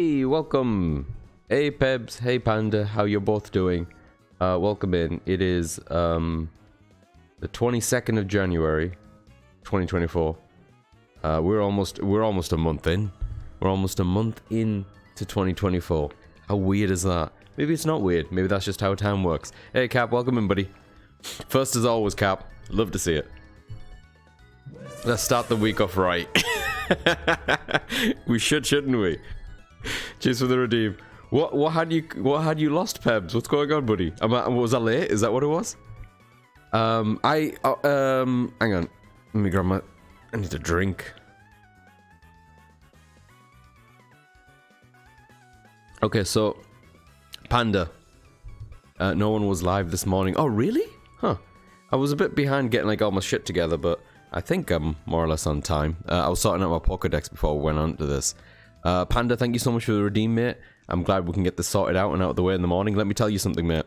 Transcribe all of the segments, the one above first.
Hey, welcome. Hey, Pebs. Hey, Panda. How you both doing? Welcome in. It is the 22nd of January, 2024. We're almost a month in. We're almost a month in to 2024. How weird is that? Maybe it's not weird. Maybe that's just how time works. Hey, Cap. Welcome in, buddy. First as always, Cap. Love to see it. Let's start the week off right. We shouldn't we? Cheers for the redeem. What had you lost, Pebs? What's going on, buddy? Was I late? Is that what it was? Hang on. Let me grab I need a drink. Okay, so Panda. No one was live this morning. Oh, really? Huh. I was a bit behind getting like all my shit together, but I think I'm more or less on time. I was sorting out my Pokédex before we went on to this. Panda, thank you so much for the redeem, mate. I'm glad we can get this sorted out and out of the way in the morning. Let me tell you something, mate.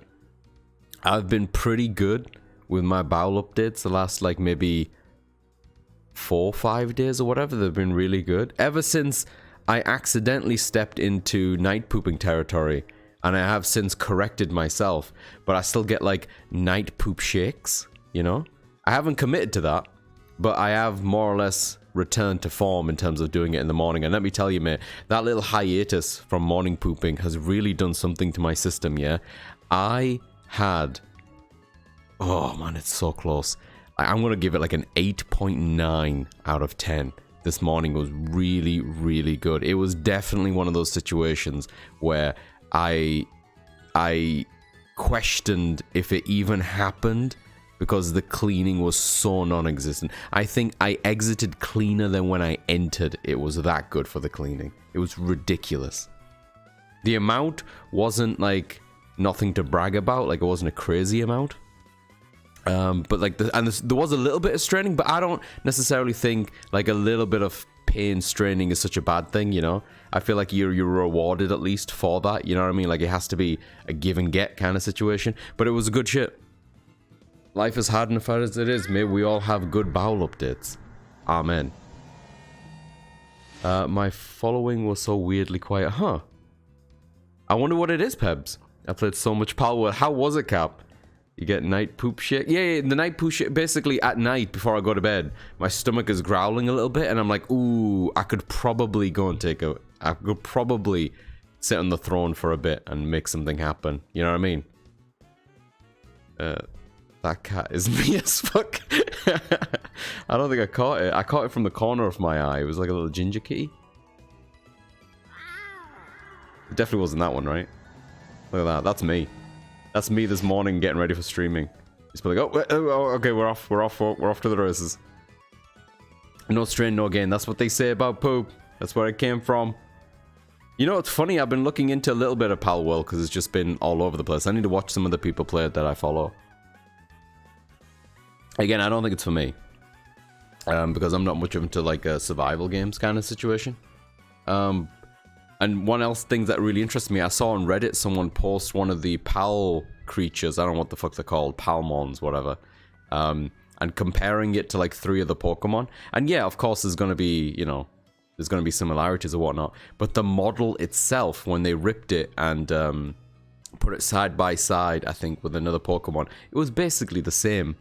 I've been pretty good with my bowel updates the last, like, maybe 4 or 5 days or whatever. They've been really good. Ever since I accidentally stepped into night pooping territory, and I have since corrected myself, but I still get, like, night poop shakes, you know? I haven't committed to that, but I have more or less returned to form in terms of doing it in the morning. And let me tell you, mate, that little hiatus from morning pooping has really done something to my system, yeah? I had... Oh, man, it's so close. I'm going to give it like an 8.9 out of 10. This morning was really, really good. It was definitely one of those situations where I questioned if it even happened, because the cleaning was so non-existent. I think I exited cleaner than when I entered. It was that good for the cleaning. It was ridiculous. The amount wasn't like nothing to brag about. Like, it wasn't a crazy amount. But like, there was a little bit of straining, but I don't necessarily think like a little bit of pain straining is such a bad thing, you know? I feel like you're rewarded at least for that, you know what I mean? Like, it has to be a give and get kind of situation. But it was a good shit. Life is hard enough as it is. May we all have good bowel updates. Amen. My following was so weirdly quiet. Huh. I wonder what it is, Pebs. I played so much Palworld. How was it, Cap? You get night poop shit? Yeah, the night poop shit. Basically, at night, before I go to bed, my stomach is growling a little bit, and I'm like, ooh, I could probably go and I could probably sit on the throne for a bit and make something happen. You know what I mean? That cat is me as fuck. I don't think I caught it. I caught it from the corner of my eye. It was like a little ginger kitty. It definitely wasn't that one, right? Look at that. That's me. That's me this morning getting ready for streaming. It's like, oh, okay, we're off to the races. No strain, no gain. That's what they say about poop. That's where it came from. You know, it's funny. I've been looking into a little bit of Palworld because it's just been all over the place. I need to watch some of the people play it that I follow. Again, I don't think it's for me, because I'm not much into like a survival games kind of situation. And one else thing that really interests me, I saw on Reddit someone post one of the Pal creatures, I don't know what the fuck they're called, Palmons, whatever, and comparing it to like 3 of the Pokemon. And yeah, of course there's going to be, you know, there's going to be similarities or whatnot, but the model itself, when they ripped it and put it side by side, I think, with another Pokemon, it was basically the same.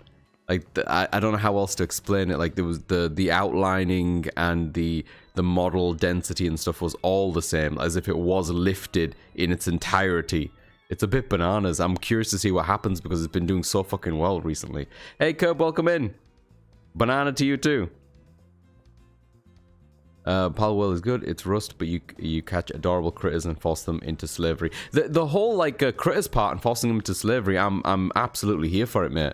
Like, I don't know how else to explain it. Like, there was the outlining and the model density and stuff was all the same, as if it was lifted in its entirety. It's a bit bananas. I'm curious to see what happens because it's been doing so fucking well recently. Hey, Curb, welcome in. Banana to you too. Palworld is good. It's Rust, but you catch adorable critters and force them into slavery. The whole like critters part and forcing them into slavery, I'm absolutely here for it, mate.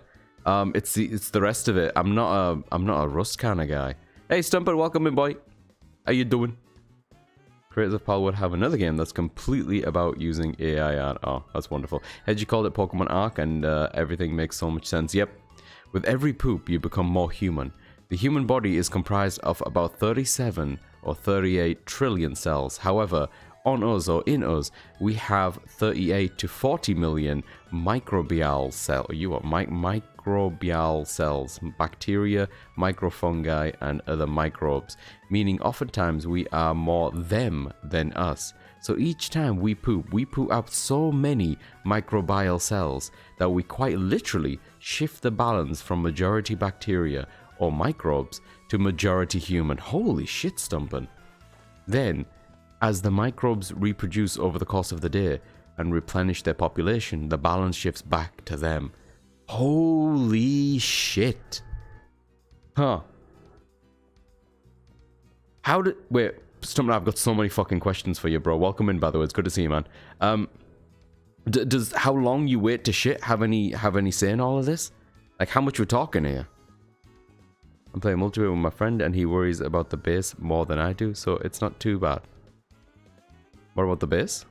It's the rest of it. I'm not a Rust kind of guy. Hey, Stumper, welcome in, boy. How you doing? Creators of Palworld have another game that's completely about using AI art. Oh, that's wonderful. Had you called it Pokemon Arc, and everything makes so much sense. Yep. With every poop, you become more human. The human body is comprised of about 37 or 38 trillion cells. However, on us or in us, we have 38 to 40 million microbial cells. Microbial cells, bacteria, microfungi, and other microbes, meaning oftentimes we are more them than us. So each time we poop out so many microbial cells that we quite literally shift the balance from majority bacteria or microbes to majority human. Holy shit, Stumpin'. Then, as the microbes reproduce over the course of the day and replenish their population, the balance shifts back to them. Holy shit. Huh. How did... Wait, Stumpin', I've got so many fucking questions for you, bro. Welcome in, by the way. It's good to see you, man. Does how long you wait to shit have any say in all of this? Like, how much we're talking here? I'm playing multiplayer with my friend, and he worries about the base more than I do, so it's not too bad. What about the base?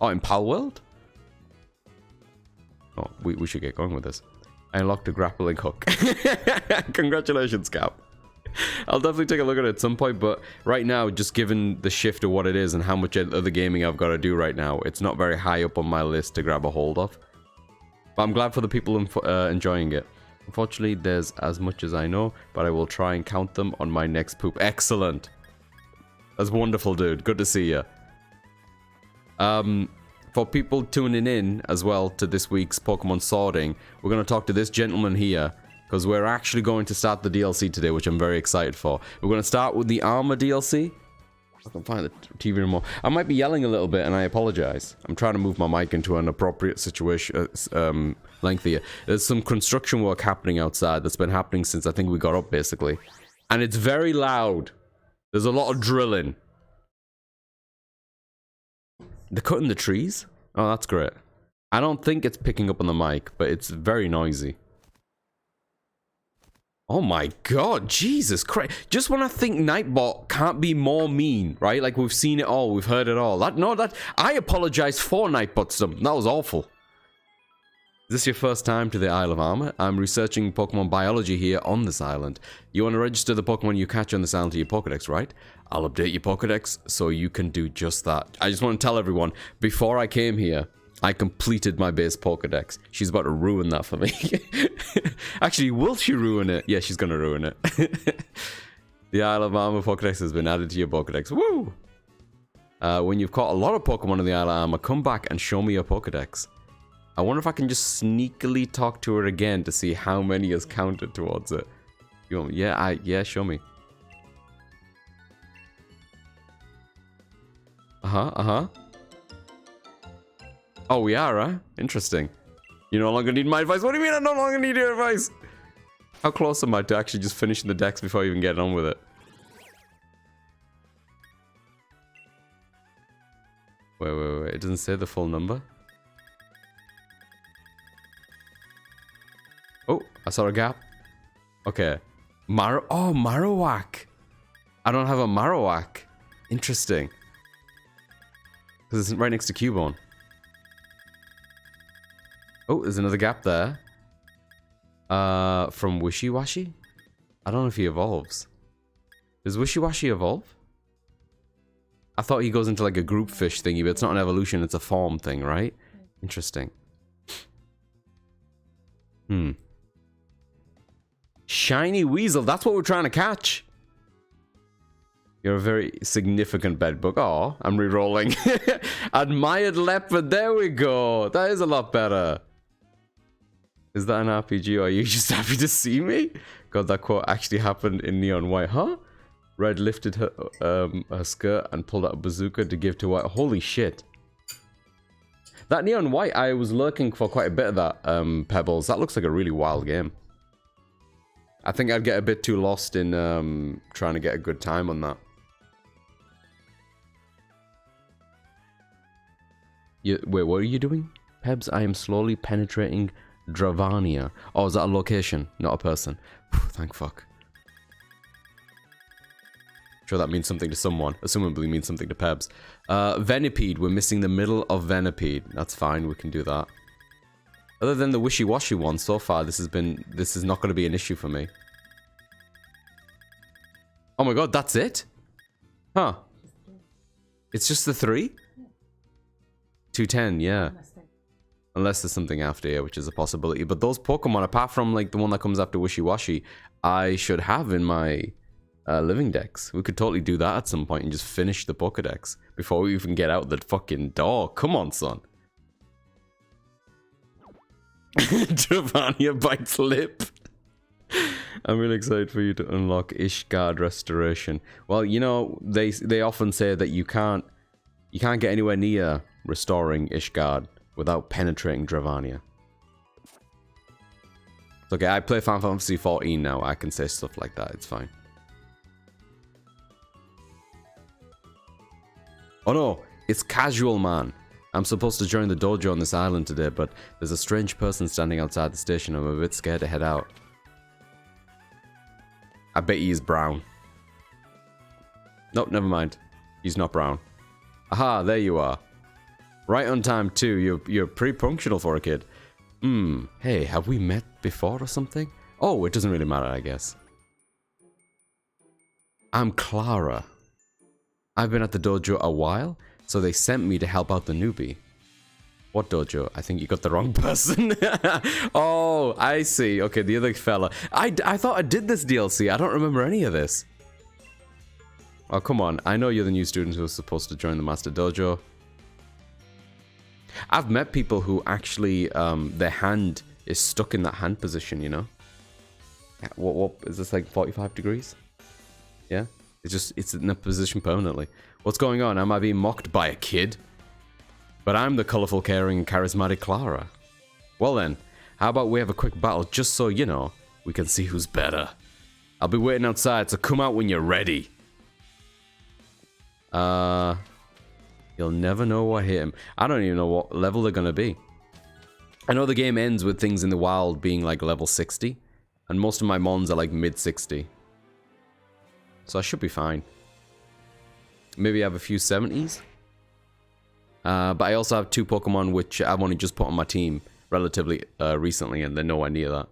Oh, in Pal World? Oh, we should get going with this. I unlocked a grappling hook. Congratulations, Cap. I'll definitely take a look at it at some point, but right now, just given the shift of what it is and how much other gaming I've got to do right now, it's not very high up on my list to grab a hold of. But I'm glad for the people enjoying it. Unfortunately, there's as much as I know, but I will try and count them on my next poop. Excellent. That's wonderful, dude. Good to see you. For people tuning in as well to this week's Pokemon sorting, we're going to talk to this gentleman here, because we're actually going to start the DLC today, which I'm very excited for. We're going to start with the Armor DLC. I can find the TV remote. I might be yelling a little bit, and I apologize. I'm trying to move my mic into an appropriate situation, length here. There's some construction work happening outside that's been happening since I think we got up, basically. And it's very loud. There's a lot of drilling. They're cutting the trees? Oh, that's great. I don't think it's picking up on the mic, but it's very noisy. Oh my god, Jesus Christ. Just when I think Nightbot can't be more mean, right? Like, we've seen it all, we've heard it all. I apologize for Nightbot stuff. That was awful. Is this your first time to the Isle of Armor? I'm researching Pokemon biology here on this island. You want to register the Pokemon you catch on this island to your Pokedex, right? I'll update your Pokedex so you can do just that. I just want to tell everyone, before I came here, I completed my base Pokedex. She's about to ruin that for me. Actually, will she ruin it? Yeah, she's going to ruin it. The Isle of Armor Pokedex has been added to your Pokedex. Woo! When you've caught a lot of Pokemon in the Isle of Armor, come back and show me your Pokedex. I wonder if I can just sneakily talk to her again to see how many is counted towards it. Yeah, show me. Oh, we are, huh? Interesting. You no longer need my advice. What do you mean I no longer need your advice? How close am I to actually just finishing the decks before even getting on with it? Wait. It doesn't say the full number. Oh, I saw a gap. Okay. Marowak. I don't have a Marowak. Interesting. Because it's right next to Cubone. Oh, there's another gap there. From Wishy-Washy? I don't know if he evolves. Does Wishy-Washy evolve? I thought he goes into like a group fish thingy, but it's not an evolution, it's a form thing, right? Interesting. Shiny Weasel, that's what we're trying to catch. You're a very significant bedbug. Oh, I'm re-rolling. Admired Leopard, there we go. That is a lot better. Is that an RPG or are you just happy to see me? God, that quote actually happened in Neon White. Huh? Red lifted her, her skirt and pulled out a bazooka to give to White. Holy shit. That Neon White, I was lurking for quite a bit of that, Pebbles. That looks like a really wild game. I think I'd get a bit too lost in trying to get a good time on that. Wait, what are you doing? Pebs, I am slowly penetrating Dravania. Oh, is that a location, not a person? Thank fuck. Sure, that means something to someone. Assumably means something to Pebs. Venipede, we're missing the middle of Venipede. That's fine, we can do that. Other than the wishy-washy one, so far this is not going to be an issue for me. Oh my god, that's it? Huh. It's just the 3? 210, yeah. Unless there's something after here, which is a possibility. But those Pokemon, apart from like the one that comes after Wishy-Washy, I should have in my living decks. We could totally do that at some point and just finish the Pokedex. before we even get out the fucking door. Come on, son. Giovanni bites lip. I'm really excited for you to unlock Ishgard Restoration. Well, you know, they often say that you can't get anywhere near restoring Ishgard without penetrating Dravania. It's okay, I play Final Fantasy 14 now. I can say stuff like that. It's fine. Oh no, it's Casual Man. I'm supposed to join the dojo on this island today, but there's a strange person standing outside the station. I'm a bit scared to head out. I bet he's brown. Nope, never mind. He's not brown. Aha, there you are. Right on time too. You're pretty punctual for a kid. Hey, have we met before or something? Oh, it doesn't really matter, I guess. I'm Clara. I've been at the dojo a while, so they sent me to help out the newbie. What dojo? I think you got the wrong person. Oh, I see. Okay, the other fella. I thought I did this DLC. I don't remember any of this. Oh, come on. I know you're the new student who was supposed to join the Master Dojo. I've met people who actually, their hand is stuck in that hand position, you know? What is this, like 45 degrees? Yeah? It's in a position permanently. What's going on? Am I being mocked by a kid? But I'm the colourful, caring, and charismatic Clara. Well then, how about we have a quick battle just so, you know, we can see who's better. I'll be waiting outside, so come out when you're ready. You'll never know what hit him. I don't even know what level they're gonna be. I know the game ends with things in the wild being like level 60. And most of my mons are like mid 60. So I should be fine. Maybe I have a few 70s. But I also have 2 Pokemon which I've only just put on my team relatively recently, and they're nowhere near that.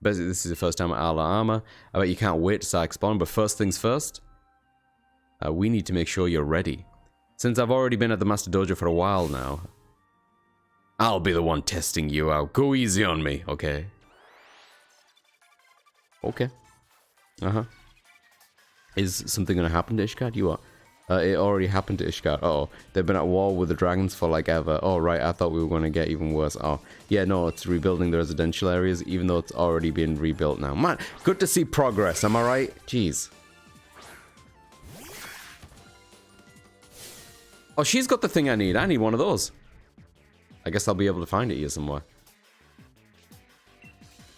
Basically, this is the first time at Alabama. I bet you can't wait to start exploring, but first things first, we need to make sure you're ready. Since I've already been at the Master Dojo for a while now, I'll be the one testing you out. Go easy on me, okay? Okay. Uh-huh. Is something gonna happen to Ishgard? You are. It already happened to Ishgard. Uh-oh. They've been at war with the dragons for like ever. Oh, right. I thought we were going to get even worse. Oh, yeah, no, it's rebuilding the residential areas, even though it's already been rebuilt now. Man, good to see progress. Am I right? Jeez. Oh, she's got the thing I need. I need one of those. I guess I'll be able to find it here somewhere.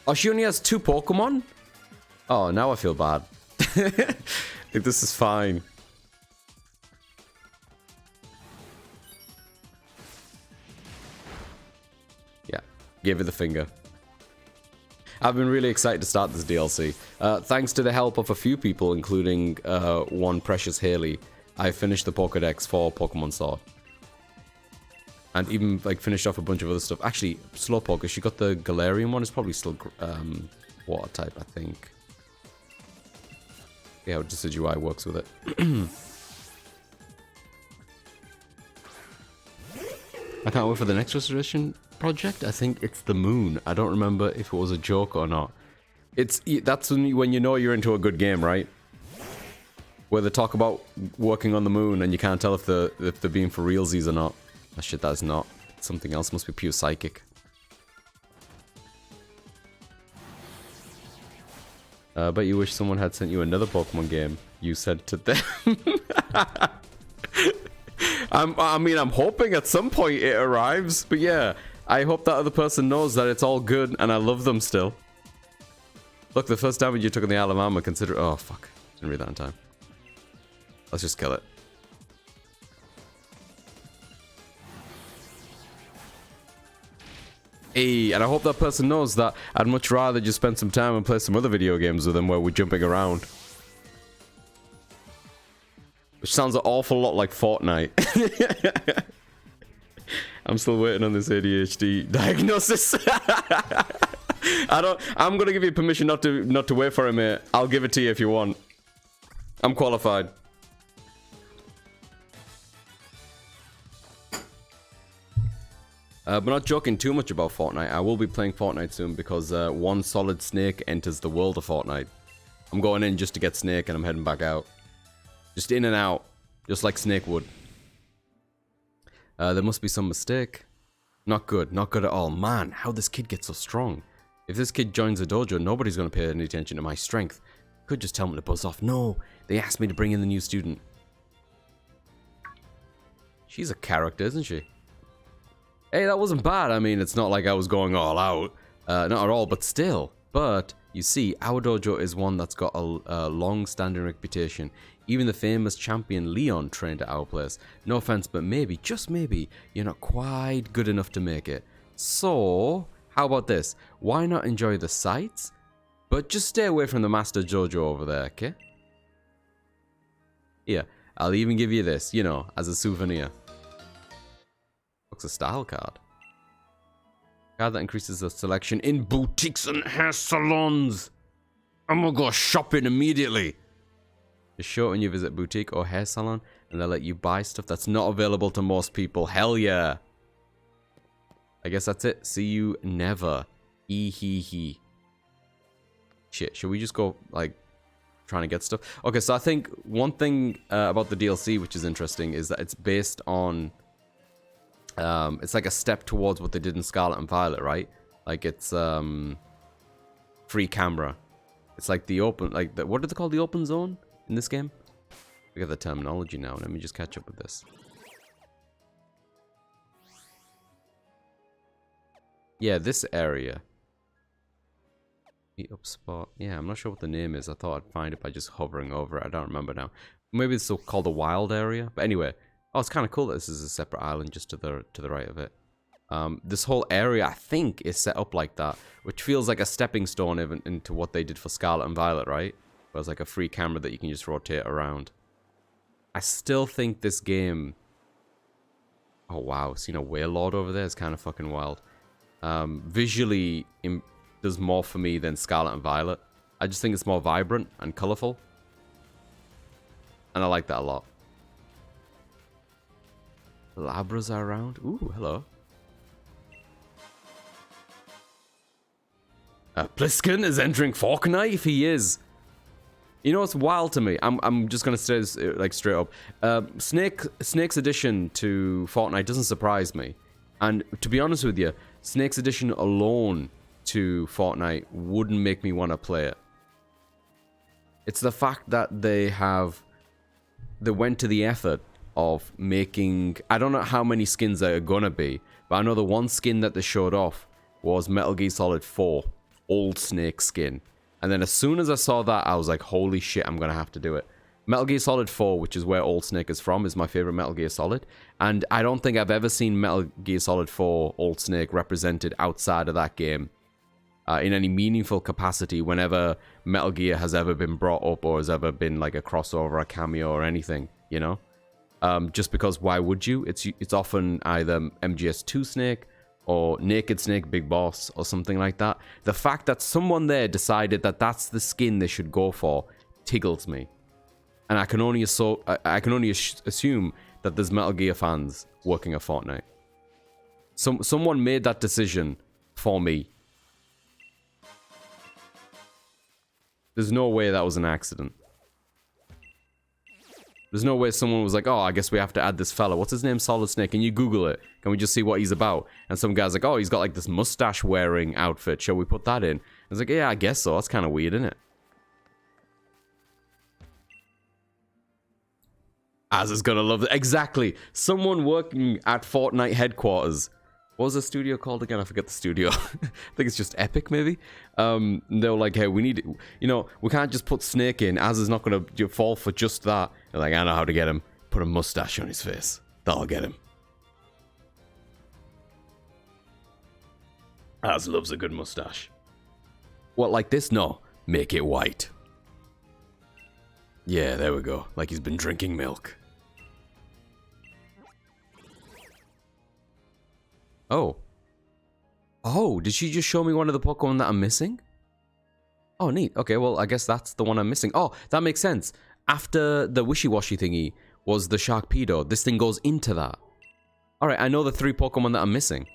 Oh, she only has 2 Pokemon? Oh, now I feel bad. Like, this is fine. Yeah, gave her the finger. I've been really excited to start this DLC. Thanks to the help of a few people, including one Precious Haley, I finished the Pokédex for Pokemon Sword. And even like finished off a bunch of other stuff. Actually, Slowpoke, she got the Galarian one. It's probably still water type, I think. Yeah, how Decidueye works with it. I can't wait for the next restoration project. I think it's the moon. I don't remember if it was a joke or not. That's when you know you're into a good game, right? Where they talk about working on the moon and you can't tell if they're being for realsies or not. That shit, that's not. Something else must be pure psychic. But you wish someone had sent you another Pokemon game. You said to them. I mean, I'm hoping at some point it arrives. But yeah, I hope that other person knows that it's all good and I love them still. Look, the first damage you took on the Alabama, consider... Oh, fuck. Didn't read that in time. Let's just kill it. Hey, and I hope that person knows that I'd much rather just spend some time and play some other video games with them where we're jumping around. Which sounds an awful lot like Fortnite. I'm still waiting on this ADHD diagnosis. I'm gonna give you permission not to wait for it, mate. I'll give it to you if you want. I'm qualified. But not joking too much about Fortnite. I will be playing Fortnite soon because one solid snake enters the world of Fortnite. I'm going in just to get Snake and I'm heading back out. Just in and out. Just like Snake would. There must be some mistake. Not good. Not good at all. Man, how this kid gets so strong. If this kid joins the dojo, nobody's going to pay any attention to my strength. Could just tell him to buzz off. No, they asked me to bring in the new student. She's a character, isn't she? Hey, that wasn't bad. I mean, it's not like I was going all out. Not at all, but still. But, you see, our dojo is one that's got a long-standing reputation. Even the famous champion Leon trained at our place. No offense, but maybe, just maybe, you're not quite good enough to make it. So, how about this? Why not enjoy the sights? But just stay away from the master dojo over there, okay? Here, I'll even give you this, you know, as a souvenir. Looks a style card. Card that increases the selection in boutiques and hair salons. I'm gonna go shopping immediately. Just show it when you visit boutique or hair salon, and they'll let you buy stuff that's not available to most people. Hell yeah. I guess that's it. See you never. Hee. Shit, should we just go, like, trying to get stuff? Okay, so I think one thing about the DLC, which is interesting, is that it's based on... it's like a step towards what they did in Scarlet and Violet, right? Like, it's free camera. It's like the open... like, the, what do they call the open zone in this game? We got the terminology now. Let me just catch up with this. Yeah, this area. Meet up spot. Yeah, I'm not sure what the name is. I thought I'd find it by just hovering over it. I don't remember now. Maybe it's still called the wild area. But anyway, oh, it's kind of cool that this is a separate island just to the right of it. This whole area, I think, is set up like that, which feels like a stepping stone even into what they did for Scarlet and Violet, right? Where it's like a free camera that you can just rotate around. I still think this game... oh, wow. Seeing a whale lord over there is kind of fucking wild. Visually... does more for me than Scarlet and Violet. I just think it's more vibrant and colorful. And I like that a lot. Labras are around. Ooh, hello. Pliskin is entering Fortnite if he is. You know what's wild to me? I'm just gonna say this, like, straight up. Snake's addition to Fortnite doesn't surprise me. And to be honest with you, Snake's addition alone to Fortnite wouldn't make me want to play it. It's the fact that they went to the effort of making... I don't know how many skins there are gonna be, but I know the one skin that they showed off was Metal Gear Solid 4 Old Snake skin. And then as soon as I saw that, I was like, holy shit, I'm gonna have to do it. Metal Gear Solid 4, which is where Old Snake is from, is my favorite Metal Gear Solid. And I don't think I've ever seen Metal Gear Solid 4 Old Snake represented outside of that game. In any meaningful capacity whenever Metal Gear has ever been brought up or has ever been like a crossover, a cameo or anything, you know? Just because why would you? It's often either MGS2 Snake or Naked Snake Big Boss or something like that. The fact that someone there decided that that's the skin they should go for tickles me. And I can only assume that there's Metal Gear fans working at Fortnite. Someone made that decision for me. There's no way that was an accident. There's no way someone was like, oh, I guess we have to add this fella. What's his name? Solid Snake. Can you Google it? Can we just see what he's about? And some guy's like, oh, he's got like this mustache wearing outfit. Shall we put that in? I was like, yeah, I guess so. That's kind of weird, isn't it? Az is gonna love it. Exactly. Someone working at Fortnite headquarters. What was the studio called again? I forget the studio. I think it's just Epic, maybe. They were like, hey, we need... you know, we can't just put Snake in. Az is not going to fall for just that. They're like, I know how to get him. Put a mustache on his face. That'll get him. Az loves a good mustache. What, like this? No. Make it white. Yeah, there we go. Like he's been drinking milk. Oh. Oh, did she just show me one of the Pokemon that I'm missing? Oh, neat. Okay, well, I guess that's the one I'm missing. Oh, that makes sense. After the wishy-washy thingy was the Sharkpedo. This thing goes into that. Alright, I know the 3 Pokemon that I'm missing.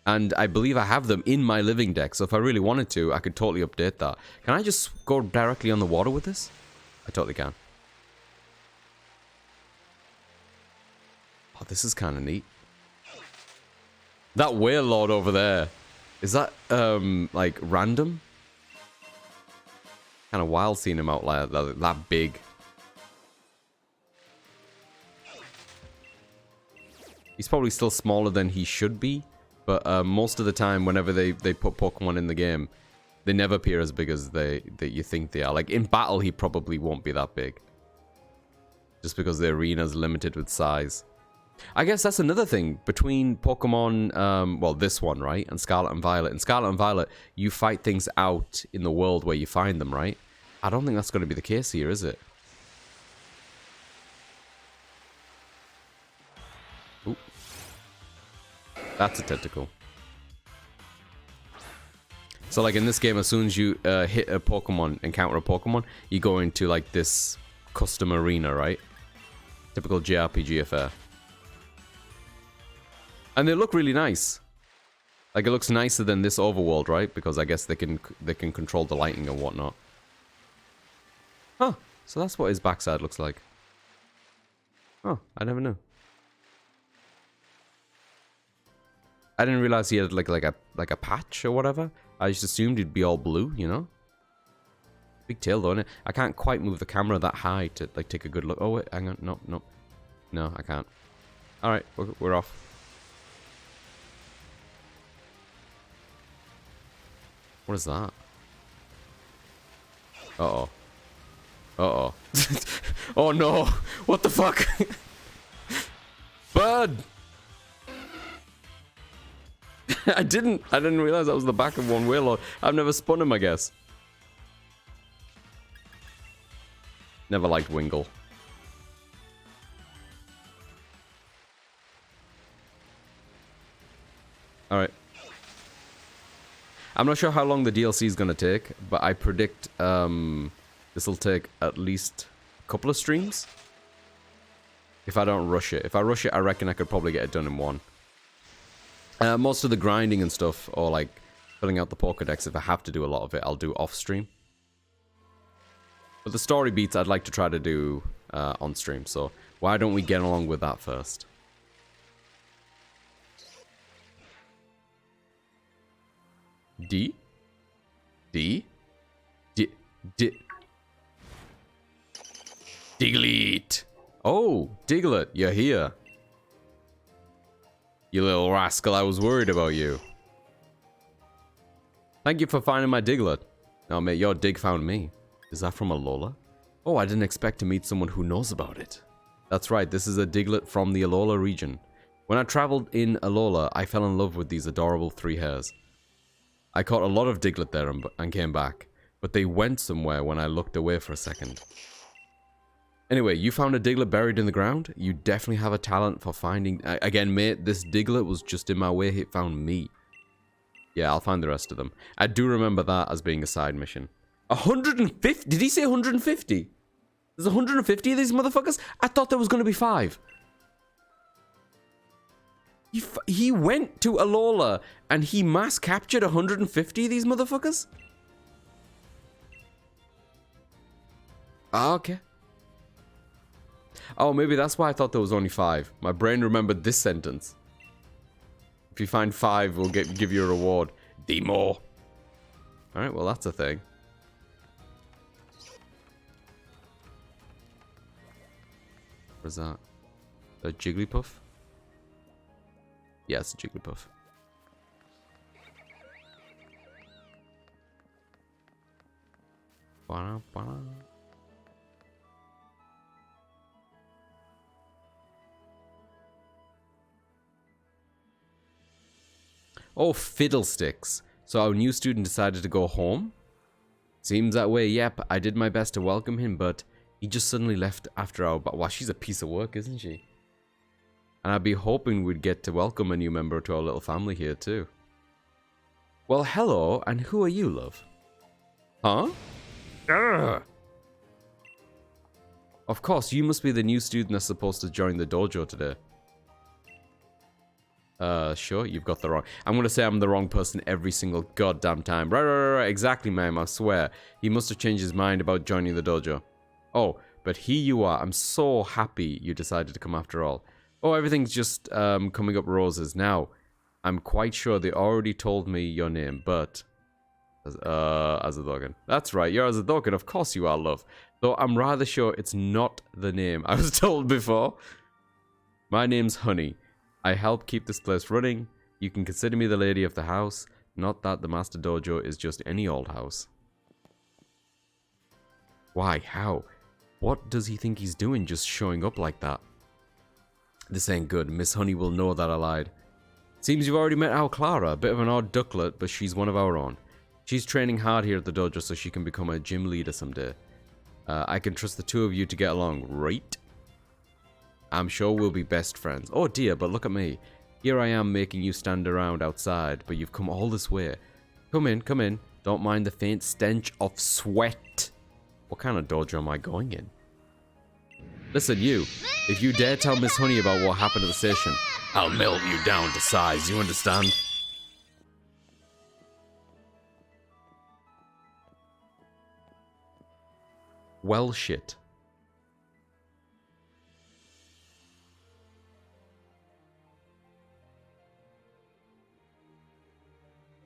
And I believe I have them in my living deck, so if I really wanted to, I could totally update that. Can I just go directly on the water with this? I totally can. Oh, this is kind of neat. That whale lord over there. Is that, like, random? Kind of wild seeing him out like that big. He's probably still smaller than he should be. But most of the time, whenever they put Pokemon in the game, they never appear as big as you think they are. Like, in battle, he probably won't be that big. Just because the arena's limited with size. I guess that's another thing. Between Pokemon, well, this one, right? And Scarlet and Violet. In Scarlet and Violet, you fight things out in the world where you find them, right? I don't think that's going to be the case here, is it? Ooh. That's a tentacle. So, like, in this game, as soon as you hit a Pokemon, encounter a Pokemon, you go into, like, this custom arena, right? Typical JRPG affair. And they look really nice. Like, it looks nicer than this overworld, right? Because I guess they can control the lighting and whatnot. Huh. So that's what his backside looks like. Oh, I never knew. I didn't realize he had like a patch or whatever. I just assumed he'd be all blue, you know? Big tail though, innit? I can't quite move the camera that high to like take a good look. Oh wait, hang on. No, no. No, I can't. Alright, we're off. What is that? Uh-oh. Uh-oh. Oh no! What the fuck? Bird! I didn't realize that was the back of one wheel. I've never spun him, I guess. Never liked Wingle. Alright. I'm not sure how long the DLC is going to take, but I predict this will take at least a couple of streams. If I don't rush it. If I rush it, I reckon I could probably get it done in one. Most of the grinding and stuff, or like filling out the Pokédex, if I have to do a lot of it, I'll do off-stream. But the story beats I'd like to try to do on-stream, so why don't we get along with that first? D? D? D? D? Diglett! Oh, Diglett, you're here. You little rascal, I was worried about you. Thank you for finding my Diglett. Oh mate, your dig found me. Is that from Alola? Oh, I didn't expect to meet someone who knows about it. That's right, this is a Diglett from the Alola region. When I traveled in Alola, I fell in love with these adorable 3 hairs. I caught a lot of Diglett there and came back, but they went somewhere when I looked away for a second. Anyway, you found a Diglett buried in the ground? You definitely have a talent for finding... Again, mate, this Diglett was just in my way. It found me. Yeah, I'll find the rest of them. I do remember that as being a side mission. 150? Did he say 150? There's 150 of these motherfuckers? I thought there was going to be 5. He went to Alola and he mass captured 150 of these motherfuckers? Ah, okay. Oh, maybe that's why I thought there was only 5. My brain remembered this sentence. If you find 5, we'll give you a reward. Demo. Alright, well that's a thing. What's that? A Jigglypuff? Yeah, it's a Jigglypuff. Oh, fiddlesticks. So our new student decided to go home? Seems that way, yep. I did my best to welcome him, but he just suddenly left after our... Wow, she's a piece of work, isn't she? And I'd be hoping we'd get to welcome a new member to our little family here, too. Well, hello, and who are you, love? Huh? Urgh. Of course, you must be the new student that's supposed to join the dojo today. Sure, you've got the wrong... I'm gonna say I'm the wrong person every single goddamn time. Right, exactly, ma'am, I swear. He must have changed his mind about joining the dojo. Oh, but here you are. I'm so happy you decided to come after all. Oh, everything's just coming up roses. Now, I'm quite sure they already told me your name, but... Azadogan. That's right, you're Azadogan. Of course you are, love. Though I'm rather sure it's not the name I was told before. My name's Honey. I help keep this place running. You can consider me the lady of the house. Not that the Master Dojo is just any old house. Why? How? What does he think he's doing just showing up like that? This ain't good. Miss Honey will know that I lied. Seems you've already met our Clara. A bit of an odd ducklet, but she's one of our own. She's training hard here at the dojo so she can become a gym leader someday. I can trust the two of you to get along, right? I'm sure we'll be best friends. Oh dear, but look at me. Here I am making you stand around outside, but you've come all this way. Come in, come in. Don't mind the faint stench of sweat. What kind of dojo am I going in? Listen, you. If you dare tell Miss Honey about what happened at the station, I'll melt you down to size, you understand? Well, shit.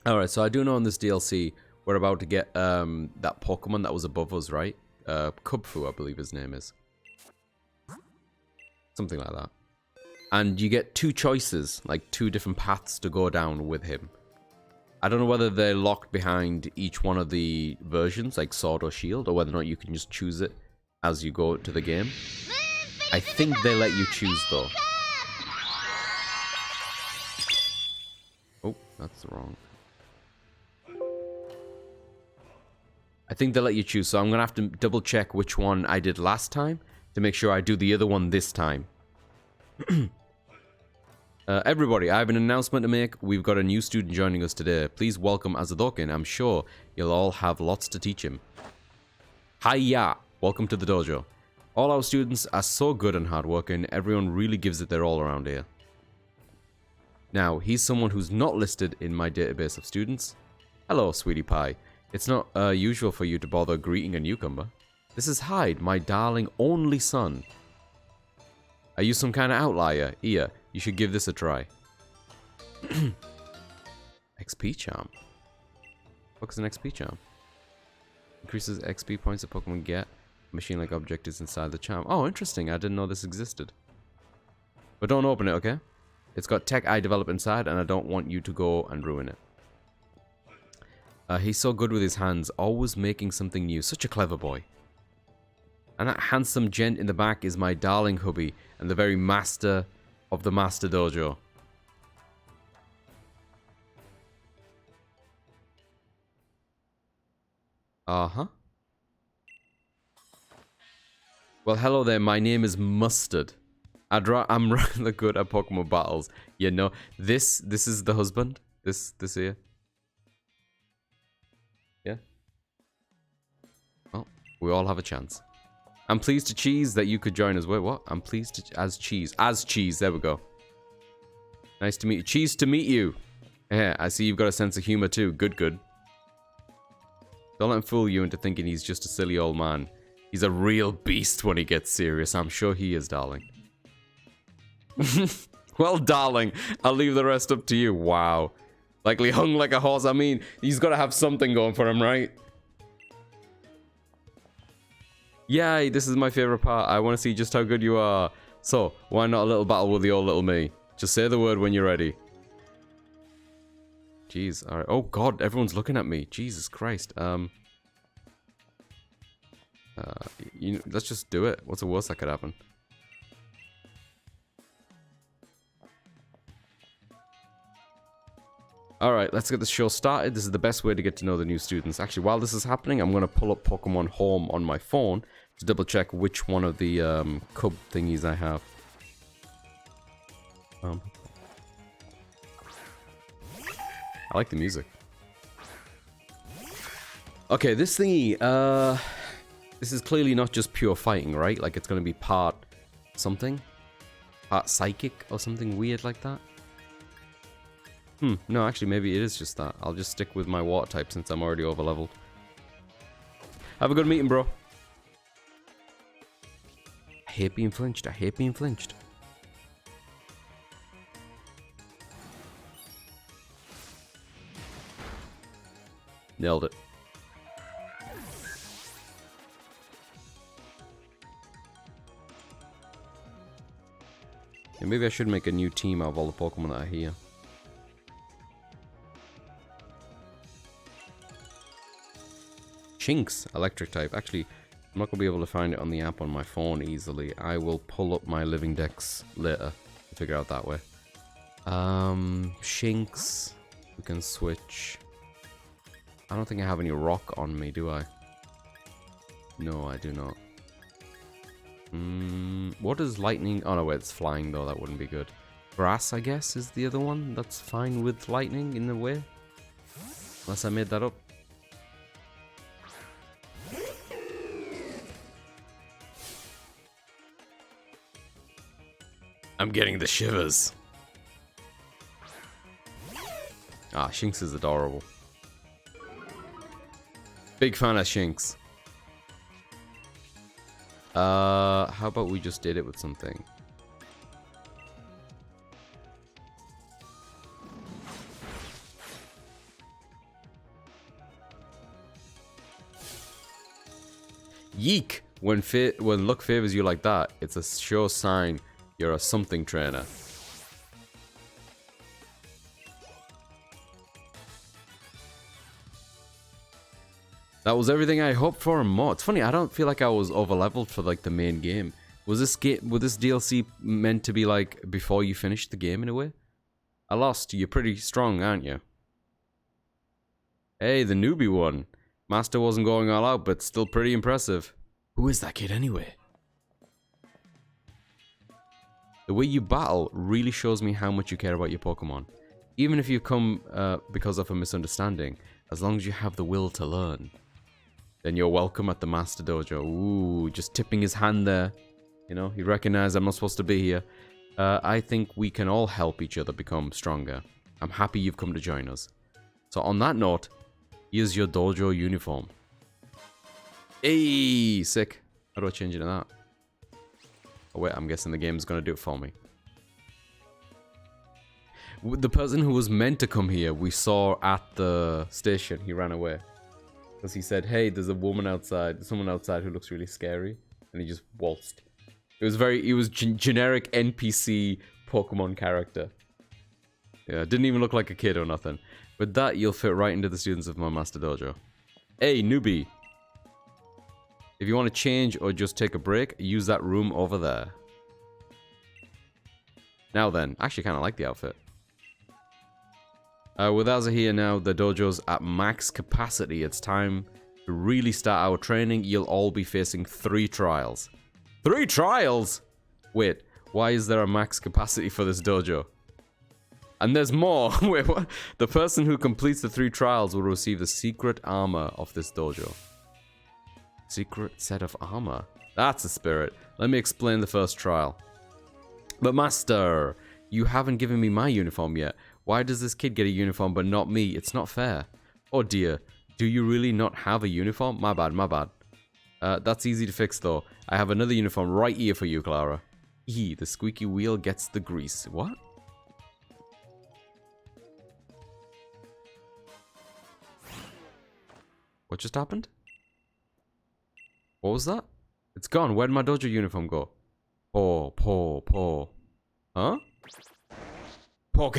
Alright, so I do know in this DLC, we're about to get that Pokemon that was above us, right? Kubfu, I believe his name is. Something like that. And you get two choices, like two different paths to go down with him. I don't know whether they're locked behind each one of the versions, like Sword or Shield, or whether or not you can just choose it as you go to the game. I think they let you choose, though. Oh, that's wrong. I think they let you choose, so I'm going to have to double check which one I did last time to make sure I do the other one this time. Everybody, I have an announcement to make. We've got a new student joining us today. Please welcome Azadokin. I'm sure you'll all have lots to teach him. Hiya! Welcome to the dojo. All our students are so good and hardworking. Everyone really gives it their all around here. Now, he's someone who's not listed in my database of students. Hello, sweetie pie. It's not usual for you to bother greeting a newcomer. This is Hyde, my darling only son. Are you some kind of outlier? Here, you should give this a try. XP charm. What's an XP charm? Increases XP points a Pokemon get. A machine-like object is inside the charm. Oh, interesting. I didn't know this existed. But don't open it, okay? It's got tech I developed inside, and I don't want you to go and ruin it. He's so good with his hands, always making something new. Such a clever boy. And that handsome gent in the back is my darling hubby, and the very master of the Master Dojo. Uh-huh. Well, hello there. My name is Mustard. I'm rather good at Pokemon battles. You know, this is the husband. This here. Yeah. Well, we all have a chance. I'm pleased to cheese that you could join us. Wait, what? I'm pleased to as cheese. As cheese. There we go. Nice to meet you. Cheese to meet you. Yeah, I see you've got a sense of humor too. Good, good. Don't let him fool you into thinking he's just a silly old man. He's a real beast when he gets serious. I'm sure he is, darling. Well, darling, I'll leave the rest up to you. Wow. Likely hung like a horse. I mean, he's got to have something going for him, right? Yay, this is my favorite part. I want to see just how good you are. So, why not a little battle with the old little me? Just say the word when you're ready. Jeez, alright. Oh god, everyone's looking at me. Jesus Christ. Let's just do it. What's the worst that could happen? Alright, let's get the show started. This is the best way to get to know the new students. Actually, while this is happening, I'm going to pull up Pokemon Home on my phone to double check which one of the cub thingies I have. I like the music. Okay, this thingy, this is clearly not just pure fighting, right? Like, it's going to be part something? Part psychic or something weird like that? No, actually, maybe it is just that. I'll just stick with my water type since I'm already over-leveled. Have a good meeting, bro. I hate being flinched. I hate being flinched. Nailed it. Yeah, maybe I should make a new team out of all the Pokemon that are here. Shinx, electric type. Actually, I'm not going to be able to find it on the app on my phone easily. I will pull up my living dex later to figure out that way. Shinx. We can switch. I don't think I have any rock on me, do I? No, I do not. What is lightning? Oh no, wait, it's flying though. That wouldn't be good. Grass, I guess, is the other one. That's fine with lightning in a way. Unless I made that up. I'm getting the shivers. Ah, Shinx is adorable. Big fan of Shinx. How about we just did it with something? Yeek! When luck favors you like that, it's a sure sign you're a something trainer. That was everything I hoped for and more. It's funny, I don't feel like I was overleveled for like the main game. Was this DLC meant to be like before you finished the game in a way? I lost. You're pretty strong, aren't you? Hey, the newbie one. Master wasn't going all out, but still pretty impressive. Who is that kid anyway? The way you battle really shows me how much you care about your Pokemon. Even if you come because of a misunderstanding, as long as you have the will to learn. Then you're welcome at the Master Dojo. Ooh, just tipping his hand there. You know, he recognized I'm not supposed to be here. I think we can all help each other become stronger. I'm happy you've come to join us. So on that note, here's your dojo uniform. Hey, sick. How do I change it to that? Oh wait, I'm guessing the game's gonna do it for me. The person who was meant to come here, we saw at the station. He ran away. Because he said, hey, there's a woman outside, someone outside who looks really scary. And he just waltzed. He was generic NPC Pokemon character. Yeah, didn't even look like a kid or nothing. With that, you'll fit right into the students of my Master Dojo. Hey, newbie. If you want to change or just take a break, use that room over there. Now then, I actually kind of like the outfit. With Azza here now, the dojo's at max capacity. It's time to really start our training. You'll all be facing 3 trials. 3 trials?! Wait, why is there a max capacity for this dojo? And there's more! Wait, what? The person who completes the 3 trials will receive the secret armor of this dojo. Secret set of armor? That's the spirit. Let me explain the first trial. But Master, you haven't given me my uniform yet. Why does this kid get a uniform but not me? It's not fair. Oh dear, do you really not have a uniform? My bad, my bad. That's easy to fix though. I have another uniform right here for you, Clara. The squeaky wheel gets the grease. What? What just happened? What was that? It's gone. Where'd my dojo uniform go? Huh? Poke!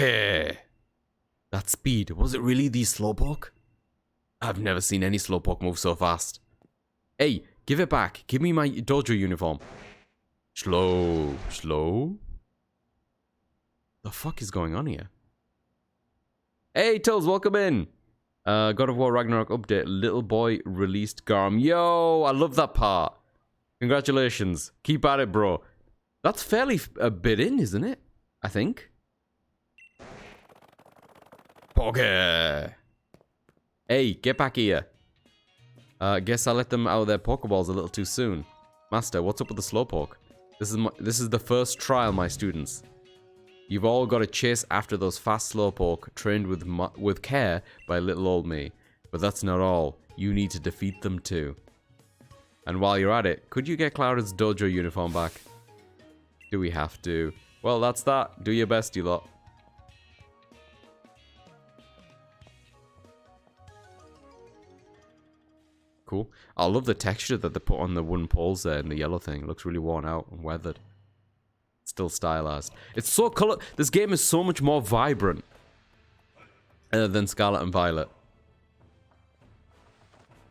That speed, was it really the Slowpoke? I've never seen any Slowpoke move so fast. Hey, give it back. Give me my dojo uniform. Slow. The fuck is going on here? Hey, Toes, welcome in. God of War Ragnarok update. Little boy released Garm. Yo, I love that part. Congratulations. Keep at it, bro. That's fairly a bit in, isn't it? I think. Poke! Hey, get back here. Guess I let them out of their Pokeballs a little too soon. Master, what's up with the Slowpoke? This is the first trial, my students. You've all got to chase after those fast Slowpoke trained with care by little old me. But that's not all. You need to defeat them too. And while you're at it, could you get Clara's dojo uniform back? Do we have to? Well, that's that. Do your best, you lot. Cool. I love the texture that they put on the wooden poles there and the yellow thing. It looks really worn out and weathered. Still stylized. It's so color. This game is so much more vibrant than Scarlet and Violet.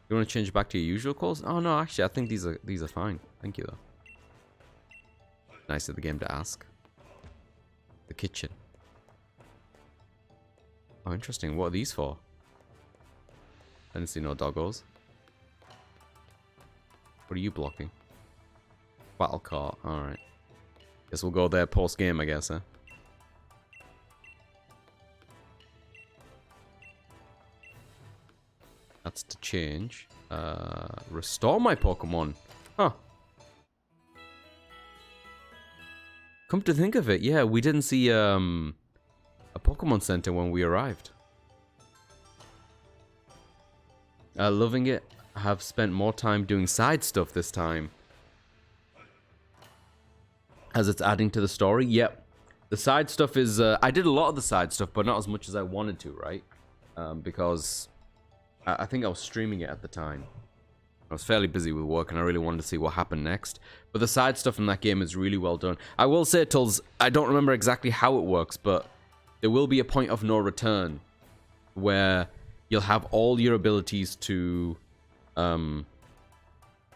You want to change back to your usual calls? Oh no, actually, I think these are fine. Thank you though. Nice of the game to ask. The kitchen. Oh, interesting. What are these for? I didn't see no doggos. What are you blocking? Battle cart. Alright. Guess we'll go there post-game, I guess, huh? That's to change. Restore my Pokemon. Huh. Come to think of it, yeah, we didn't see a Pokemon Center when we arrived. Loving it. I have spent more time doing side stuff this time. As it's adding to the story. Yep. The side stuff is... I did a lot of the side stuff, but not as much as I wanted to, right? Because I think I was streaming it at the time. I was fairly busy with work, and I really wanted to see what happened next. But the side stuff in that game is really well done. I will say, Tulls, I don't remember exactly how it works, but there will be a point of no return where you'll have all your abilities to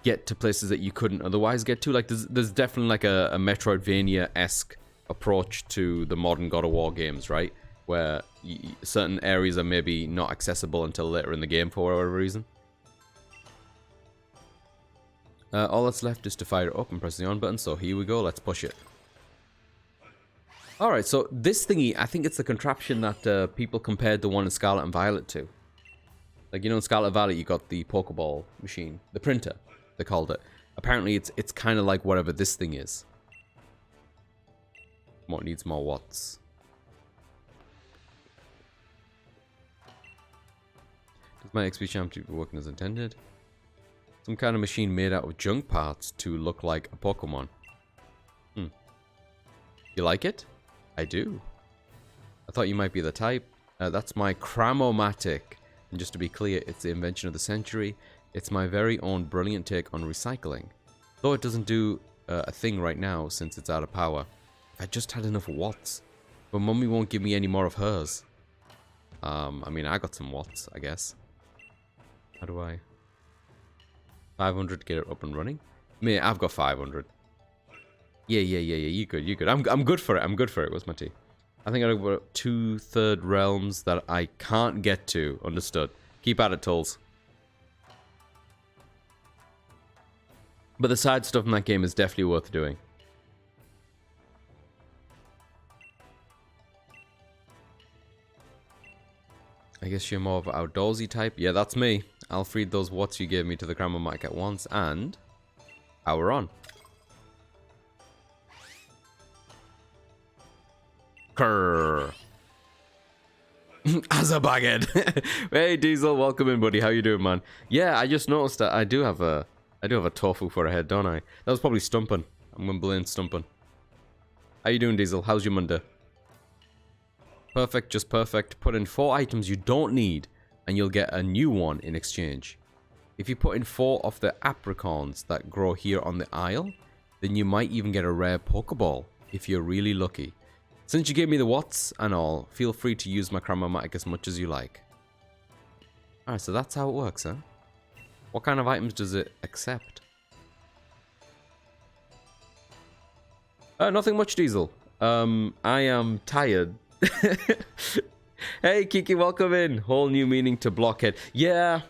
get to places that you couldn't otherwise get to. Like, there's definitely like a Metroidvania-esque approach to the modern God of War games, right? Where certain areas are maybe not accessible until later in the game for whatever reason. All that's left is to fire it up and press the on button, so here we go, let's push it. Alright, so this thingy, I think it's the contraption that people compared the one in Scarlet and Violet to. Like, you know, in Scarlet and Violet you got the Pokeball machine, the printer, they called it. Apparently it's kind of like whatever this thing is. What needs more watts? Does my XP champ keep working as intended? Some kind of machine made out of junk parts to look like a Pokemon. You like it? I do. I thought you might be the type. That's my Cramomatic. And just to be clear, it's the invention of the century. It's my very own brilliant take on recycling. Though it doesn't do a thing right now since it's out of power. If I just had enough watts. But Mummy won't give me any more of hers. I mean, I got some watts, I guess. How do I... 500 to get it up and running? Mate, I've got 500. Yeah, you good. I'm good for it. What's my T? I think I've got 2/3 realms that I can't get to. Understood. Keep at it, Tulls. But the side stuff in that game is definitely worth doing. I guess you're more of an outdoorsy type. Yeah, that's me. I'll feed those watts you gave me to the Cramomatic at once, and power on. Krrr. As a baguette. Hey Diesel, welcome in, buddy. How you doing, man? Yeah, I just noticed that I do have a tofu for a head, don't I? That was probably Stumpin'. I'm gonna blame Stumpin'. How you doing, Diesel? How's your Monday? Perfect, just perfect. Put in 4 items you don't need, and you'll get a new one in exchange. If you put in 4 of the apricorns that grow here on the aisle, then you might even get a rare Pokeball, if you're really lucky. Since you gave me the watts and all, feel free to use my Cramomatic as much as you like. Alright, so that's how it works, huh? What kind of items does it accept? Nothing much, Diesel. I am tired. Hey Kiki, welcome in. Whole new meaning to blockhead. Yeah,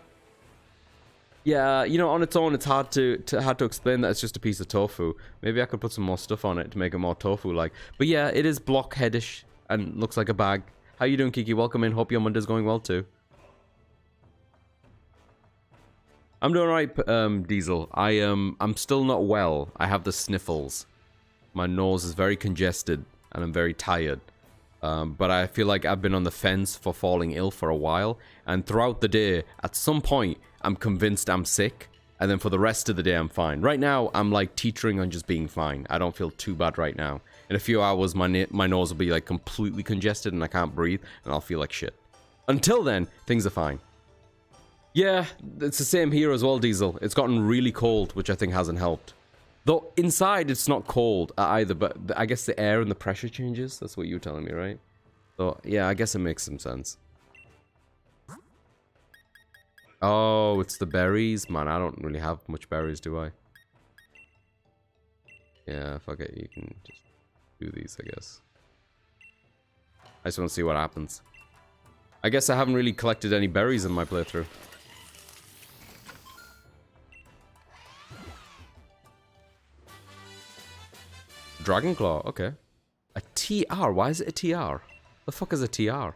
you know, on its own it's hard to explain that it's just a piece of tofu. Maybe I could put some more stuff on it to make it more tofu-like. But yeah, it is blockheadish and looks like a bag. How you doing, Kiki? Welcome in. Hope your Monday's going well too. I'm doing alright, Diesel. I'm still not well. I have the sniffles. My nose is very congested and I'm very tired. But I feel like I've been on the fence for falling ill for a while, and throughout the day, at some point, I'm convinced I'm sick, and then for the rest of the day, I'm fine. Right now, I'm like teetering on just being fine. I don't feel too bad right now. In a few hours, my nose will be like completely congested and I can't breathe, and I'll feel like shit. Until then, things are fine. Yeah, it's the same here as well, Diesel. It's gotten really cold, which I think hasn't helped. Though inside it's not cold either, but I guess the air and the pressure changes. That's what you were telling me, right? So yeah, I guess it makes some sense. Oh, it's the berries. Man, I don't really have much berries, do I? Yeah, fuck it. You can just do these, I guess. I just want to see what happens. I guess I haven't really collected any berries in my playthrough. Dragon Claw, okay. A TR, why is it a TR? The fuck is a TR?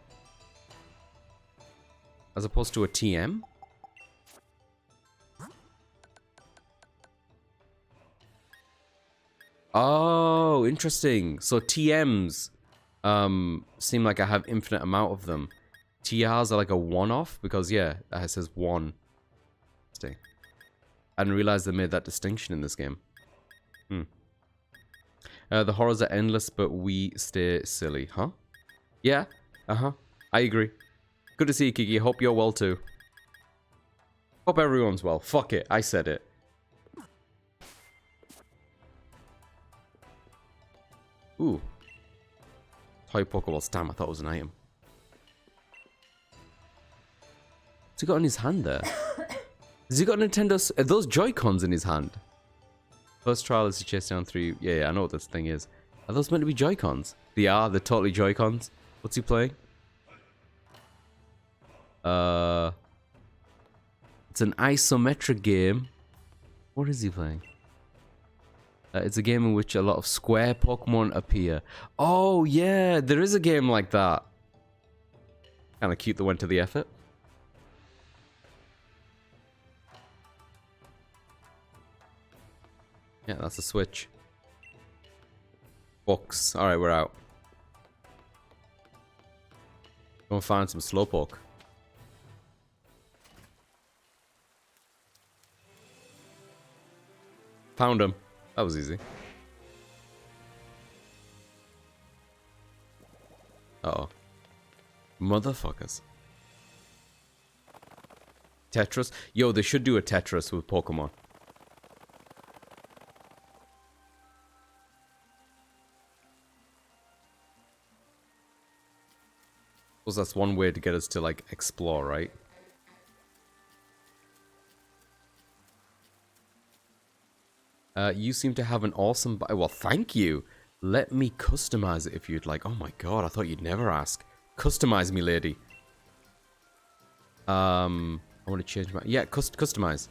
As opposed to a TM? Oh, interesting. So TMs seem like I have infinite amount of them. TRs are like a one-off because yeah, it says one. Stay. I didn't realize they made that distinction in this game. The horrors are endless, but we stay silly, huh? Yeah, I agree. Good to see you, Kiki. Hope you're well too. Hope everyone's well. Fuck it, I said it. Ooh. Toy Pokeballs. Damn, I thought it was an item. What's he got in his hand there? Has he got Nintendo... Are those Joy-Cons in his hand? First trial is to chase down 3... Yeah, I know what this thing is. Are those meant to be Joy-Cons? They are, they're totally Joy-Cons. What's he playing? It's an isometric game. What is he playing? It's a game in which a lot of square Pokemon appear. Oh, yeah, there is a game like that. Kind of cute that went to the effort. Yeah, that's a Switch. Books. Alright, we're out. Go and find some Slowpoke. Found him. That was easy. Uh-oh. Motherfuckers. Tetris? Yo, they should do a Tetris with Pokemon. Suppose that's one way to get us to, like, explore, right? You seem to have an awesome... Well, thank you. Let me customize it if you'd like. Oh my god, I thought you'd never ask. Customize me, lady. I want to change my... Yeah, customize.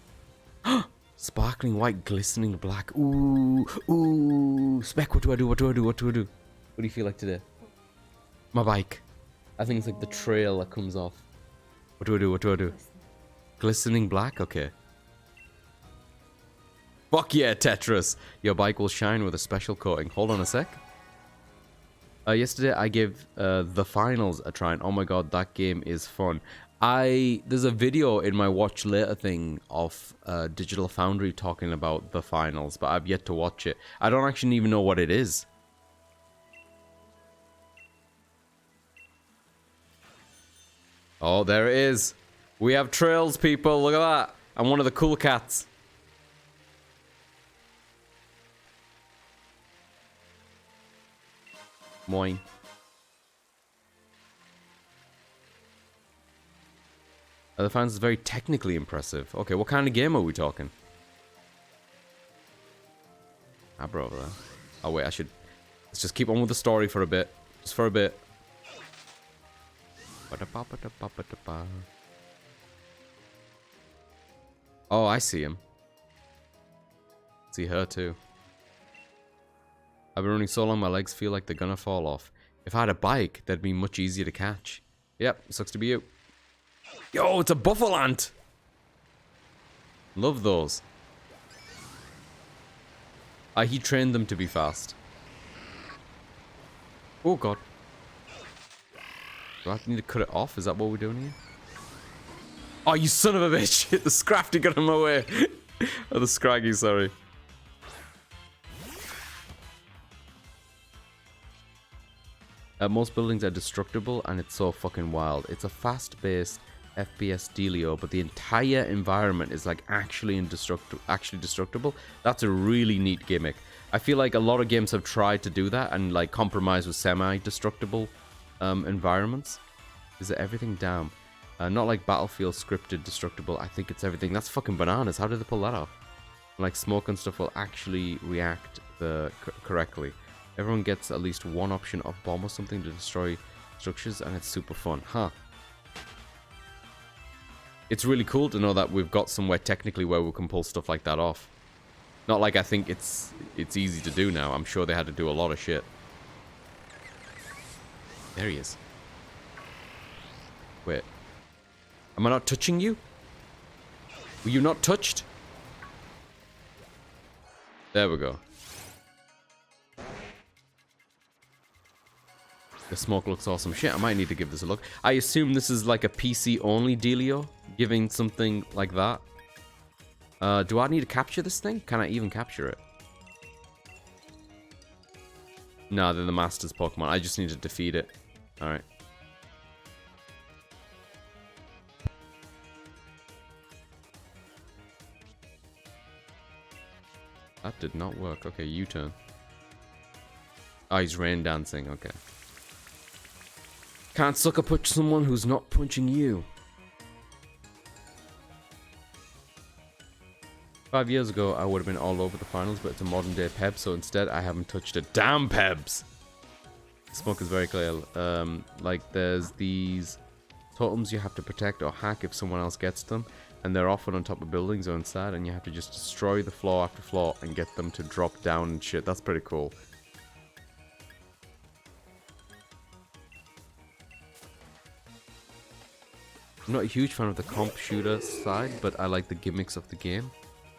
Sparkling white, glistening black. Ooh. Spec, what do I do? What do you feel like today? My bike. I think it's like the trail that comes off. What do I do? Glistening black? Okay. Fuck yeah, Tetris! Your bike will shine with a special coating. Hold on a sec. Yesterday I gave The Finals a try, and oh my god, that game is fun. There's a video in my watch later thing of Digital Foundry talking about The Finals, but I've yet to watch it. I don't actually even know what it is. Oh, there it is. We have trails, people. Look at that. I'm one of the cool cats. Moin. The fans is very technically impressive. Okay, what kind of game are we talking? Abra over there. Oh wait, let's just keep on with the story for a bit. Just for a bit. Oh, I see him. See her too. I've been running so long my legs feel like they're gonna fall off. If I had a bike, that'd be much easier to catch. Yep, sucks to be you. Yo, it's a buffalo ant! Love those. He trained them to be fast. Oh god. Do I need to cut it off? Is that what we're doing here? Oh, you son of a bitch! The Scrafty got in my way! Oh, the Scraggy, sorry. Most buildings are destructible and it's so fucking wild. It's a fast-paced, FPS dealio, but the entire environment is like actually destructible. That's a really neat gimmick. I feel like a lot of games have tried to do that and like compromise with semi-destructible environments. Is it everything? Damn. Not like Battlefield scripted destructible. I think it's everything. That's fucking bananas. How did they pull that off? Like smoke and stuff will actually react correctly. Everyone gets at least one option of bomb or something to destroy structures, and it's super fun, huh? It's really cool to know that we've got somewhere technically where we can pull stuff like that off. Not like I think it's easy to do now. I'm sure they had to do a lot of shit. There he is. Wait. Am I not touching you? Were you not touched? There we go. The smoke looks awesome. Shit, I might need to give this a look. I assume this is like a PC-only dealio, giving something like that. Do I need to capture this thing? Can I even capture it? No, they're the Masters Pokemon. I just need to defeat it. Alright. That did not work. Okay, U-turn. Oh, he's rain dancing. Okay. Can't sucker punch someone who's not punching you. 5 years ago, I would have been all over the finals, but it's a modern day Peb, so instead I haven't touched it. Damn Pebs! Smoke is very clear. Like there's these totems you have to protect or hack if someone else gets them, and they're often on top of buildings or inside, and you have to just destroy the floor after floor and get them to drop down and shit. That's pretty cool. I'm not a huge fan of the comp shooter side, but I like the gimmicks of the game.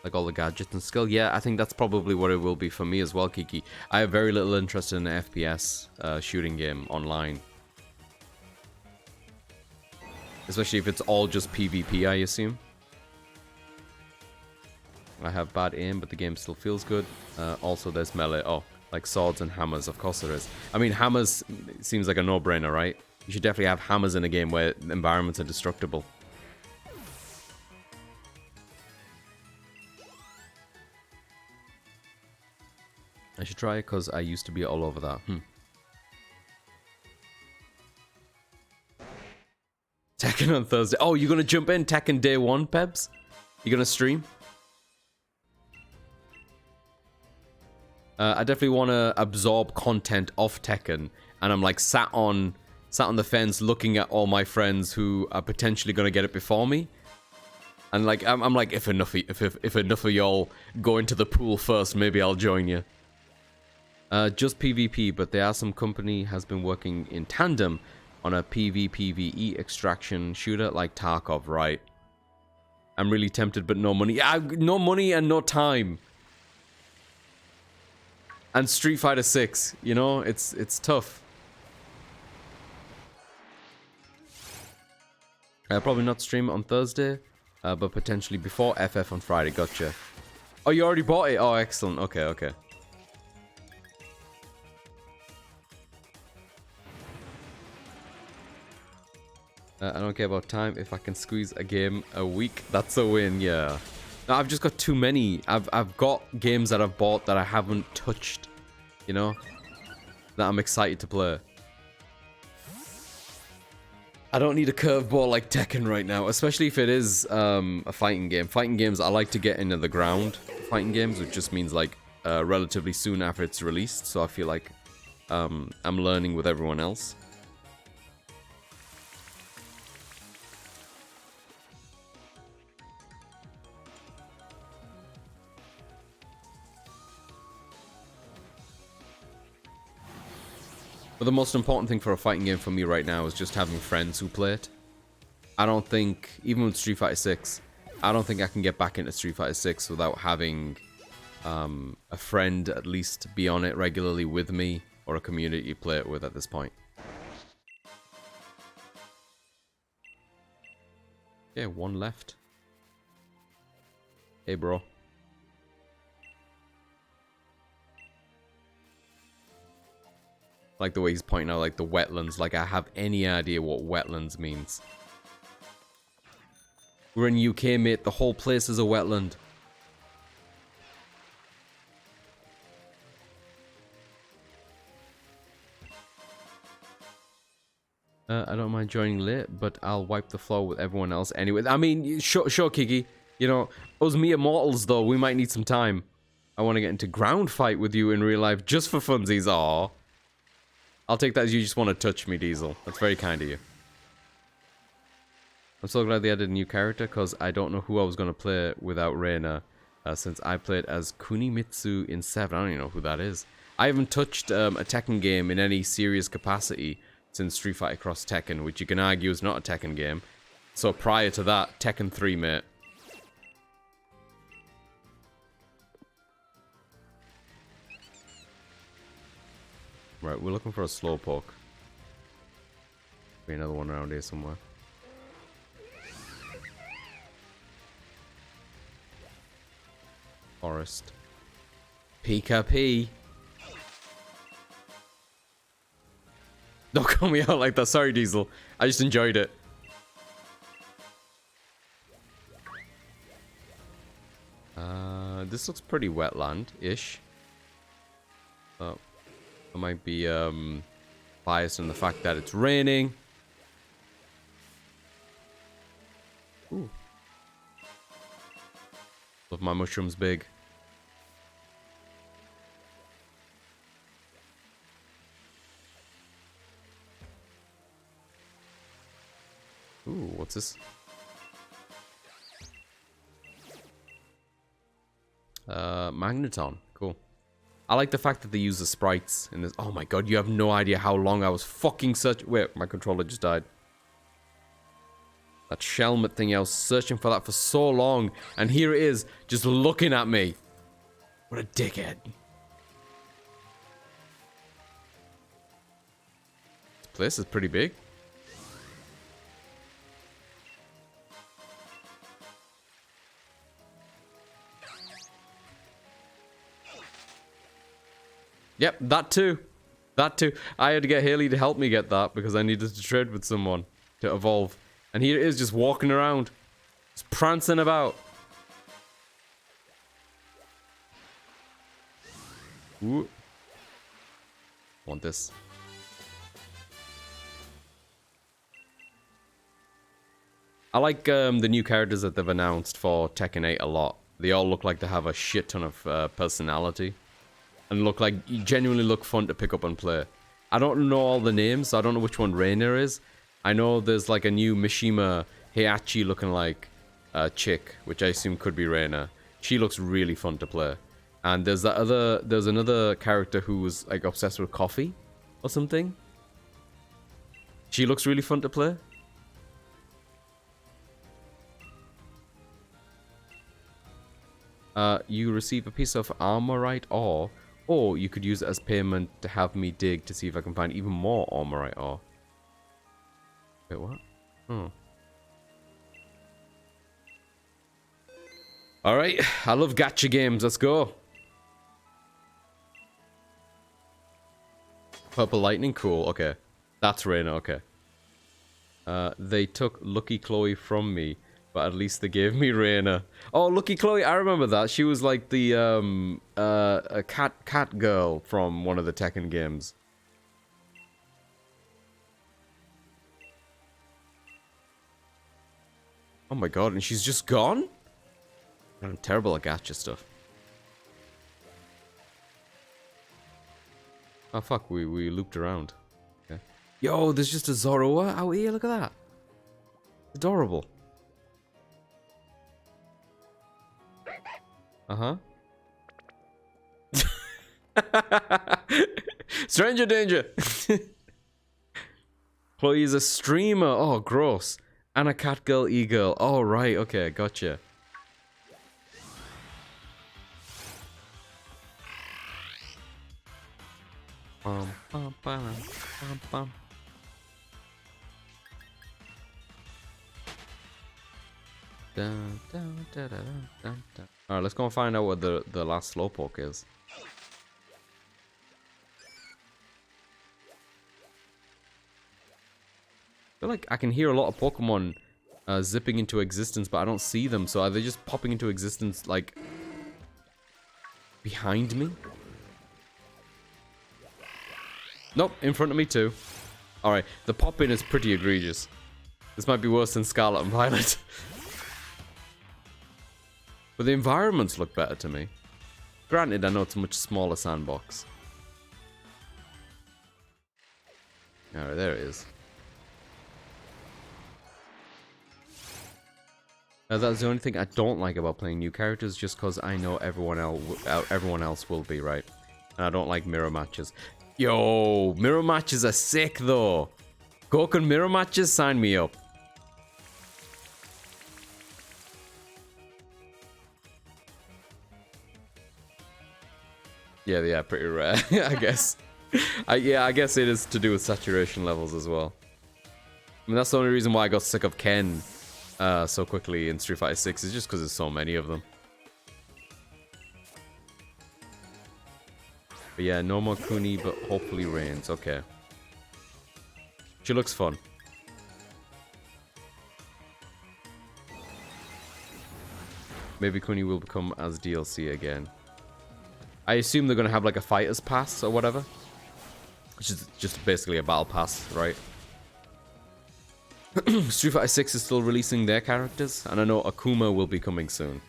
Like all the gadgets and skill. Yeah, I think that's probably what it will be for me as well, Kiki. I have very little interest in an FPS shooting game online. Especially if it's all just PvP, I assume. I have bad aim, but the game still feels good. Also, there's melee. Oh, like swords and hammers. Of course there is. I mean, hammers seems like a no-brainer, right? You should definitely have hammers in a game where environments are destructible. I should try it because I used to be all over that. Tekken on Thursday. Oh, you're going to jump in Tekken day one, Pebs? You going to stream? I definitely want to absorb content off Tekken. And I'm like sat on the fence looking at all my friends who are potentially going to get it before me. And like, I'm like, if enough of y'all go into the pool first, maybe I'll join you. Just PvP, but there are some company has been working in tandem on a PvPvE extraction shooter like Tarkov, right? I'm really tempted, but no money. Yeah, no money and no time. And Street Fighter 6, you know, it's tough. Probably not stream on Thursday, but potentially before FF on Friday. Gotcha. Oh, you already bought it? Oh, excellent. Okay, okay. I don't care about time. If I can squeeze a game a week, that's a win, yeah. No, I've just got too many. I've got games that I've bought that I haven't touched, you know, that I'm excited to play. I don't need a curveball like Tekken right now, especially if it is a fighting game. Fighting games, I like to get into the ground. Fighting games, which just means like relatively soon after it's released, so I feel like I'm learning with everyone else. But the most important thing for a fighting game for me right now is just having friends who play it. I don't think, even with Street Fighter 6, I don't think I can get back into Street Fighter 6 without having a friend at least be on it regularly with me, or a community to play it with at this point. Okay, one left. Hey, bro. Like the way he's pointing out, like the wetlands. Like I have any idea what wetlands means. We're in UK, mate. The whole place is a wetland. I don't mind joining late, but I'll wipe the floor with everyone else anyway. I mean, sure, Kiki. You know, us mere mortals, though, we might need some time. I want to get into ground fight with you in real life just for funsies. Aw. I'll take that as you just want to touch me, Diesel. That's very kind of you. I'm so glad they added a new character, because I don't know who I was going to play without Reina, since I played as Kunimitsu in 7. I don't even know who that is. I haven't touched a Tekken game in any serious capacity since Street Fighter Cross Tekken, which you can argue is not a Tekken game. So prior to that, Tekken 3, mate. Right, we're looking for a Slowpoke. Be another one around here somewhere. Forest. Pika P. Don't call me out like that. Sorry, Diesel. I just enjoyed it. This looks pretty wetland-ish. Oh, I might be biased in the fact that it's raining. Ooh. Love my mushrooms big. Ooh, what's this? Magneton. Cool. I like the fact that they use the sprites in this. Oh my god, you have no idea how long I was fucking searching. Wait, my controller just died. That Shelmet thing, I was searching for that for so long. And here it is, just looking at me. What a dickhead. This place is pretty big. Yep, that too. That too. I had to get Haley to help me get that because I needed to trade with someone to evolve. And here it is, just walking around. Just prancing about. Ooh. Want this. I like the new characters that they've announced for Tekken 8 a lot. They all look like they have a shit ton of personality. And look like, you genuinely look fun to pick up and play. I don't know all the names, so I don't know which one Reina is. I know there's like a new Mishima Heihachi looking like chick, which I assume could be Reina. She looks really fun to play. And there's another character who was like obsessed with coffee or something. She looks really fun to play. You receive a piece of armorite ore. Or you could use it as payment to have me dig to see if I can find even more armorite ore. Wait, what? Oh. Alright, I love gacha games, let's go. Purple lightning, cool, okay. That's Reina, okay. They took Lucky Chloe from me, but at least they gave me Reina. Oh, Lucky Chloe, I remember that. She was like the a cat girl from one of the Tekken games. Oh my god, and she's just gone? I'm terrible at gacha stuff. Oh fuck, we looped around. Okay. Yo, there's just a Zoroa out here, look at that. Adorable. Uh-huh. Stranger danger! Chloe is a streamer. Oh, gross. And a cat girl, e-girl. Oh, right. Okay, gotcha. Bum, bum, bum, bum, bum. Dun, dun, dun, dun, dun, dun. Alright, let's go and find out what the last Slowpoke is. I feel like I can hear a lot of Pokemon zipping into existence, but I don't see them. So are they just popping into existence, like, behind me? Nope, in front of me too. Alright, the pop-in is pretty egregious. This might be worse than Scarlet and Violet. But the environments look better to me. Granted, I know it's a much smaller sandbox. Alright, there it is. That's the only thing I don't like about playing new characters, just because I know everyone else will be, right? And I don't like mirror matches. Yo, mirror matches are sick, though. Goku mirror matches, sign me up. Yeah, they are pretty rare, I guess. Yeah, I guess it is to do with saturation levels as well. I mean, that's the only reason why I got sick of Ken so quickly in Street Fighter 6, is just because there's so many of them. But yeah, no more Kuni, but hopefully Reigns. Okay. She looks fun. Maybe Kuni will become as DLC again. I assume they're going to have like a fighter's pass or whatever. Which is just basically a battle pass, right? Street Fighter 6 is still releasing their characters, and I know Akuma will be coming soon.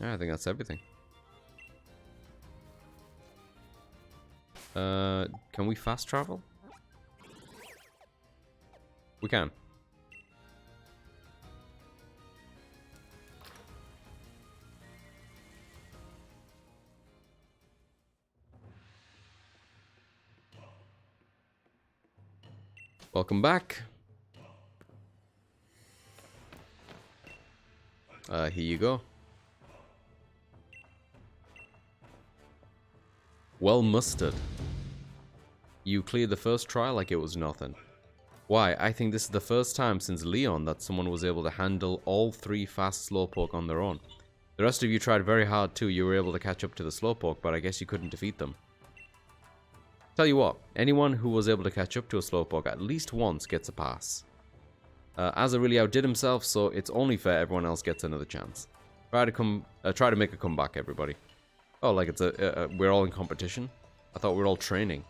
Yeah, I think that's everything. Can we fast travel? We can. Welcome back. Here you go. Well mustered. You cleared the first try like it was nothing. Why, I think this is the first time since Leon that someone was able to handle all 3 fast Slowpoke on their own. The rest of you tried very hard too. You were able to catch up to the Slowpoke, but I guess you couldn't defeat them. Tell you what, anyone who was able to catch up to a Slowpoke at least once gets a pass. Asa really outdid himself, so it's only fair everyone else gets another chance. Try to make a comeback, everybody. Oh, like it's we're all in competition? I thought we were all training.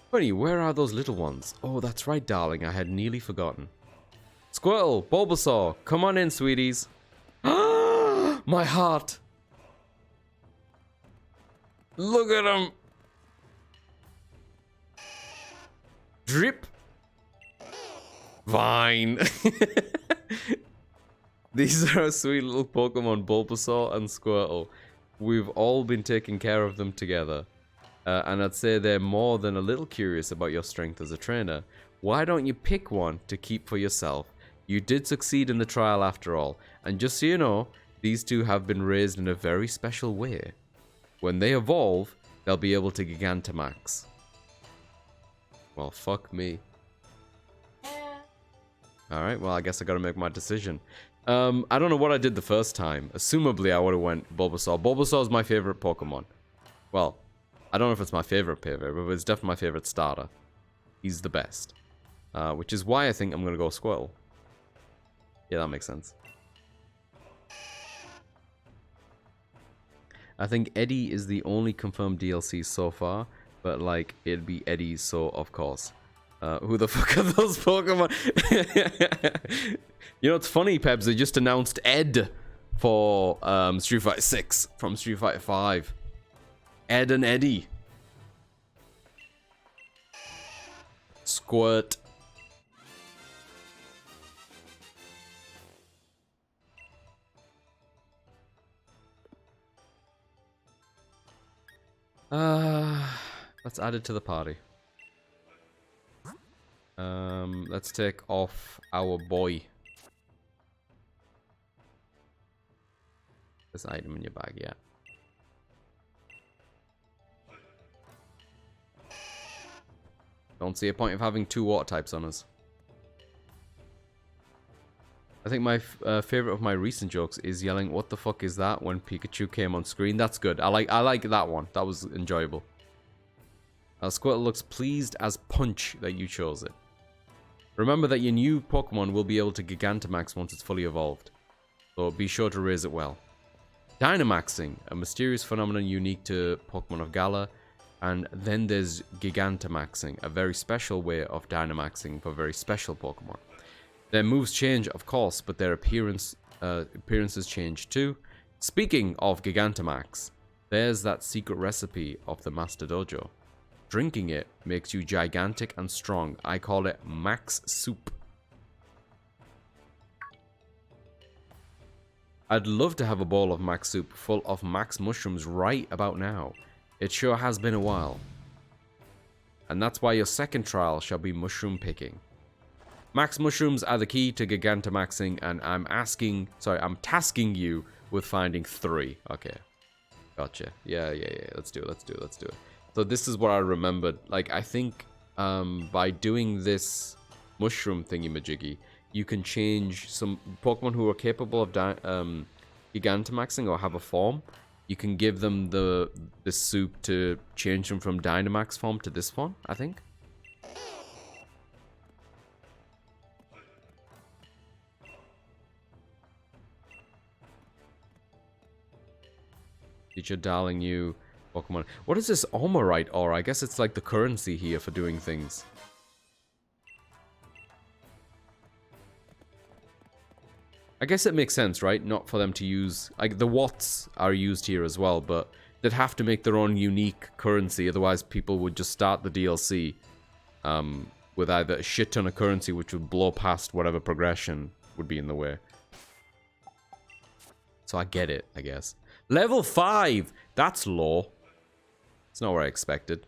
Funny, where are those little ones? Oh, that's right, darling, I had nearly forgotten. Squirtle, Bulbasaur, come on in, sweeties. My heart. Look at him. Drip. Vine. These are sweet little Pokemon, Bulbasaur and Squirtle. We've all been taking care of them together. And I'd say they're more than a little curious about your strength as a trainer. Why don't you pick one to keep for yourself? You did succeed in the trial after all. And just so you know, these two have been raised in a very special way. When they evolve, they'll be able to Gigantamax. Well, fuck me. Alright, well, I guess I gotta make my decision. I don't know what I did the first time. Assumably, I would've went Bulbasaur. Bulbasaur is my favorite Pokemon. Well, I don't know if it's my favorite, but it's definitely my favorite starter. He's the best. Which is why I think I'm gonna go Squirtle. Yeah, that makes sense. I think Eddie is the only confirmed DLC so far, but like, it'd be Eddie, so of course. Who the fuck are those Pokemon? You know, it's funny, Peps, they just announced Ed for Street Fighter 6 from Street Fighter 5. Ed and Eddie. Squirt. Let's add it to the party. Let's take off our boy. This item in your bag, yeah. Don't see a point of having 2 water types on us. I think my favorite of my recent jokes is yelling, "What the fuck is that?" when Pikachu came on screen. That's good. I like that one. That was enjoyable. Squirtle looks pleased as punch that you chose it. Remember that your new Pokemon will be able to Gigantamax once it's fully evolved, so be sure to raise it well. Dynamaxing, a mysterious phenomenon unique to Pokemon of Galar. And then there's Gigantamaxing, a very special way of Dynamaxing for very special Pokemon. Their moves change, of course, but their appearances change too. Speaking of Gigantamax, there's that secret recipe of the Master Dojo. Drinking it makes you gigantic and strong. I call it Max Soup. I'd love to have a bowl of Max Soup full of Max Mushrooms right about now. It sure has been a while. And that's why your second trial shall be mushroom picking. Max mushrooms are the key to Gigantamaxing, and I'm tasking you with finding 3. Okay. Gotcha. Yeah. Let's do it. So this is what I remembered. Like, I think by doing this mushroom thingy-majiggy, you can change some Pokemon who are capable of Gigantamaxing or have a form. You can give them the soup to change them from Dynamax form to this one, I think. Teacher darling you Pokemon. What is this Omorite aura? I guess it's like the currency here for doing things. I guess it makes sense, right? Not for them to use... Like, the watts are used here as well, but they'd have to make their own unique currency, otherwise people would just start the DLC with either a shit ton of currency, which would blow past whatever progression would be in the way. So I get it, I guess. Level 5! That's low. It's not what I expected.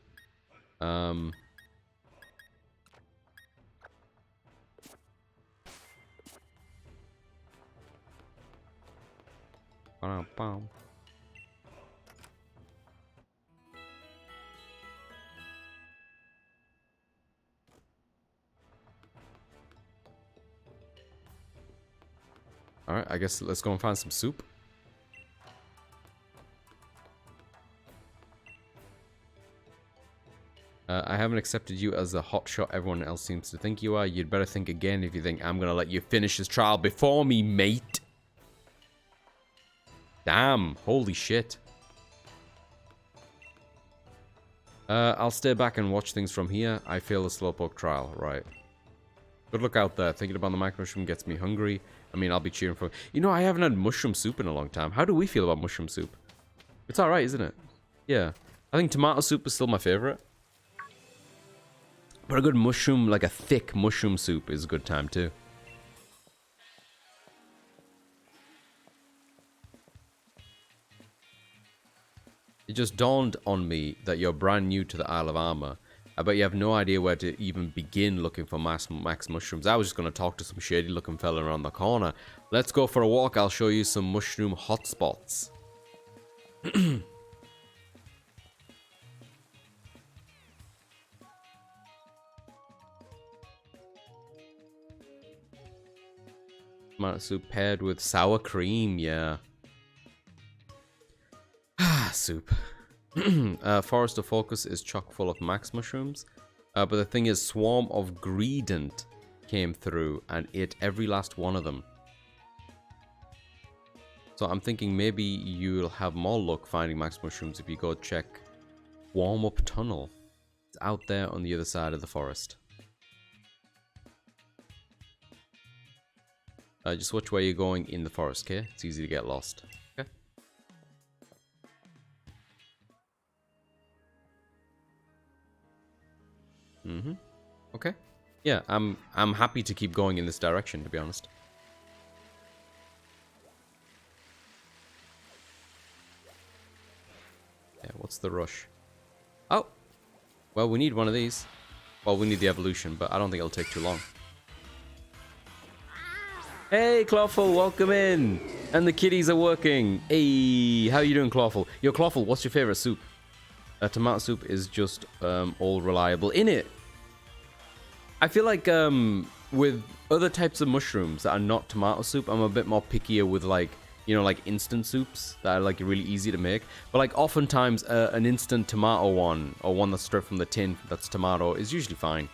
Alright, I guess let's go and find some soup. I haven't accepted you as the hotshot everyone else seems to think you are. You'd better think again if you think I'm gonna let you finish this trial before me, mate. Damn, holy shit. I'll stay back and watch things from here. I fail the Slowpoke trial, right. Good luck out there. Thinking about the Mac Mushroom gets me hungry. I mean, I'll be cheering for... You know, I haven't had mushroom soup in a long time. How do we feel about mushroom soup? It's alright, isn't it? Yeah. I think tomato soup is still my favorite. But a good mushroom, like a thick mushroom soup is a good time too. It just dawned on me that you're brand new to the Isle of Armor. I bet you have no idea where to even begin looking for max mushrooms. I was just going to talk to some shady looking fella around the corner. Let's go for a walk. I'll show you some mushroom hotspots. Tomato soup paired with sour cream, yeah. Soup. Forest of Focus is chock full of max mushrooms. But the thing is, Swarm of Greedent came through and ate every last one of them. So I'm thinking maybe you'll have more luck finding max mushrooms if you go check Warm Up Tunnel. It's out there on the other side of the forest. Just watch where you're going in the forest, okay? It's easy to get lost. Okay. Okay. Yeah, I'm happy to keep going in this direction, to be honest. Yeah, what's the rush? Oh! Well, we need one of these. Well, we need the evolution, but I don't think it'll take too long. Hey, Clawful, welcome in! And the kitties are working. Hey, how you doing, Clawful? Yo, Clawful, what's your favorite soup? Tomato soup is just all reliable. In it, I feel like with other types of mushrooms that are not tomato soup, I'm a bit more pickier with like, you know, like instant soups that are like really easy to make. But like oftentimes an instant tomato one or one that's straight from the tin that's tomato is usually fine.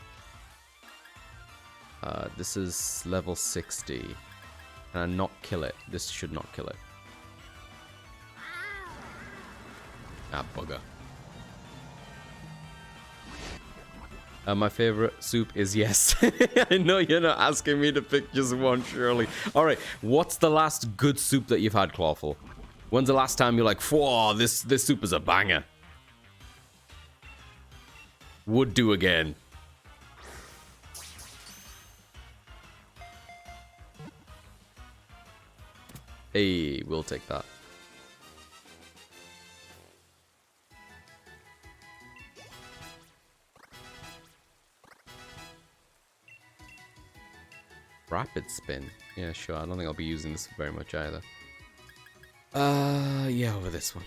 This is level 60. Can I not kill it? This should not kill it. Ah, bugger. My favorite soup is yes. I know you're not asking me to pick just one, surely. Alright, what's the last good soup that you've had, Clawful? When's the last time you're like, whoa, this soup is a banger? Would do again. Hey, we'll take that. Rapid spin. Yeah, sure. I don't think I'll be using this very much either. Yeah, over this one.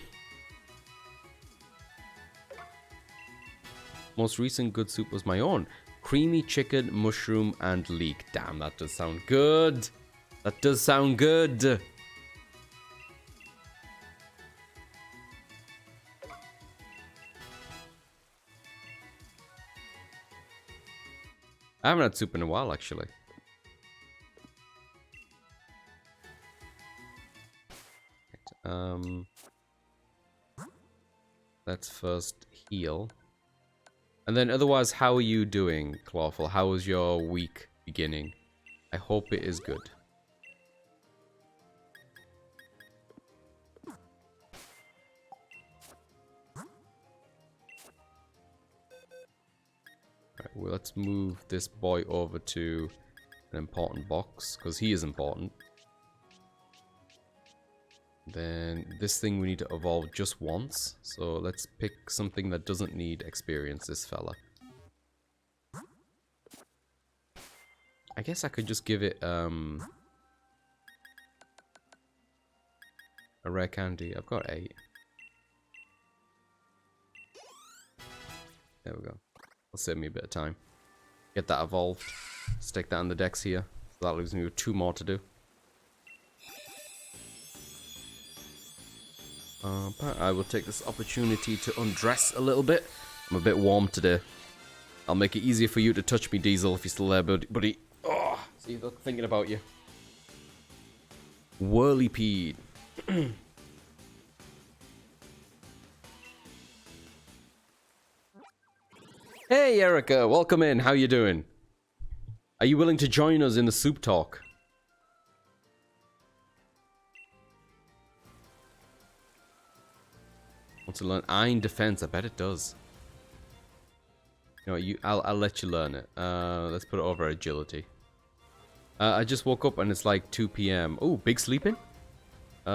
Most recent good soup was my own. Creamy chicken, mushroom, and leek. Damn, that does sound good. That does sound good. I haven't had soup in a while, actually. Let's first heal. And then otherwise, how are you doing, Clawful? How was your week beginning? I hope it is good. Right, well, let's move this boy over to an important box, because he is important. Then this thing we need to evolve just once. So let's pick something that doesn't need experience, this fella. I guess I could just give it a rare candy. I've got 8. There we go. That'll save me a bit of time. Get that evolved. Stick that on the dex here. So that leaves me with 2 more to do. I will take this opportunity to undress a little bit. I'm a bit warm today. I'll make it easier for you to touch me, Diesel, if you're still there, buddy. Oh, see, look, thinking about you. Whirlipede. Hey, Erica, welcome in. How you doing? Are you willing to join us in the soup talk? Want to learn Iron Defense? I bet it does. You know, I'll let you learn it. Let's put it over Agility. I just woke up and it's like 2 p.m. Oh, big sleeping?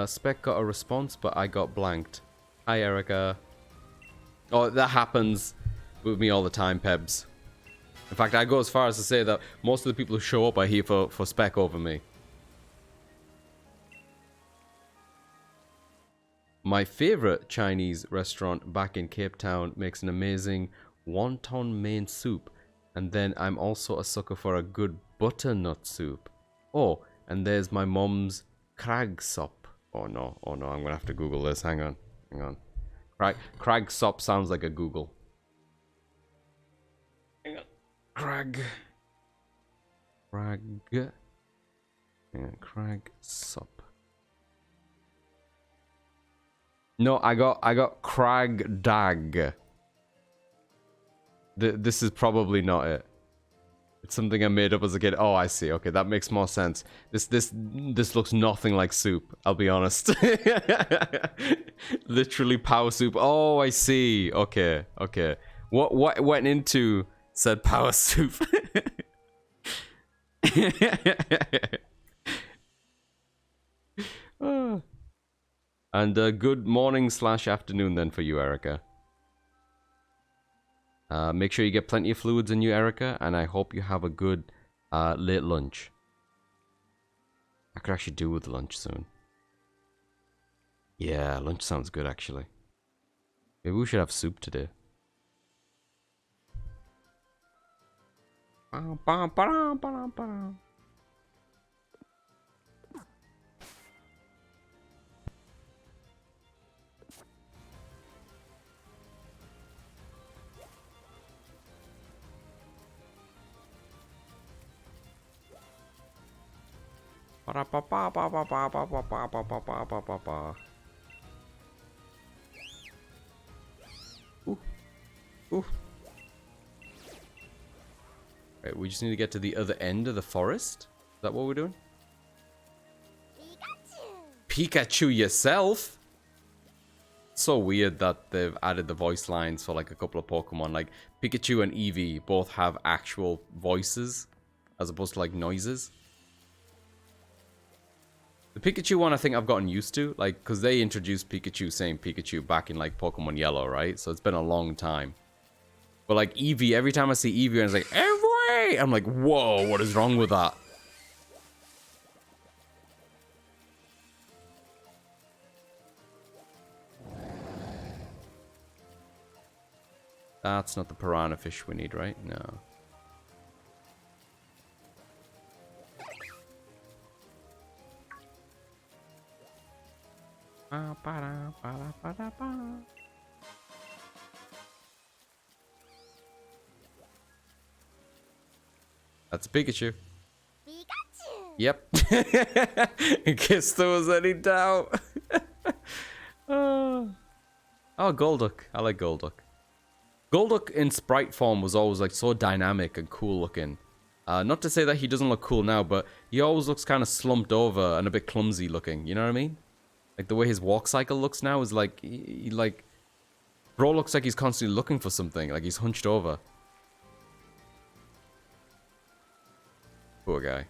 Spec got a response, but I got blanked. Hi, Erica. Oh, that happens with me all the time, Pebs. In fact, I go as far as to say that most of the people who show up are here for Spec over me. My favorite Chinese restaurant back in Cape Town makes an amazing wonton main soup. And then I'm also a sucker for a good butternut soup. Oh, and there's my mom's crag sop. Oh no, I'm gonna have to Google this. Hang on. Crag sop sounds like a Google. Hang on. Crag sop. No, I got Crag Dag. This is probably not it. It's something I made up as a kid. Oh, I see. Okay, that makes more sense. This looks nothing like soup, I'll be honest. Literally power soup. Oh, I see. Okay. What went into said power soup? Oh. And good morning / afternoon then for you, Erica. Make sure you get plenty of fluids in you, Erica, and I hope you have a good late lunch. I could actually do with lunch soon. Yeah, lunch sounds good, actually. Maybe we should have soup today. Ooh. Ooh. Right, we just need to get to the other end of the forest. Is that what we're doing? Pikachu yourself? So weird that they've added the voice lines for like a couple of Pokemon. Like Pikachu and Eevee both have actual voices as opposed to like noises. The Pikachu one I think I've gotten used to, like, because they introduced Pikachu saying Pikachu back in like Pokemon Yellow, right? So it's been a long time. But like Eevee, every time I see Eevee and it's like, Eevee! I'm like, whoa, what is wrong with that? That's not the piranha fish we need, right? No. That's a Pikachu. Yep. In case there was any doubt. Oh, Golduck. I like Golduck. Golduck in sprite form was always like so dynamic and cool looking. Not to say that he doesn't look cool now, but he always looks kind of slumped over and a bit clumsy looking. You know what I mean? Like the way his walk cycle looks now is like, bro looks like he's constantly looking for something. Like he's hunched over. Poor guy.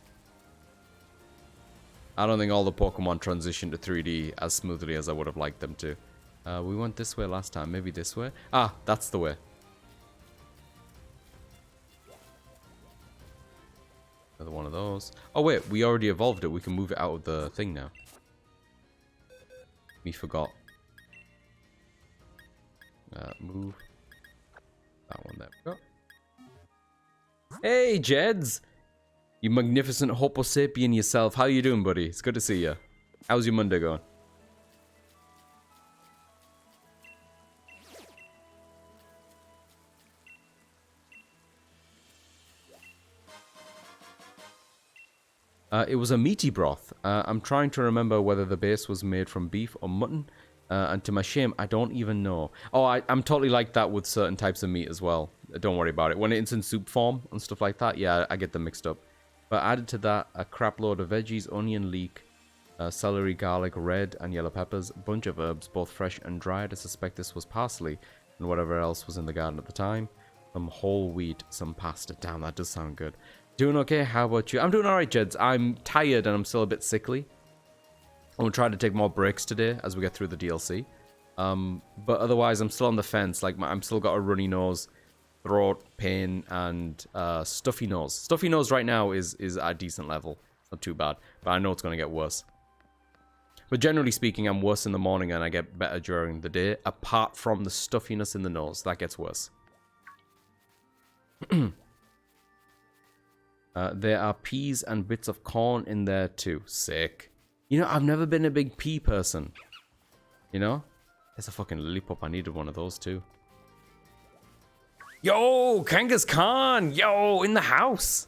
I don't think all the Pokemon transitioned to 3D as smoothly as I would have liked them to. We went this way last time. Maybe this way? Ah, that's the way. Another one of those. Oh wait, we already evolved it. We can move it out of the thing now. Me forgot. Move. That one there we go. Hey, Jeds! You magnificent Homo sapien yourself. How you doing, buddy? It's good to see you. How's your Monday going? It was a meaty broth. I'm trying to remember whether the base was made from beef or mutton. And to my shame, I don't even know. Oh, I'm totally like that with certain types of meat as well. Don't worry about it. When it's in soup form and stuff like that, yeah, I get them mixed up. But added to that, a crap load of veggies, onion, leek, celery, garlic, red and yellow peppers, a bunch of herbs, both fresh and dried. I suspect this was parsley and whatever else was in the garden at the time. Some whole wheat, some pasta. Damn, that does sound good. Doing okay? How about you? I'm doing alright, Jeds. I'm tired and I'm still a bit sickly. I'm going to try to take more breaks today as we get through the DLC. But otherwise, I'm still on the fence. Like, I'm still got a runny nose, throat pain, and stuffy nose. Stuffy nose right now is at a decent level. It's not too bad. But I know it's going to get worse. But generally speaking, I'm worse in the morning and I get better during the day. Apart from the stuffiness in the nose. That gets worse. There are peas and bits of corn in there too. Sick. You know, I've never been a big pea person. You know? There's a fucking lollipop. I needed one of those too. Yo, Kangas Khan. Yo, in the house.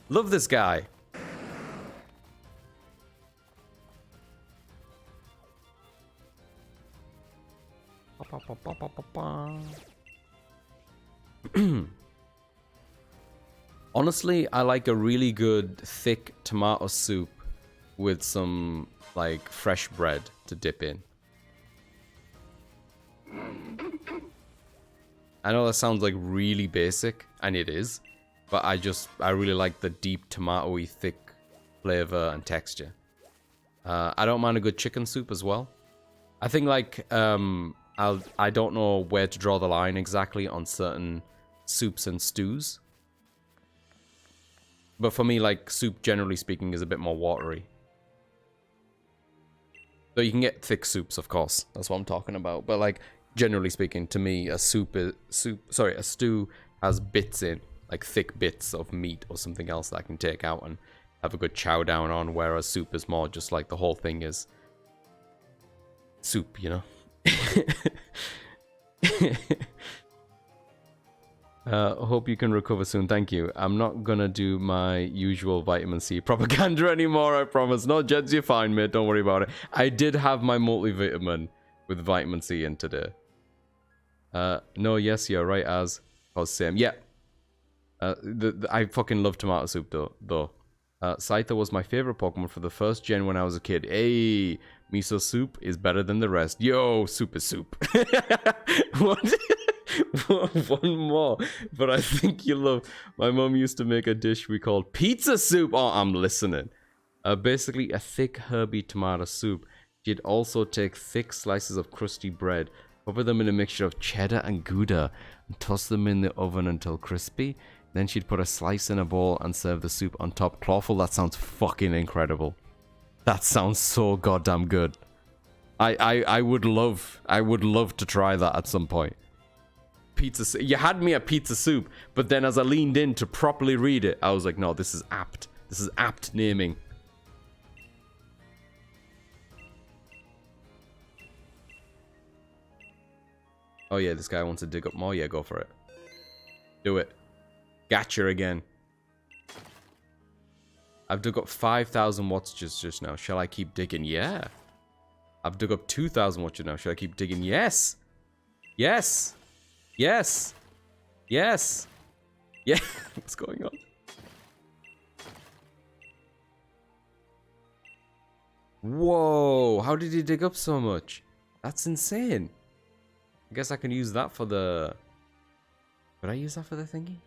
Love this guy. Honestly, I like a really good thick tomato soup with some like fresh bread to dip in. I know that sounds like really basic, and it is, but I really like the deep tomatoey thick flavor and texture. I don't mind a good chicken soup as well. I think like I don't know where to draw the line exactly on certain soups and stews. But for me, like, soup, generally speaking, is a bit more watery. So you can get thick soups, of course. That's what I'm talking about. But, like, generally speaking, to me, a stew has bits in. like thick bits of meat or something else that I can take out and have a good chow down on, whereas soup is more just like the whole thing is soup, you know? Hope you can recover soon. Thank you. I'm not gonna do my usual vitamin C propaganda anymore, I promise. No, Jeds, you're fine, mate. Don't worry about it. I did have my multivitamin with vitamin C in today. No, yes, you're right, as same. Yeah. I fucking love tomato soup, though. Scyther was my favorite Pokemon for the first gen when I was a kid. Hey, miso soup is better than the rest. Yo, soup is soup. What? One more, but I think you love. My mom used to make a dish we called pizza soup. Oh, I'm listening. Basically a thick herby tomato soup. She'd also take thick slices of crusty bread, cover them in a mixture of cheddar and Gouda, and toss them in the oven until crispy. Then she'd put a slice in a bowl and serve the soup on top. Clawful, that sounds fucking incredible. That sounds so goddamn good. I would love to try that at some point. Pizza. You had me at pizza soup, but then as I leaned in to properly read it, I was like, no, this is apt. This is apt naming. Oh yeah, this guy wants to dig up more. Yeah, go for it. Do it. Gotcha again. I've dug up 5,000 watches just now. Shall I keep digging? Yeah. I've dug up 2,000 watches now. Shall I keep digging? Yes. Yes. Yes. Yes. Yeah. What's going on? Whoa. How did he dig up so much? That's insane. I guess I can use that for the... Could I use that for the thingy?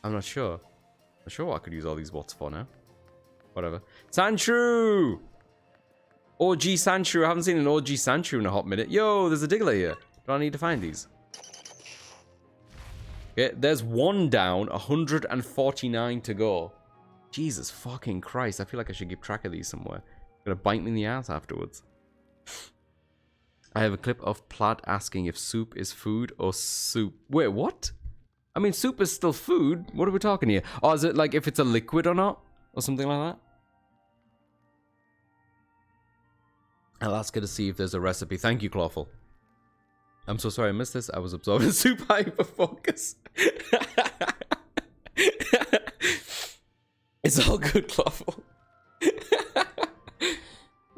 I'm not sure. I'm not sure what I could use all these watts for now. Whatever. Sandshrew! OG Sandshrew. I haven't seen an OG Sandshrew in a hot minute. Yo, there's a Diggler here. Do I need to find these? Okay, there's one down. 149 to go. Jesus fucking Christ. I feel like I should keep track of these somewhere. Gonna bite me in the ass afterwards. I have a clip of Platt asking if soup is food or soup. Wait, what? I mean, soup is still food. What are we talking here? Oh, is it like if it's a liquid or not? Or something like that? I'll ask her to see if there's a recipe. Thank you, Clawful. I'm so sorry I missed this. I was absorbing soup hyper-focus. It's all good, Clawful.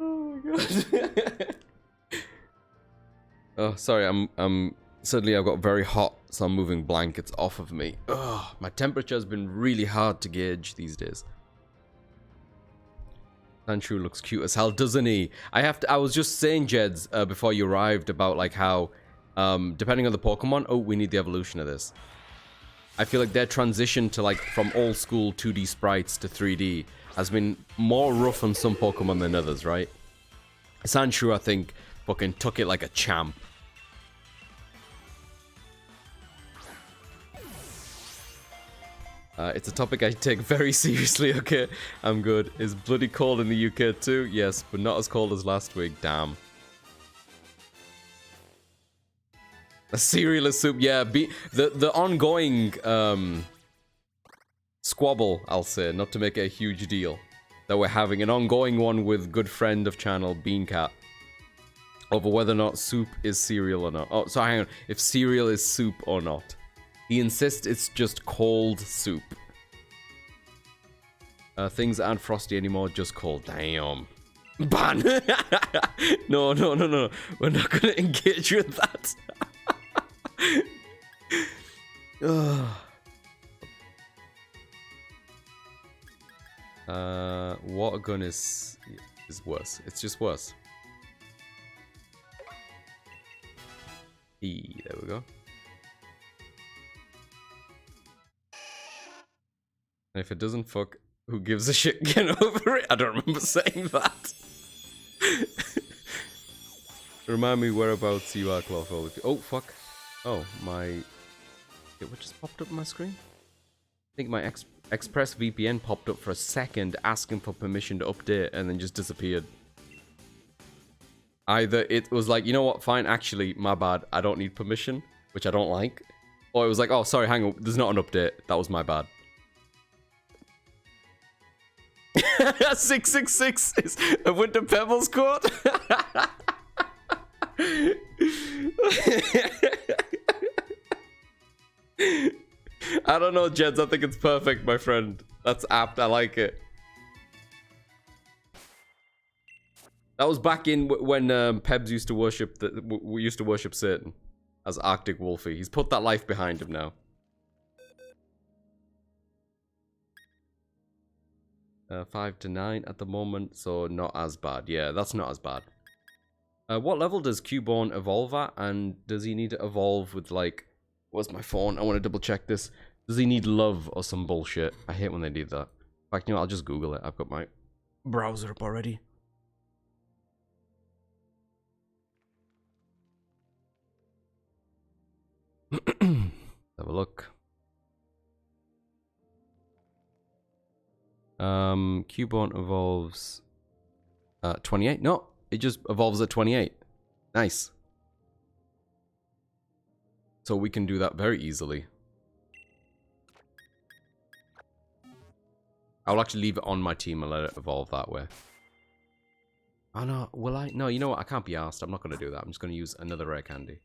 Oh my god. Oh, sorry, I'm suddenly I've got very hot, so I'm moving blankets off of me. Ugh, my temperature has been really hard to gauge these days. Sandshrew looks cute as hell, doesn't he? I was just saying, Jeds, before you arrived about like how, depending on the Pokemon, oh, we need the evolution of this. I feel like their transition to like from old school 2D sprites to 3D has been more rough on some Pokemon than others, right? Sandshrew, I think, fucking took it like a champ. It's a topic I take very seriously, okay? I'm good. It's bloody cold in the UK too? Yes, but not as cold as last week, damn. A cereal is soup, yeah. The ongoing squabble, I'll say, not to make it a huge deal, that we're having an ongoing one with good friend of channel, Beancat, over whether or not soup is cereal or not. Oh, so hang on. If cereal is soup or not. He insists it's just cold soup. Things aren't frosty anymore, just cold. Damn. Ban! No. We're not gonna engage with that. Water gun is worse. It's just worse. There we go. And if it doesn't fuck, who gives a shit? Get over it. I don't remember saying that. Remind me whereabouts you are, Clawful. Oh, fuck. Oh, my... What just popped up on my screen? I think my Express VPN popped up for a second, asking for permission to update, and then just disappeared. Either it was like, you know what, fine, actually, my bad, I don't need permission, which I don't like. Or it was like, oh, sorry, hang on. There's not an update. That was my bad. 666 is a Winter Pebbles quote. I don't know, Jeds. I think it's perfect, my friend. That's apt. I like it. That was back in when Pebs used to worship we used to worship Satan as Arctic Wolfie. He's put that life behind him now. 5 to 9 at the moment, so not as bad. Yeah, that's not as bad. What level does Cubone evolve at? And does he need to evolve with, like... Where's my phone? I want to double check this. Does he need love or some bullshit? I hate when they do that. In fact, you know, I'll just Google it. I've got my browser up already. Have a look. Cubone evolves 28. No, it just evolves at 28. Nice. So we can do that very easily. I'll actually leave it on my team and let it evolve that way. Oh no, will I? No, you know what? I can't be asked. I'm not going to do that. I'm just going to use another rare candy.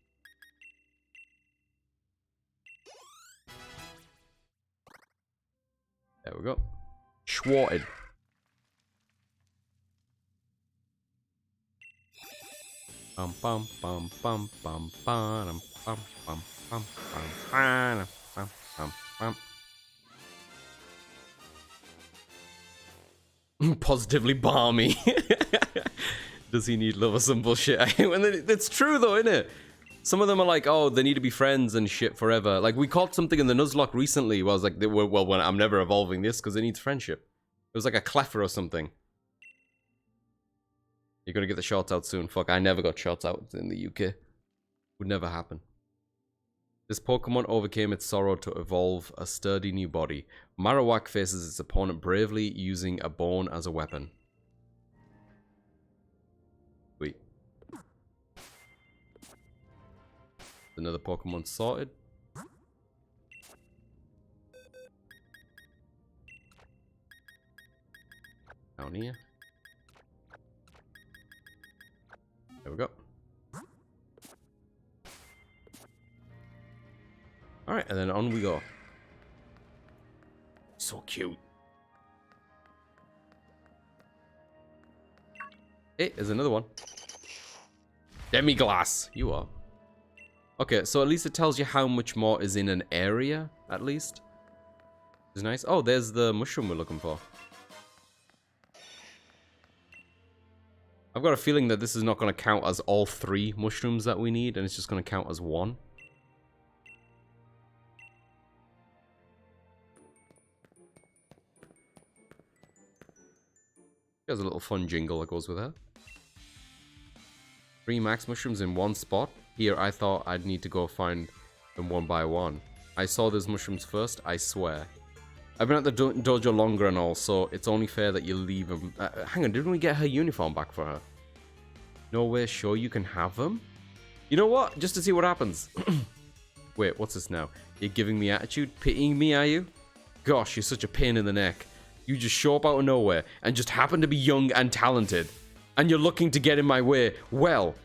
There we go. Schwarted. Bum bum bum bum bum bum bum bum bum bum bum bum bum. Positively balmy. Does he need love or some bullshit? It's true though, isn't it? Some of them are like, oh, they need to be friends and shit forever. Like, we caught something in the Nuzlocke recently where I was like, well, I'm never evolving this because it needs friendship. It was like a Cleffer or something. You're gonna get the shots out soon. Fuck, I never got shots out in the UK. Would never happen. This Pokemon overcame its sorrow to evolve a sturdy new body. Marowak faces its opponent bravely using a bone as a weapon. Sweet. Another Pokemon sorted. Down here. There we go. Alright, and then on we go. So cute. Hey, there's another one. Demiglass. You are. Okay, so at least it tells you how much more is in an area, at least. It's nice. Oh, there's the mushroom we're looking for. I've got a feeling that this is not going to count as all 3 mushrooms that we need, and it's just going to count as 1. There's a little fun jingle that goes with that. 3 max mushrooms in 1 spot. Here, I thought I'd need to go find them one by one. I saw those mushrooms first, I swear. I've been at the dojo longer and all, so it's only fair that you leave them. Hang on, didn't we get her uniform back for her? No way, sure you can have them? You know what? Just to see what happens. Wait, what's this now? You're giving me attitude? Pitying me, are you? Gosh, you're such a pain in the neck. You just show up out of nowhere and just happen to be young and talented. And you're looking to get in my way. Well,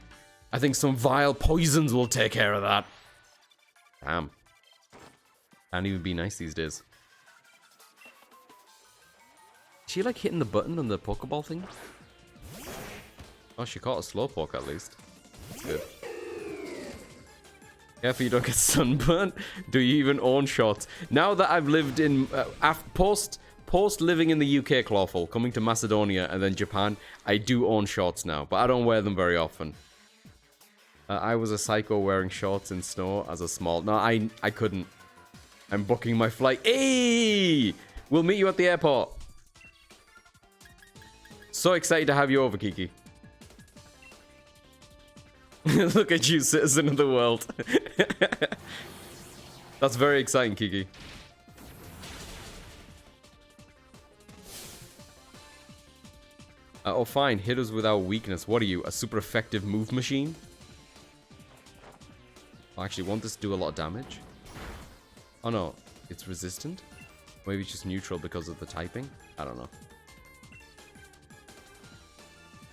I think some vile poisons will take care of that. Damn. Can't even be nice these days. Is she like hitting the button on the Pokeball thing? Oh, she caught a Slowpoke at least. That's good. Careful you don't get sunburnt. Do you even own shorts? Now that I've lived in... post living in the UK, Clawful, coming to Macedonia and then Japan, I do own shorts now, but I don't wear them very often. I was a psycho wearing shorts in snow as a small... No, I couldn't. I'm booking my flight. Hey! We'll meet you at the airport. So excited to have you over, Kiki. Look at you, citizen of the world. That's very exciting, Kiki. Oh, fine. Hit us without weakness. What are you, a super effective move machine? I actually want this to do a lot of damage. Oh no, it's resistant? Maybe it's just neutral because of the typing? I don't know.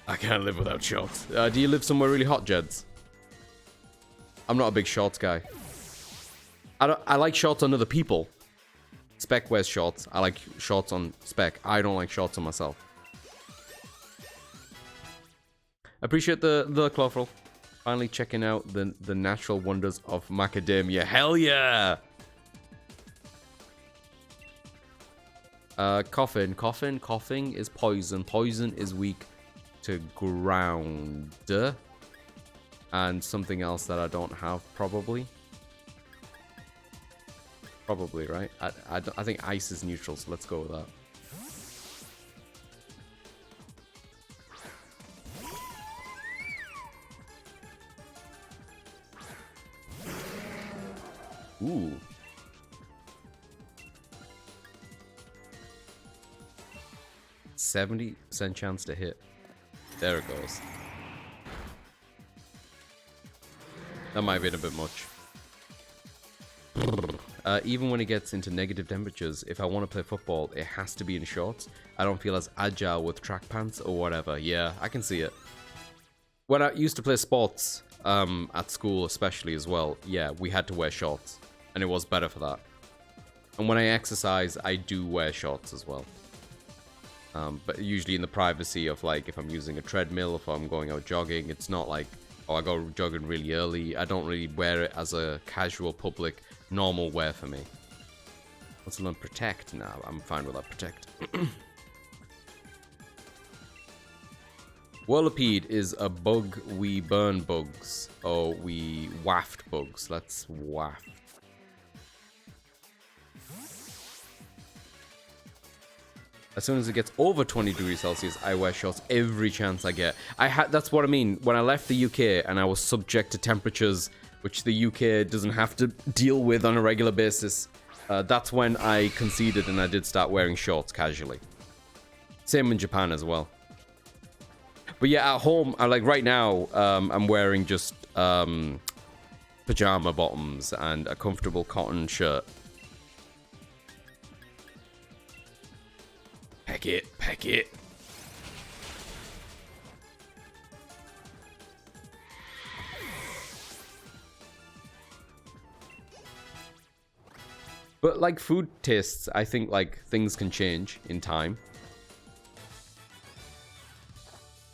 I can't live without shorts. Do you live somewhere really hot, Jeds? I'm not a big shorts guy. I like shorts on other people. Spec wears shorts. I like shorts on Spec. I don't like shorts on myself. Appreciate the Clothril. Finally checking out the natural wonders of macadamia. Hell yeah! Coughing is poison. Poison is weak to ground. And something else that I don't have, probably. Probably, right? I think ice is neutral, so let's go with that. Ooh. %70 chance to hit. There it goes. That might have been a bit much. Even when it gets into negative temperatures, if I want to play football, it has to be in shorts. I don't feel as agile with track pants or whatever. Yeah, I can see it. When I used to play sports, at school especially as well, yeah, we had to wear shorts. And it was better for that. And when I exercise, I do wear shorts as well. But usually in the privacy of, like, if I'm using a treadmill, if I'm going out jogging, it's not like, oh, I go jogging really early. I don't really wear it as a casual, public, normal wear for me. Let's learn Protect now. I'm fine with that Protect. Whirlipede is a bug. We burn bugs. Oh, we waft bugs. Let's waft. As soon as it gets over 20 degrees Celsius, I wear shorts every chance I get. That's what I mean. When I left the UK and I was subject to temperatures which the UK doesn't have to deal with on a regular basis, that's when I conceded and I did start wearing shorts casually. Same in Japan as well. But yeah, at home, like right now, I'm wearing just pajama bottoms and a comfortable cotton shirt. Peck it, peck it. But like food tastes, I think like things can change in time.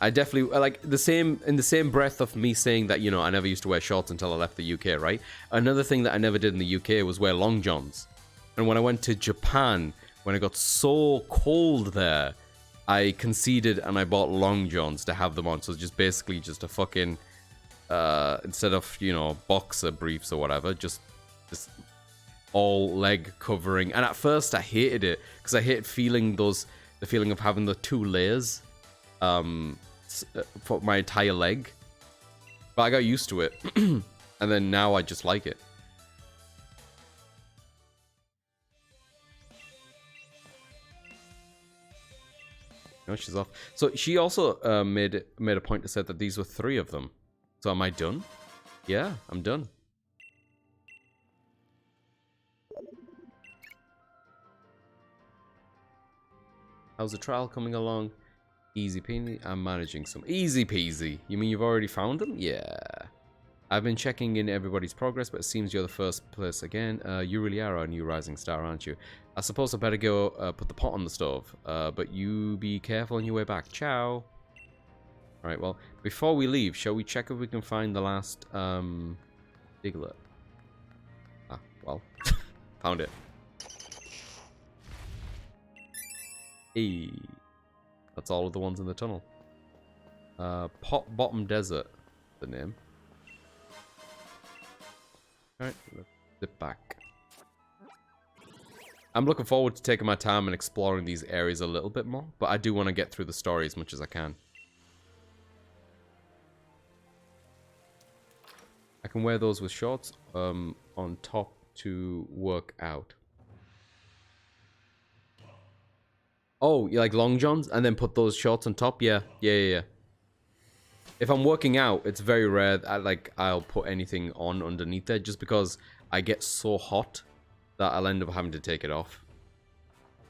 I definitely like in the same breath of me saying that, you know, I never used to wear shorts until I left the UK, right? Another thing that I never did in the UK was wear long johns. And when I went to Japan, when it got so cold there, I conceded and I bought long johns to have them on. So it's just basically just a fucking, instead of, you know, boxer briefs or whatever, just all leg covering. And at first I hated it because I hated the feeling of having the two layers for my entire leg. But I got used to it. And then now I just like it. No, she's off. So she also made a point to say that these were 3 of them. So am I done? Yeah, I'm done. How's the trial coming along? Easy peasy. I'm managing some. Easy peasy. You mean you've already found them? Yeah. I've been checking in everybody's progress, but it seems you're the first place again. You really are our new rising star, aren't you? I suppose I better go put the pot on the stove. But you be careful on your way back. Ciao. Alright, well, before we leave, shall we check if we can find the last Diglett? Ah, well. Found it. Hey. That's all of the ones in the tunnel. Pot Bottom Desert, the name. Alright, let's zip back. I'm looking forward to taking my time and exploring these areas a little bit more, but I do want to get through the story as much as I can. I can wear those with shorts on top to work out. Oh, you like long johns and then put those shorts on top? Yeah. If I'm working out, it's very rare I'll put anything on underneath there just because I get so hot that I'll end up having to take it off.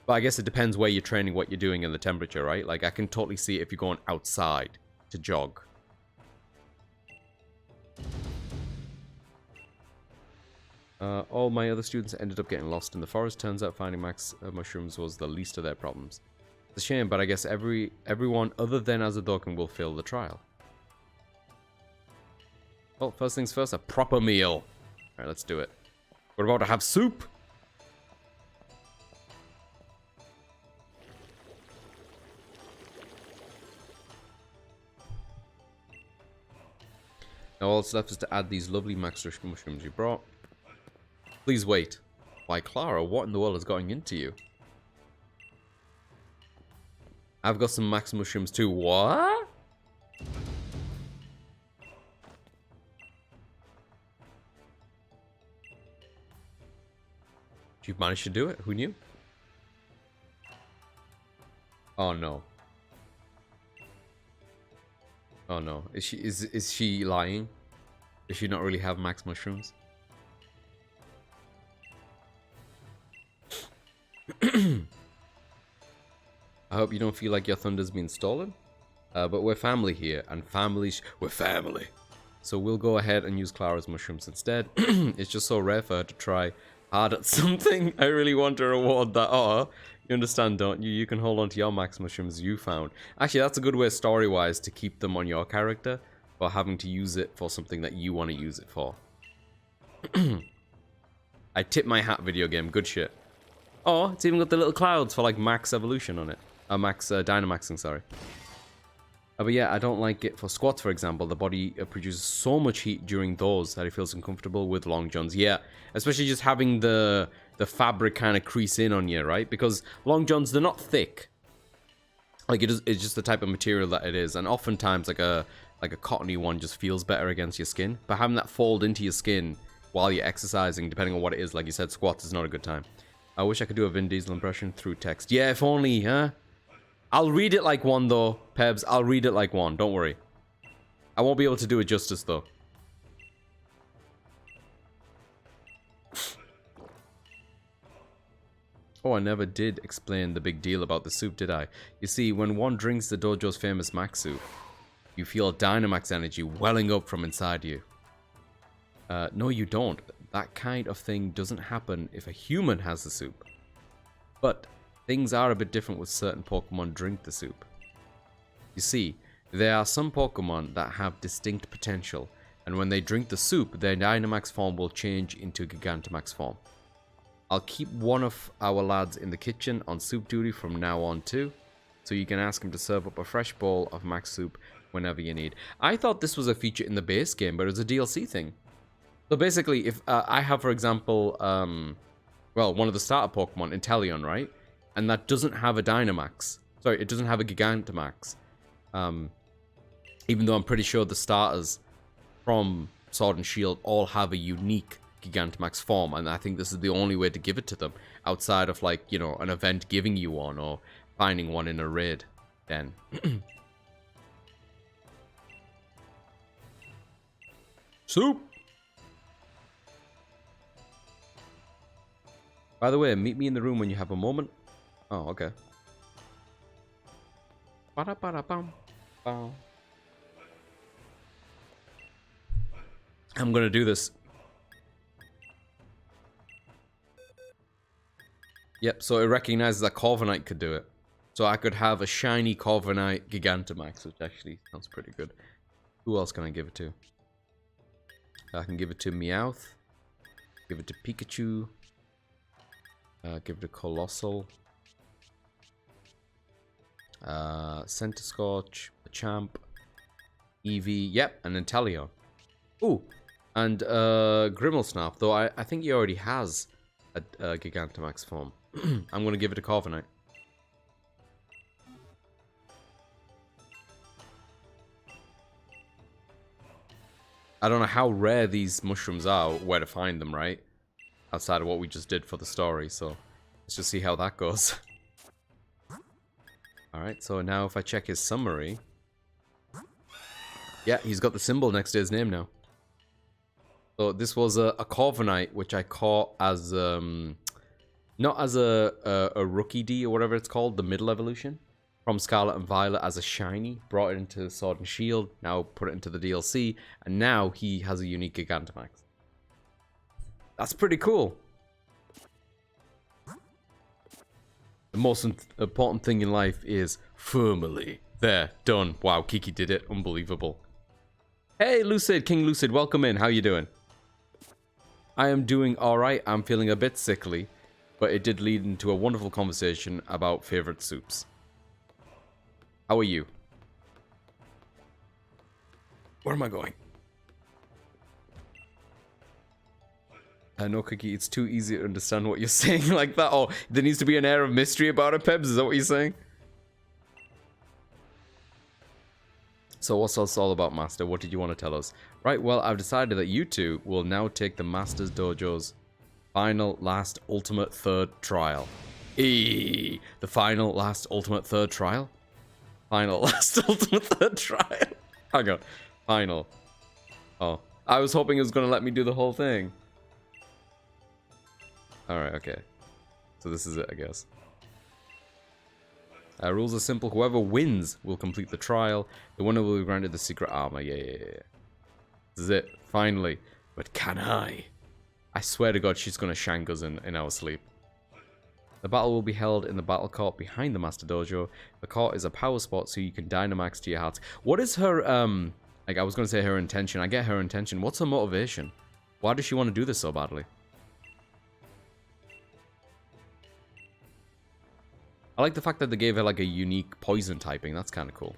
But I guess it depends where you're training, what you're doing, and the temperature, right? Like, I can totally see it if you're going outside to jog. All my other students ended up getting lost in the forest. Turns out finding max mushrooms was the least of their problems. It's a shame, but I guess everyone other than Azadokan will fail the trial. Well, first things first, a proper meal. Alright, let's do it. We're about to have soup! Now all that's left is to add these lovely max mushrooms you brought. Please wait. Why, Clara, what in the world is going into you? I've got some max mushrooms too. What? You've managed to do it? Who knew? Oh no. Oh no. Is she lying? Does she not really have max mushrooms? I hope you don't feel like your thunder's been stolen. But we're family here, and we're family. So we'll go ahead and use Clara's mushrooms instead. It's just so rare for her to try hard at something. I really want to reward that. Oh, you understand, don't you? You can hold on to your max mushrooms you found. Actually, that's a good way story-wise to keep them on your character, for having to use it for something that you want to use it for. I tip my hat, video game. Good shit. Oh, it's even got the little clouds for like max evolution on it. Max Dynamaxing, sorry. But yeah, I don't like it for squats, for example. The body produces so much heat during those that it feels uncomfortable with long johns. Yeah, especially just having the fabric kind of crease in on you, right? Because long johns, they're not thick. Like it's just the type of material that it is, and oftentimes like a cottony one just feels better against your skin. But having that fold into your skin while you're exercising, depending on what it is, like you said, squats is not a good time. I wish I could do a Vin Diesel impression through text. Yeah, if only, huh? I'll read it like one, though, Pebs. I'll read it like one. Don't worry. I won't be able to do it justice, though. Oh, I never did explain the big deal about the soup, did I? You see, when one drinks the dojo's famous max soup, you feel Dynamax energy welling up from inside you. No, you don't. That kind of thing doesn't happen if a human has the soup. But things are a bit different with certain Pokemon drink the soup. You see, there are some Pokemon that have distinct potential, and when they drink the soup, their Dynamax form will change into Gigantamax form. I'll keep one of our lads in the kitchen on soup duty from now on too, so you can ask him to serve up a fresh bowl of max soup whenever you need. I thought this was a feature in the base game, but it was a DLC thing. So basically, if I have, for example, well, one of the starter Pokemon, Inteleon, right? And that doesn't have a Dynamax. Sorry, it doesn't have a Gigantamax. Even though I'm pretty sure the starters from Sword and Shield all have a unique Gigantamax form. And I think this is the only way to give it to them. Outside of, like, you know, an event giving you one or finding one in a raid. Then. Soup! By the way, meet me in the room when you have a moment. Oh, okay. I'm gonna do this. Yep, so it recognizes that Corviknight could do it. So I could have a shiny Corviknight Gigantamax, which actually sounds pretty good. Who else can I give it to? I can give it to Meowth. Give it to Pikachu. Give it a Colossal. Centiskorch, a Champ, Eevee, yep, and Inteleon. Ooh, and Grimmelsnarf, though I think he already has a Gigantamax form. I'm going to give it a Corviknight. I don't know how rare these mushrooms are, where to find them, right? Outside of what we just did for the story, so let's just see how that goes. Alright, so now if I check his summary... Yeah, he's got the symbol next to his name now. So this was a Corviknight, which I caught as not as a rookie D or whatever it's called, the middle evolution from Scarlet and Violet as a shiny. Brought it into Sword and Shield. Now put it into the DLC, and now he has a unique Gigantamax. That's pretty cool. The most important thing in life is family. There, done. Wow, Kiki did it. Unbelievable. Hey, Lucid, King Lucid, welcome in. How you doing? I am doing alright. I'm feeling a bit sickly, but it did lead into a wonderful conversation about favorite soups. How are you? Where am I going? No, Cookie, it's too easy to understand what you're saying like that. Oh, there needs to be an air of mystery about it, Pebs? Is that what you're saying? So what's this all about, Master? What did you want to tell us? Right, well, I've decided that you two will now take the Master's Dojo's final, last, ultimate, third trial. The final, last, ultimate, third trial? Final, last, ultimate, third trial. Hang on. Final. Oh. I was hoping it was going to let me do the whole thing. Alright, okay. So this is it, I guess. Rules are simple. Whoever wins will complete the trial. The winner will be granted the secret armor. Yeah. This is it. Finally. But can I? I swear to God, she's going to shank us in our sleep. The battle will be held in the battle court behind the Master Dojo. The court is a power spot, so you can Dynamax to your hearts. What is her, like, I was going to say her intention. I get her intention. What's her motivation? Why does she want to do this so badly? I like the fact that they gave her, like, a unique poison typing. That's kind of cool.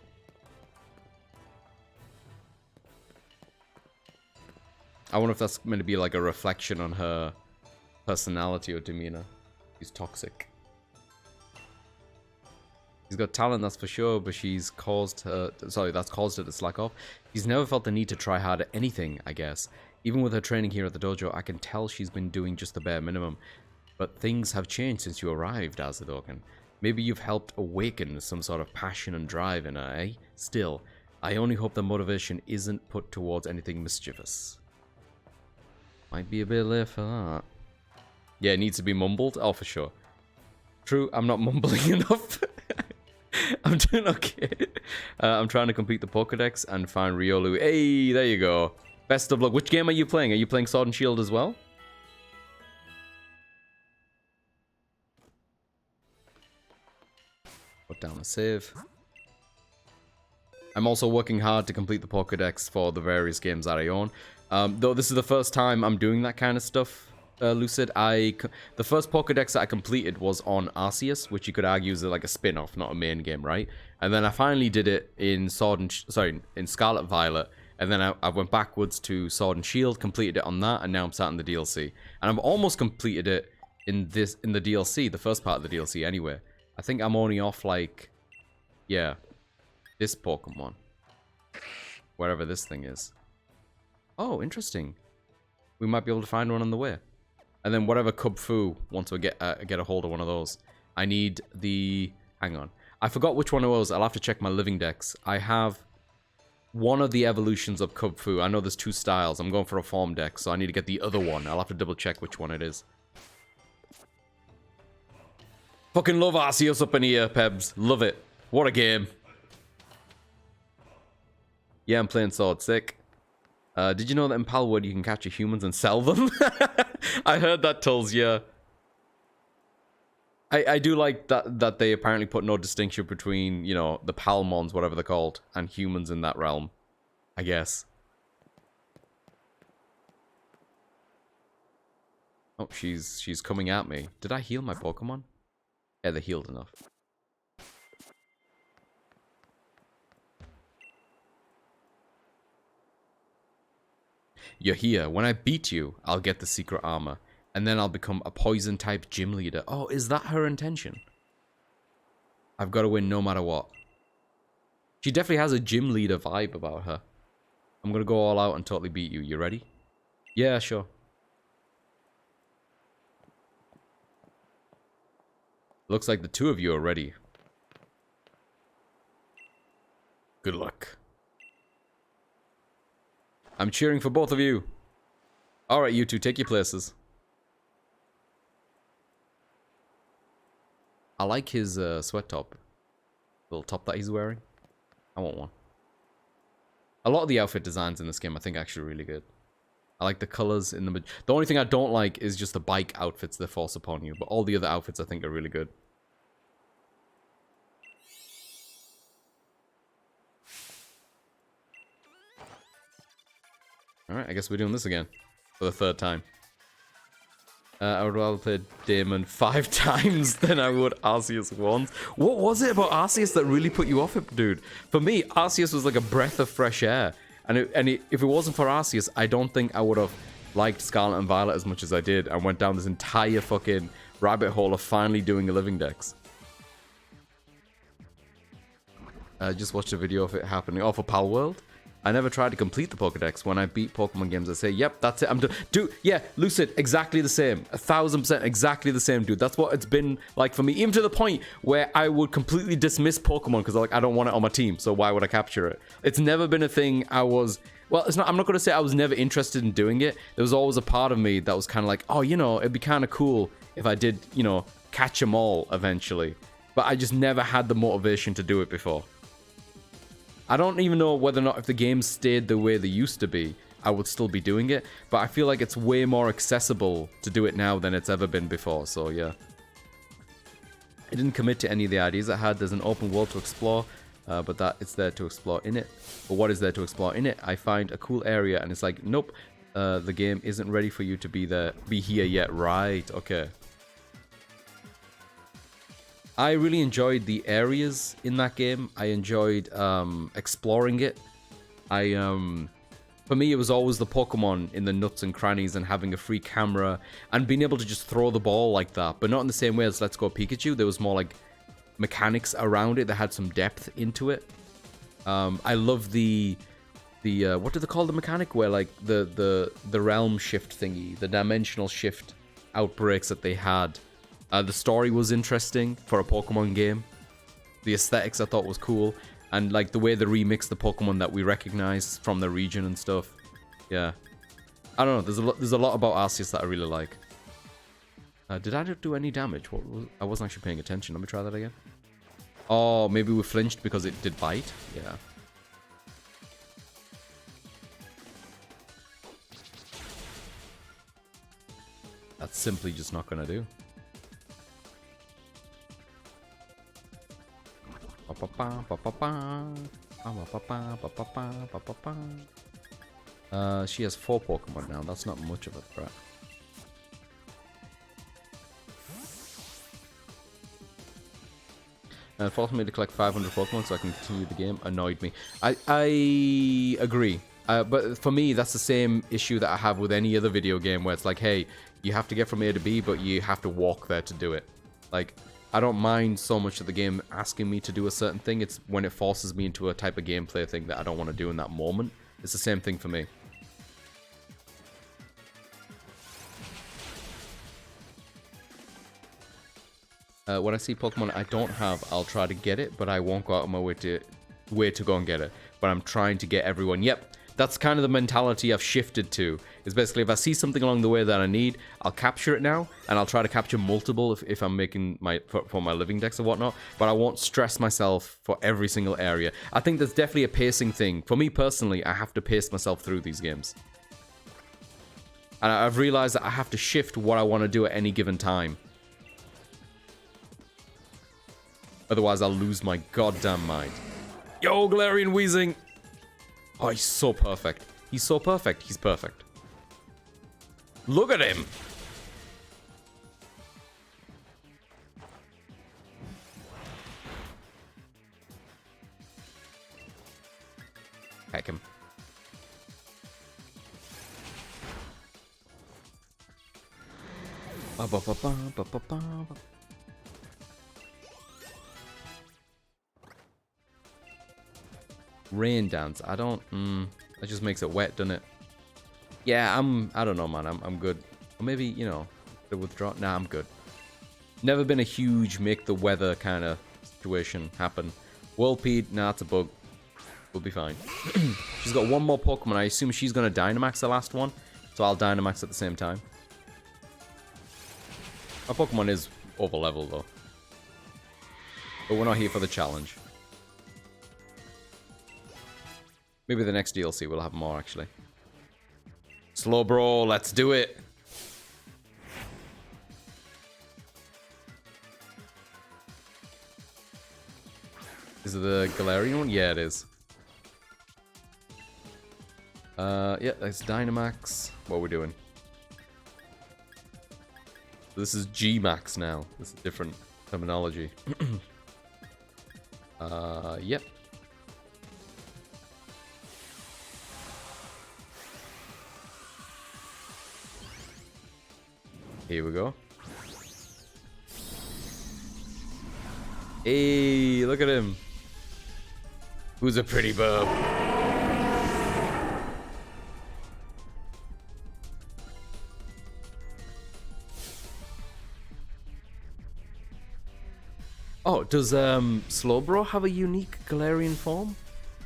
I wonder if that's meant to be, like, a reflection on her personality or demeanor. She's toxic. She's got talent, that's for sure, but she's caused her... Sorry, that's caused her to slack off. She's never felt the need to try hard at anything, I guess. Even with her training here at the dojo, I can tell she's been doing just the bare minimum. But things have changed since you arrived, Azadokan. Maybe you've helped awaken some sort of passion and drive in her, eh? Still, I only hope the motivation isn't put towards anything mischievous. Might be a bit late for that. Yeah, it needs to be mumbled? Oh, for sure. True, I'm not mumbling enough. I'm doing okay. I'm trying to complete the Pokédex and find Riolu. Hey, there you go. Best of luck. Which game are you playing? Are you playing Sword and Shield as well? Put down a save. I'm also working hard to complete the Pokédex for the various games that I own. Though this is the first time I'm doing that kind of stuff, Lucid. The first Pokédex that I completed was on Arceus, which you could argue is like a spin-off, not a main game, right? And then I finally did it in in Scarlet Violet, and then I went backwards to Sword and Shield, completed it on that, and now I'm starting the DLC. And I've almost completed it in the DLC, the first part of the DLC anyway. I think I'm only off, like, yeah, this Pokemon. Wherever this thing is. Oh, interesting. We might be able to find one on the way. And then whatever Cub Fu, once we get a hold of one of those. I need the... Hang on. I forgot which one it was. I'll have to check my living decks. I have one of the evolutions of Cub Fu. I know there's two styles. I'm going for a form deck, so I need to get the other one. I'll have to double check which one it is. Fucking love Arceus up in here, Pebs. Love it. What a game. Yeah, I'm playing Sword. Sick. Did you know that in Palwood you can capture humans and sell them? I heard that, Tulls, yeah. I do like that they apparently put no distinction between, you know, the Palmons, whatever they're called, and humans in that realm. I guess. Oh, she's coming at me. Did I heal my Pokemon? Yeah, they're healed enough. You're here. When I beat you, I'll get the secret armor. And then I'll become a poison-type gym leader. Oh, is that her intention? I've got to win no matter what. She definitely has a gym leader vibe about her. I'm going to go all out and totally beat you. You ready? Yeah, sure. Looks like the two of you are ready. Good luck. I'm cheering for both of you. Alright, you two, take your places. I like his sweat top. Little top that he's wearing. I want one. A lot of the outfit designs in this game I think are actually really good. I like the colors in the... The only thing I don't like is just the bike outfits that force upon you. But all the other outfits I think are really good. Alright, I guess we're doing this again. For the third time. I would rather play Damon 5 times than I would Arceus once. What was it about Arceus that really put you off it, dude? For me, Arceus was like a breath of fresh air. And if it wasn't for Arceus, I don't think I would have liked Scarlet and Violet as much as I did. I went down this entire fucking rabbit hole of finally doing a living dex. I just watched a video of it happening. Oh, for Pal World? I never tried to complete the Pokédex. When I beat Pokemon games, I say, yep, that's it, I'm done. Dude, yeah, Lucid, exactly the same. 1000% exactly the same, dude. That's what it's been like for me. Even to the point where I would completely dismiss Pokemon because like, I don't want it on my team, so why would I capture it? It's never been a thing I was... Well, it's not. I'm not going to say I was never interested in doing it. There was always a part of me that was kind of like, oh, you know, it'd be kind of cool if I did, you know, catch them all eventually. But I just never had the motivation to do it before. I don't even know whether or not if the game stayed the way they used to be, I would still be doing it. But I feel like it's way more accessible to do it now than it's ever been before, so yeah. I didn't commit to any of the ideas I had. There's an open world to explore, but that it's there to explore in it. But what is there to explore in it? I find a cool area and it's like, nope, the game isn't ready for you to be here yet. Right, okay. I really enjoyed the areas in that game. I enjoyed exploring it. For me, it was always the Pokemon in the nooks and crannies and having a free camera and being able to just throw the ball like that, but not in the same way as Let's Go Pikachu. There was more like mechanics around it that had some depth into it. I love the what do they call the mechanic where like the realm shift thingy, the dimensional shift outbreaks that they had. The story was interesting for a Pokemon game. The aesthetics I thought was cool. And like the way they remixed the Pokemon that we recognize from the region and stuff. Yeah. I don't know. There's a lot about Arceus that I really like. Did I do any damage? I wasn't actually paying attention. Let me try that again. Oh, maybe we flinched because it did bite? Yeah. That's simply just not gonna do. She has 4 Pokemon now. That's not much of a threat. Forced me to collect 500 Pokemon so I can continue the game. Annoyed me. I agree. But for me, that's the same issue that I have with any other video game where it's like, hey, you have to get from A to B, but you have to walk there to do it. Like, I don't mind so much of the game asking me to do a certain thing. It's when it forces me into a type of gameplay thing that I don't want to do in that moment. It's the same thing for me. When I see Pokemon I don't have, I'll try to get it, but I won't go out of my way to go and get it. But I'm trying to get everyone. Yep, that's kind of the mentality I've shifted to. Is basically if I see something along the way that I need, I'll capture it now, and I'll try to capture multiple if I'm making for my living decks or whatnot, but I won't stress myself for every single area. I think there's definitely a pacing thing. For me personally, I have to pace myself through these games. And I've realized that I have to shift what I want to do at any given time. Otherwise, I'll lose my goddamn mind. Yo, Galarian Weezing! Oh, he's so perfect. He's so perfect. He's perfect. Look at him! Heck him. Rain dance. I don't. That just makes it wet, doesn't it? Yeah, I don't know, man. I'm good. Or maybe, you know, the withdraw. Nah, I'm good. Never been a huge make the weather kind of situation happen. Whirlpeed, nah, it's a bug. We'll be fine. She's got one more Pokemon. I assume she's gonna Dynamax the last one. So So I'll Dynamax at the same time. My Pokemon is over level though. But we're not here for the challenge. Maybe the next DLC will have more actually. Slowbro, let's do it! Is it the Galarian one? Yeah, it is. Yeah, that's Dynamax. What are we doing? This is G-Max now. This is different terminology. Yep. Here we go. Hey, look at him. Who's a pretty bub? Oh, does Slowbro have a unique Galarian form?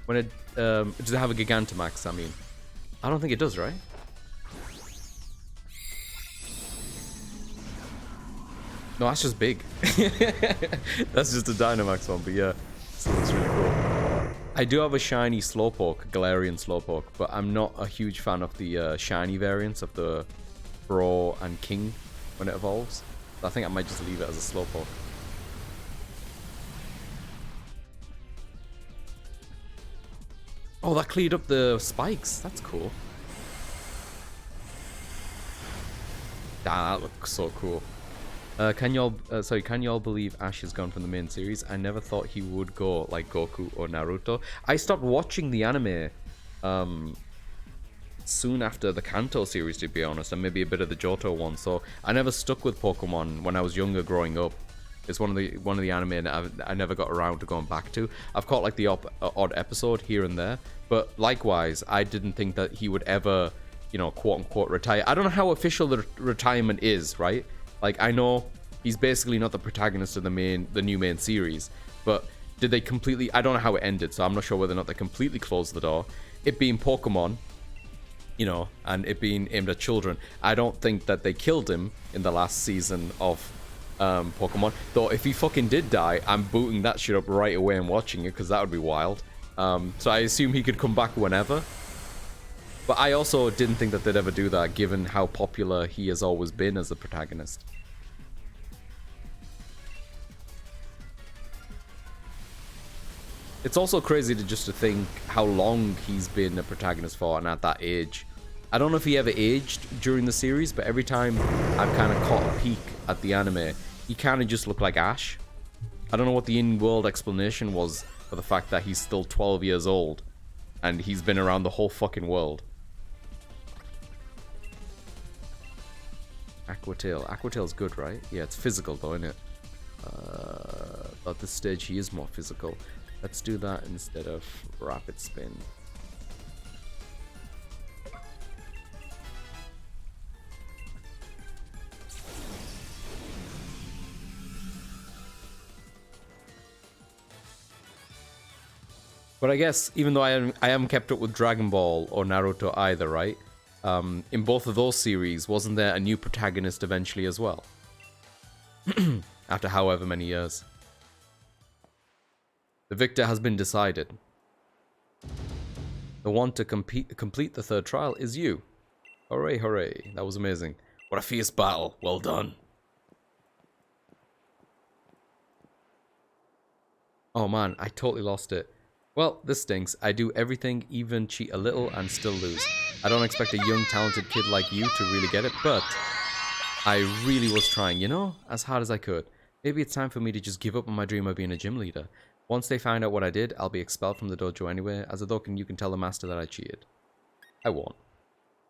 When it does it have a Gigantamax? I mean, I don't think it does, right? No, that's just big. That's just a Dynamax one, but yeah, so that's really cool. I do have a shiny Slowpoke, Galarian Slowpoke, but I'm not a huge fan of the shiny variants of the Bro and King when it evolves. So I think I might just leave it as a Slowpoke. Oh, that cleared up the spikes. That's cool. That looks so cool. Can y'all believe Ash is gone from the main series? I never thought he would go like Goku or Naruto. I stopped watching the anime soon after the Kanto series, to be honest, and maybe a bit of the Johto one. So I never stuck with Pokemon when I was younger growing up. It's one of the anime that I never got around to going back to. I've caught like the odd episode here and there, but likewise, I didn't think that he would ever, you know, quote unquote retire. I don't know how official the retirement is, right? Like, I know he's basically not the protagonist of the new main series, but did they completely... I don't know how it ended, so I'm not sure whether or not they completely closed the door. It being Pokemon, you know, and it being aimed at children, I don't think that they killed him in the last season of Pokemon. Though, if he fucking did die, I'm booting that shit up right away and watching it, because that would be wild. So I assume he could come back whenever. But I also didn't think that they'd ever do that, given how popular he has always been as a protagonist. It's also crazy to think how long he's been a protagonist for and at that age. I don't know if he ever aged during the series, but every time I've kind of caught a peek at the anime, he kind of just looked like Ash. I don't know what the in-world explanation was for the fact that he's still 12 years old and he's been around the whole fucking world. Aquatail. Aquatail's good, right? Yeah, it's physical though, isn't it? At this stage, he is more physical. Let's do that instead of Rapid Spin. But I guess, even though I haven't kept up with Dragon Ball or Naruto either, right? In both of those series, wasn't there a new protagonist eventually as well? After however many years. The victor has been decided. The one to complete the third trial is you. Hooray, hooray. That was amazing. What a fierce battle. Well done. Oh man, I totally lost it. Well, this stinks. I do everything, even cheat a little, and still lose. I don't expect a young, talented kid like you to really get it, but I really was trying, you know, as hard as I could. Maybe it's time for me to just give up on my dream of being a gym leader. Once they find out what I did, I'll be expelled from the dojo anyway. As a token, you can tell the master that I cheated. I won.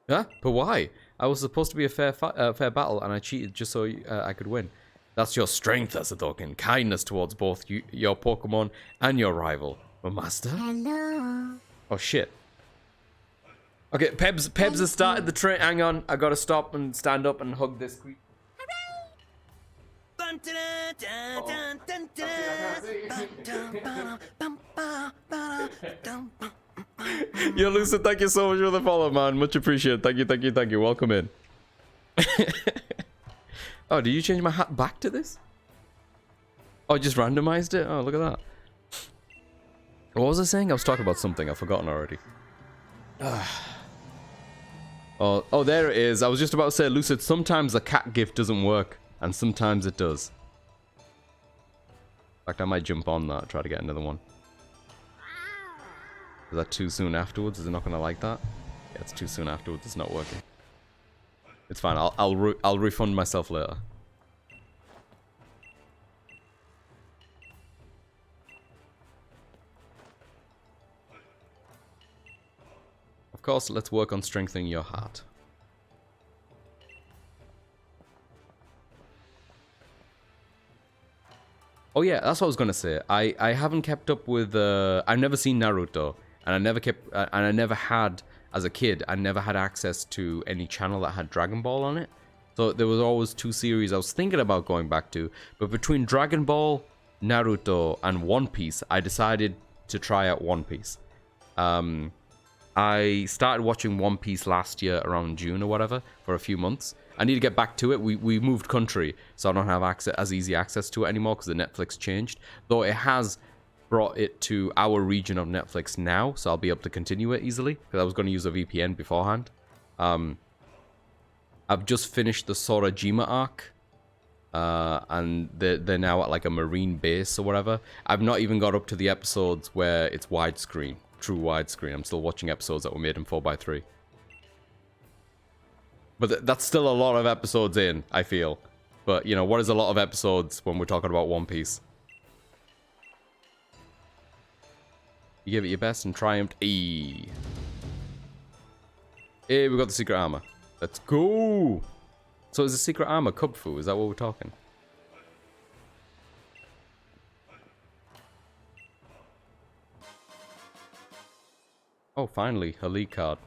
Huh? But why? I was supposed to be a fair battle, and I cheated just so I could win. That's your strength, as a token. Kindness towards both your Pokemon and your rival. My master? Hello. Oh, shit. Okay, Pebs has started the train. Hang on, I gotta stop and stand up and hug this creep. Yo, Lucid, thank you so much for the follow, man. Much appreciated. Thank you, thank you, thank you. Welcome in. Oh, did you change my hat back to this? Oh, just randomized it? Oh, look at that. What was I saying? I was talking about something. I've forgotten already. Oh, there it is. I was just about to say, Lucid, sometimes the cat gift doesn't work, and sometimes it does. In fact, I might jump on that, try to get another one. Is that too soon afterwards? Is it not going to like that? Yeah, it's too soon afterwards. It's not working. It's fine. I'll refund myself later. Of course, let's work on strengthening your heart. Oh yeah, that's what I was gonna say. I haven't kept up with. I've never seen Naruto, and I never had as a kid. I never had access to any channel that had Dragon Ball on it. So there was always two series I was thinking about going back to. But between Dragon Ball, Naruto, and One Piece, I decided to try out One Piece. I started watching One Piece last year around June or whatever for a few months. I need to get back to it. We moved country, so I don't have as easy access to it anymore because the Netflix changed. Though it has brought it to our region of Netflix now, so I'll be able to continue it easily because I was going to use a VPN beforehand. I've just finished the Sorajima arc, and they're now at like a marine base or whatever. I've not even got up to the episodes where it's widescreen. True widescreen. I'm still watching episodes that were made in 4:3. But that's still a lot of episodes in, I feel. But, you know, what is a lot of episodes when we're talking about One Piece? You gave it your best and triumphed. Hey, we got the secret armor. Let's go! So is the secret armor Kung Fu? Is that what we're talking? Oh, finally, a league card.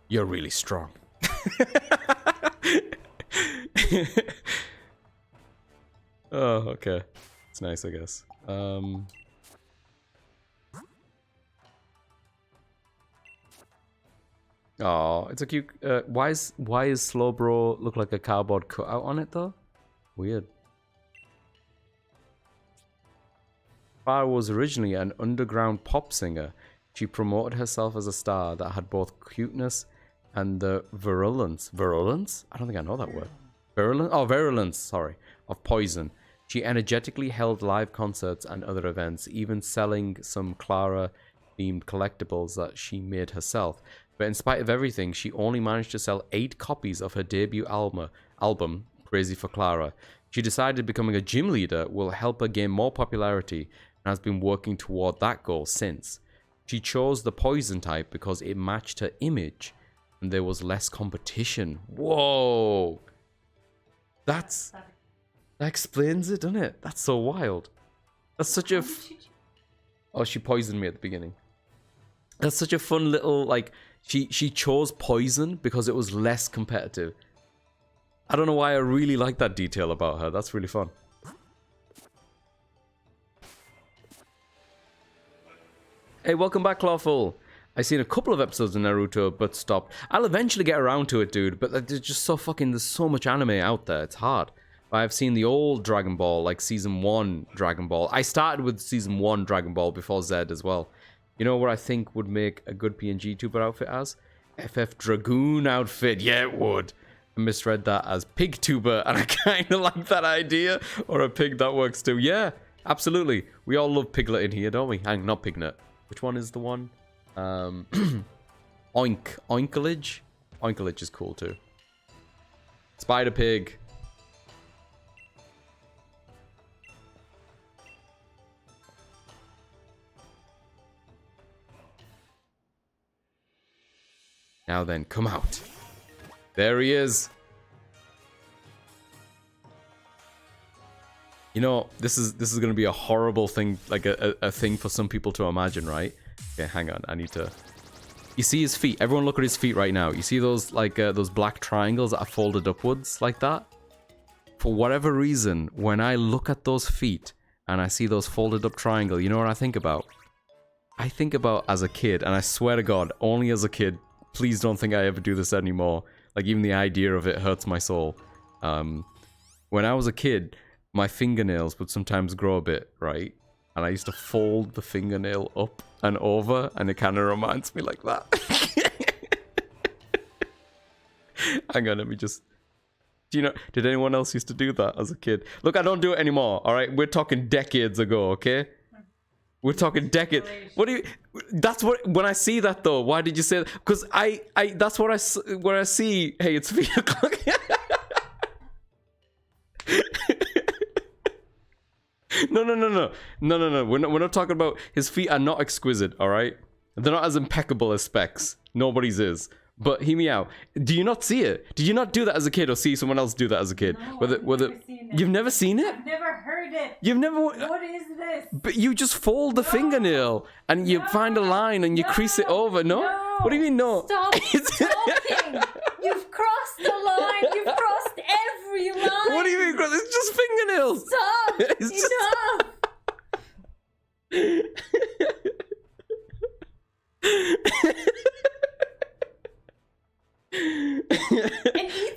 You're really strong. Oh, okay. It's nice, I guess. Oh, it's a cute. Why is Slowbro look like a cardboard cutout on it though? Weird. Farah was originally an underground pop singer. She promoted herself as a star that had both cuteness and the virulence. Virulence? I don't think I know that word. Virulence? Oh, virulence, sorry. Of poison. She energetically held live concerts and other events, even selling some Clara-themed collectibles that she made herself. But in spite of everything, she only managed to sell 8 copies of her debut album, Crazy for Clara. She decided becoming a gym leader will help her gain more popularity and has been working toward that goal since. She chose the poison type because it matched her image and there was less competition. Whoa! That explains it, doesn't it? That's so wild. That's such a... Oh, she poisoned me at the beginning. That's such a fun little, like... She chose poison because it was less competitive. I don't know why I really like that detail about her. That's really fun. Hey, welcome back, Clawful. I've seen a couple of episodes of Naruto, but stopped. I'll eventually get around to it, dude. But there's just so fucking... There's so much anime out there. It's hard. I've seen the old Dragon Ball, like Season 1 Dragon Ball. I started with Season 1 Dragon Ball before Z as well. You know what I think would make a good PNG tuber outfit as? FF Dragoon outfit. Yeah, it would. I misread that as pig tuber, and I kind of like that idea. Or a pig that works too. Yeah, absolutely. We all love Piglet in here, don't we? Hang, not Pignet. Which one is the one? Oink. Oinkalage? Oinkalage is cool too. Spider Pig. Now then, come out. There he is. You know, this is going to be a horrible thing, like a thing for some people to imagine, right? Okay, hang on. I need to... You see his feet? Everyone look at his feet right now. You see those, like, those black triangles that are folded upwards like that? For whatever reason, when I look at those feet, and I see those folded up triangle, you know what I think about? I think about as a kid, and I swear to God, only as a kid, please don't think I ever do this anymore. Like, even the idea of it hurts my soul. When I was a kid, my fingernails would sometimes grow a bit, right? And I used to fold the fingernail up and over, and it kind of reminds me like that. Hang on, let me just... Do you know, did anyone else used to do that as a kid? Look, I don't do it anymore, alright? We're talking decades ago, okay? We're talking decades. What do you... That's what... When I see that, though, why did you say that? Because that's what I see... Hey, it's 3 o'clock. No. We're not talking about... His feet are not exquisite, alright? They're not as impeccable as Specs. Nobody's is. But hear me out. Do you not see it? Did you not do that as a kid or see someone else do that as a kid? No, I've never seen it. You've never seen it? I've never heard it. You've never... What is this? But you just fold the fingernail and you find a line and you crease it over. No? What do you mean no? Stop talking. You've crossed the line. You've crossed every line. What do you mean? It's just fingernails. Stop. It's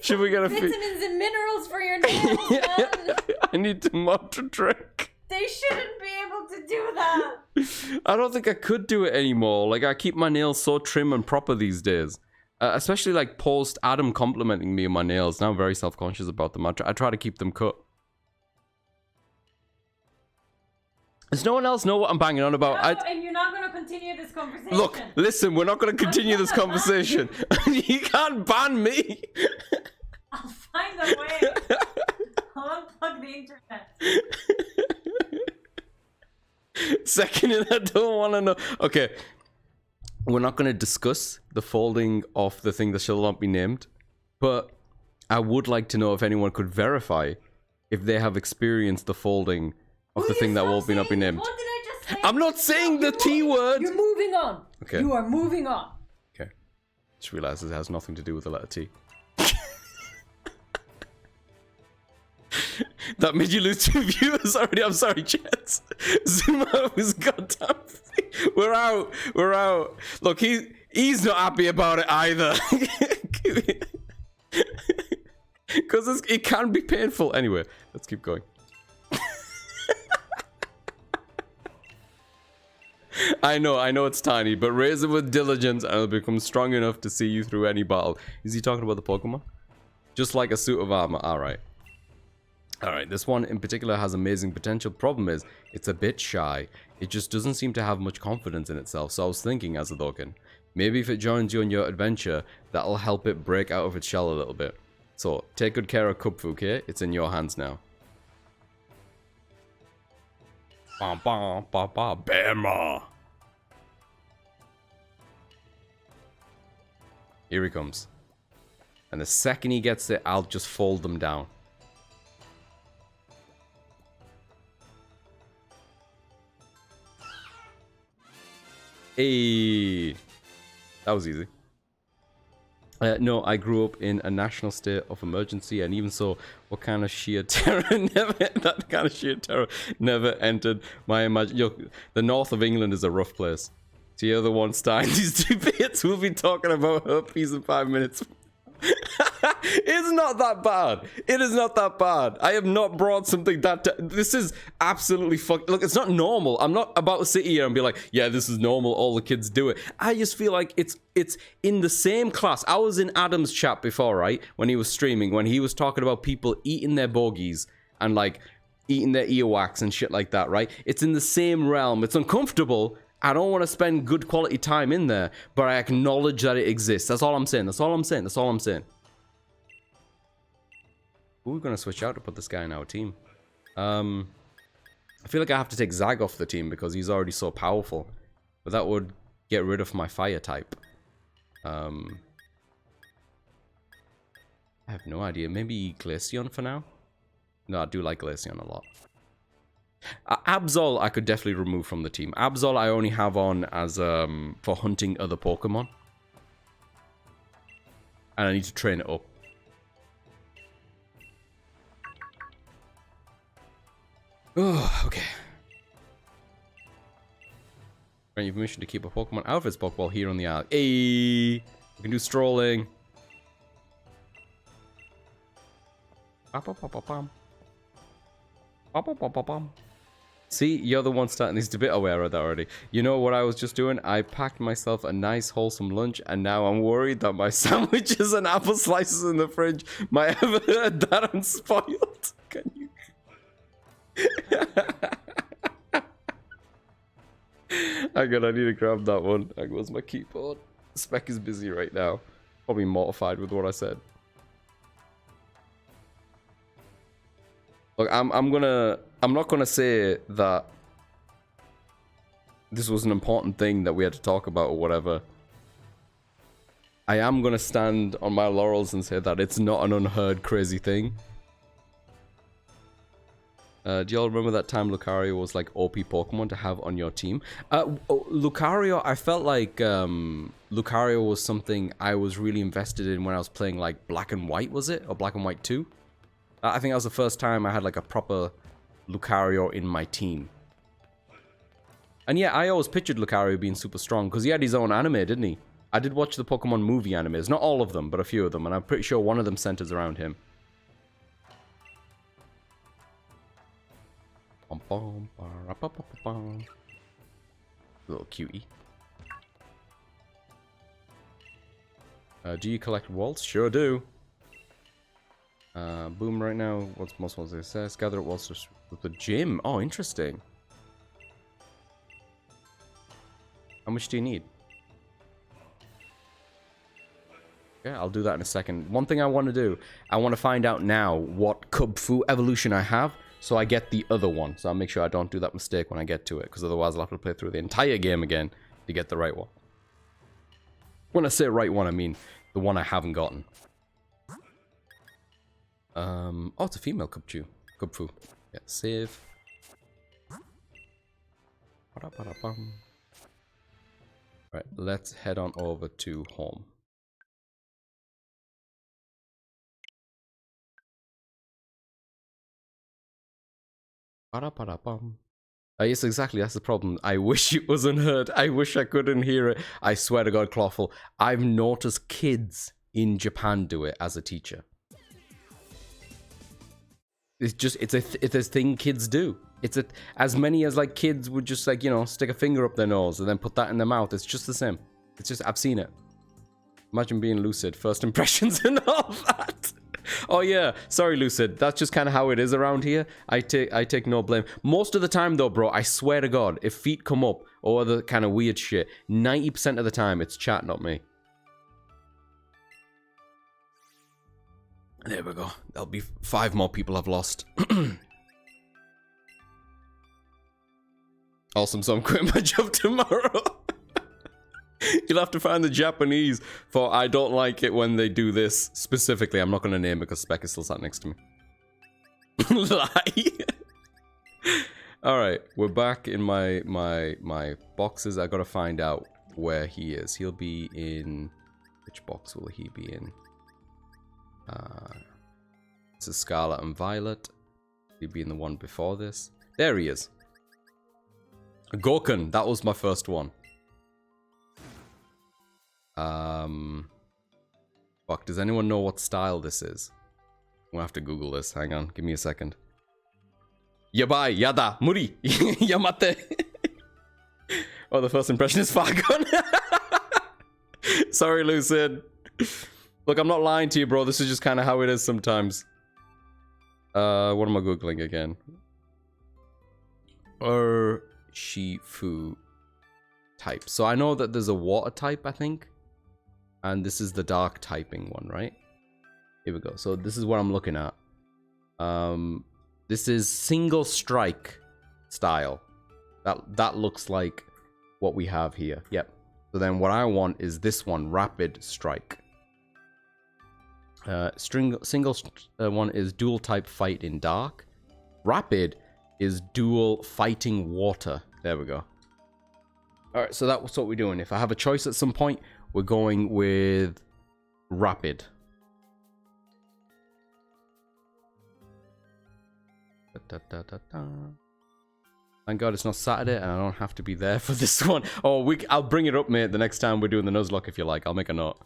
Should we get a vitamins and minerals for your nails, man? I need some more to drink. They shouldn't be able to do that. I don't think I could do it anymore. Like, I keep my nails so trim and proper these days. Especially, like, post Adam complimenting me on my nails. Now I'm very self-conscious about them. I try to keep them cut. Does no one else know what I'm banging on about? No, and you're not going to continue this conversation. Look, listen, we're not going to continue this conversation. You can't ban me. I'll find a way. I'll unplug the internet. Second, I don't want to know. Okay, we're not going to discuss the folding of the thing that shall not be named, but I would like to know if anyone could verify if they have experienced the folding of the thing that will not be named. What did I just say? I'm not saying the T word. You're moving on. Okay. You are moving on. Okay. Just realized it has nothing to do with the letter T. That made you lose 2 viewers already. I'm sorry, chat. Zoom out was goddamn. We're out. We're out. Look, he's not happy about it either. Because it can be painful. Anyway, let's keep going. I know it's tiny, but raise it with diligence and it'll become strong enough to see you through any battle. Is he talking about the Pokemon? Just like a suit of armor. Alright. Alright, this one in particular has amazing potential. Problem is, it's a bit shy. It just doesn't seem to have much confidence in itself. So I was thinking, Azadokin, maybe if it joins you on your adventure, that'll help it break out of its shell a little bit. So, take good care of Kupfu, okay? It's in your hands now. Bama. Here he comes. And the second he gets it, I'll just fold them down. Hey, that was easy. No, I grew up in a national state of emergency, and even so, what kind of sheer terror never entered my imagination. The north of England is a rough place. So you're the one starting these debates. We'll be talking about herpes in 5 minutes. It's not that bad. It is not that bad. I have not brought something that... This is absolutely fuck... Look, it's not normal. I'm not about to sit here and be like, yeah, this is normal. All the kids do it. I just feel like it's in the same class. I was in Adam's chat before, right? When he was streaming. When he was talking about people eating their bogies and, like, eating their earwax and shit like that, right? It's in the same realm. It's uncomfortable. I don't want to spend good quality time in there, but I acknowledge that it exists. That's all I'm saying. That's all I'm saying. That's all I'm saying. We're going to switch out to put this guy in our team. I feel like I have to take Zag off the team because he's already so powerful. But that would get rid of my fire type. I have no idea. Maybe Glaceon for now? No, I do like Glaceon a lot. Absol I could definitely remove from the team. Absol I only have on as for hunting other Pokemon. And I need to train it up. Oh, okay. Grant you permission to keep a Pokemon out of its Pokeball here on the island. Hey! We can do strolling. See, you're the one starting this debate. Oh, wait, I read that already. You know what I was just doing? I packed myself a nice, wholesome lunch, and now I'm worried that my sandwiches and apple slices in the fridge might have that unspoiled. Can you? Hang on, I need to grab that one. There goes my keyboard. Spec is busy right now. Probably mortified with what I said. Look, I'm not gonna say that this was an important thing that we had to talk about or whatever. I am gonna stand on my laurels and say that it's not an unheard crazy thing. Do y'all remember that time Lucario was like OP Pokemon to have on your team? Lucario, I felt like Lucario was something I was really invested in when I was playing like Black and White, was it? Or Black and White 2? I think that was the first time I had like a proper Lucario in my team. And yeah, I always pictured Lucario being super strong because he had his own anime, didn't he? I did watch the Pokemon movie animes, not all of them, but a few of them, and I'm pretty sure one of them centers around him. Little cutie. Do you collect waltz? Sure do. Boom right now. What's most ones they say? Gather at waltz with the gym. Oh, interesting. How much do you need? Okay, I'll do that in a second. One thing I want to do, I want to find out now what Kubfu evolution I have, so I get the other one. So I'll make sure I don't do that mistake when I get to it, because otherwise I'll have to play through the entire game again to get the right one. When I say right one, I mean the one I haven't gotten. Oh, it's a female Kubfu. Yeah, save. Right, let's head on over to home. Yes, exactly, that's the problem. I wish it wasn't heard. I wish I couldn't hear it. I swear to God, Clawful, I've noticed kids in Japan do it as a teacher. It's a thing kids do. It's as many as like kids would just like, you know, stick a finger up their nose and then put that in their mouth. It's just the same. It's just, I've seen it. Imagine being Lucid, first impressions and all that. Oh yeah, sorry Lucid. That's just kind of how it is around here. I take no blame. Most of the time though, bro, I swear to God, if feet come up or other kind of weird shit, 90% of the time it's chat, not me. There we go. There'll be 5 more people I've lost. Awesome, so I'm quitting my job tomorrow. You'll have to find the Japanese for I don't like it when they do this specifically. I'm not going to name it because Spec is still sat next to me. Lie. Alright, we're back in my boxes. I got to find out where he is. He'll be in... Which box will he be in? This is Scarlet and Violet. He'd be in the one before this. There he is. Gokun, that was my first one. Fuck, does anyone know what style this is? I'm gonna have to Google this. Hang on, give me a second. Yabai, yada, muri, yamate. Oh, the first impression is far gone. Sorry, Lucid. Look, I'm not lying to you, bro. This is just kind of how it is sometimes. What am I Googling again? Shifu type. So I know that there's a water type, I think. And this is the dark typing one, right? Here we go. So this is what I'm looking at. This is single strike style. That looks like what we have here. Yep. So then what I want is this one, rapid strike. Single one is dual type fight in dark. Rapid is dual fighting water. There we go. Alright, so that's what we're doing. If I have a choice at some point, we're going with rapid. Thank God it's not Saturday and I don't have to be there for this one. Oh, I'll bring it up, mate, the next time we're doing the Nuzlocke if you like. I'll make a note.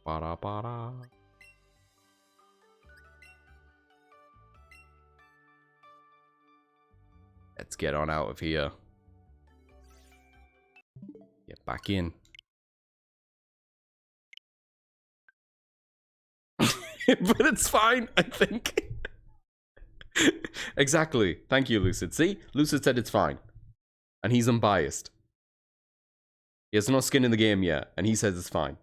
Ba-da-ba-da. Let's get on out of here. Get back in. But it's fine, I think. Exactly. Thank you, Lucid. See? Lucid said it's fine. And he's unbiased. He has no skin in the game yet, and he says it's fine.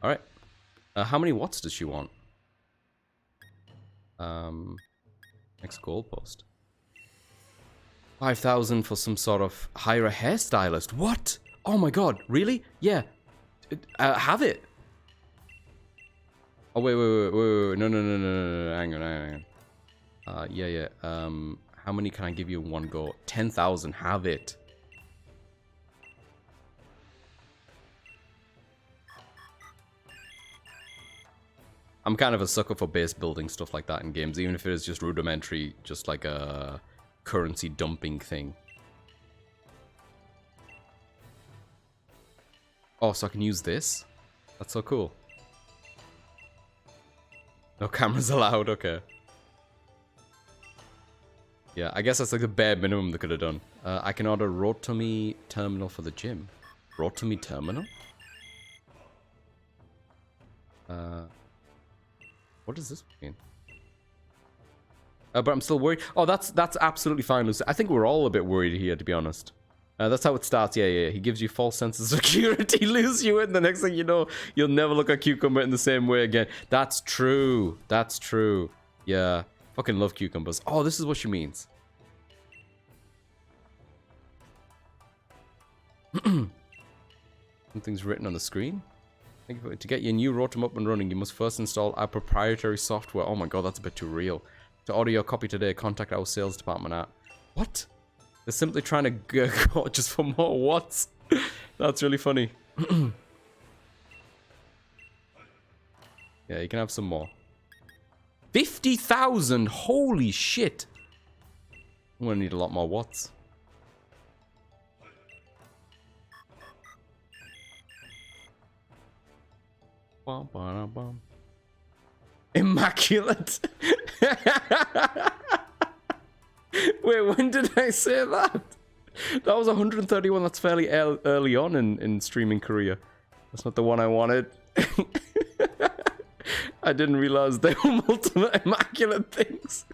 Alright. How many watts does she want? Next goalpost. 5,000 for some sort of hire a hairstylist. What? Oh my god, really? Yeah. Have it. Oh, wait. No. Hang on. Yeah. How many can I give you in one go? 10,000. Have it. I'm kind of a sucker for base building stuff like that in games, even if it is just rudimentary, just like a currency dumping thing. Oh, so I can use this? That's so cool. No cameras allowed, okay. Yeah, I guess that's like the bare minimum they could have done. I can order Rotami terminal for the gym. Rotami terminal? What does this mean? But I'm still worried. Oh, that's absolutely fine, Lucy. I think we're all a bit worried here, to be honest. That's how it starts. Yeah. He gives you false sense of security, lures you in. The next thing you know, you'll never look at Cucumber in the same way again. That's true. That's true. Yeah. Fucking love cucumbers. Oh, this is what she means. Something's written on the screen. To get your new Rotom up and running, you must first install our proprietary software. Oh my god, that's a bit too real. To order your copy today, contact our sales department at... What? They're simply trying to go just for more watts. That's really funny. Yeah, you can have some more. 50,000! Holy shit! I'm gonna need a lot more watts. Bum, bum, bum. Immaculate. Wait, when did I say that? That was 131. That's fairly early on in streaming career. That's not the one I wanted. I didn't realize there were multiple immaculate things.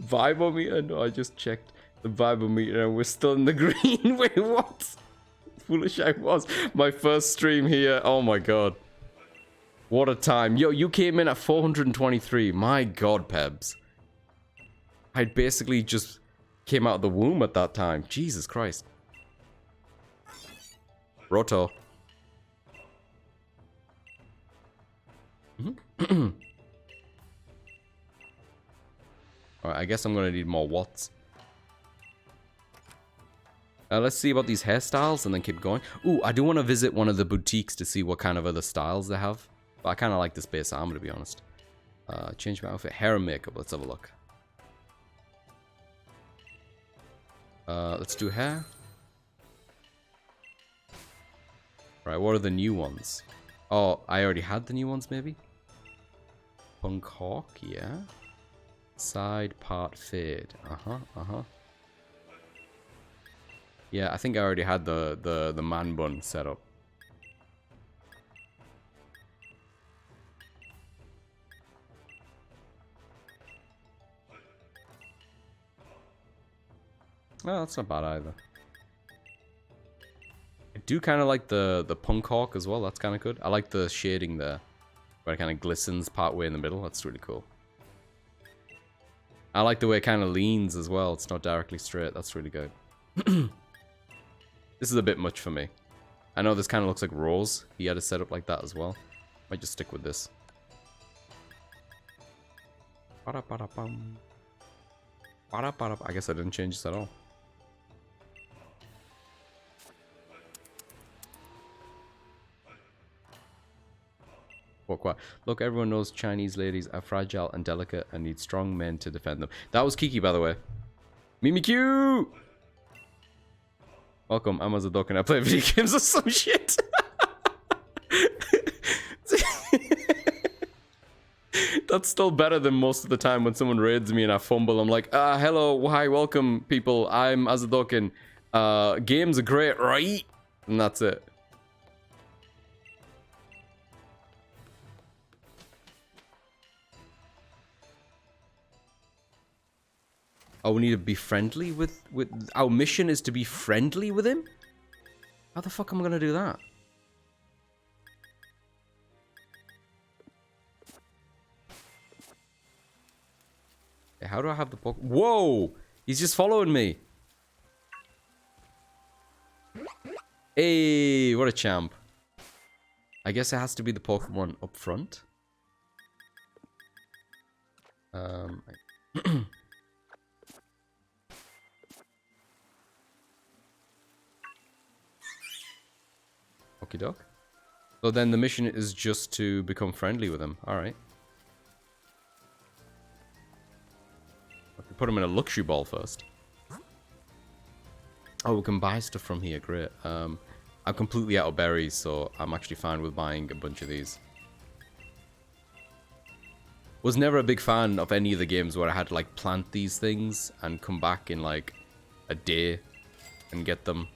Vibometer? No, I just checked the Vibometer and we're still in the green. Wait, what? Foolish I was. My first stream here. Oh my god. What a time. Yo, you came in at 423. My god, Pebs. I basically just came out of the womb at that time. Jesus Christ. Roto. Alright, I guess I'm gonna need more watts. Let's see about these hairstyles and then keep going. Ooh, I do want to visit one of the boutiques to see what kind of other styles they have. But I kind of like this base armor, to be honest. Change my outfit. Hair and makeup. Let's have a look. Let's do hair. Right, what are the new ones? Oh, I already had the new ones, maybe? Punk Hawk, yeah. Side part fade. Yeah, I think I already had the man bun set up. Oh, that's not bad either. I do kind of like the Punk Hawk as well. That's kind of good. I like the shading there, where it kind of glistens part way in the middle. That's really cool. I like the way it kind of leans as well. It's not directly straight. That's really good. This is a bit much for me. I know this kind of looks like Rose. He had a setup like that as well. Might just stick with this. I guess I didn't change this at all. Look, everyone knows Chinese ladies are fragile and delicate and need strong men to defend them. That was Kiki, by the way. Mimikyu! Welcome, I'm Azadok and I play video games or some shit. That's still better than most of the time when someone raids me and I fumble. I'm like, hello, hi, welcome, people. I'm Azadokin. Games are great, right? And that's it. Oh, we need to be friendly with... Our mission is to be friendly with him? How the fuck am I gonna do that? How do I have the Pokemon? Whoa! He's just following me. Hey, what a champ. I guess it has to be the Pokemon up front. Okie doke. So then the mission is just to become friendly with him. Alright. Put him in a luxury ball first. Oh, we can buy stuff from here. Great. I'm completely out of berries, so I'm actually fine with buying a bunch of these. Was never a big fan of any of the games where I had to like plant these things and come back in like a day and get them.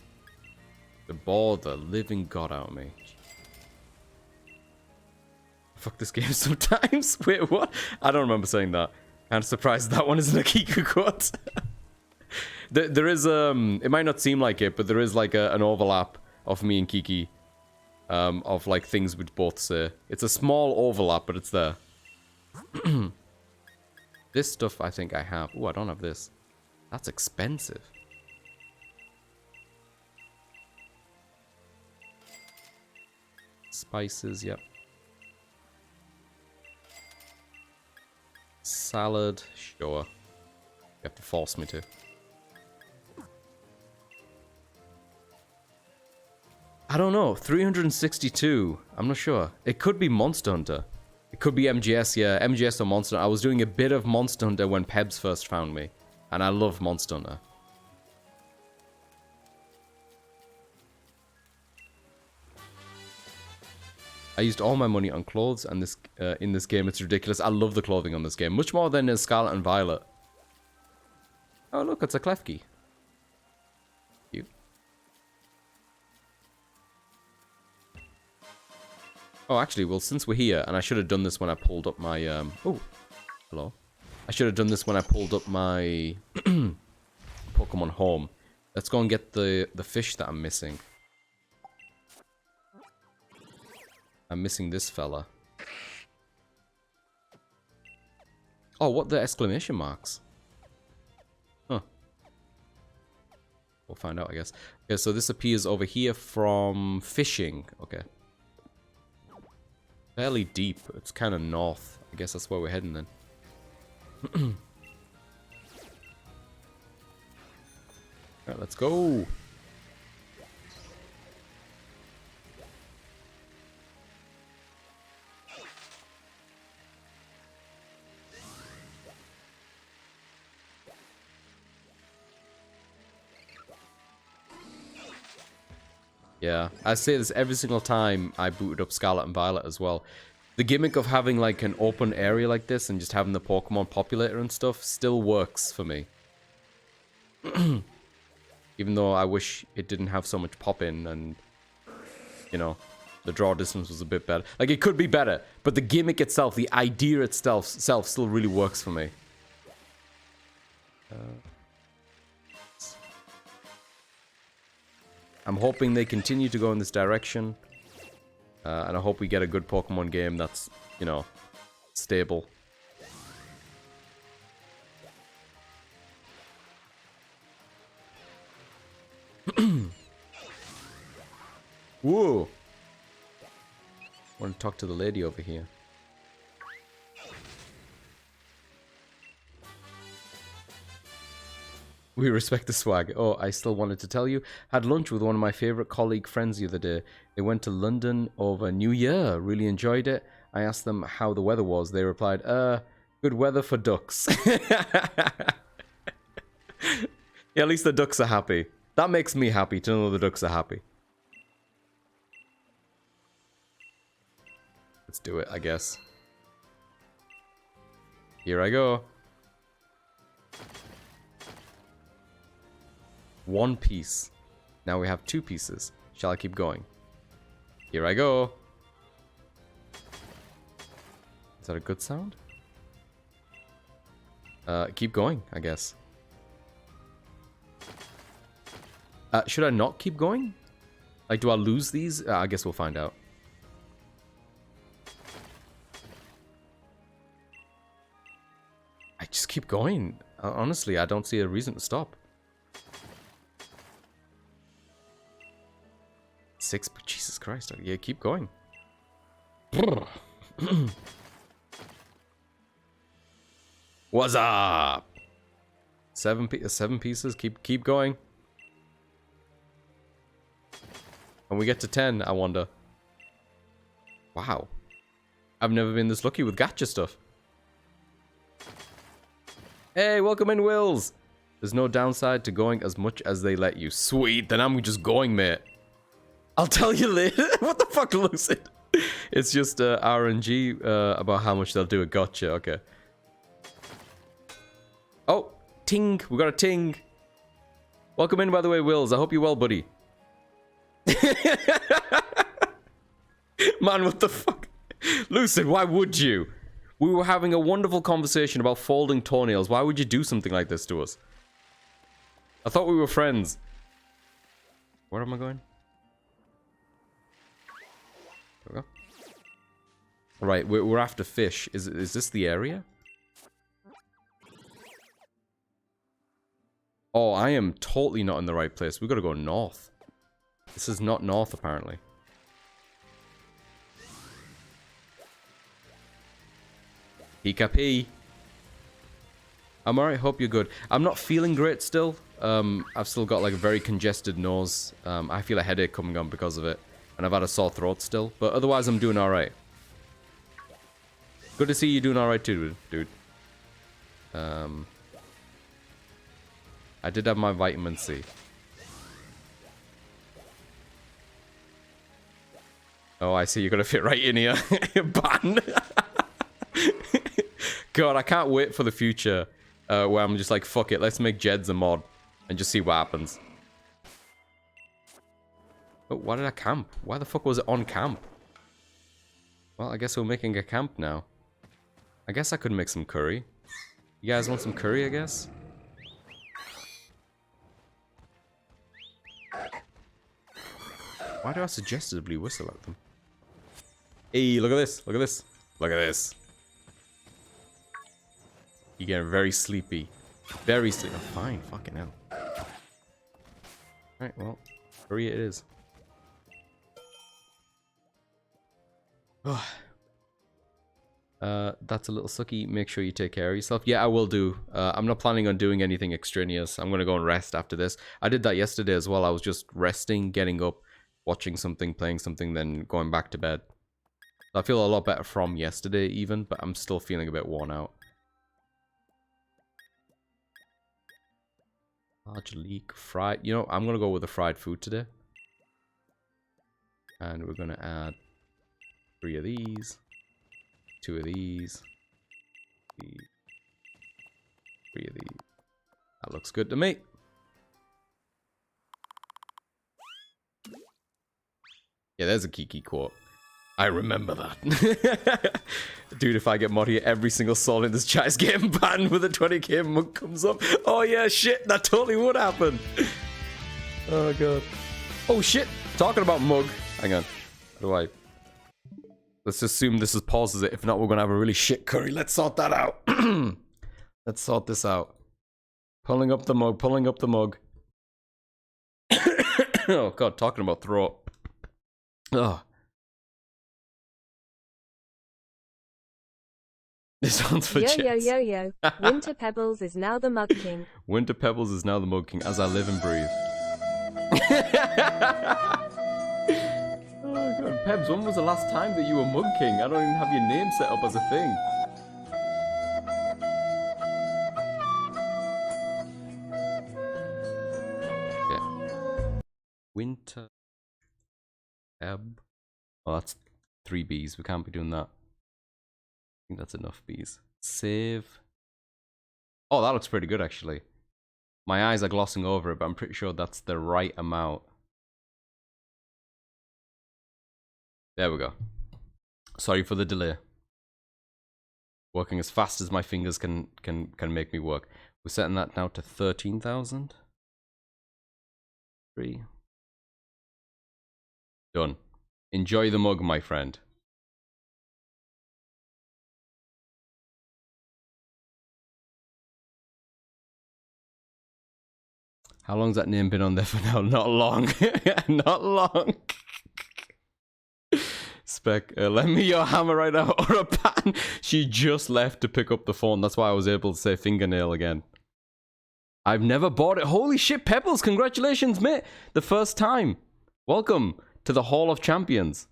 They bore the living god out of me. Fuck this game sometimes. Wait, what? I don't remember saying that. I'm surprised that one isn't a Kiku quote. There is, it might not seem like it, but there is like an overlap of me and Kiki. Of like things we'd both say. It's a small overlap, but it's there. This stuff I think I have. Ooh, I don't have this. That's expensive. Spices, yep. Salad, sure. You have to force me to. I don't know. 362. I'm not sure. It could be Monster Hunter. It could be MGS, yeah. MGS or Monster Hunter. I was doing a bit of Monster Hunter when Pebs first found me. And I love Monster Hunter. I used all my money on clothes and this in this game. It's ridiculous. I love the clothing on this game. Much more than in Scarlet and Violet. Oh, look. It's a Klefki. Cute. Oh, actually, well, since we're here, and I should have done this when I pulled up my... Oh, hello. I should have done this when I pulled up my Pokemon Home. Let's go and get the fish that I'm missing. I'm missing this fella. Oh, what the exclamation marks? Huh. We'll find out, I guess. Okay, so this appears over here from fishing. Okay. Fairly deep. It's kind of north. I guess that's where we're heading then. Alright, let's go. Yeah, I say this every single time I booted up Scarlet and Violet as well. The gimmick of having like an open area like this and just having the Pokemon populator and stuff still works for me. Even though I wish it didn't have so much pop-in and, you know, the draw distance was a bit better. Like, it could be better, but the gimmick itself, the idea itself still really works for me. I'm hoping they continue to go in this direction. And I hope we get a good Pokemon game that's, you know, stable. Whoa! I want to talk to the lady over here. We respect the swag. Oh, I still wanted to tell you. Had lunch with one of my favorite colleague friends the other day. They went to London over New Year. Really enjoyed it. I asked them how the weather was. They replied, good weather for ducks. Yeah, at least the ducks are happy. That makes me happy to know the ducks are happy. Let's do it, I guess. Here I go. One piece. Now we have 2 pieces. Shall I keep going? Here I go. Is that a good sound? Keep going, I guess. Should I not keep going? Like, do I lose these? I guess we'll find out. I just keep going. Honestly, I don't see a reason to stop. 6, but Jesus Christ. Yeah, keep going. What's up? 7 pieces. Keep going. And we get to 10, I wonder. Wow. I've never been this lucky with gacha stuff. Hey, welcome in, Wills. There's no downside to going as much as they let you. Sweet, then I'm just going, mate. I'll tell you later. What the fuck, Lucid? It's just RNG about how much they'll do a gotcha. Okay. Oh, ting. We got a ting. Welcome in, by the way, Wills. I hope you're well, buddy. Man, what the fuck? Lucid, why would you? We were having a wonderful conversation about folding toenails. Why would you do something like this to us? I thought we were friends. Where am I going? There we go. Right, we're after fish. Is this the area? Oh, I am totally not in the right place. We gotta go north. This is not north, apparently. Pika-pee. I'm alright, hope you're good. I'm not feeling great still. I've still got like a very congested nose. I feel a headache coming on because of it. And I've had a sore throat still. But otherwise, I'm doing alright. Good to see you doing alright too, dude. I did have my vitamin C. Oh, I see. You're gonna fit right in here. Ban. God, I can't wait for the future where I'm just like, fuck it, let's make Jed's a mod and just see what happens. Oh, why did I camp? Why the fuck was it on camp? Well, I guess we're making a camp now. I guess I could make some curry. You guys want some curry, I guess? Why do I suggestively whistle at them? Hey, look at this. Look at this. Look at this. You get very sleepy. Very sleepy. Oh, fine. Fucking hell. Alright, well. Hurry it is. That's a little sucky. Make sure you take care of yourself. Yeah, I will do. I'm not planning on doing anything extraneous. I'm going to go and rest after this. I did that yesterday as well. I was just resting, getting up, watching something, playing something, then going back to bed. I feel a lot better from yesterday even, but I'm still feeling a bit worn out. Large leek, fried. You know, I'm going to go with the fried food today. And we're going to add 3 of these. 2 of these. 3 of these. That looks good to me. Yeah, there's a Kiki quote. I remember that. Dude, if I get mod here, every single soul in this chat is getting banned with a 20k mug comes up. Oh yeah, shit, that totally would happen. Oh god. Oh shit, talking about mug. Hang on. How do I... Let's assume this is pauses it. If not, we're gonna have a really shit curry. Let's sort that out. Let's sort this out. Pulling up the mug, pulling up the mug. Oh god, talking about throat. Oh. This one's for Yo. Winter Pebbles is now the Mug King. Winter Pebbles is now the Mug King as I live and breathe. Oh god, Pebs, when was the last time that you were Mug King? I don't even have your name set up as a thing. Okay. Winter. Ebb. Oh, that's 3 Bs. We can't be doing that. I think that's enough Bs. Save. Oh, that looks pretty good, actually. My eyes are glossing over it, but I'm pretty sure that's the right amount. There we go. Sorry for the delay. Working as fast as my fingers can make me work. We're setting that now to 13,000. 3. Done. Enjoy the mug, my friend. How long's that name been on there for now? Not long. Not long. Spec, lend me your hammer right now or a pan. She just left to pick up the phone. That's why I was able to say fingernail again. I've never bought it. Holy shit, Pebbles, congratulations, mate. The first time. Welcome to the Hall of Champions.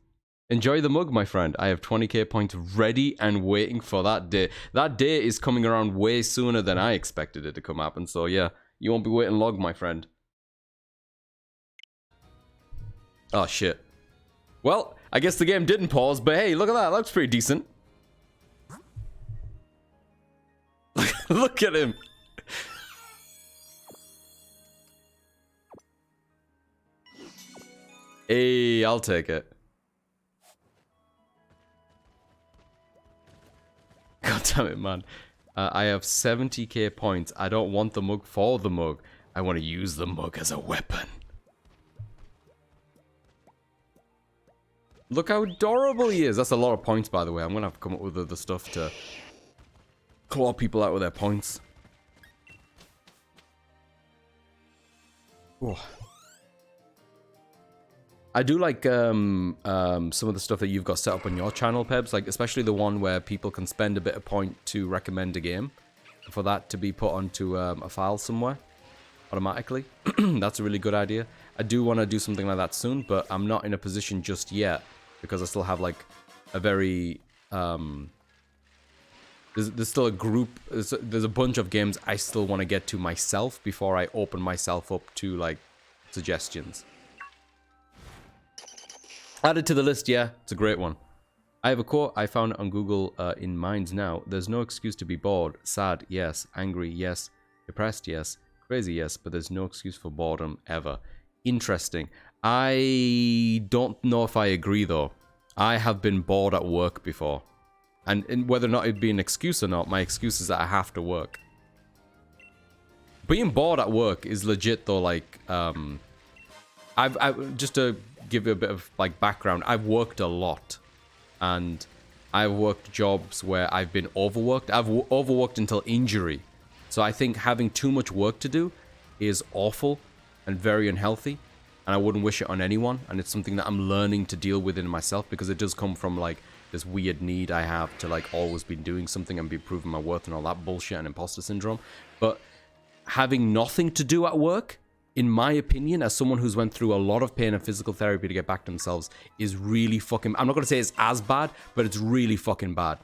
Enjoy the mug, my friend. I have 20k points ready and waiting for that day. That day is coming around way sooner than I expected it to come happen. So yeah, you won't be waiting long, my friend. Oh shit. Well, I guess the game didn't pause, but hey, look at that. That looks pretty decent. Look at him. Hey, I'll take it. God damn it, man. I have 70k points. I don't want the mug for the mug. I want to use the mug as a weapon. Look how adorable he is. That's a lot of points, by the way. I'm going to have to come up with other stuff to claw people out with their points. Oh. I do like some of the stuff that you've got set up on your channel, Pebs. Like, especially the one where people can spend a bit of point to recommend a game. For that to be put onto a file somewhere automatically. That's a really good idea. I do want to do something like that soon, but I'm not in a position just yet. Because I still have, like, a very... There's still a group... There's a bunch of games I still want to get to myself before I open myself up to, like, suggestions. Added to the list, yeah. It's a great one. I have a quote. I found it on Google in Minds Now. There's no excuse to be bored. Sad, yes. Angry, yes. Depressed, yes. Crazy, yes. But there's no excuse for boredom, ever. Interesting. I don't know if I agree, though. I have been bored at work before. And whether or not it'd be an excuse or not, my excuse is that I have to work. Being bored at work is legit, though, like... I've just to give you a bit of, like, background, I've worked a lot. And I've worked jobs where I've been overworked. I've overworked until injury. So I think having too much work to do is awful and very unhealthy. And I wouldn't wish it on anyone. And it's something that I'm learning to deal with in myself. Because it does come from, like, this weird need I have to, like, always be doing something and be proving my worth and all that bullshit and imposter syndrome. But having nothing to do at work, in my opinion, as someone who's went through a lot of pain and physical therapy to get back to themselves, is really fucking... I'm not going to say it's as bad, but it's really fucking bad.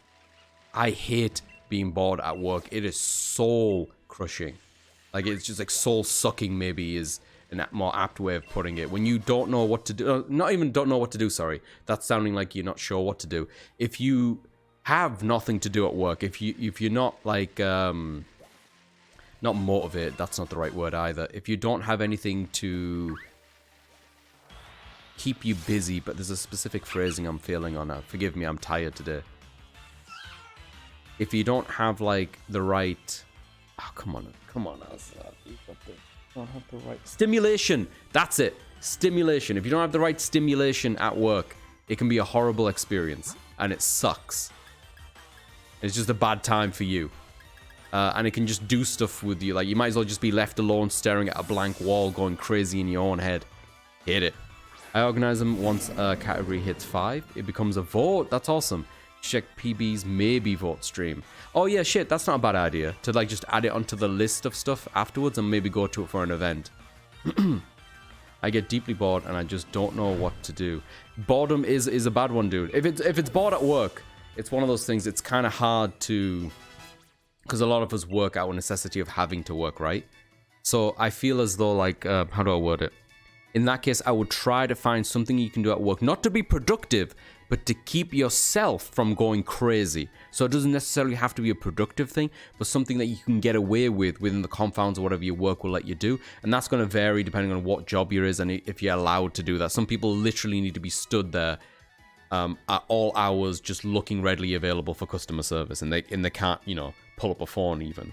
I hate being bored at work. It is soul crushing. Like, it's just like soul sucking, maybe, is a more apt way of putting it. When you don't know what to do, not even don't know what to do, sorry. That's sounding like you're not sure what to do. If you have nothing to do at work, if you're not like, not motivated, that's not the right word either. If you don't have anything to keep you busy, but there's a specific phrasing I'm feeling on now. Forgive me, I'm tired today. If you don't have like the right, oh, come on, Azad. Don't have the right stimulation. That's it. Stimulation. If you don't have the right stimulation at work, it can be a horrible experience, and it sucks. It's just a bad time for you, and it can just do stuff with you. Like, you might as well just be left alone, staring at a blank wall, going crazy in your own head. Hate it. I organize them once a category hits 5. It becomes a vote. That's awesome. Check PB's maybe vote stream. Oh yeah, shit, that's not a bad idea. To like just add it onto the list of stuff afterwards and maybe go to it for an event. I get deeply bored and I just don't know what to do. Boredom is a bad one, dude. If it's bored at work, it's one of those things. It's kind of hard to, because a lot of us work out of necessity of having to work, right? So I feel as though, like, how do I word it? In that case, I would try to find something you can do at work, not to be productive, but to keep yourself from going crazy. So it doesn't necessarily have to be a productive thing, but something that you can get away with within the confines of whatever your work will let you do. And that's going to vary depending on what job you're in and if you're allowed to do that. Some people literally need to be stood there at all hours just looking readily available for customer service, and they can't, you know, pull up a phone even.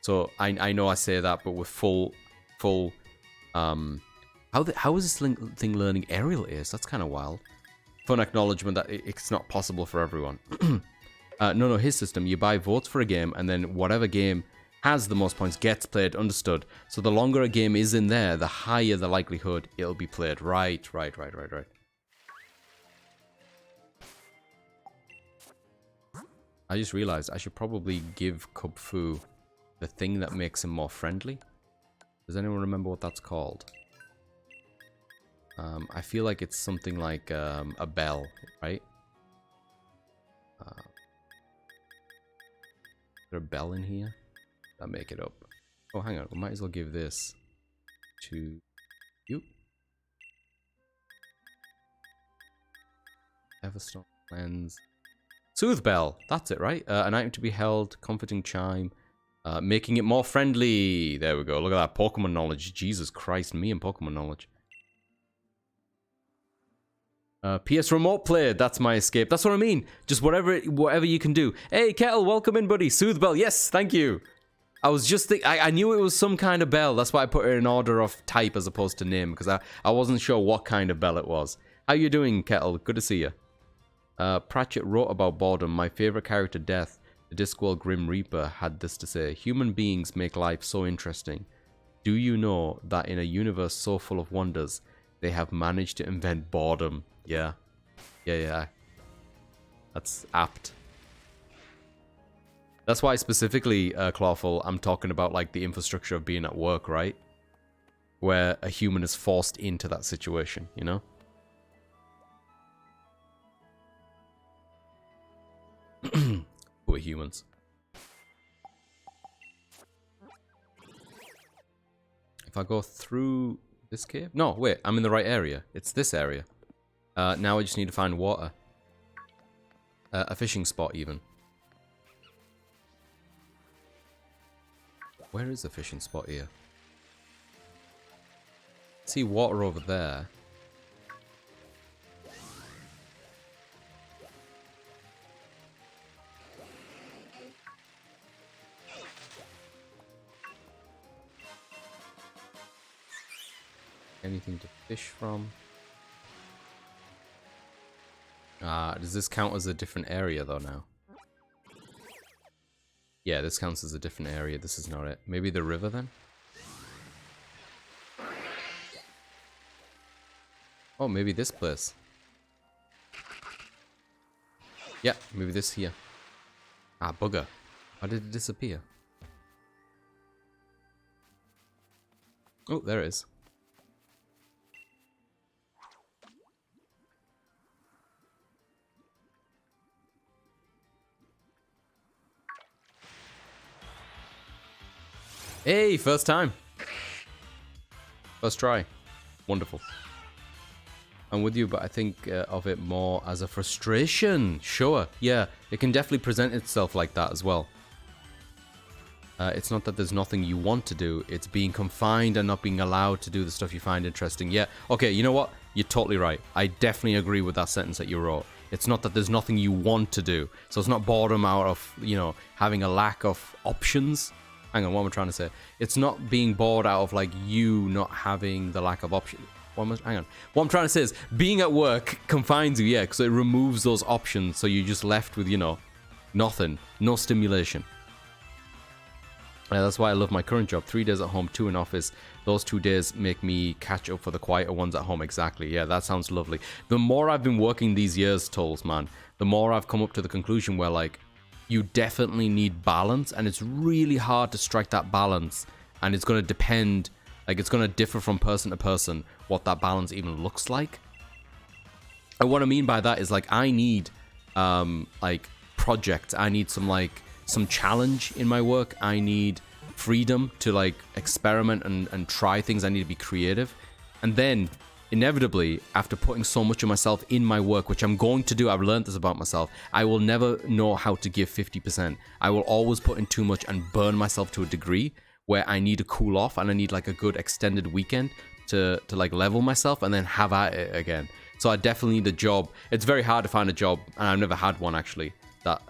So I know I say that, but with full how is this thing learning aerial ace? That's kind of wild. Fun acknowledgement that it's not possible for everyone. No, his system, you buy votes for a game, and then whatever game has the most points gets played, understood. So the longer a game is in there, the higher the likelihood it'll be played. Right. I just realized I should probably give Kung Fu the thing that makes him more friendly. Does anyone remember what that's called? I feel like it's something like a bell, right? Is there a bell in here? I'll make it up. Oh, hang on. We might as well give this to you. Everstone Lens. Soothe Bell. That's it, right? An item to be held. Comforting chime. Making it more friendly. There we go. Look at that. Pokemon knowledge. Jesus Christ. Me and Pokemon knowledge. PS Remote Play, that's my escape. That's what I mean. Just whatever you can do. Hey, Kettle, welcome in, buddy. Soothe Bell. Yes, thank you. I was just I knew it was some kind of bell. That's why I put it in order of type as opposed to name, because I wasn't sure what kind of bell it was. How you doing, Kettle? Good to see you. Pratchett wrote about boredom. My favorite character, Death, the Discworld Grim Reaper, had this to say. Human beings make life so interesting. Do you know that in a universe so full of wonders, they have managed to invent boredom? Yeah. That's apt. That's why specifically, Clawful, I'm talking about like the infrastructure of being at work, right? Where a human is forced into that situation, you know? Poor humans. If I go through this cave? No, wait, I'm in the right area. It's this area. Now I just need to find water. A fishing spot, even. Where is the fishing spot here? See water over there. Anything to fish from? Does this count as a different area though now? Yeah, this counts as a different area. This is not it. Maybe the river then? Oh, maybe this place. Yeah, maybe this here. Ah, bugger. How did it disappear? Oh, there it is. Hey, first time. First try. Wonderful. I'm with you, but I think of it more as a frustration. Sure, yeah. It can definitely present itself like that as well. It's not that there's nothing you want to do. It's being confined and not being allowed to do the stuff you find interesting. Yeah, okay, you know what? You're totally right. I definitely agree with that sentence that you wrote. It's not that there's nothing you want to do. So it's not boredom out of, you know, having a lack of options. Hang on, what am I trying to say? It's not being bored out of, like, you not having the lack of options. Hang on. What I'm trying to say is, being at work confines you, yeah, because it removes those options, so you're just left with, you know, nothing. No stimulation. That's why I love my current job. 3 days at home, 2 in office. Those 2 days make me catch up for the quieter ones at home. Exactly. Yeah, that sounds lovely. The more I've been working these years, Tolls, man, the more I've come up to the conclusion where, like, you definitely need balance, and it's really hard to strike that balance, and it's going to depend Like, it's going to differ from person to person what that balance even looks like. And what I mean by that is, like, I need, like, projects. I need some challenge in my work. I need freedom to, like, experiment and try things. I need to be creative. And then, inevitably, after putting so much of myself in my work, which I'm going to do, I've learned this about myself, I will never know how to give 50%. I will always put in too much and burn myself to a degree where I need to cool off and I need like a good extended weekend to like level myself and then have at it again. So I definitely need a job. It's very hard to find a job, and I've never had one actually, that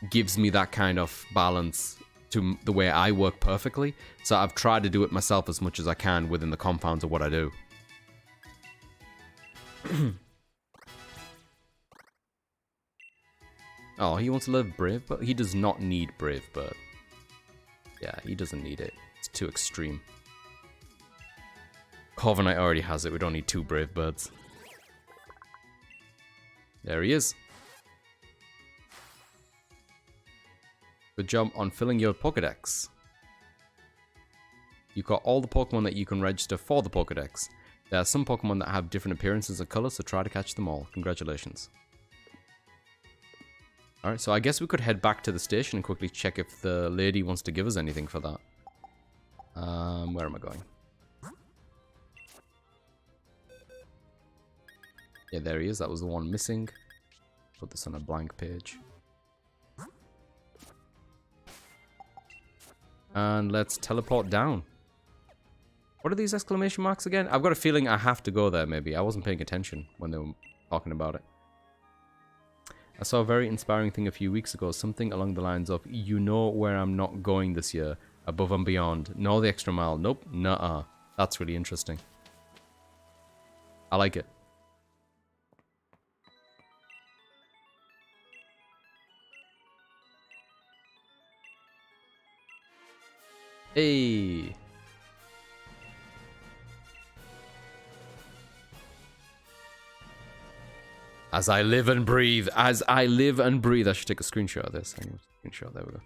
gives me that kind of balance to the way I work perfectly. So I've tried to do it myself as much as I can within the confines of what I do. Oh, he wants to live Brave Bird? He does not need Brave Bird. Yeah, he doesn't need it. It's too extreme. Corviknight already has it. We don't need 2 Brave Birds. There he is. Good job on filling your Pokédex. You've got all the Pokemon that you can register for the Pokédex. There are some Pokemon that have different appearances and colors, so try to catch them all. Congratulations. Alright, so I guess we could head back to the station and quickly check if the lady wants to give us anything for that. Where am I going? Yeah, there he is. That was the one missing. Put this on a blank page. And let's teleport down. What are these exclamation marks again? I've got a feeling I have to go there, maybe. I wasn't paying attention when they were talking about it. I saw a very inspiring thing a few weeks ago. Something along the lines of, you know where I'm not going this year. Above and beyond. No, the extra mile. Nope. Nuh-uh. That's really interesting. I like it. Hey. As I live and breathe. As I live and breathe. I should take a screenshot of this. Hang on. Screenshot. There we go.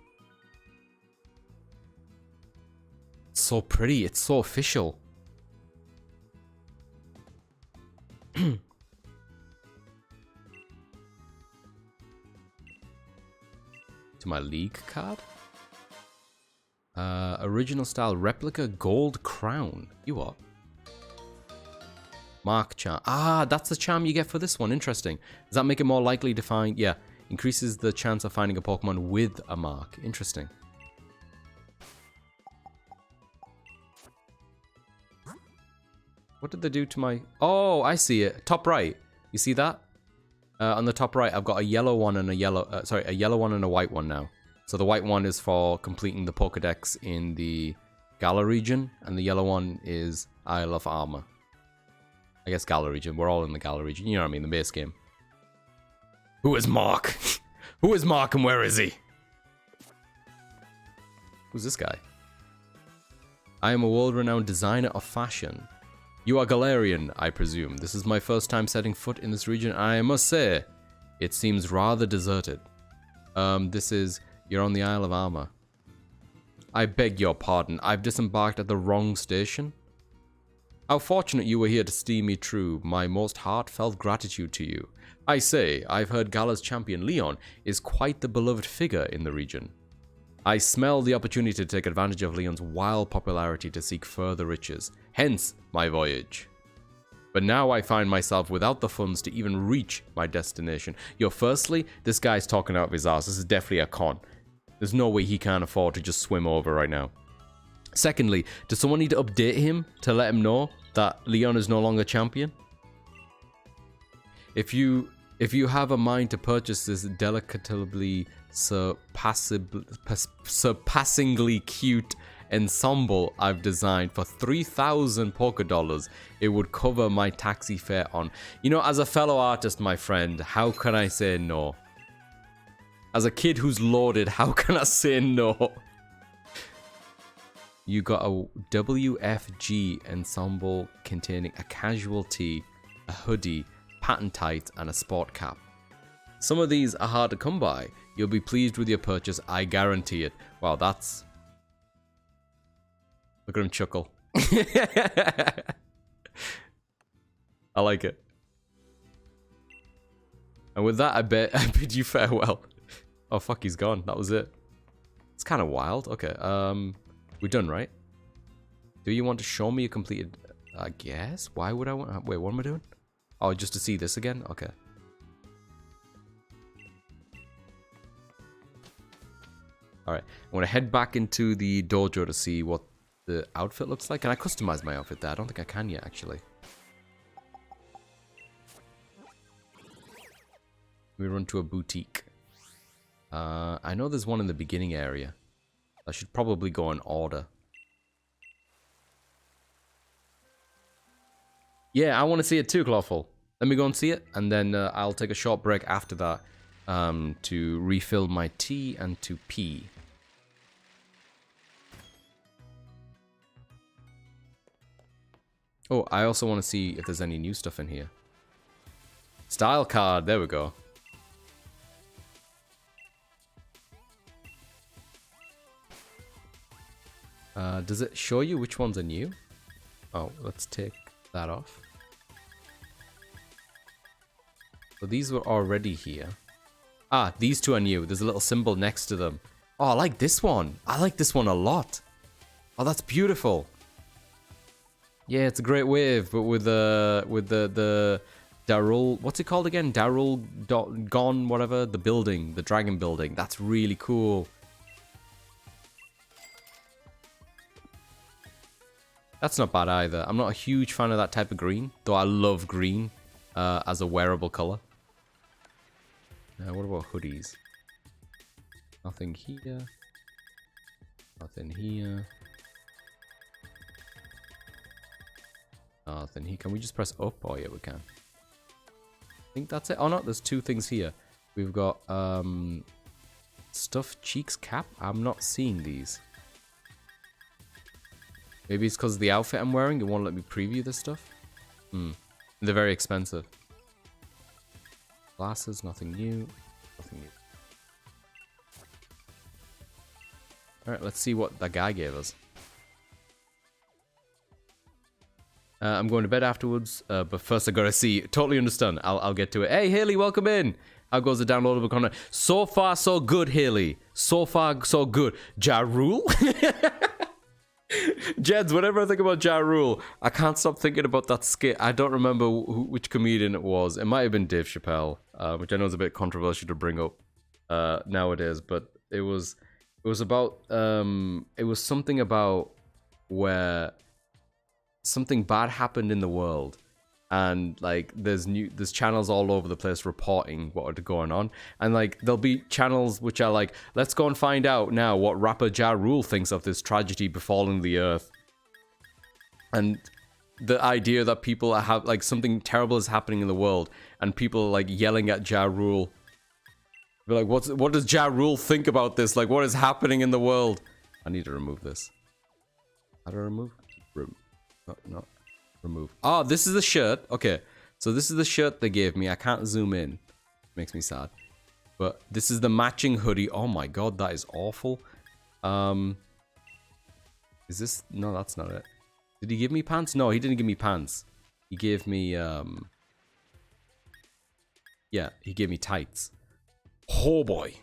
It's so pretty. It's so official. To my league card? Original style replica gold crown. You what? Mark charm. Ah, that's the charm you get for this one. Interesting. Does that make it more likely to find... Yeah. Increases the chance of finding a Pokemon with a mark. Interesting. What did they do to my... Oh, I see it. Top right. You see that? On the top right, I've got a yellow one and a yellow... a yellow one and a white one now. So the white one is for completing the Pokédex in the Galar region, and the yellow one is Isle of Armor. I guess Galar region. We're all in the Galar region. You know what I mean? The base game. Who is Mark? Who is Mark and where is he? Who's this guy? I am a world-renowned designer of fashion. You are Galarian, I presume. This is my first time setting foot in this region. I must say, it seems rather deserted. You're on the Isle of Armor. I beg your pardon. I've disembarked at the wrong station. How fortunate you were here to steer me true. My most heartfelt gratitude to you. I say, I've heard Galar's champion Leon is quite the beloved figure in the region. I smell the opportunity to take advantage of Leon's wild popularity to seek further riches. Hence, my voyage. But now I find myself without the funds to even reach my destination. Firstly, this guy's talking out of his ass. This is definitely a con. There's no way he can't afford to just swim over right now. Secondly, does someone need to update him to let him know that Leon is no longer champion? If you have a mind to purchase this delicately surpassingly cute ensemble I've designed for 3,000 Poké-Dollars, it would cover my taxi fare on... You know, as a fellow artist, my friend, how can I say no? As a kid who's loaded, how can I say no? You got a WFG ensemble containing a casual tee, a hoodie, patent tights, and a sport cap. Some of these are hard to come by. You'll be pleased with your purchase, I guarantee it. Wow, that's Look at him chuckle. I like it. And with that, I bid you farewell. Oh, fuck, he's gone. That was it. It's kind of wild. Okay, we're done, right? Do you want to show me a completed... I guess? Why would I want... Wait, what am I doing? Oh, just to see this again? Okay. Alright, I'm going to head back into the dojo to see what the outfit looks like. Can I customize my outfit there? I don't think I can yet, actually. We run to a boutique. I know there's one in the beginning area. I should probably go in order. Yeah, I want to see it too, Clawful. Let me go and see it, and then I'll take a short break after that to refill my tea and to pee. Oh, I also want to see if there's any new stuff in here. Style card, there we go. Does it show you which ones are new? Oh, let's take that off. So these were already here. Ah, these two are new. There's a little symbol next to them. Oh, I like this one. I like this one a lot. Oh, that's beautiful. Yeah, it's a great wave, but with the Darul, what's it called again? Darul Gone, whatever, the building, the dragon building. That's really cool. That's not bad either. I'm not a huge fan of that type of green, though I love green as a wearable color. What about hoodies? Nothing here. Nothing here. Nothing here. Can we just press up? Oh yeah, we can. I think that's it. Oh no, there's two things here. We've got stuffed cheeks cap. I'm not seeing these. Maybe it's because of the outfit I'm wearing. It won't let me preview this stuff. They're very expensive. Glasses, nothing new. Nothing new. Alright, let's see what that guy gave us. I'm going to bed afterwards, but first I gotta see. Totally understand. I'll get to it. Hey, Haley, welcome in. How goes the downloadable content? So far, so good, Haley. So far, so good. Ja Rule? Jeds, whenever I think about Ja Rule, I can't stop thinking about that skit. I don't remember which comedian it was. It might have been Dave Chappelle, which I know is a bit controversial to bring up nowadays, but it was about it was something about where something bad happened in the world, and like there's channels all over the place reporting what are going on, and like there'll be channels which are like, let's go and find out now what rapper Ja Rule thinks of this tragedy befalling the earth. And the idea that people have like something terrible is happening in the world, and people are like yelling at Ja Rule. They're like, what does Ja Rule think about this? Like, what is happening in the world? I need to remove this. How do I remove? No. Remove. Oh, this is the shirt. Okay, so this is the shirt they gave me. I can't zoom in. Makes me sad. But this is the matching hoodie. Oh my god, that is awful. Is this... No, that's not it. Did he give me pants? No, he didn't give me pants. He gave me, yeah, he gave me tights. Oh boy.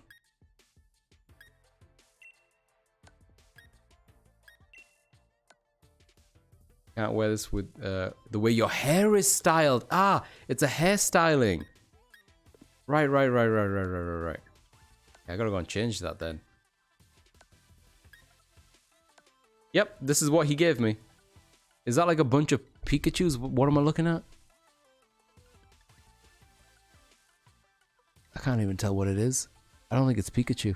Can't wear this with the way your hair is styled. Ah, it's a hairstyling. Right. I gotta go and change that then. Yep, this is what he gave me. Is that like a bunch of Pikachus? What am I looking at? I can't even tell what it is. I don't think it's Pikachu.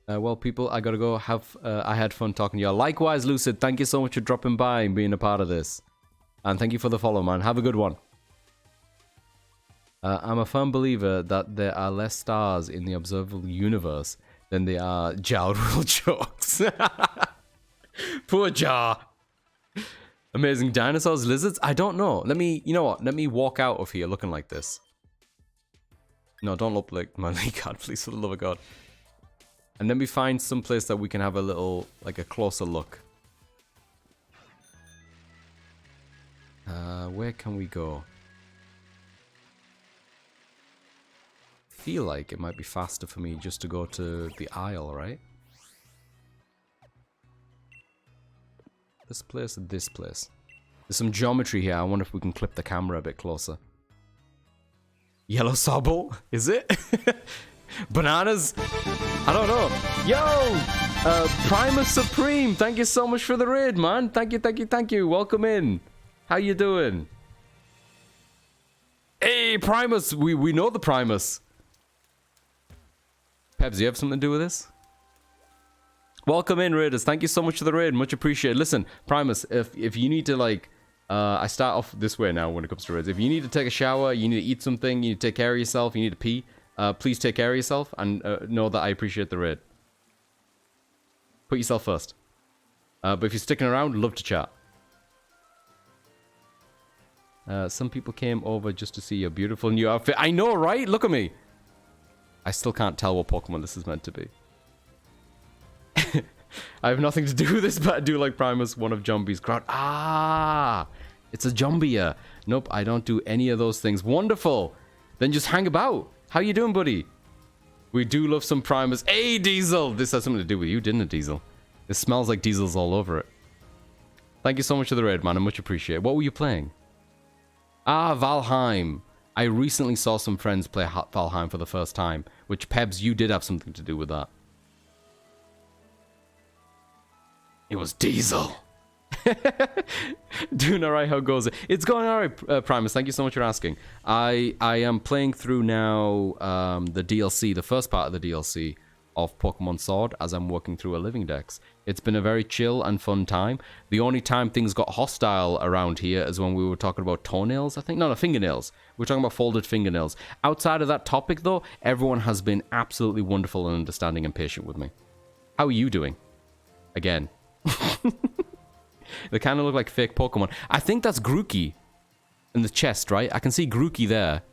Well, people, I gotta go. I had fun talking to you. Likewise, Lucid, thank you so much for dropping by and being a part of this. And thank you for the follow, man. Have a good one. I'm a firm believer that there are less stars in the observable universe than there are Ja Rule jokes. Poor Ja. Amazing dinosaurs, lizards? I don't know. You know what? Let me walk out of here looking like this. No, don't look like my league card, please, for the love of God. And then we find some place that we can have a little, like a closer look. Where can we go? Feel like it might be faster for me just to go to the aisle, right? This place or this place? There's some geometry here. I wonder if we can clip the camera a bit closer. Yellow Sobble? Is it? Bananas? I don't know. Yo! Primus Supreme, thank you so much for the raid, man. Thank you, thank you, thank you. Welcome in. How you doing? Hey, Primus! We know the Primus. Pebs, do you have something to do with this? Welcome in, raiders. Thank you so much for the raid. Much appreciated. Listen, Primus, if you need to, like... I start off this way now when it comes to raids. If you need to take a shower, you need to eat something, you need to take care of yourself, you need to pee, please take care of yourself and know that I appreciate the raid. Put yourself first. But if you're sticking around, love to chat. Some people came over just to see your beautiful new outfit. I know, right? Look at me. I still can't tell what Pokemon this is meant to be. I have nothing to do with this, but I do like Primus, one of Jumbi's crowd. Ah, it's a Jumbia. Nope, I don't do any of those things. Wonderful. Then just hang about. How you doing, buddy? We do love some Primus. Hey, Diesel. This has something to do with you, didn't it, Diesel? It smells like Diesel's all over it. Thank you so much for the raid, man. I much appreciate it. What were you playing? Ah, Valheim. I recently saw some friends play Valheim for the first time, which, Pebs, you did have something to do with that. It was Diesel. Doing alright, how goes it? It's going alright, Primus. Thank you so much for asking. I am playing through now the DLC, the first part of the DLC of Pokemon Sword as I'm working through a living dex. It's been a very chill and fun time. The only time things got hostile around here is when we were talking about toenails, I think. No, fingernails. We were talking about folded fingernails. Outside of that topic, though, everyone has been absolutely wonderful and understanding and patient with me. How are you doing? Again. They kind of look like fake Pokemon. I think that's Grookey in the chest, right? I can see Grookey there.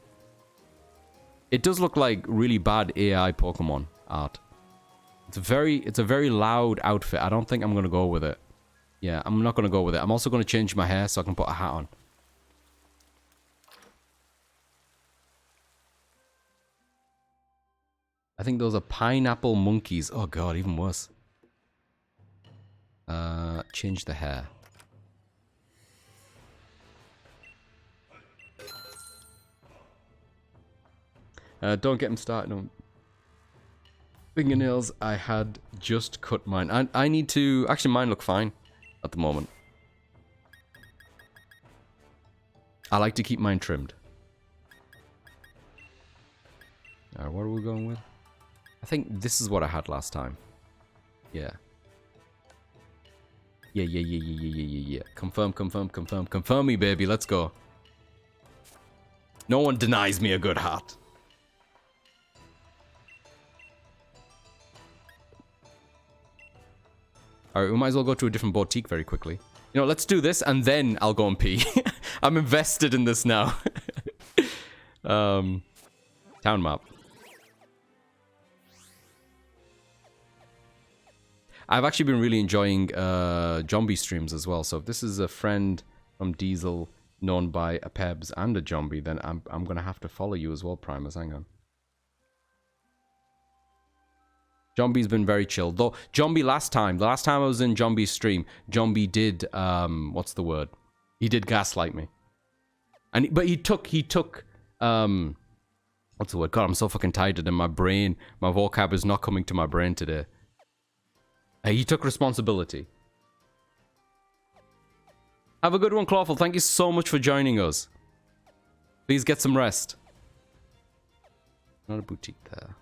It does look like really bad AI Pokemon art. It's a very loud outfit. I don't think I'm going to go with it. Yeah, I'm not going to go with it. I'm also going to change my hair so I can put a hat on. I think those are pineapple monkeys. Oh god, even worse. Change the hair. Don't get him started on fingernails. I had just cut mine. I need to... Actually, mine look fine at the moment. I like to keep mine trimmed. Alright, what are we going with? I think this is what I had last time. Yeah. Yeah. Confirm me, baby. Let's go. No one denies me a good hat. Alright, we might as well go to a different boutique very quickly. You know, let's do this and then I'll go and pee. I'm invested in this now. Town map. I've actually been really enjoying Zombie streams as well. So if this is a friend from Diesel known by a Pebs and a Zombie, then I'm going to have to follow you as well, Primus. Hang on. Zombie's been very chill. Though, Zombie the last time I was in Zombie's stream, Zombie did, what's the word? He did gaslight me. But he took, what's the word? God, I'm so fucking tired and my brain, my vocab is not coming to my brain today. He took responsibility. Have a good one, Clawful. Thank you so much for joining us. Please get some rest. Not a boutique there.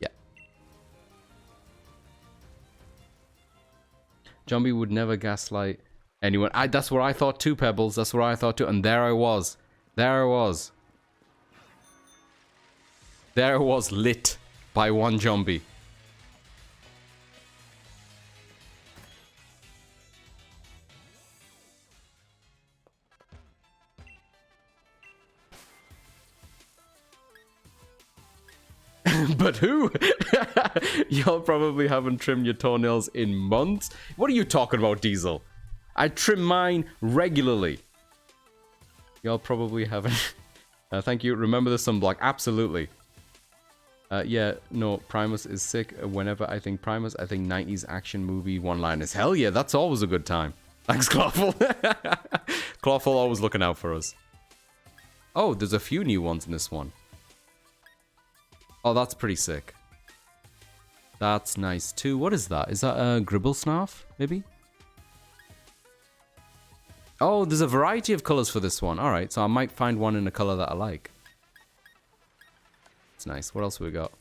Yeah. Zombie would never gaslight anyone. That's what I thought too, Pebbles. That's what I thought too. And there I was. There I was. There I was, lit by one zombie. But who? Y'all probably haven't trimmed your toenails in months. What are you talking about, Diesel? I trim mine regularly. Y'all probably haven't. Thank you. Remember the sunblock. Absolutely. Yeah, no, Primus is sick. Whenever I think Primus, I think 90s action movie one-liners. Hell yeah, that's always a good time. Thanks, Clawful. Clawful always looking out for us. Oh, there's a few new ones in this one. Oh, that's pretty sick. That's nice too. What is that? Is that a Gribblesnarf, maybe? Oh, there's a variety of colors for this one. Alright, so I might find one in a color that I like. It's nice. What else have we got?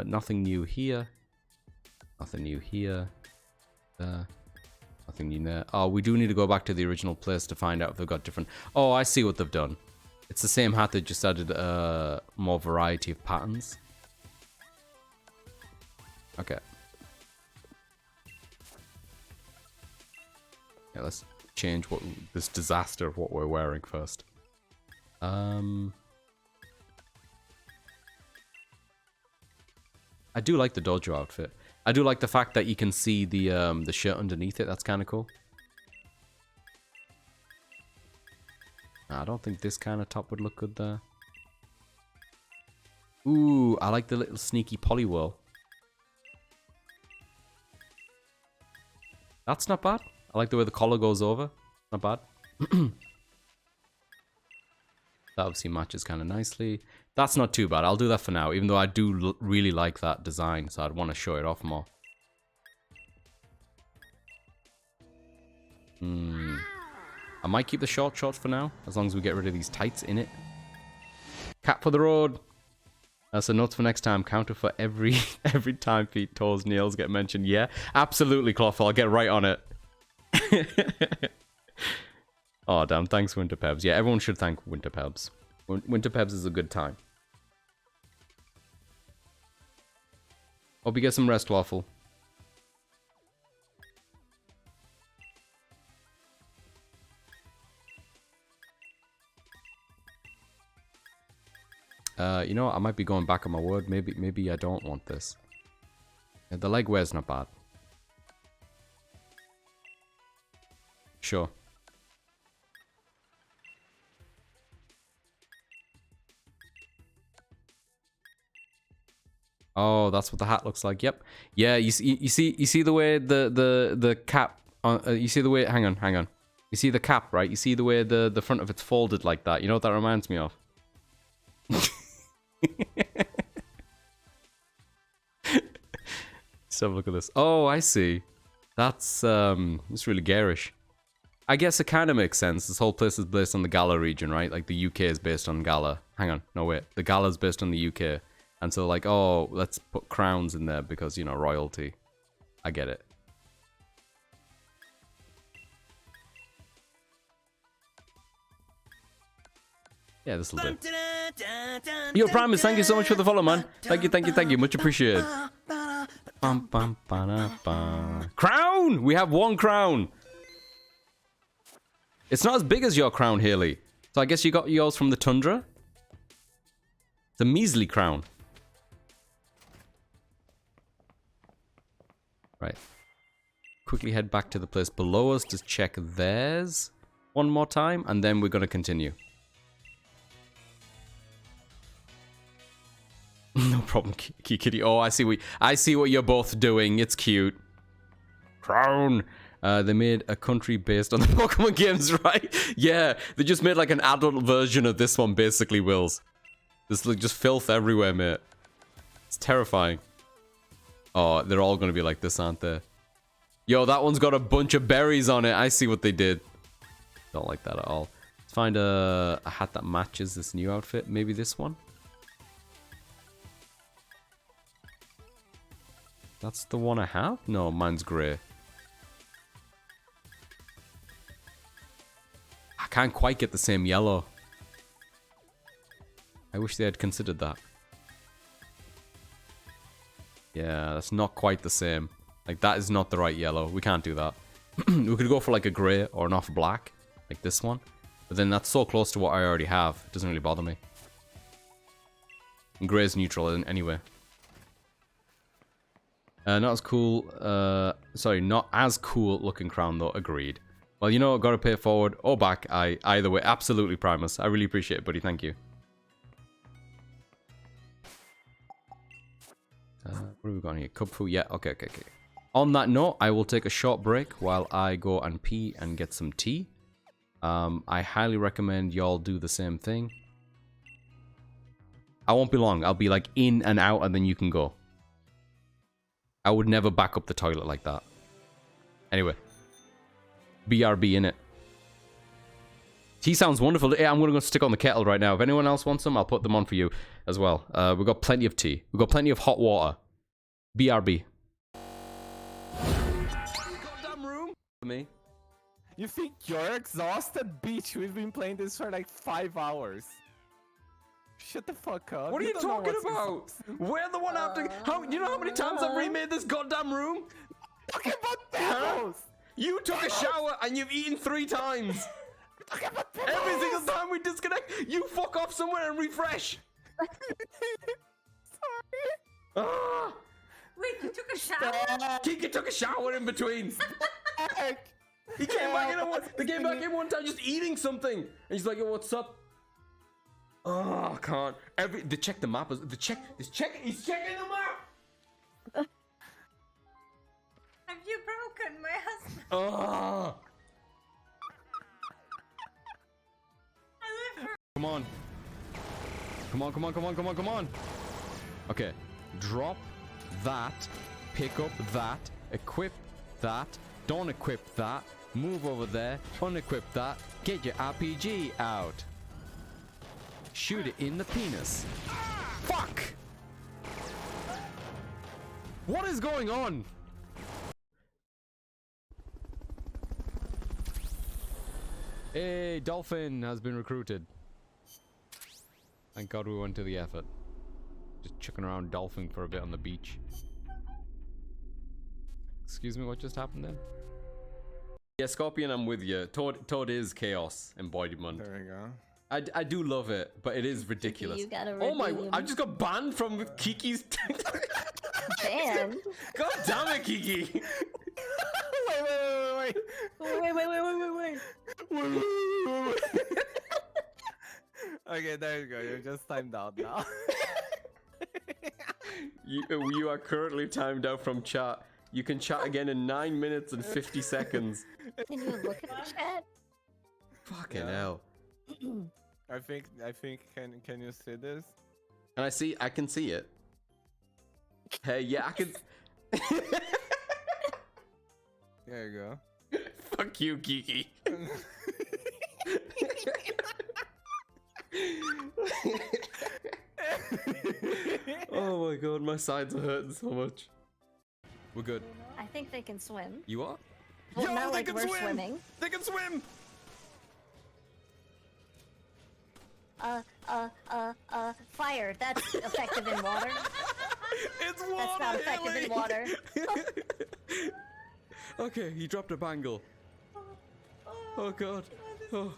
Nothing new here. Nothing new here. Nothing new there. Oh, we do need to go back to the original place to find out if they've got different... Oh, I see what they've done. It's the same hat, they just added more variety of patterns. Okay. Yeah, let's change this disaster of what we're wearing first. I do like the dojo outfit. I do like the fact that you can see the shirt underneath it. That's kind of cool. I don't think this kind of top would look good there. Ooh, I like the little sneaky polywhirl. That's not bad. I like the way the collar goes over. Not bad. That obviously matches kind of nicely. That's not too bad. I'll do that for now, even though I do really like that design, so I'd want to show it off more. I might keep the short shorts for now, as long as we get rid of these tights in it. Cat for the road. So notes for next time. Counter for every time feet, toes, nails get mentioned. Yeah, absolutely, Cloth. I'll get right on it. Oh, damn. Thanks, Winterpebs. Yeah, everyone should thank Winterpebs. Winterpebs is a good time. Hope you get some rest, Waffle. You know what? I might be going back on my word. Maybe I don't want this. Yeah, the leg wear's not bad. Sure. Oh, that's what the hat looks like. Yep. Yeah, you see the way the cap on you see the way hang on. You see the cap, right? You see the way the front of it's folded like that. You know what that reminds me of? Let's have a look at this. Oh, I see. That's it's really garish. I guess it kind of makes sense. This whole place is based on the Galar region, right? Like the UK is based on Galar. Hang on, no wait. The Galar's based on the UK. And so like, oh, let's put crowns in there because, you know, royalty. I get it. Yeah, this will do. Yo, Primus, thank you so much for the follow, man. Thank you. Much appreciated. Crown! We have one crown. It's not as big as your crown, Haley. So I guess you got yours from the Tundra? It's a measly crown. Right. Quickly head back to the place below us to check theirs one more time, and then we're going to continue. No problem, Kitty. Oh, I see what you're both doing. It's cute. Crown. They made a country based on the Pokemon games, right? Yeah, they just made like an adult version of this one, basically, Wills. There's like just filth everywhere, mate. It's terrifying. Oh, they're all gonna be like this, aren't they? Yo, that one's got a bunch of berries on it. I see what they did. Don't like that at all. Let's find a hat that matches this new outfit. Maybe this one? That's the one I have? No, mine's grey. I can't quite get the same yellow. I wish they had considered that. Yeah, that's not quite the same. Like, that is not the right yellow. We can't do that. We could go for like a grey or an off black, like this one. But then that's so close to what I already have. It doesn't really bother me. Grey is neutral anyway. Not as cool. Sorry, not as cool looking crown though. Agreed. Well, you know, gotta pay it forward or back. Either way, absolutely, Primus. I really appreciate it, buddy. Thank you. What have we got here? Cub food. Yeah. Okay. On that note, I will take a short break while I go and pee and get some tea. I highly recommend y'all do the same thing. I won't be long. I'll be like in and out, and then you can go. I would never back up the toilet like that. Anyway. BRB in it. Tea sounds wonderful. Yeah, I'm going to go stick on the kettle right now. If anyone else wants some, I'll put them on for you as well. We've got plenty of tea. We've got plenty of hot water. BRB. Goddamn room for me. You think you're exhausted, bitch? We've been playing this for like 5 hours. Shut the fuck up. What are you talking about? We're the one after. You know how many times I've remade this goddamn room? Talking about pebbles. You took a shower and you've eaten 3 times. Every single time we disconnect, you fuck off somewhere and refresh. Sorry. Ah, Wait, you took a shower? Kiki took a shower in between. He came back in one time just eating something. And he's like, yo, what's up? Oh, I can't. They check the map. He's checking the map. Have you broken my husband? Oh. I live for Come on. Okay. Drop that. Pick up that. Equip that. Don't equip that. Move over there. Unequip that. Get your RPG out. Shoot it in the penis. Fuck! What is going on? Hey, Dolphin has been recruited. Thank God we went to the effort. Just chucking around Dolphin for a bit on the beach. Excuse me, what just happened there? Yeah, Scorpion, I'm with you. Toad is chaos embodiment. There we go. I do love it, but it is ridiculous. You gotta oh my! redeem. I just got banned from Kiki's. Banned? God damn it, Kiki! Wait. Okay, there you go. You're just timed out now. You are currently timed out from chat. You can chat again in 9 minutes and 50 seconds. Can you look at the chat? Fucking hell. I think can you see this? And I can see it. Hey, yeah, I can. There you go. Fuck you, Kiki. Oh my god, my sides are hurting so much. We're good. I think they can swim. You are? Well, Yo, not they like can we're swim! swimming. They can swim! Fire. That's effective in water. It's water! That's not effective in water. Okay, he dropped a bangle. Oh god. Oh.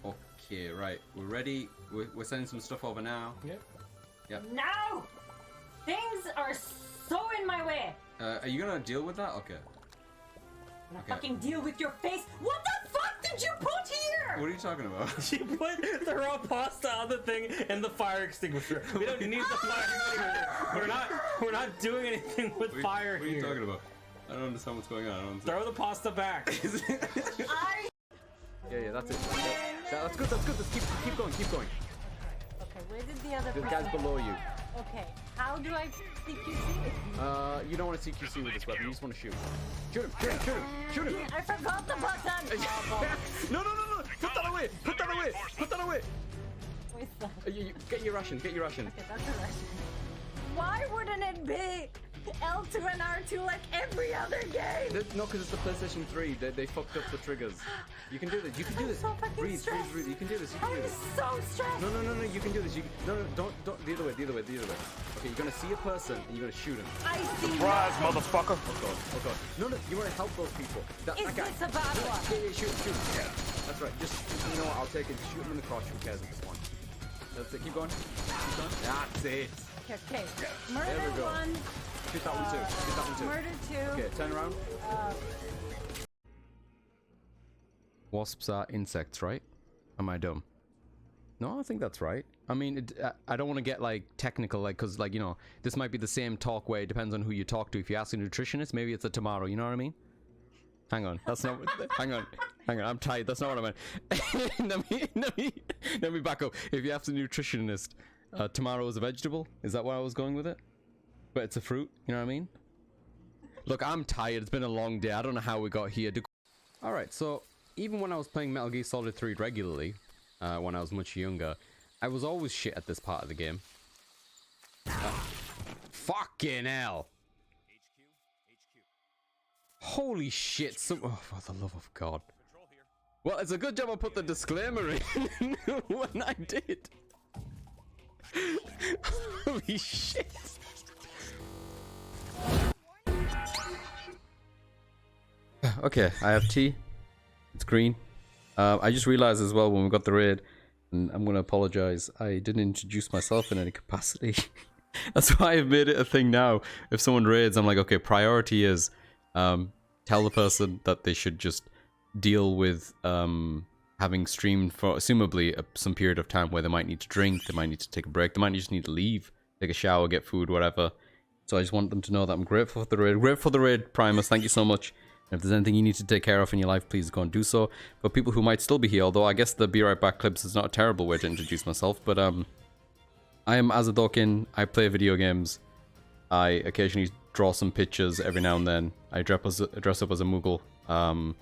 Okay, right. We're ready. We're sending some stuff over now. Yep. No! Things are so in my way. Are you gonna deal with that? Okay. I'm gonna fucking deal with your face. What the fuck did you put here? What are you talking about? She put the raw pasta on the thing and the fire extinguisher. We don't need the fire extinguisher. We're not doing anything with fire here. What are you talking about? I don't understand what's going on. I don't understand. Throw the pasta back. Yeah, that's it. That's good. Let's keep going. Okay, where did the other The person... guy's below you. Okay, how do I CQC? You don't want to CQC with this weapon. You just want to shoot. Shoot him! I forgot the button! No! Put that away! Where's that? Get your ration. Okay, that's a rush. Why wouldn't it be L2 and R2 like every other game? No, because it's the PlayStation 3. They fucked up the triggers. You can do this. I'm so fucking Breathe. stressed. You can do this. I'm so stressed. No. You can do this. No. Don't. The other way. Okay, you're gonna see a person and you're gonna shoot him. I see. Surprise, motherfucker! Oh god. No. You want to help those people. That Is guy. this a bad one? Yeah, shoot him. Yeah. That's right. Just, you know what? I'll take it. Shoot him in the crotch. Who cares at this point? That's it. Keep going. Keep going. That's it. Okay. Murder There we go. 1. Shoot that one too. Shoot that one too. Murder 2. Okay, turn around. Wasps are insects, right? Am I dumb? No, I think that's right. I mean, I don't want to get like technical, like, because like, you know, this might be the same talk way. It depends on who you talk to. If you ask a nutritionist, maybe it's a tomato. You know what I mean? Hang on, that's not. hang on, I'm tired. That's not what I meant. let me back up. If you ask a nutritionist, tomato is a vegetable. Is that where I was going with it? But it's a fruit. You know what I mean? Look, I'm tired. It's been a long day. I don't know how we got here. All right, so even when I was playing Metal Gear Solid 3 regularly, when I was much younger, I was always shit at this part of the game. Fucking hell. Holy shit, oh, for the love of God. Well, it's a good job I put the disclaimer in when I did. Holy shit. Okay, I have tea. It's green. I just realized as well when we got the raid, and I'm gonna apologize, I didn't introduce myself in any capacity. That's why I've made it a thing now. If someone raids, I'm like, okay, priority is tell the person that they should just deal with having streamed for assumably some period of time where they might need to drink, they might need to take a break, they might just need to leave, take a shower, get food, whatever. So I just want them to know that I'm grateful for the raid. Grateful for the raid, Primus. Thank you so much. If there's anything you need to take care of in your life, please go and do so. For people who might still be here, although I guess the Be Right Back clips is not a terrible way to introduce myself, but I am Azadorkin. I play video games. I occasionally draw some pictures every now and then. I dress up as a Moogle. I'm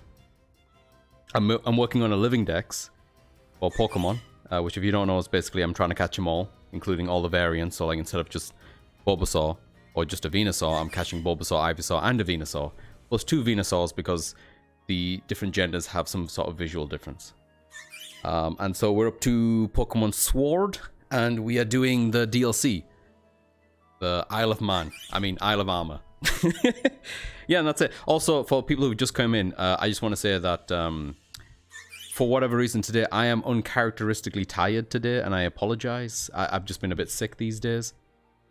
working on a living dex for Pokemon, which if you don't know is basically I'm trying to catch them all, including all the variants. So like instead of just Bulbasaur or just a Venusaur, I'm catching Bulbasaur, Ivysaur, and a Venusaur. Plus 2 Venusaurs because the different genders have some sort of visual difference. And so we're up to Pokemon Sword, and we are doing the DLC. The Isle of Armor. Yeah, and that's it. Also, for people who just come in, I just want to say that for whatever reason today, I am uncharacteristically tired today, and I apologize. I've just been a bit sick these days.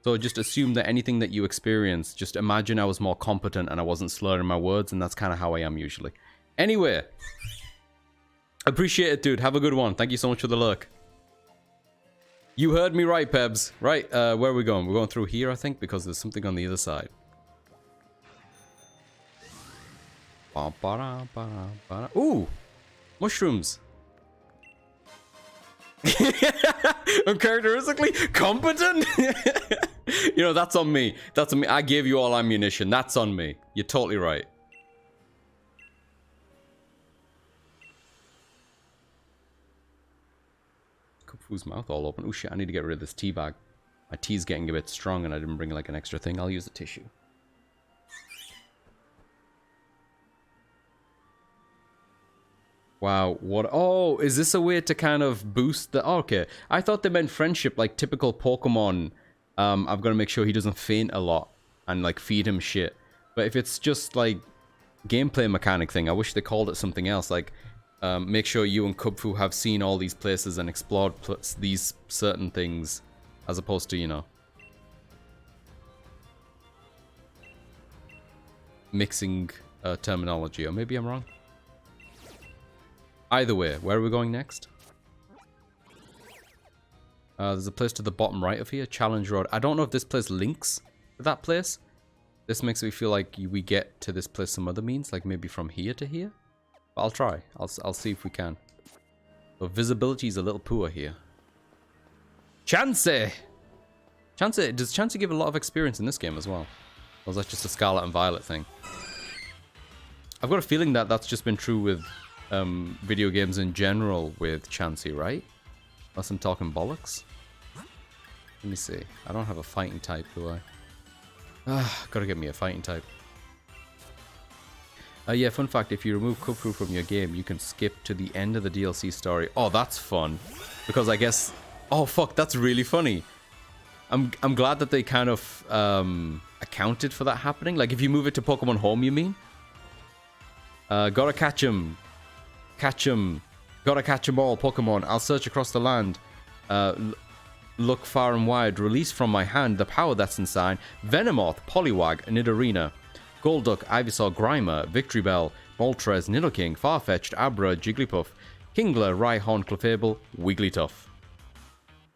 So just assume that anything that you experience, just imagine I was more competent and I wasn't slurring my words, and that's kind of how I am usually. Anyway, appreciate it, dude. Have a good one. Thank you so much for the lurk. You heard me right, Pebs. Right, where are we going? We're going through here, I think, because there's something on the other side. Ooh! Mushrooms! Uncharacteristically competent? You know, that's on me. That's on me. I gave you all ammunition. That's on me. You're totally right. Kung-Fu's mouth all open. Oh shit, I need to get rid of this tea bag. My tea's getting a bit strong and I didn't bring like an extra thing. I'll use the tissue. Wow, what? Oh, is this a way to kind of boost the... Oh, okay, I thought they meant friendship, like typical Pokemon. I've got to make sure he doesn't faint a lot and like feed him shit. But if it's just like gameplay mechanic thing, I wish they called it something else. Like, make sure you and Kung-Fu have seen all these places and explored these certain things, as opposed to, you know, mixing terminology. Or maybe I'm wrong. Either way, where are we going next? There's a place to the bottom right of here, Challenge Road. I don't know if this place links to that place. This makes me feel like we get to this place some other means, like maybe from here to here. But I'll try. I'll see if we can. But visibility is a little poor here. Chansey! Chansey, does Chansey give a lot of experience in this game as well? Or is that just a Scarlet and Violet thing? I've got a feeling that that's just been true with video games in general with Chansey, right? Unless I'm talking bollocks. Let me see. I don't have a fighting type, do I? Gotta get me a fighting type. Yeah, fun fact, if you remove Kung-Fu from your game, you can skip to the end of the DLC story. Oh, that's fun. Because I guess... Oh, fuck, that's really funny. I'm glad that they kind of accounted for that happening. Like, if you move it to Pokemon Home, you mean? Gotta catch him. Catch him. Gotta catch them all, Pokemon. I'll search across the land. look far and wide. Release from my hand the power that's inside. Venomoth, Poliwag, Nidorina, Golduck, Ivysaur, Grimer, Victory Bell, Moltres, Nidoking, Farfetch'd, Abra, Jigglypuff, Kingler, Rhyhorn, Clefable, Wigglytuff.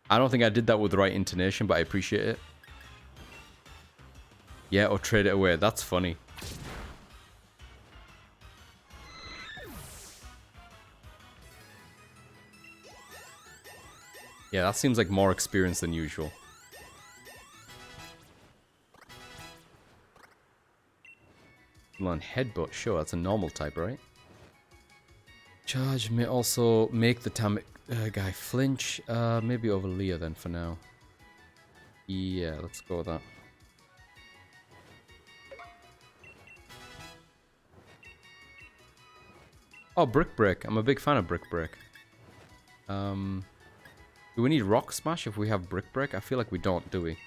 I don't think I did that with the right intonation, but I appreciate it. Yeah, or trade it away. That's funny. Yeah, that seems like more experience than usual. On Headbutt, sure, that's a normal type, right? Charge may also make the guy flinch. Maybe over Leah then for now. Yeah, let's go with that. Oh, Brick Break. I'm a big fan of Brick Break. Do we need Rock Smash if we have Brick Break? I feel like we don't, do we?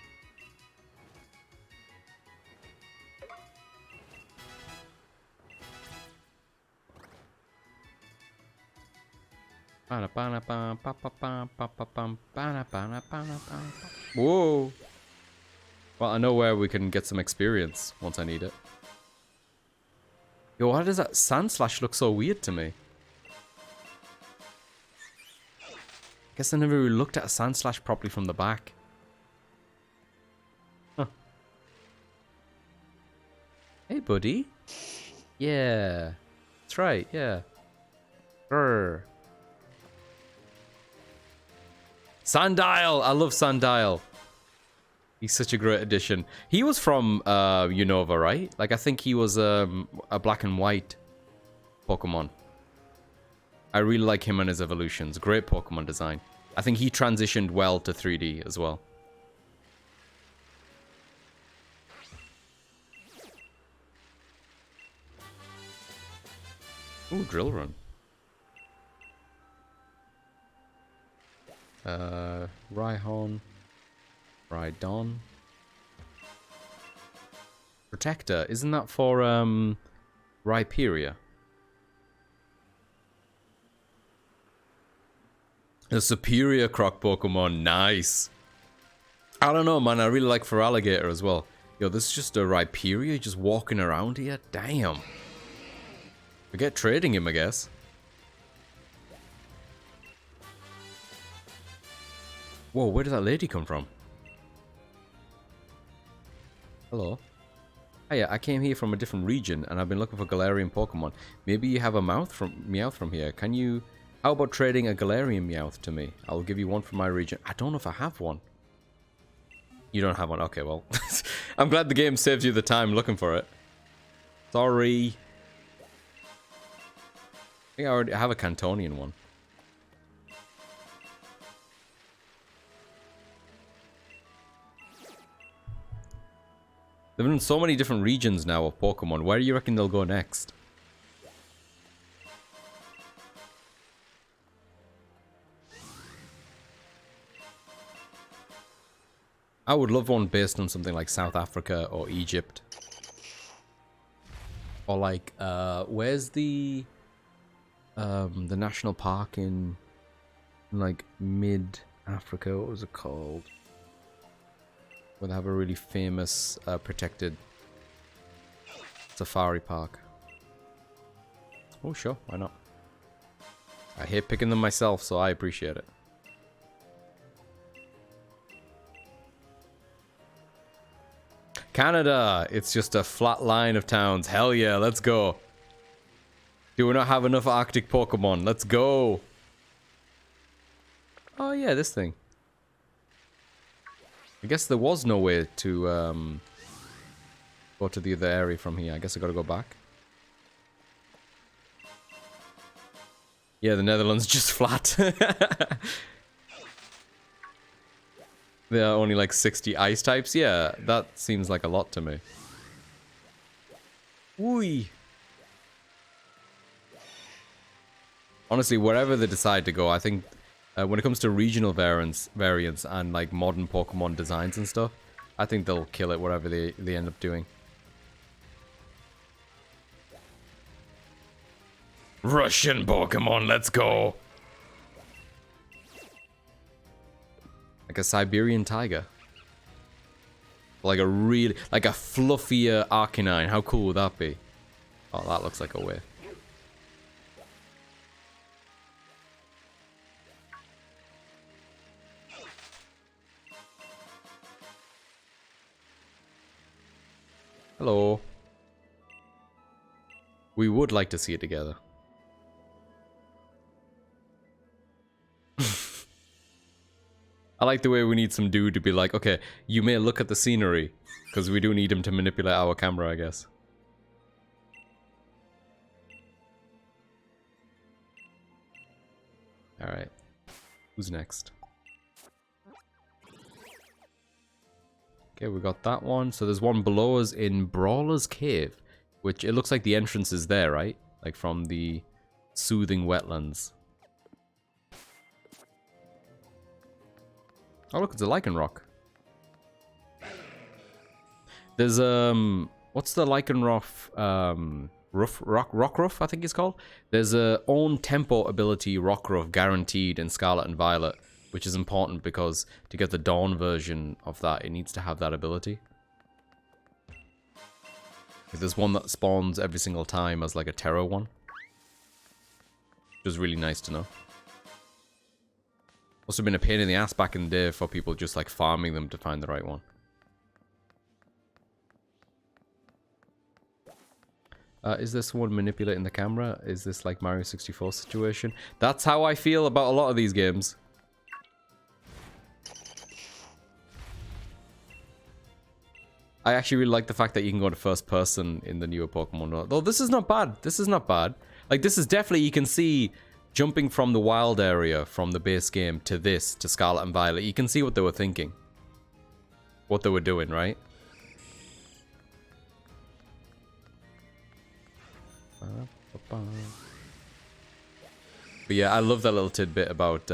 Whoa! Well, I know where we can get some experience once I need it. Yo, why does that Sandslash look so weird to me? Guess I never really looked at a Sandslash properly from the back. Huh. Hey, buddy. Yeah. That's right, yeah. Grr. Sandile! I love Sandile. He's such a great addition. He was from Unova, right? Like, I think he was a black and white Pokemon. I really like him and his evolutions. Great Pokemon design. I think he transitioned well to 3D as well. Ooh, Drill Run. Rhyhorn. Rhydon. Protector. Isn't that for, Rhyperia? A superior Croc Pokemon. Nice. I don't know, man. I really like Feraligatr as well. Yo, this is just a Rhyperia just walking around here. Damn. Forget trading him, I guess. Whoa, where did that lady come from? Hello. Hiya, I came here from a different region and I've been looking for Galarian Pokemon. Maybe you have a Meowth from here. Can you... How about trading a Galarian Meowth to me? I'll give you one from my region. I don't know if I have one. You don't have one? Okay, well. I'm glad the game saves you the time looking for it. Sorry. I think I already have a Cantonian one. They've been in so many different regions now of Pokemon. Where do you reckon they'll go next? I would love one based on something like South Africa or Egypt. Or like, where's the national park in like mid-Africa? What was it called? Where they have a really famous protected safari park. Oh, sure, why not? I hate picking them myself, so I appreciate it. Canada! It's just a flat line of towns. Hell yeah, let's go. Do we not have enough Arctic Pokemon? Let's go! Oh yeah, this thing. I guess there was no way to go to the other area from here. I guess I gotta go back. Yeah, the Netherlands just flat. There are only like 60 ice types. Yeah, that seems like a lot to me. Whee! Honestly, wherever they decide to go, I think when it comes to regional variants and like modern Pokemon designs and stuff, I think they'll kill it whatever they end up doing. Russian Pokemon, let's go! Like a Siberian tiger. Like a really, like a fluffier Arcanine. How cool would that be? Oh, that looks like a way. Hello. We would like to see it together. I like the way we need some dude to be like, okay, you may look at the scenery, because we do need him to manipulate our camera, I guess. Alright. Who's next? Okay, we got that one. So there's one below us in Brawler's Cave, which it looks like the entrance is there, right? Like from the soothing wetlands. Oh look, it's a Lycanroc. There's what's the Lycanroc Rockruff, I think it's called. There's a own tempo ability Rockruff guaranteed in Scarlet and Violet, which is important because to get the Dawn version of that, it needs to have that ability. There's one that spawns every single time as like a Terror one, which is really nice to know. Must have been a pain in the ass back in the day for people just like farming them to find the right one. Is this one manipulating the camera? Is this like Mario 64 situation? That's how I feel about a lot of these games. I actually really like the fact that you can go to first person in the newer Pokemon. Though this is not bad. This is not bad. Like this is definitely, you can see jumping from the wild area from the base game to this, to Scarlet and Violet. You can see what they were thinking. What they were doing, right? But yeah, I love that little tidbit about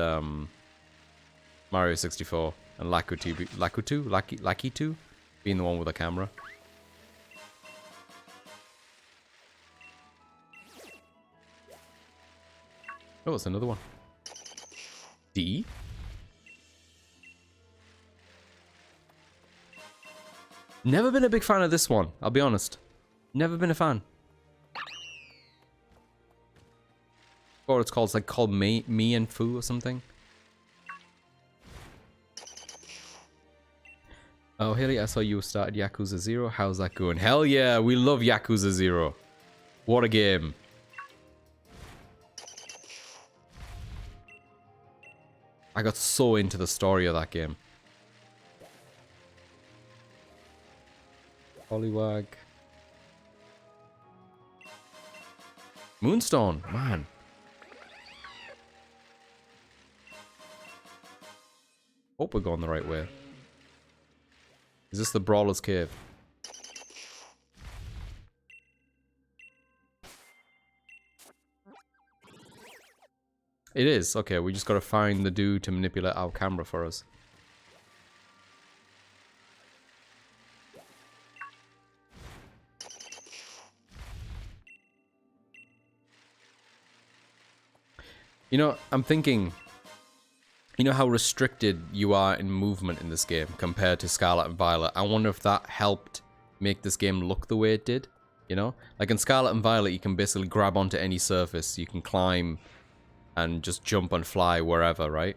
Mario 64 and Lakitu being the one with a camera. Oh, it's another one. D? Never been a big fan of this one, I'll be honest. Never been a fan. Or it's called, Me and Fu or something. Oh, Haley, I saw you started Yakuza 0. How's that going? Hell yeah, we love Yakuza 0. What a game. I got so into the story of that game. Poliwag. Moonstone, man. Hope we're going the right way. Is this the Brawler's Cave? It is. Okay, we just gotta find the dude to manipulate our camera for us. You know, I'm thinking, you know how restricted you are in movement in this game compared to Scarlet and Violet? I wonder if that helped make this game look the way it did, you know? Like in Scarlet and Violet, you can basically grab onto any surface, you can climb and just jump and fly wherever, right?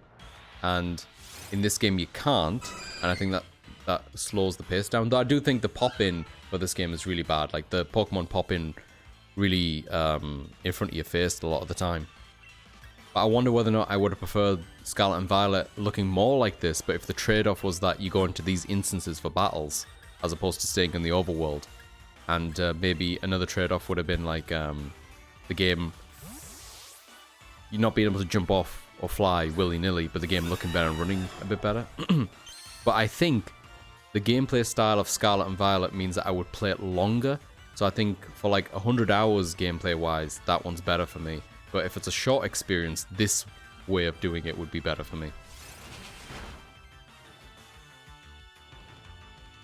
And in this game you can't, and I think that slows the pace down. Though I do think the pop-in for this game is really bad. Like the Pokemon pop-in really in front of your face a lot of the time. But I wonder whether or not I would have preferred Scarlet and Violet looking more like this, but if the trade-off was that you go into these instances for battles, as opposed to staying in the overworld. And maybe another trade-off would have been like the game, you not being able to jump off or fly willy-nilly, but the game looking better and running a bit better. But I think the gameplay style of Scarlet and Violet means that I would play it longer. So I think for like 100 hours gameplay-wise, that one's better for me. But if it's a short experience, this way of doing it would be better for me.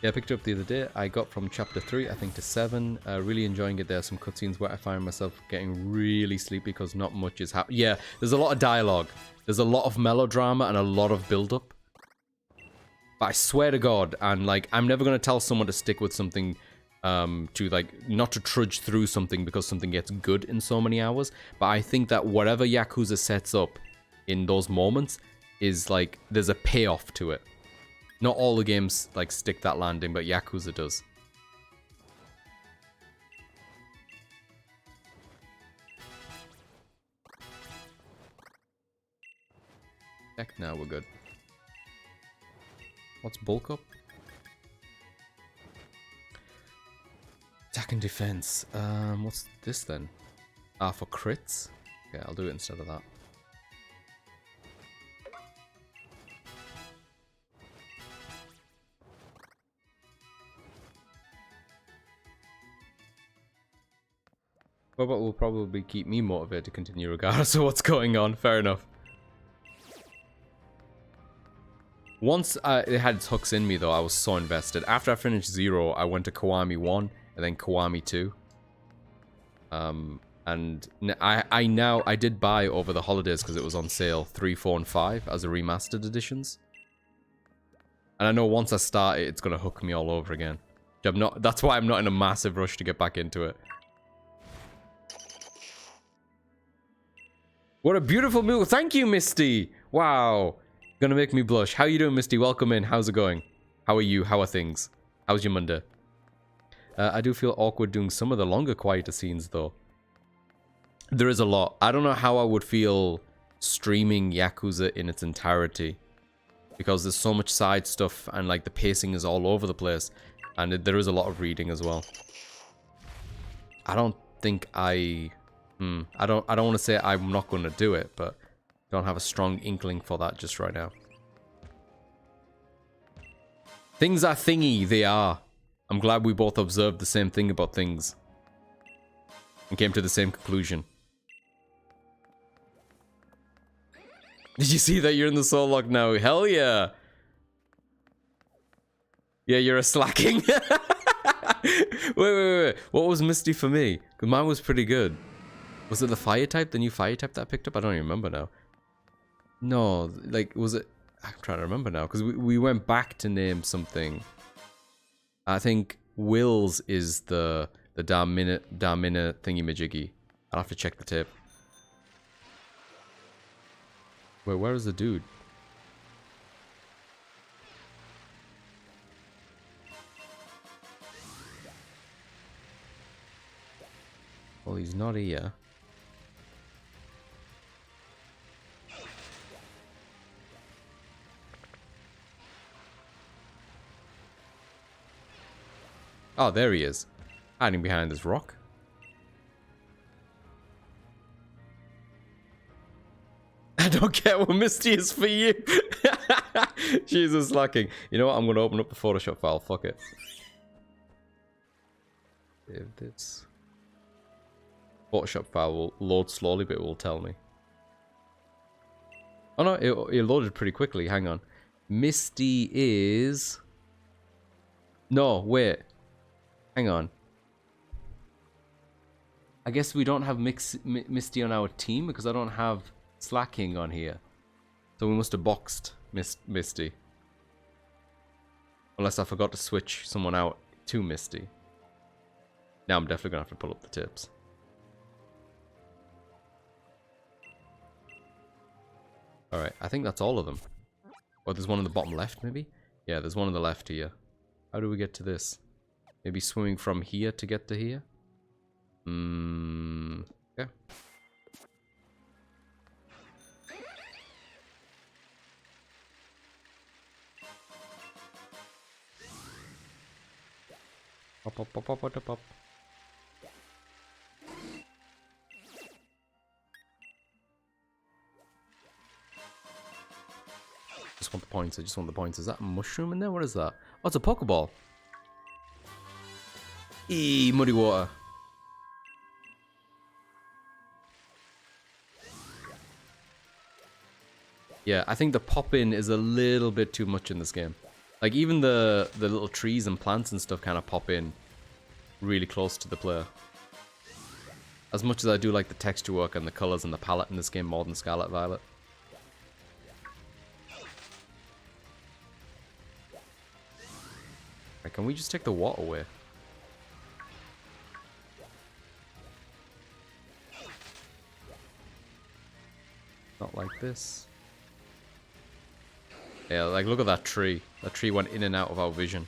Yeah, I picked it up the other day. I got from chapter 3, I think, to 7. Really enjoying it. There are some cutscenes where I find myself getting really sleepy because not much is happening. Yeah, there's a lot of dialogue. There's a lot of melodrama and a lot of build-up. But I swear to God, and like, I'm never gonna tell someone to stick with something, to like, not to trudge through something because something gets good in so many hours. But I think that whatever Yakuza sets up in those moments is like, there's a payoff to it. Not all the games like stick that landing, but Yakuza does. Heck, now we're good. What's bulk up? Attack and defense. What's this then? Ah, for crits? Okay, I'll do it instead of that. Well, but will probably keep me motivated to continue regardless of what's going on. Fair enough. Once it had its hooks in me, though, I was so invested. After I finished 0, I went to Kiwami 1 and then Kiwami 2. And I did buy over the holidays because it was on sale 3, 4, and 5 as a remastered editions. And I know once I start it, it's gonna hook me all over again. That's why I'm not in a massive rush to get back into it. What a beautiful move! Thank you, Misty. Wow. Gonna make me blush. How you doing, Misty? Welcome in. How's it going? How are you? How are things? How's your Monday? I do feel awkward doing some of the longer, quieter scenes, though. There is a lot. I don't know how I would feel streaming Yakuza in its entirety. Because there's so much side stuff, and like the pacing is all over the place. And there is a lot of reading as well. I don't think I don't want to say I'm not going to do it, but don't have a strong inkling for that just right now. Things are thingy, they are. I'm glad we both observed the same thing about things. And came to the same conclusion. Did you see that you're in the soul lock now? Hell yeah! Yeah, you're a slacking. Wait. What was Misty for me? Because mine was pretty good. Was it the fire type? The new fire type that I picked up? I don't even remember now. No, like, was it... I'm trying to remember now, because we went back to name something. I think Will's is the Darmina thingy-majiggy. I'll have to check the tape. Wait, where is the dude? Well, he's not here. Oh, there he is. Hiding behind this rock. I don't get what Misty is for you. Jesus, slacking. You know what? I'm going to open up the Photoshop file. Fuck it. If this Photoshop file will load slowly, but it will tell me. Oh no, it loaded pretty quickly. Hang on. Misty is... No, wait. Hang on. I guess we don't have Misty on our team because I don't have Slacking on here. So we must have boxed Misty. Unless I forgot to switch someone out to Misty. Now I'm definitely going to have to pull up the tips. Alright, I think that's all of them. Oh, there's one on the bottom left, maybe? Yeah, there's one on the left here. How do we get to this? Maybe swimming from here to get to here? Yeah. Pop. Just want the points. I just want the points. Is that a mushroom in there? What is that? Oh, it's a Pokeball. Eee, muddy water. Yeah, I think the pop-in is a little bit too much in this game. Like, even the little trees and plants and stuff kind of pop in really close to the player. As much as I do like the texture work and the colors and the palette in this game more than Scarlet Violet. Like, can we just take the water away? Not like this. Yeah, like, look at that tree. That tree went in and out of our vision.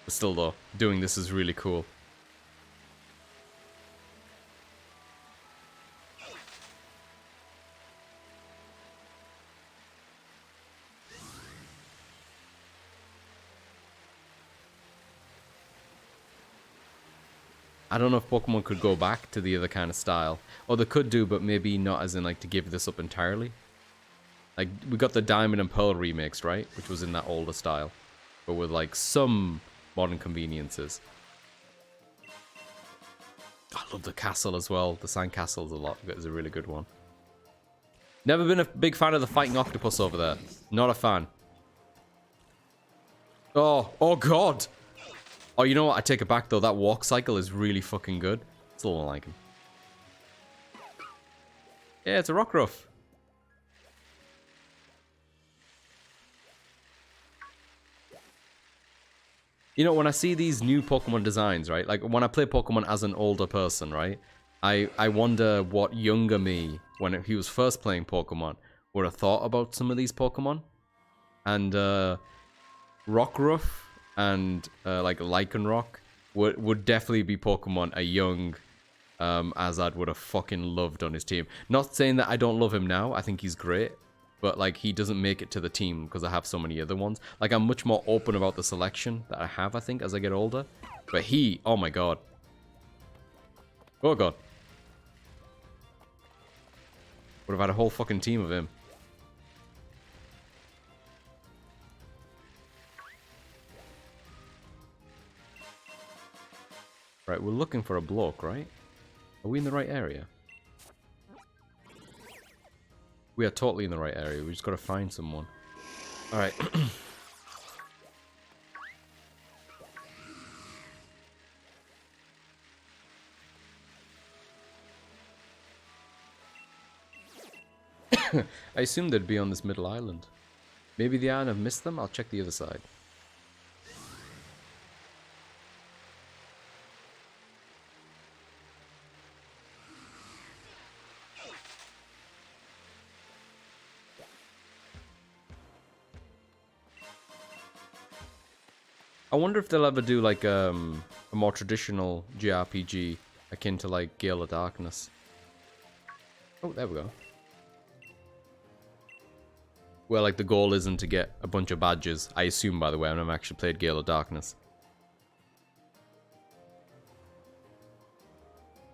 But still, though, doing this is really cool. I don't know if Pokemon could go back to the other kind of style. Or they could do, but maybe not as in, like, to give this up entirely. Like, we got the Diamond and Pearl remakes, right? Which was in that older style. But with, like, some modern conveniences. I love the castle as well. The sand castle is a really good one. Never been a big fan of the fighting octopus over there. Not a fan. Oh god! Oh, you know what? I take it back, though. That walk cycle is really fucking good. Still don't like him. Yeah, it's a Rockruff. You know, when I see these new Pokemon designs, right? Like, when I play Pokemon as an older person, right? I wonder what younger me, when he was first playing Pokemon, would have thought about some of these Pokemon. And, Rockruff and like Lycanroc would definitely be Pokemon a young Azad would have fucking loved on his team. Not saying that I don't love him now. I think he's great. But like he doesn't make it to the team because I have so many other ones. Like I'm much more open about the selection that I have, I think, as I get older. But he, oh my god. Oh god. Would have had a whole fucking team of him. Right, we're looking for a bloke, right? Are we in the right area? We are totally in the right area. We just gotta find someone. Alright. I assumed they'd be on this middle island. Maybe the island have missed them? I'll check the other side. I wonder if they'll ever do like a more traditional JRPG akin to like Gale of Darkness. Oh, there we go. Where like the goal isn't to get a bunch of badges. I assume, by the way, I've never actually played Gale of Darkness.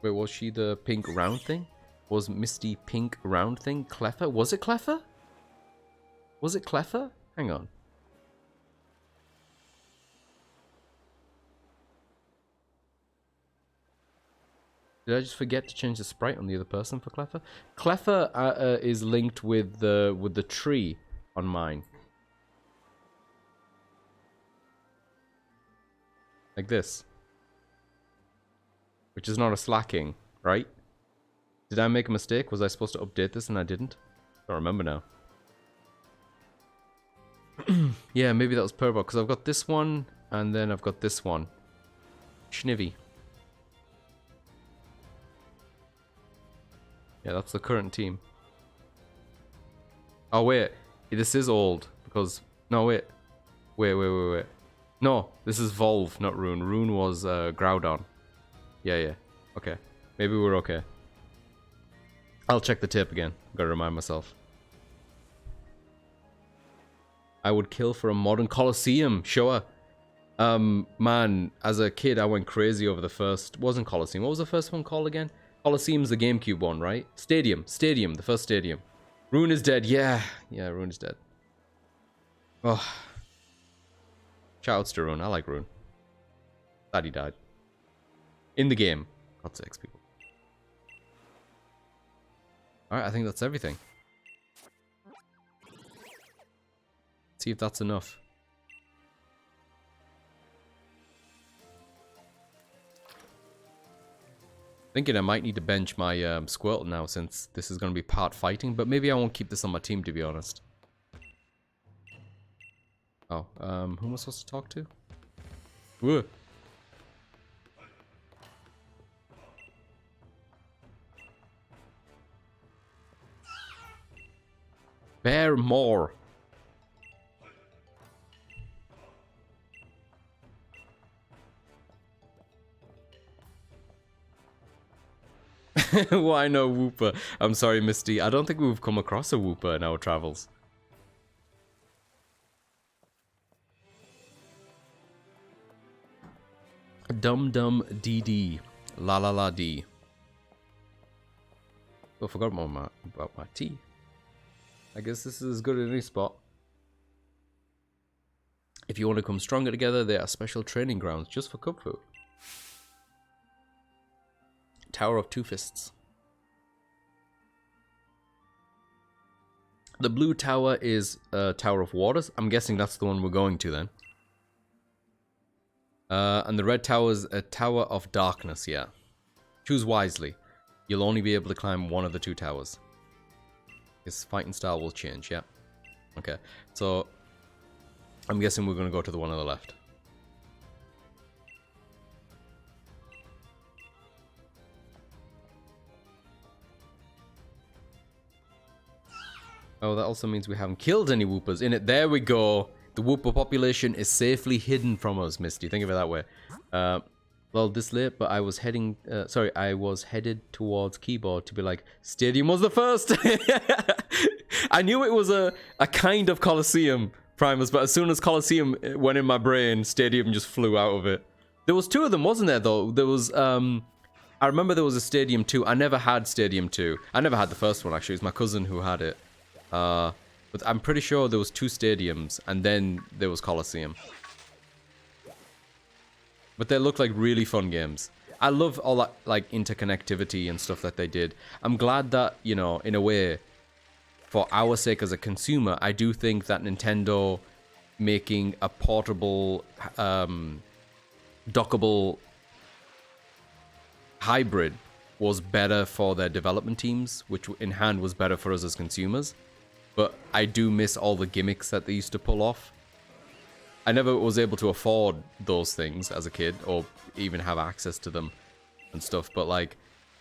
Wait, was she the pink round thing? Was Misty pink round thing Cleffa? Was it Cleffa? Was it Cleffa? Hang on. Did I just forget to change the sprite on the other person for Cleffa? Cleffa is linked with the tree on mine. Like this. Which is not a slacking, right? Did I make a mistake? Was I supposed to update this and I didn't? I don't remember now. Yeah, maybe that was Purbo, because I've got this one, and then I've got this one. Schnivy. Yeah, that's the current team. Oh, wait. This is old, because... No, wait. Wait. No, this is Volve, not Rune. Rune was Groudon. Yeah. Okay. Maybe we're okay. I'll check the tape again. Gotta remind myself. I would kill for a modern Colosseum, sure. Man, as a kid, I went crazy over the first... Wasn't Colosseum. What was the first one called again? Colosseum's the GameCube one, right? Stadium, the first Stadium. Rune is dead, yeah, Rune is dead. Oh. Shoutouts to Rune, I like Rune. Glad he died. In the game. God's sakes, people. Alright, I think that's everything. Let's see if that's enough. Thinking I might need to bench my Squirtle now since this is going to be part fighting, but maybe I won't keep this on my team, to be honest. Oh, who am I supposed to talk to? Whoa. Bear more. Why no Wooper? I'm sorry, Misty. I don't think we've come across a Wooper in our travels. Dum Dum DD. La La La D. Oh, I forgot about my tea. I guess this is as good as any spot. If you want to come stronger together, there are special training grounds just for Kung Fu. Tower of Two Fists. The blue tower is Tower of Waters. I'm guessing that's the one we're going to then. And the red tower is a Tower of Darkness, yeah. Choose wisely. You'll only be able to climb one of the two towers. His fighting style will change, yeah. Okay, so I'm guessing we're going to go to the one on the left. Oh, that also means we haven't killed any Woopers in it. There we go. The Wooper population is safely hidden from us, Misty. Think of it that way. Well, this late, but I was heading... I was headed towards keyboard to be like, Stadium was the first! I knew it was a kind of Colosseum, Primus, but as soon as Colosseum went in my brain, Stadium just flew out of it. There was two of them, wasn't there, though? There was... I remember there was a Stadium 2. I never had Stadium 2. I never had the first one, actually. It was my cousin who had it. But I'm pretty sure there was two stadiums, and then there was Colosseum. But they look like really fun games. I love all that like interconnectivity and stuff that they did. I'm glad that, you know, in a way, for our sake as a consumer, I do think that Nintendo making a portable, dockable hybrid was better for their development teams, which in hand was better for us as consumers. But I do miss all the gimmicks that they used to pull off. I never was able to afford those things as a kid, or even have access to them and stuff. But like,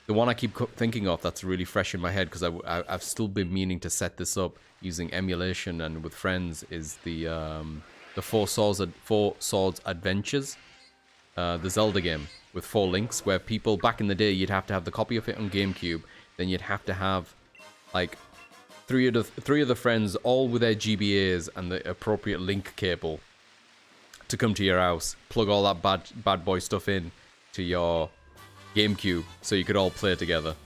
the one I keep thinking of that's really fresh in my head, because I've still been meaning to set this up using emulation and with friends, is the Four Swords Adventures, the Zelda game with 4 links, where people back in the day, you'd have to have the copy of it on GameCube, then you'd have to have like three of the friends all with their GBAs and the appropriate link cable to come to your house, plug all that bad boy stuff in to your GameCube so you could all play together.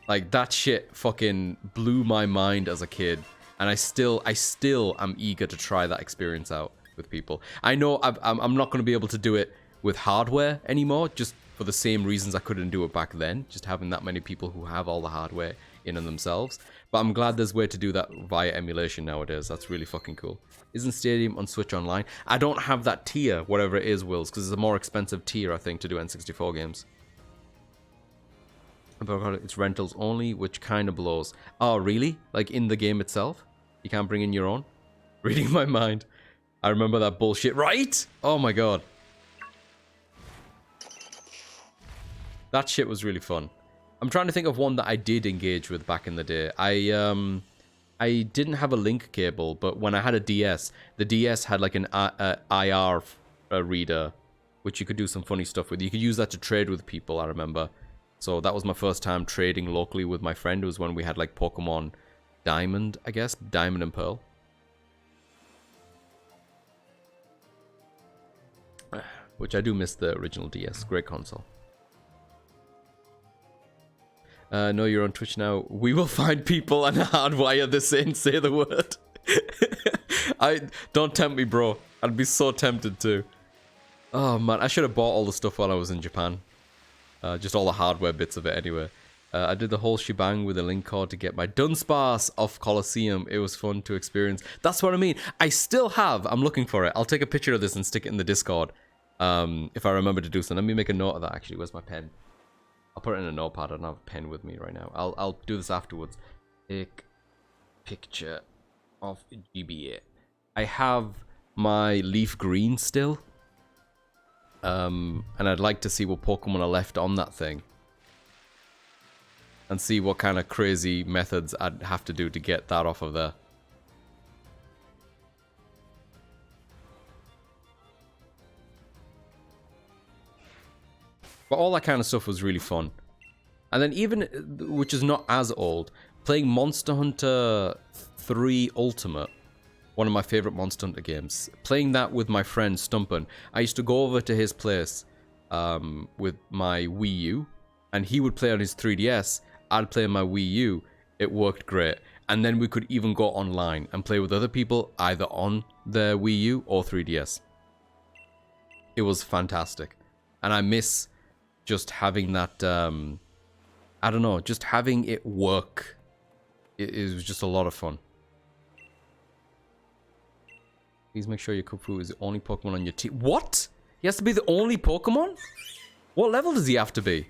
Like, that shit fucking blew my mind as a kid, and I still am eager to try that experience out with people. I know I'm not going to be able to do it with hardware anymore, just for the same reasons I couldn't do it back then, just having that many people who have all the hardware in on themselves. But I'm glad there's a way to do that via emulation nowadays. That's really fucking cool. Isn't Stadium on Switch Online? I don't have that tier, whatever it is, Wills, because it's a more expensive tier, I think, to do N64 games. It's rentals only, which kind of blows. Oh, really? Like, in the game itself? You can't bring in your own? Reading my mind. I remember that bullshit, right? Oh my god. That shit was really fun. I'm trying to think of one that I did engage with back in the day. I didn't have a link cable, but when I had a DS, the DS had like an IR reader, which you could do some funny stuff with. You could use that to trade with people, I remember. So that was my first time trading locally with my friend. It was when we had like Pokemon Diamond, I guess. Diamond and Pearl. Which I do miss the original DS. Great console. No, you're on Twitch now. We will find people and hardwire this in. Say the word. Don't tempt me, bro. I'd be so tempted to. Oh man, I should have bought all the stuff while I was in Japan. Just all the hardware bits of it anyway. I did the whole shebang with a link card to get my Dunsparce off Colosseum. It was fun to experience. That's what I mean. I still have. I'm looking for it. I'll take a picture of this and stick it in the Discord. If I remember to do so. Let me make a note of that actually. Where's my pen? I'll put it in a notepad. I don't have a pen with me right now. I'll do this afterwards. Take picture of GBA. I have my leaf green still. And I'd like to see what Pokemon are left on that thing. And see what kind of crazy methods I'd have to do to get that off of there. But all that kind of stuff was really fun. And then even, which is not as old, playing Monster Hunter 3 Ultimate, one of my favorite Monster Hunter games. Playing that with my friend Stumpen. I used to go over to his place with my Wii U, and he would play on his 3DS. I'd play on my Wii U. It worked great. And then we could even go online and play with other people, either on their Wii U or 3DS. It was fantastic. And I miss just having that, I don't know, just having it work. It was just a lot of fun. Please make sure your Kubfu is the only Pokemon on your team. What? He has to be the only Pokemon? What level does he have to be?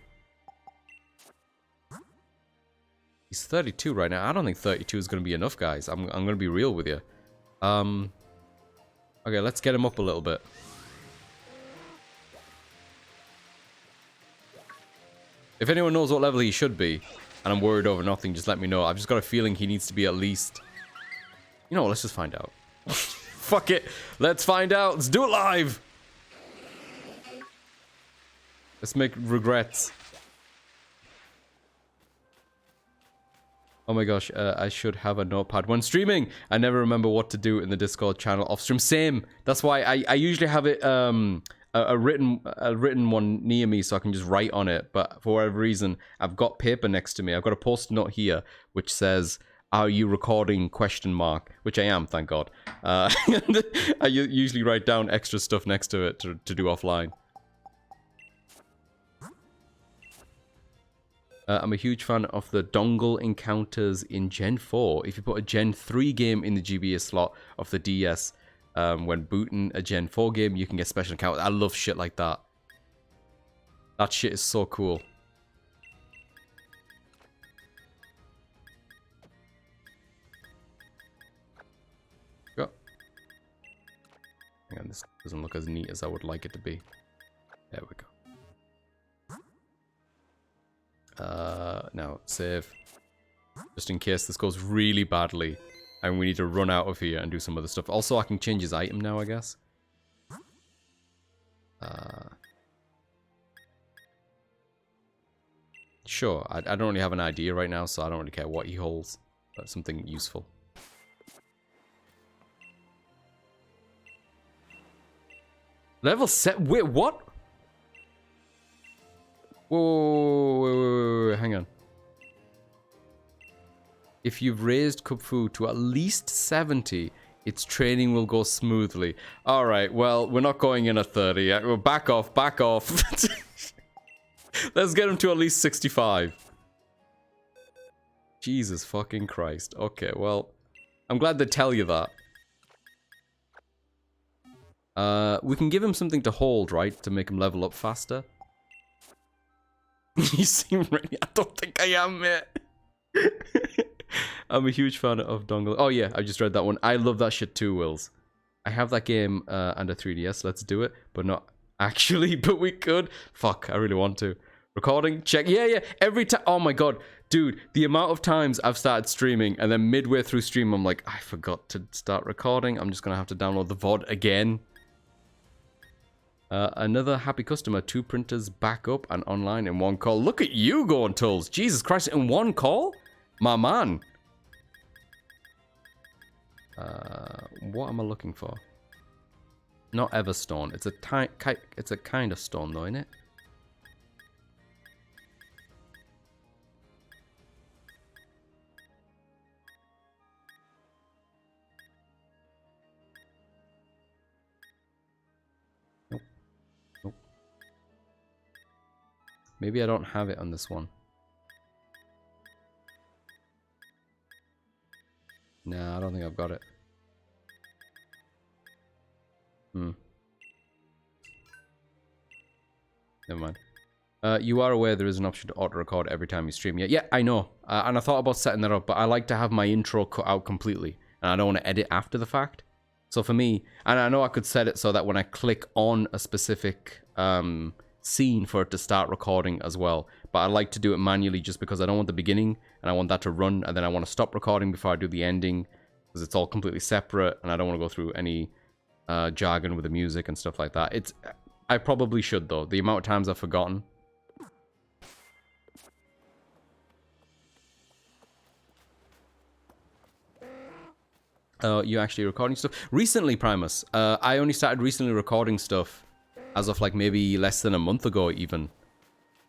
He's 32 right now. I don't think 32 is going to be enough, guys. I'm going to be real with you. Okay, let's get him up a little bit. If anyone knows what level he should be, and I'm worried over nothing, just let me know. I've just got a feeling he needs to be at least... You know what, let's just find out. Fuck it. Let's find out. Let's do it live. Let's make regrets. Oh my gosh, I should have a notepad when streaming. I never remember what to do in the Discord channel off stream. Same. That's why I usually have it a written one near me so I can just write on it. But for whatever reason, I've got paper next to me. I've got a post-it note here which says, "Are you recording?" ? Which I am, thank God. I usually write down extra stuff next to it to do offline. I'm a huge fan of the dongle encounters in Gen 4. If you put a Gen 3 game in the GBA slot of the DS, when booting a Gen 4 game, you can get special encounters. I love shit like that. That shit is so cool. Go. Hang on, this doesn't look as neat as I would like it to be. There we go. Now, save. Just in case this goes really badly and we need to run out of here and do some other stuff. Also, I can change his item now, I guess. Sure, I don't really have an idea right now, so I don't really care what he holds. But something useful. Level set? Wait, what? Whoa, hang on. If you've raised Kubfu to at least 70, its training will go smoothly. Alright, well, we're not going in at 30. Well, back off, back off. Let's get him to at least 65. Jesus fucking Christ. Okay, well, I'm glad they tell you that. We can give him something to hold, right? To make him level up faster. You seem ready. I don't think I am, mate. I'm a huge fan of Dongle. Oh yeah, I just read that one. I love that shit too, Wills. I have that game under 3DS. Let's do it. But not actually, but we could. Fuck, I really want to. Recording, check. Yeah. Every time. Oh my god. Dude, the amount of times I've started streaming and then midway through stream, I'm like, I forgot to start recording. I'm just going to have to download the VOD again. Another happy customer. 2 printers back up and online in one call. Look at you going, Tulls. Jesus Christ, in one call? My man. What am I looking for? Not Everstone. It's a kind of stone though, isn't it? Nope. Maybe I don't have it on this one. Nah, I don't think I've got it. Never mind. You are aware there is an option to auto-record every time you stream. Yeah, I know. And I thought about setting that up, but I like to have my intro cut out completely. And I don't want to edit after the fact. So for me, and I know I could set it so that when I click on a specific scene for it to start recording as well. But I like to do it manually just because I don't want the beginning and I want that to run, and then I want to stop recording before I do the ending because it's all completely separate and I don't want to go through any jargon with the music and stuff like that. I probably should though. The amount of times I've forgotten. You actually recording stuff? Recently, Primus. I only started recently recording stuff as of like maybe less than a month ago even.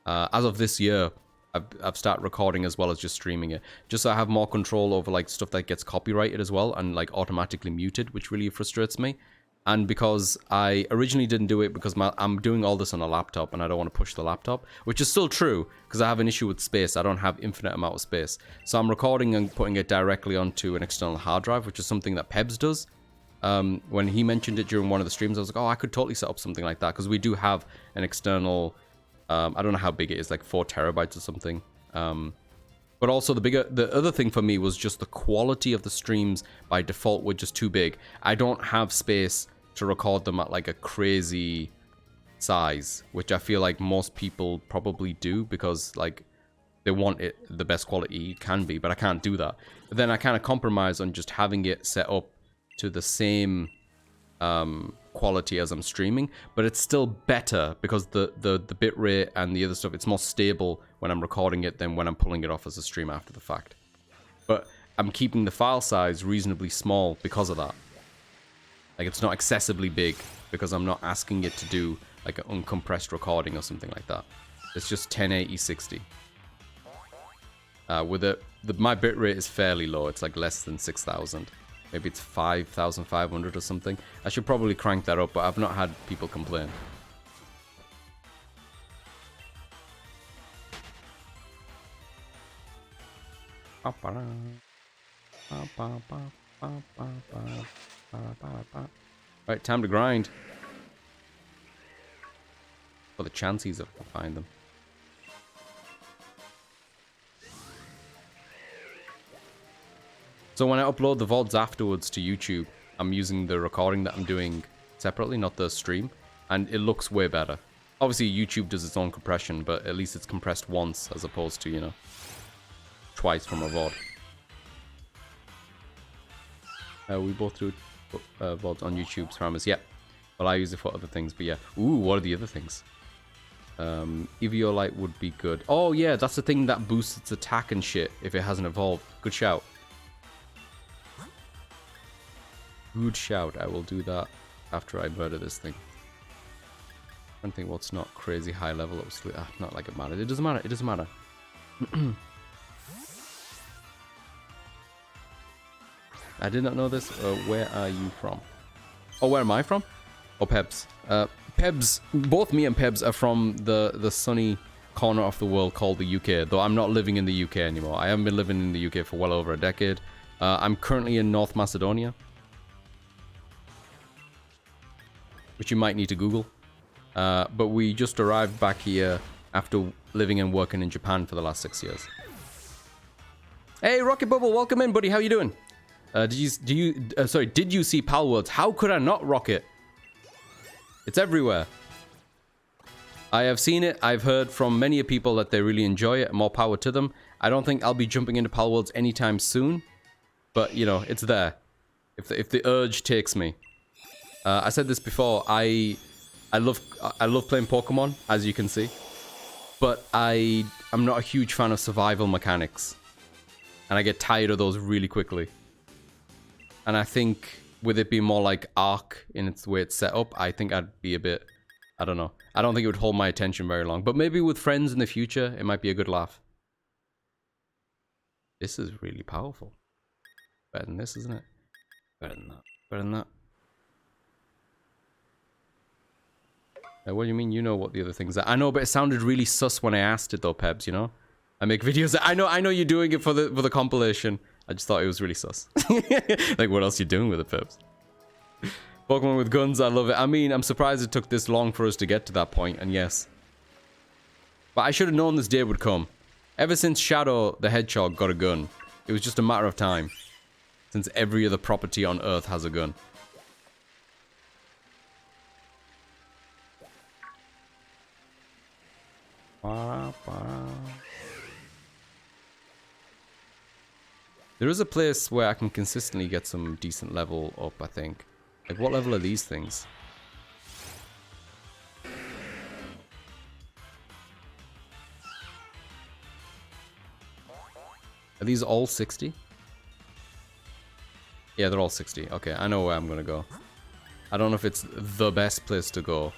As of this year, I've started recording as well as just streaming it. Just so I have more control over like stuff that gets copyrighted as well and like automatically muted, which really frustrates me. And because I originally didn't do it because I'm doing all this on a laptop and I don't want to push the laptop, which is still true because I have an issue with space. I don't have infinite amount of space. So I'm recording and putting it directly onto an external hard drive, which is something that Pebs does. When he mentioned it during one of the streams, I was like, oh, I could totally set up something like that because we do have an external, I don't know how big it is, like 4 terabytes or something. But also the other thing for me was just the quality of the streams by default were just too big. I don't have space to record them at like a crazy size, which I feel like most people probably do because like they want it the best quality it can be, but I can't do that. But then I kind of compromise on just having it set up to the same quality as I'm streaming, but it's still better because the bit rate and the other stuff, it's more stable when I'm recording it than when I'm pulling it off as a stream after the fact. But I'm keeping the file size reasonably small because of that. Like it's not excessively big because I'm not asking it to do like an uncompressed recording or something like that. It's just 1080 60. With my bitrate is fairly low. It's like less than 6,000. Maybe it's 5,500 or something. I should probably crank that up, but I've not had people complain. Right, time to grind. For the chances of find them. So when I upload the VODs afterwards to YouTube, I'm using the recording that I'm doing separately, not the stream, and it looks way better. Obviously, YouTube does its own compression, but at least it's compressed once as opposed to, you know, twice from a VOD. We both do VODs on YouTube's Ramas, yeah. Well, I use it for other things, but yeah. Ooh, what are the other things? Eviolite would be good. Oh, yeah, that's the thing that boosts its attack and shit if it hasn't evolved. Good shout. Good shout. I will do that after I murder this thing. I don't think what's not crazy high level. Not like it matters. It doesn't matter. It doesn't matter. I did not know this. Where are you from? Oh, where am I from? Oh, Pebs. Pebs. Both me and Pebs are from the sunny corner of the world called the UK. Though I'm not living in the UK anymore. I haven't been living in the UK for well over a decade. I'm currently in North Macedonia, which you might need to Google. But we just arrived back here after living and working in Japan for the last 6 years. Hey, Rocket Bubble, welcome in, buddy. How you doing? Did you see Palwords? How could I not, Rocket? It's everywhere. I have seen it. I've heard from many people that they really enjoy it. More power to them. I don't think I'll be jumping into Palwords anytime soon, but you know, it's there. If the urge takes me. I said this before. I love playing Pokemon, as you can see, but I'm not a huge fan of survival mechanics, and I get tired of those really quickly. And I think with it being more like Ark in its way it's set up, I think I'd be a bit, I don't know. I don't think it would hold my attention very long, but maybe with friends in the future, it might be a good laugh. This is really powerful. Better than this, isn't it? Better than that. Better than that. What do you mean? You know what the other things are? I know, but it sounded really sus when I asked it, though, Pebs. You know, I make videos. I know you're doing it for the compilation. I just thought it was really sus. Like, what else are you doing with it, Pebs? Pokemon with guns, I love it. I mean, I'm surprised it took this long for us to get to that point. And yes, but I should have known this day would come. Ever since Shadow the Hedgehog got a gun, it was just a matter of time. Since every other property on Earth has a gun. There is a place where I can consistently get some decent level up, I think. Like, what level are these things? Are these all 60? Yeah, they're all 60. Okay, I know where I'm gonna go. I don't know if it's the best place to go,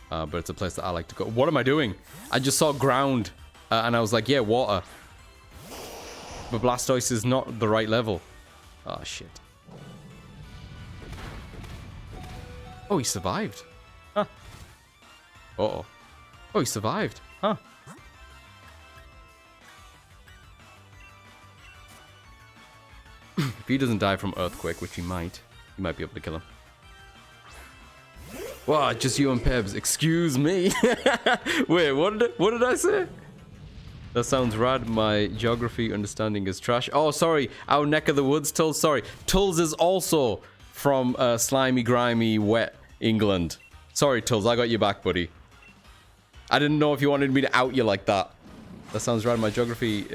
but it's a place that I like to go. What am I doing? I just saw ground, and I was like, yeah, water. But Blastoise is not the right level. Oh, shit. Oh, he survived. Huh. Uh-oh. Oh, he survived. Huh. If he doesn't die from Earthquake, which he might be able to kill him. Wow, just you and Pebs. Excuse me. Wait, what did I say? That sounds rad. My geography understanding is trash. Oh, sorry. Our neck of the woods, Tulls. Sorry. Tulls is also from slimy, grimy, wet England. Sorry, Tulls. I got you back, buddy. I didn't know if you wanted me to out you like that. That sounds rad. My geography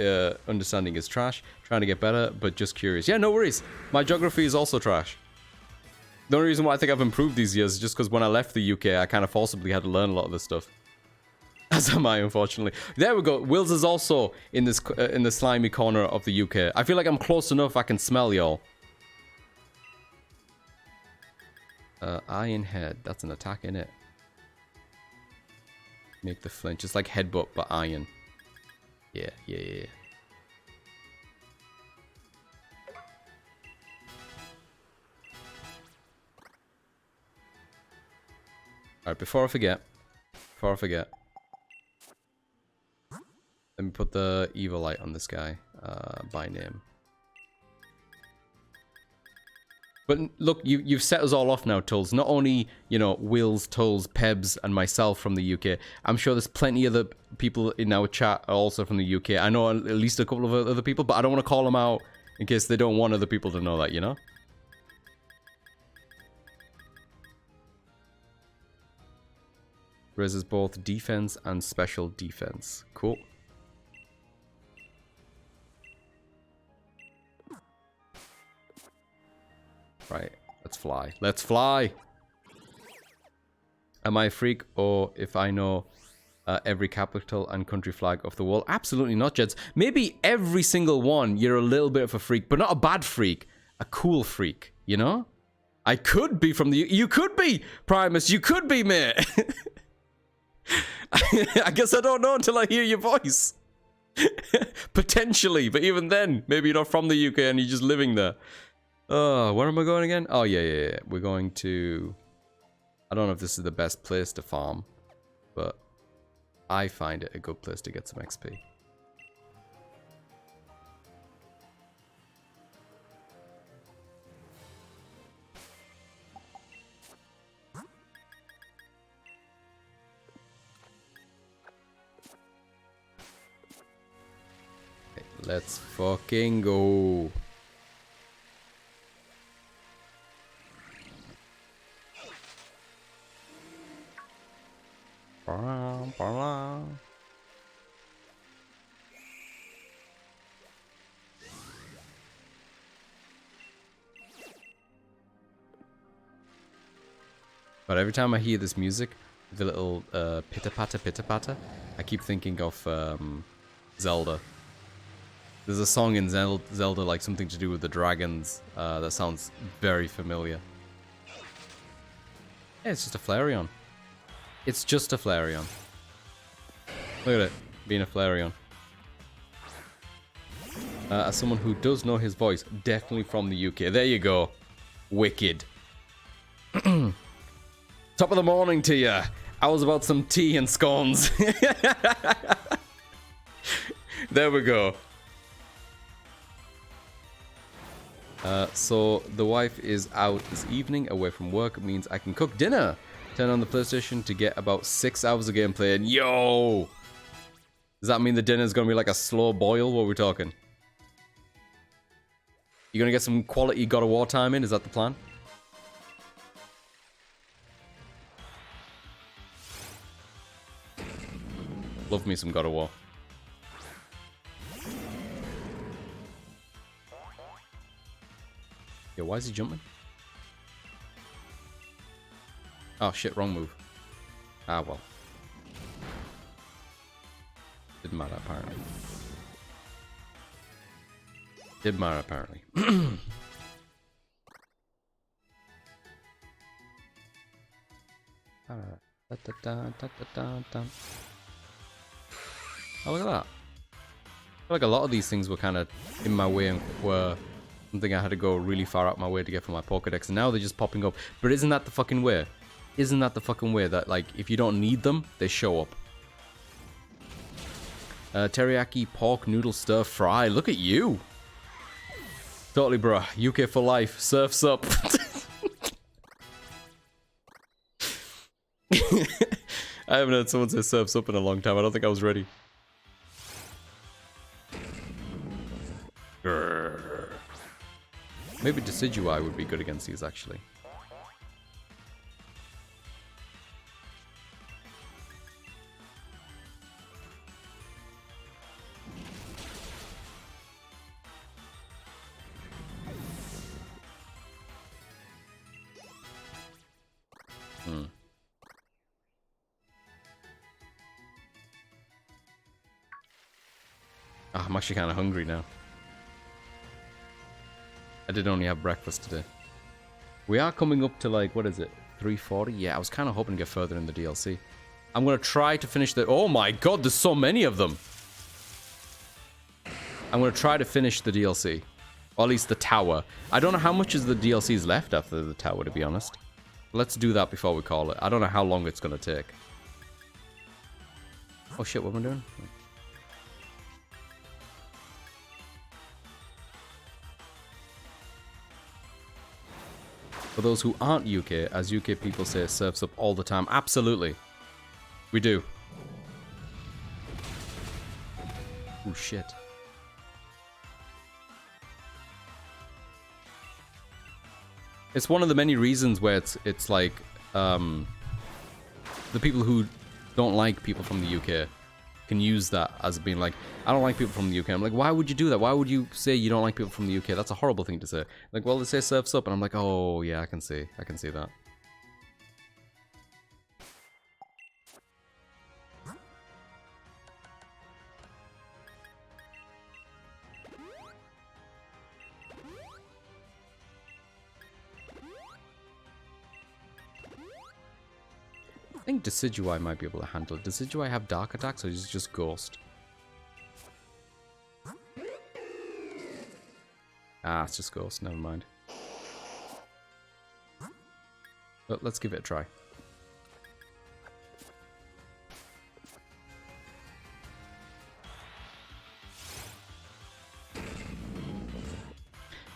understanding is trash. Trying to get better, but just curious. Yeah, no worries. My geography is also trash. The only reason why I think I've improved these years is just because when I left the UK, I kind of forcibly had to learn a lot of this stuff. As am I, unfortunately. There we go. Wills is also in this in the slimy corner of the UK. I feel like I'm close enough. I can smell y'all. Iron Head. That's an attack, innit? Make the flinch. It's like headbutt, but iron. Yeah. Alright, before I forget. Let me put the evil light on this guy by name. But look, you've set us all off now, Tulls. Not only, you know, Wills, Tulls, Pebs, and myself from the UK. I'm sure there's plenty of other people in our chat also from the UK. I know at least a couple of other people, but I don't want to call them out in case they don't want other people to know that, you know? Raises both defense and special defense. Cool. Right, let's fly. Let's fly! Am I a freak, or if I know every capital and country flag of the world? Absolutely not, Jeds. Maybe every single one, you're a little bit of a freak, but not a bad freak. A cool freak, you know? I could be from the... You could be, Primus. You could be, mate. I guess I don't know until I hear your voice. Potentially, but even then, maybe you're not from the UK and you're just living there. Oh, where am I going again? Oh, yeah. We're going to... I don't know if this is the best place to farm, but I find it a good place to get some XP. Okay, let's fucking go. But every time I hear this music, the little pitter-patter, I keep thinking of Zelda. There's a song in Zelda, like something to do with the dragons, that sounds very familiar. Yeah, it's just a Flareon. It's just a Flareon. Look at it, being a Flareon. As someone who does know his voice, definitely from the UK. There you go. Wicked. Top of the morning to ya. How's about some tea and scones? There we go. So the wife is out this evening, away from work. It means I can cook dinner. Turn on the PlayStation to get about 6 hours of gameplay. And yo! Does that mean the dinner's gonna be like a slow boil? What are we talking? You gonna get some quality God of War time in? Is that the plan? Love me some God of War. Yo, why is he jumping? Oh shit, wrong move. Ah well. Didn't matter apparently. Didn't matter apparently. Oh, look at that. I feel like a lot of these things were kind of in my way and were something I had to go really far out my way to get from my Pokédex, and now they're just popping up. But isn't that the fucking way? Isn't that the fucking way that, like, if you don't need them, they show up? Teriyaki pork noodle stir fry. Look at you. Totally, bruh. UK for life. Surfs up. I haven't heard someone say surfs up in a long time. I don't think I was ready. Grrr. Maybe Decidueye would be good against these, actually. Oh, I'm actually kind of hungry now. I did only have breakfast today. We are coming up to, like, what is it? 340? Yeah, I was kind of hoping to get further in the DLC. I'm going to try to finish the... Oh my god, there's so many of them! I'm going to try to finish the DLC. Or at least the tower. I don't know how much is the DLCs left after the tower, to be honest. Let's do that before we call it. I don't know how long it's going to take. Oh shit, what am I doing? For those who aren't UK, as UK people say, surfs up all the time. Absolutely. We do. Oh shit. It's one of the many reasons where it's like the people who don't like people from the UK can use that as being like, I don't like people from the UK. I'm like, why would you do that? Why would you say you don't like people from the UK? That's a horrible thing to say. Like, well, they say surfs up, and I'm like, oh yeah, I can see that. I think Decidueye might be able to handle it. Does Decidueye have dark attacks, or is it just ghost? Ah, it's just ghost. Never mind. But let's give it a try.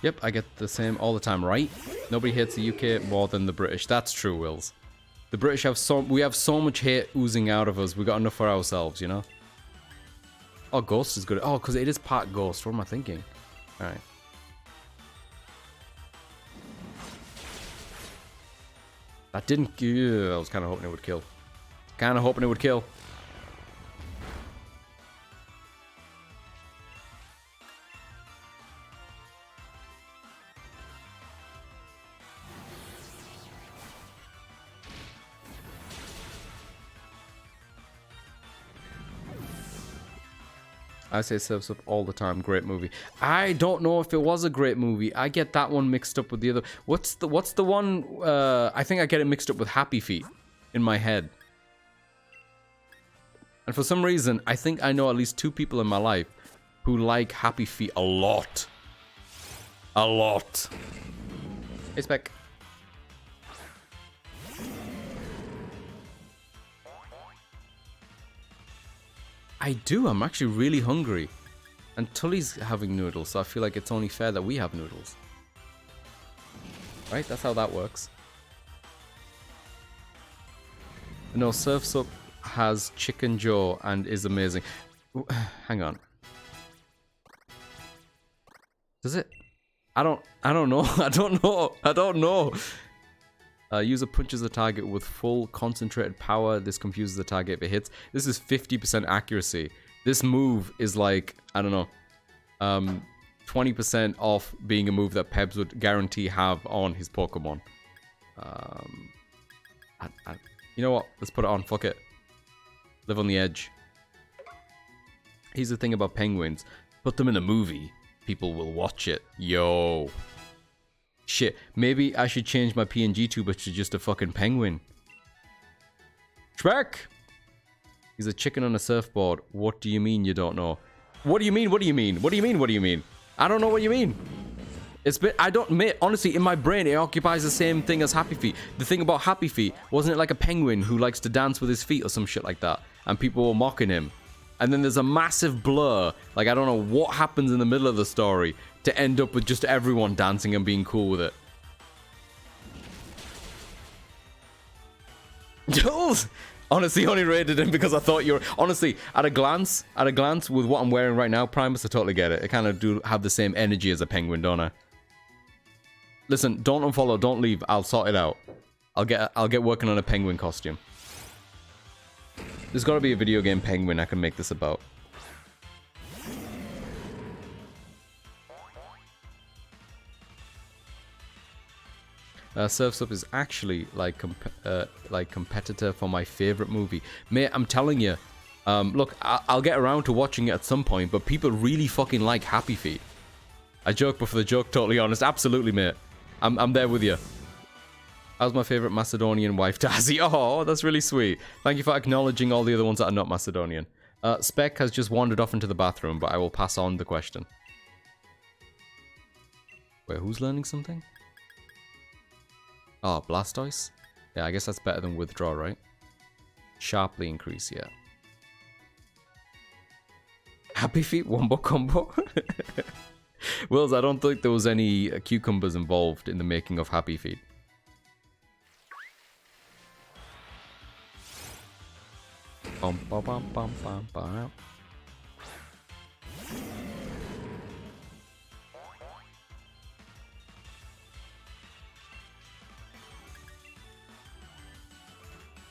Yep, I get the same all the time, right? Nobody hates the UK more than the British. That's true, Wills. The British have we have so much hate oozing out of us. We got enough for ourselves, you know? Oh, Ghost is good. Oh, because it is part Ghost. What am I thinking? Alright. That didn't... I was kind of hoping it would kill. Kind of hoping it would kill. I say Surf's Up all the time. Great movie. I don't know if it was a great movie. I get that one mixed up with the other. What's the one? I think I get it mixed up with Happy Feet in my head. And for some reason, I think I know at least 2 people in my life who like Happy Feet a lot. A lot. Hey, Spec. I do. I'm actually really hungry. And Tully's having noodles, so I feel like it's only fair that we have noodles. Right? That's how that works. No, Surf's Up has Chicken Joe and is amazing. Hang on. Does it? I don't know. I don't know. User punches the target with full concentrated power. This confuses the target if it hits. This is 50% accuracy. This move is like, I don't know. 20% off being a move that Pebs would guarantee have on his Pokemon. You know what? Let's put it on. Fuck it. Live on the edge. Here's the thing about penguins. Put them in a movie. People will watch it. Yo. Shit. Maybe I should change my PNG tuber to just a fucking penguin. Shrek! He's a chicken on a surfboard. What do you mean you don't know? What do you mean? What do you mean? What do you mean? What do you mean? I don't know what you mean. It's been, I don't, mate, honestly, in my brain, it occupies the same thing as Happy Feet. The thing about Happy Feet, wasn't it like a penguin who likes to dance with his feet or some shit like that? And people were mocking him. And then there's a massive blur. Like, I don't know what happens in the middle of the story to end up with just everyone dancing and being cool with it. Jules! Honestly, only rated him because I thought you were... Honestly, at a glance, with what I'm wearing right now, Primus, I totally get it. I kind of do have the same energy as a penguin, don't I? Listen, don't unfollow, don't leave. I'll sort it out. I'll get working on a penguin costume. There's got to be a video game penguin I can make this about. Surf's Up is actually like competitor for my favorite movie. Mate, I'm telling you. Look, I'll get around to watching it at some point, but people really fucking like Happy Feet. I joke, but for the joke, totally honest. Absolutely, mate. I'm there with you. How's my favorite Macedonian wife, Tazzy? Oh, that's really sweet. Thank you for acknowledging all the other ones that are not Macedonian. Spec has just wandered off into the bathroom, but I will pass on the question. Wait, who's learning something? Oh, Blastoise? Yeah, I guess that's better than Withdraw, right? Sharply increase, yeah. Happy Feet Wombo Combo? Wills, I don't think there was any cucumbers involved in the making of Happy Feet. Bum, bum, bum, bum, bum, bum.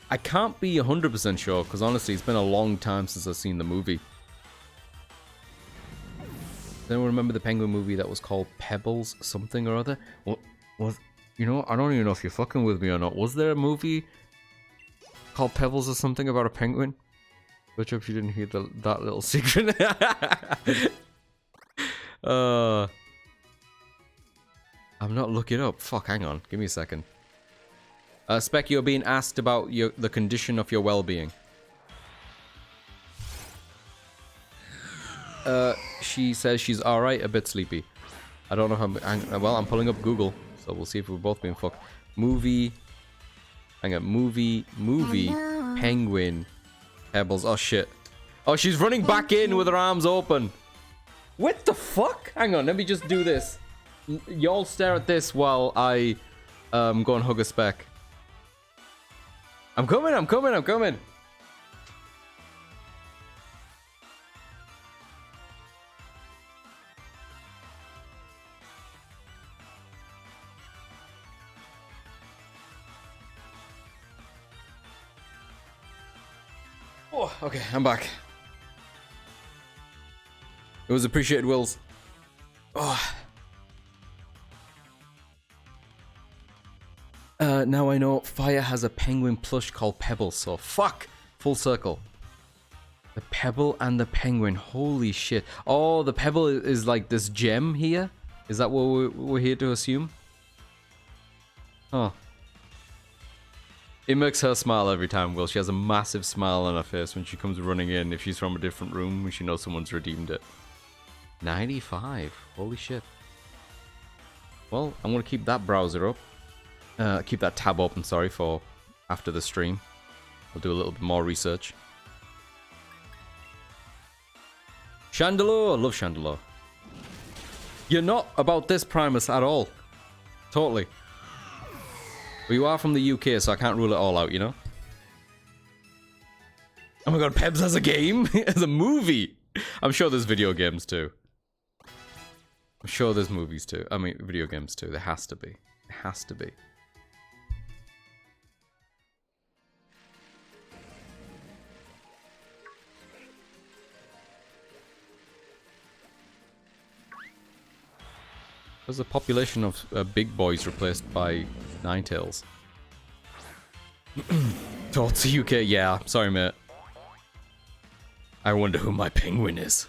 I can't be 100% sure, because honestly, it's been a long time since I've seen the movie. Does anyone remember the Penguin movie that was called Pebbles something or other? What was, you know, I don't even know if you're fucking with me or not. Was there a movie called Pebbles or something about a penguin? I hope you didn't hear that little secret. I'm not looking up. Fuck, hang on. Give me a second. Spec, you're being asked about the condition of your well-being. She says she's alright, a bit sleepy. I don't know how... Well, I'm pulling up Google, so we'll see if we're both being fucked. Movie... Hang on, movie, penguin, pebbles. Oh, shit. Oh, she's running back in with her arms open. What the fuck? Hang on, let me just do this. Y'all stare at this while I go and hug a Spec. I'm coming. Oh, okay, I'm back. It was appreciated, Wills. Oh. Now I know Fire has a penguin plush called Pebble, so fuck! Full circle. The Pebble and the penguin, holy shit. Oh, the Pebble is like this gem here? Is that what we're here to assume? Huh. It makes her smile every time, Will. She has a massive smile on her face when she comes running in if she's from a different room when she knows someone's redeemed it. 95. Holy shit. Well, I'm going to keep that browser up. Keep that tab open, sorry, for after the stream. I'll do a little bit more research. Chandelure! I love Chandelure. You're not about this, Primus, at all. Totally. But you are from the UK, so I can't rule it all out, you know? Oh my god, Pebs has a game? As a movie! I'm sure there's video games too. I'm sure there's movies too. I mean, video games too. There has to be. There has to be. There's a population of big boys replaced by Ninetales. Thoughts UK, yeah. Sorry, mate. I wonder who my penguin is.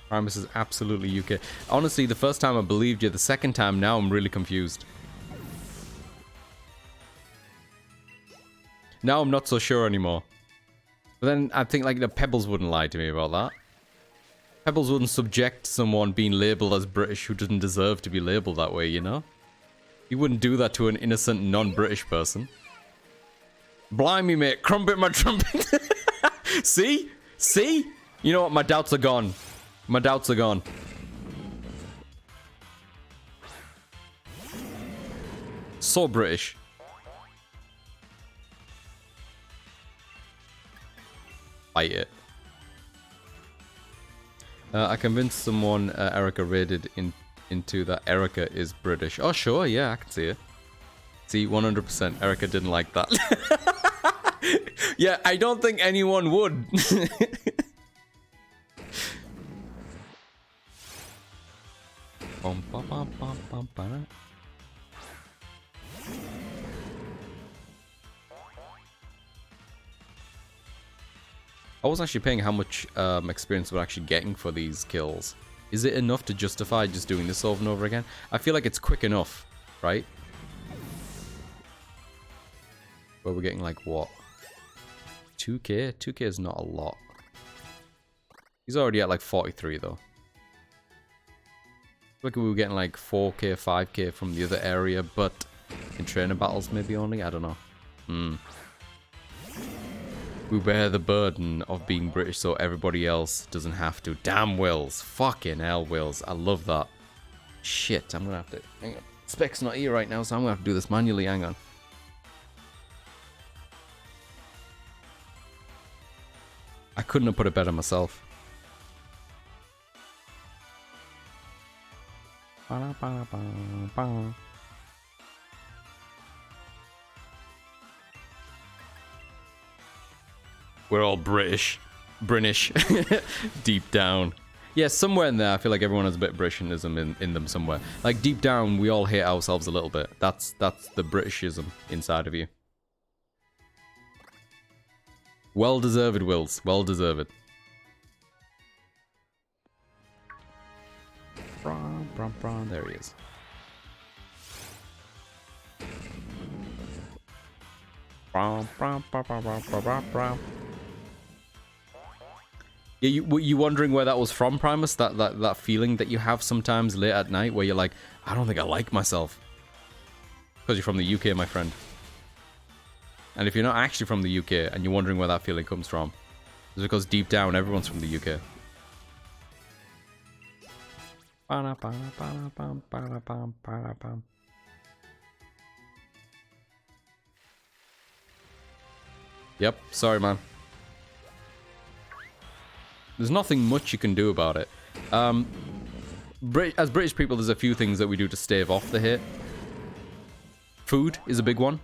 Primus is absolutely UK. Honestly, the first time I believed you, the second time now I'm really confused. Now I'm not so sure anymore. But then I think like the Pebbles wouldn't lie to me about that. Pebbles wouldn't subject someone being labelled as British who doesn't deserve to be labelled that way, you know? He wouldn't do that to an innocent non-British person. Blimey, mate. Crumpet my trumpet. See? See? You know what? My doubts are gone. My doubts are gone. So British. Fight it. I convinced someone Erica raided into that Erica is British. Oh, sure. Yeah, I can see it. See, 100%. Erica didn't like that. Yeah, I don't think anyone would. I was actually paying how much experience we're actually getting for these kills. Is it enough to justify just doing this over and over again? I feel like it's quick enough, right? Where we're getting like what? 2k? 2k is not a lot. He's already at like 43 though. Look, we were getting like 4k, 5k from the other area, but in trainer battles maybe only? I don't know. We bear the burden of being British so everybody else doesn't have to. Damn Wills. Fucking hell, Wills. I love that. Shit, I'm gonna have to... Hang on. Spec's not here right now, so I'm gonna have to do this manually. Hang on. I couldn't have put it better myself. We're all British. Deep down. Yeah, somewhere in there, I feel like everyone has a bit of Britishism in them somewhere. Like, deep down, we all hate ourselves a little bit. That's the Britishism inside of you. Well deserved, Wills. Well deserved. There he is. Yeah, were you wondering where that was from, Primus? That feeling that you have sometimes late at night where you're like, I don't think I like myself. Because you're from the UK, my friend. And if you're not actually from the UK and you're wondering where that feeling comes from, it's because deep down everyone's from the UK. Yep, sorry man. There's nothing much you can do about it. As British people, there's a few things that we do to stave off the hate. Food is a big one.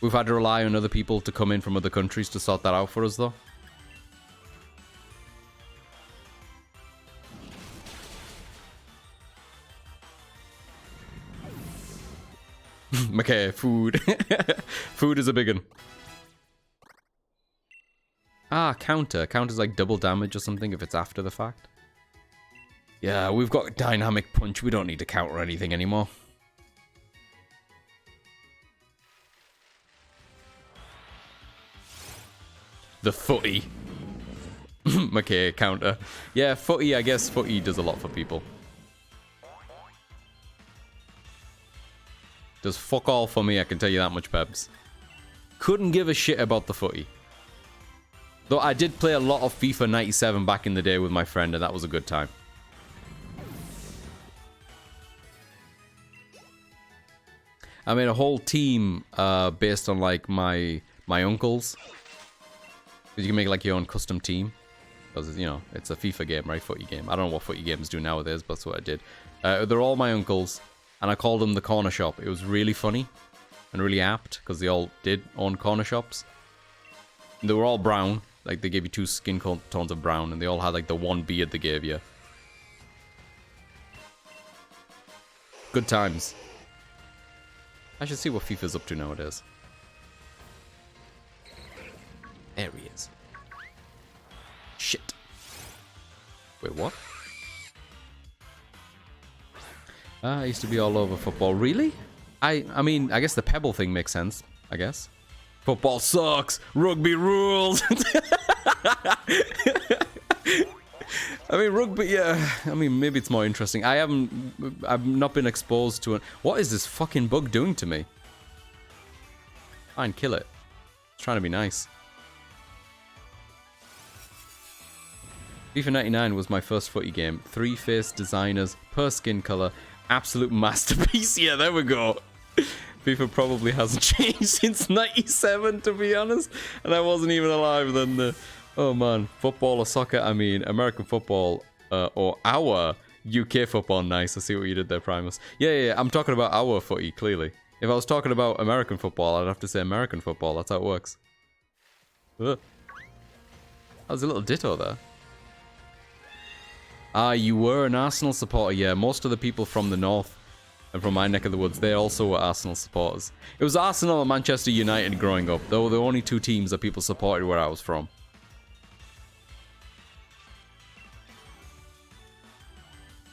We've had to rely on other people to come in from other countries to sort that out for us, though. Okay, food. Food is a big one. Ah, counter. Counter's like double damage or something if it's after the fact. Yeah, we've got dynamic punch. We don't need to counter anything anymore. The footy. Okay, counter. Yeah, footy, I guess footy does a lot for people. Does fuck all for me, I can tell you that much, Pebs. Couldn't give a shit about the footy. Though I did play a lot of FIFA 97 back in the day with my friend, and that was a good time. I made a whole team based on like my uncles. Because you can make like your own custom team. Because, you know, it's a FIFA game, right? Footy game. I don't know what footy games do nowadays, but that's what I did. They're all my uncles. And I called them the corner shop. It was really funny. And really apt. Because they all did own corner shops. They were all brown. Like, they gave you 2 skin tones of brown, and they all had, like, the 1 beard they gave you. Good times. I should see what FIFA's up to nowadays. There he is. Shit. Wait, what? I used to be all over football. Really? I mean, I guess the pebble thing makes sense, I guess. Football sucks. Rugby rules. I mean, rugby, yeah. I mean, maybe it's more interesting. I've not been exposed to it. What is this fucking bug doing to me? Fine, kill it. It's trying to be nice. FIFA 99 was my first footy game. 3 face designers per skin color. Absolute masterpiece. Yeah, there we go. FIFA probably hasn't changed since 97, to be honest. And I wasn't even alive then. Oh man, football or soccer? I mean, American football or our UK football. Nice. I see what you did there, Primus. Yeah. I'm talking about our footy, clearly. If I was talking about American football, I'd have to say American football. That's how it works. Ugh. That was a little ditto there. Ah, you were an Arsenal supporter. Yeah, most of the people from the north and from my neck of the woods, they also were Arsenal supporters. It was Arsenal and Manchester United growing up. They were the only 2 teams that people supported where I was from.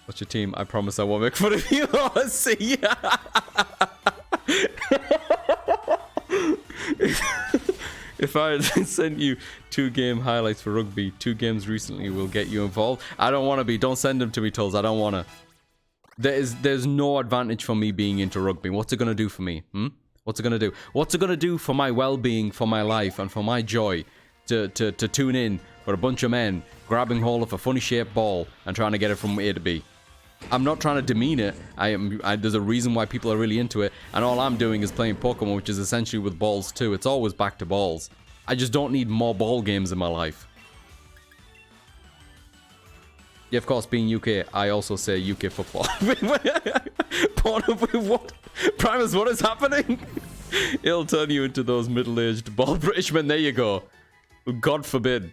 What's your team? I promise I won't make fun of you. Oh, see. If I had sent you 2 game highlights for rugby, 2 games recently will get you involved. I don't want to be. Don't send them to me, Tulls. I don't want to. There's no advantage for me being into rugby. What's it going to do for me? What's it going to do? What's it going to do for my well-being, for my life, and for my joy to tune in for a bunch of men grabbing hold of a funny-shaped ball and trying to get it from A to B? I'm not trying to demean it. There's a reason why people are really into it, and all I'm doing is playing Pokemon, which is essentially with balls too. It's always back to balls. I just don't need more ball games in my life. Yeah, of course, being UK, I also say UK football. What? Primus, what is happening? It'll turn you into those middle-aged bald British men. There you go. God forbid.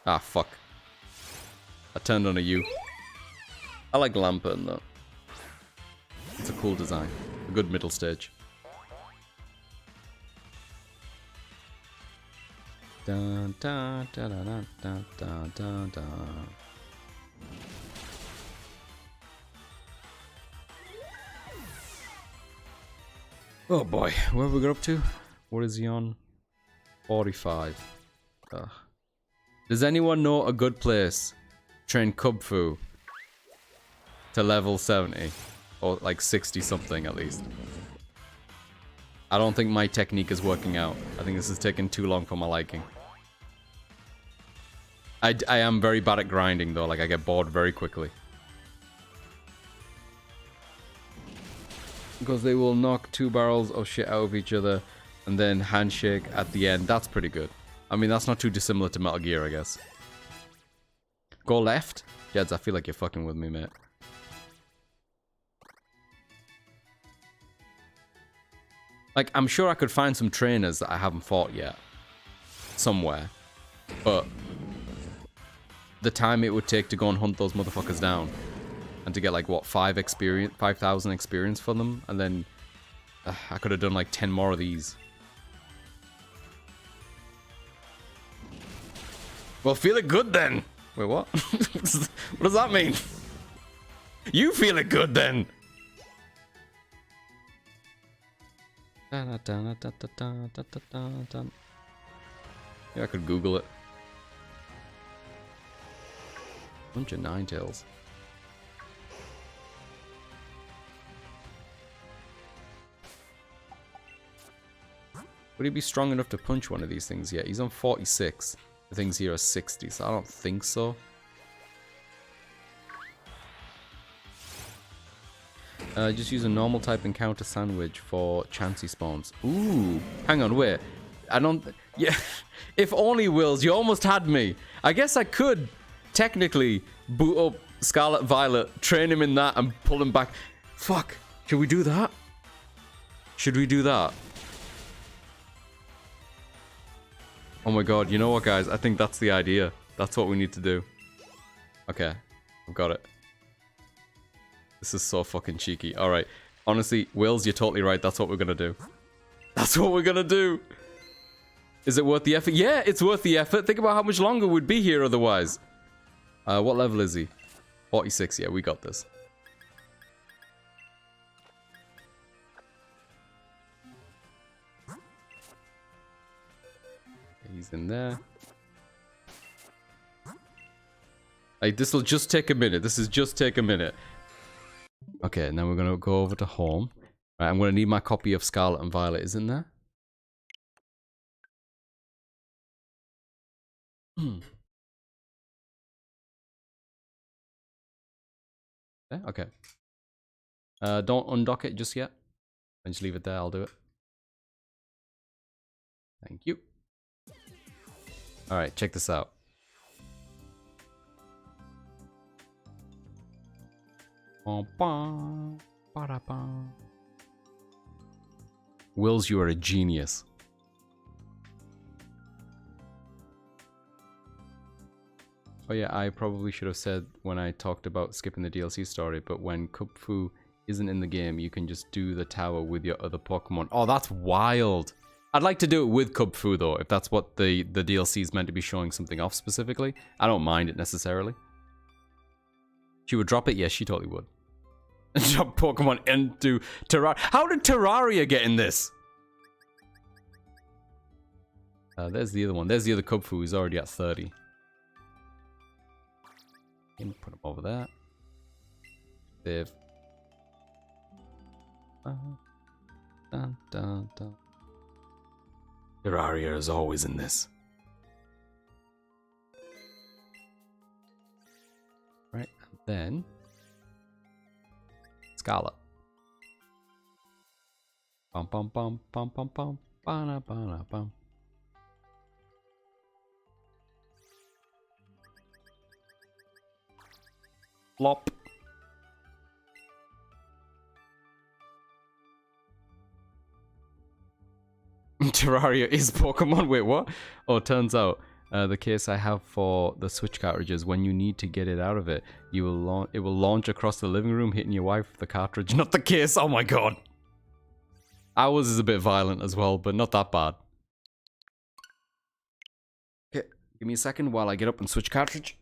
Ah, fuck. I turned on a U. I like Lampern, though. It's a cool design. A good middle stage. Dun, dun, dun, dun, dun, dun, dun, dun. Oh boy, where have we got up to? What is he on? 45. Ugh. Does anyone know a good place? Train Kung Fu to level 70 or like 60 something at least. I don't think my technique is working out. I think this is taking too long for my liking. I am very bad at grinding though, like I get bored very quickly. Because they will knock 2 barrels of shit out of each other and then handshake at the end. That's pretty good. I mean, that's not too dissimilar to Metal Gear, I guess. Go left? Jeds, I feel like you're fucking with me, mate. Like, I'm sure I could find some trainers that I haven't fought yet. Somewhere. But the time it would take to go and hunt those motherfuckers down. And to get, like, what, 5,000 experience for them? And then I could have done, like, 10 more of these. Well, feel it good, then! Wait, what? What does that mean? You feel it good, then! Yeah, I could Google it. Bunch of Ninetales. Would he be strong enough to punch one of these things yet? He's on 46. The things here are 60, so I don't think so. Just use a normal type encounter sandwich for chancy spawns. Ooh, hang on, wait. I don't... Yeah, if only, Wills, you almost had me. I guess I could technically boot up Scarlet Violet, train him in that, and pull him back. Fuck, should we do that? Should we do that? Oh my god, you know what, guys? I think that's the idea. That's what we need to do. Okay, I've got it. This is so fucking cheeky. Alright, honestly, Wills, you're totally right. That's what we're gonna do. That's what we're gonna do! Is it worth the effort? Yeah, it's worth the effort. Think about how much longer we'd be here otherwise. What level is he? 46, yeah, we got this. He's in there. Like, this will just take a minute. This is just take a minute. Okay, now we're gonna go over to home. Right, I'm gonna need my copy of Scarlet and Violet. Is in there? Okay. Don't undock it just yet. And just leave it there. I'll do it. Thank you. Alright, check this out. Wills, you are a genius. Oh yeah, I probably should have said when I talked about skipping the DLC story, but when Kubfu isn't in the game, you can just do the tower with your other Pokemon. Oh, that's wild! I'd like to do it with Kubfu though, if that's what the DLC is meant to be showing something off specifically. I don't mind it necessarily. She would drop it? Yes, she totally would. Drop Pokemon into Terraria. How did Terraria get in this? There's the other one. There's the other Kubfu. He's already at 30. Put him over there. Save. Dun, dun, dun. Terraria is always in this. Right, and then Scarlet. Bum bum bum bum bum bum bana bana bum. Flop. Terraria is Pokemon. Wait, what? Oh, turns out the case I have for the Switch cartridges, when you need to get it out of it, it will launch across the living room, hitting your wife with the cartridge, not the case. Oh my god. Ours is a bit violent as well, but not that bad. Okay, give me a second while I get up and switch cartridge.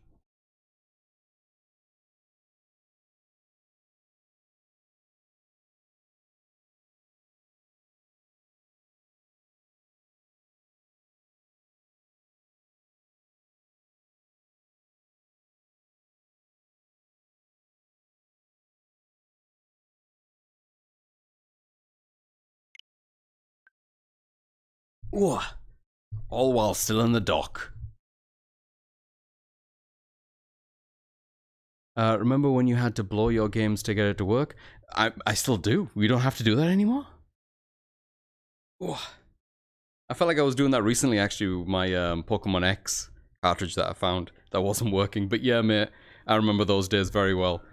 Ooh, all while still in the dock. Remember when you had to blow your games to get it to work? I still do. We don't have to do that anymore? Ooh. I felt like I was doing that recently, actually, with my Pokemon X cartridge that I found that wasn't working. But yeah, mate, I remember those days very well.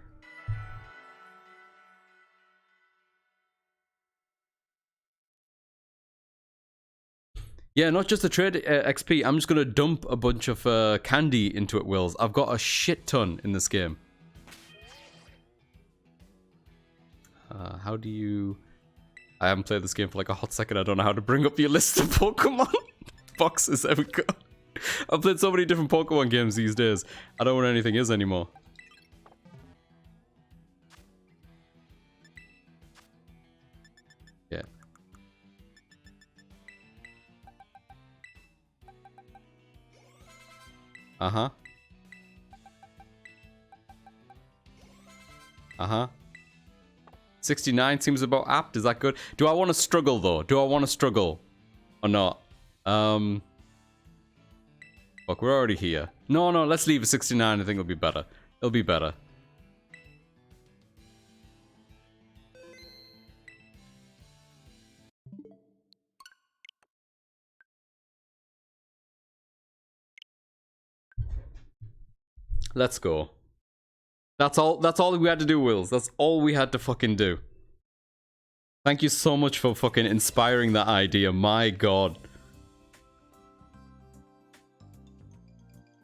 Yeah, not just the trade XP. I'm just going to dump a bunch of candy into it, Wills. I've got a shit ton in this game. How do you... I haven't played this game for like a hot second. I don't know how to bring up your list of Pokemon boxes. There we go. I've played so many different Pokemon games these days. I don't know what anything is anymore. Yeah. Uh-huh. Uh-huh. 69 seems about apt. Is that good? Do I want to struggle, though? Do I want to struggle? Or not? Look, we're already here. No, let's leave at 69. I think it'll be better. It'll be better. Let's go. That's all we had to do, Wills. That's all we had to fucking do. Thank you so much for fucking inspiring that idea. My god.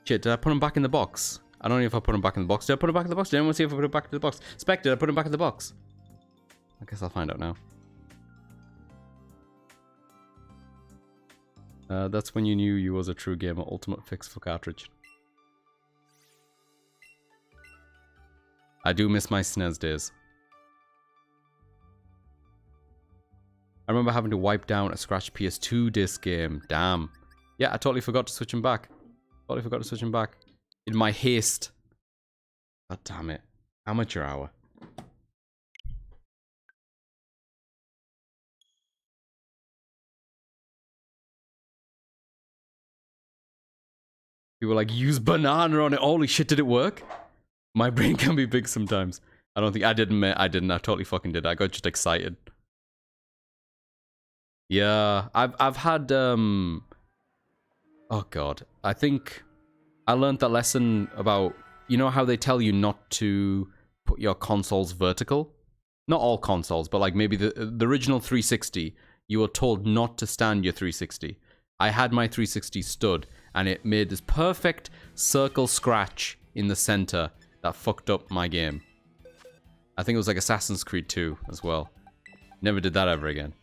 Shit, did I put them back in the box? I don't know if I put them back in the box. Did I put them back in the box? Did anyone see if I put it back in the box? Spec, did I put them back in the box? I guess I'll find out now. That's when you knew you was a true gamer. Ultimate fix for cartridge. I do miss my SNES days. I remember having to wipe down a scratched PS2 disc game. Damn. Yeah, I totally forgot to switch them back. Totally forgot to switch them back. In my haste. God damn it. Amateur hour. People like, use banana on it. Holy shit, did it work? My brain can be big sometimes. I don't think I didn't, mate. I didn't. I totally fucking did. I got just excited. Yeah, I've had oh god. I think I learned that lesson about, you know how they tell you not to put your consoles vertical? Not all consoles, but like maybe the original 360, you were told not to stand your 360. I had my 360 stood and it made this perfect circle scratch in the center that fucked up my game. I think it was like Assassin's Creed 2 as well. Never did that ever again.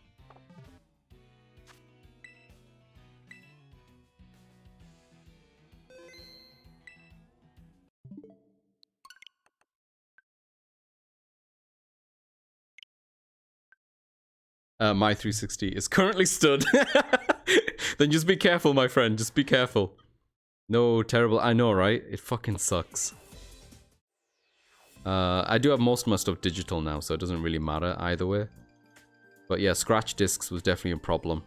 My 360 is currently stood. Then just be careful, my friend. Just be careful. No, terrible. I know, right? It fucking sucks. I do have most of my stuff digital now, so it doesn't really matter either way. But yeah, scratch discs was definitely a problem.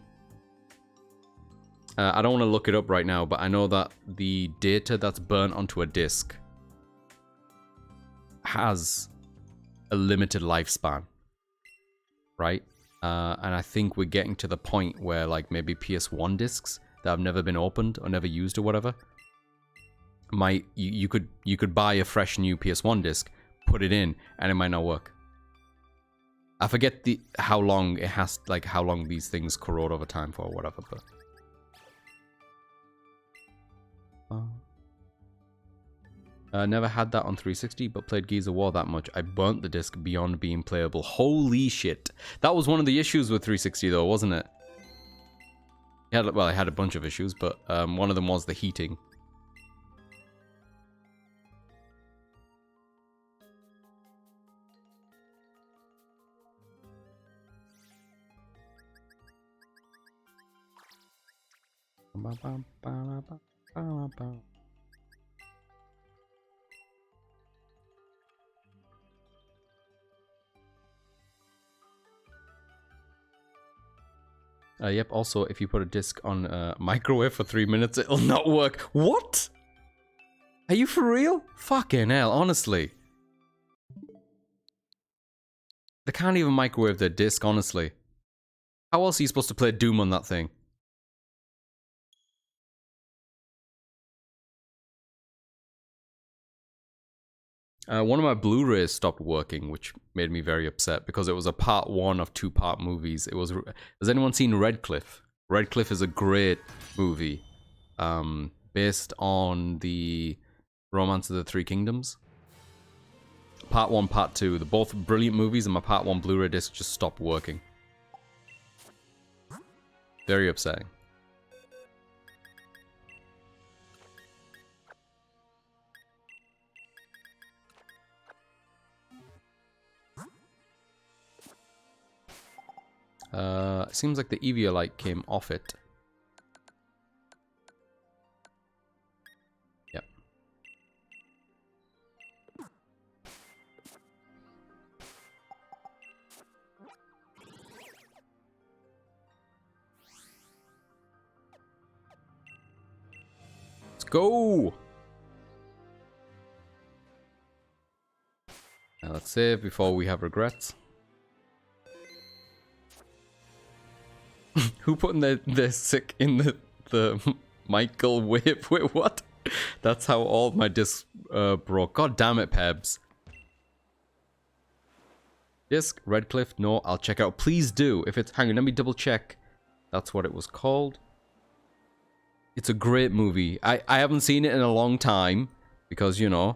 I don't want to look it up right now, but I know that the data that's burnt onto a disc has a limited lifespan, right? And I think we're getting to the point where like maybe PS1 discs that have never been opened or never used or whatever, you could buy a fresh new PS1 disc, put it in, and it might not work. I forget how long it has, like how long these things corrode over time for or whatever, but never had that on 360, but played Gears of War that much. I burnt the disc beyond being playable. Holy shit. That was one of the issues with 360 though, wasn't it? Well, it had a bunch of issues, but one of them was the heating. Yep, also, if you put a disc on a microwave for 3 minutes, it'll not work. What? Are you for real? Fucking hell, honestly. They can't even microwave their disc, honestly. How else are you supposed to play Doom on that thing? One of my Blu-rays stopped working, which made me very upset because it was a part 1 of 2-part movies. It was. Has anyone seen Red Cliff? Red Cliff is a great movie, based on the Romance of the Three Kingdoms. Part 1, Part 2, they're both brilliant movies, and my Part 1 Blu-ray disc just stopped working. Very upsetting. It seems like the EVA light came off it. Yep. Let's go! Now let's save before we have regrets. Who put their sick in the Michael Wave? Wait, what? That's how all my discs broke. God damn it, Pebs. Disc, Redcliffe, no, I'll check out. Please do. If it's, hang on, let me double check. That's what it was called. It's a great movie. I haven't seen it in a long time because, you know,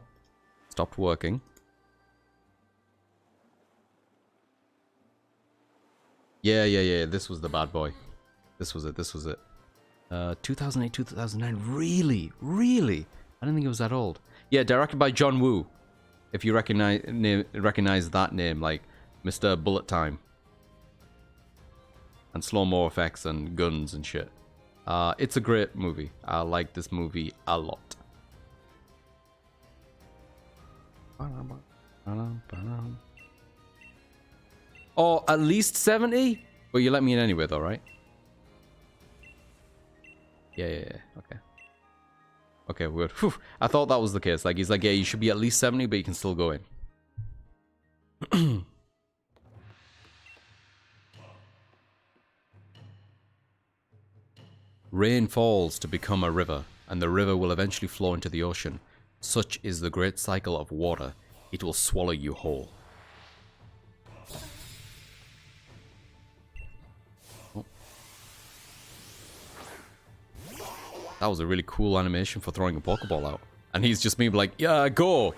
stopped working. Yeah. This was the bad boy. This was it. 2008, 2009. Really? I didn't think it was that old. Yeah, directed by John Woo. If you recognize that name, like Mr. Bullet Time. And slow-mo effects and guns and shit. It's a great movie. I like this movie a lot. Oh, at least 70? Well, you let me in anyway, though, right? Yeah. Okay. Okay, we're good. Whew. I thought that was the case. Like, he's like, yeah, you should be at least 70, but you can still go in. Rain falls to become a river, and the river will eventually flow into the ocean. Such is the great cycle of water. It will swallow you whole. Oh. That was a really cool animation for throwing a Pokeball out. And he's just me like, yeah, go!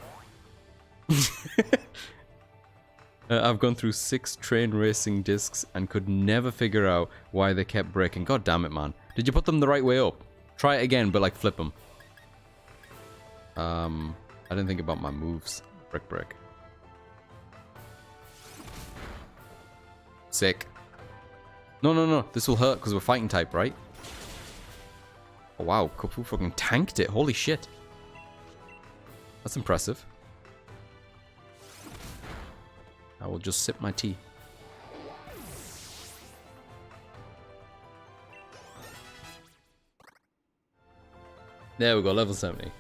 I've gone through 6 train racing discs and could never figure out why they kept breaking. God damn it, man. Did you put them the right way up? Try it again, but like flip them. I didn't think about my moves. Brick. Sick. No. This will hurt because we're fighting type, right? Oh, wow. Kufu fucking tanked it. Holy shit. That's impressive. I will just sip my tea. There we go, level 70.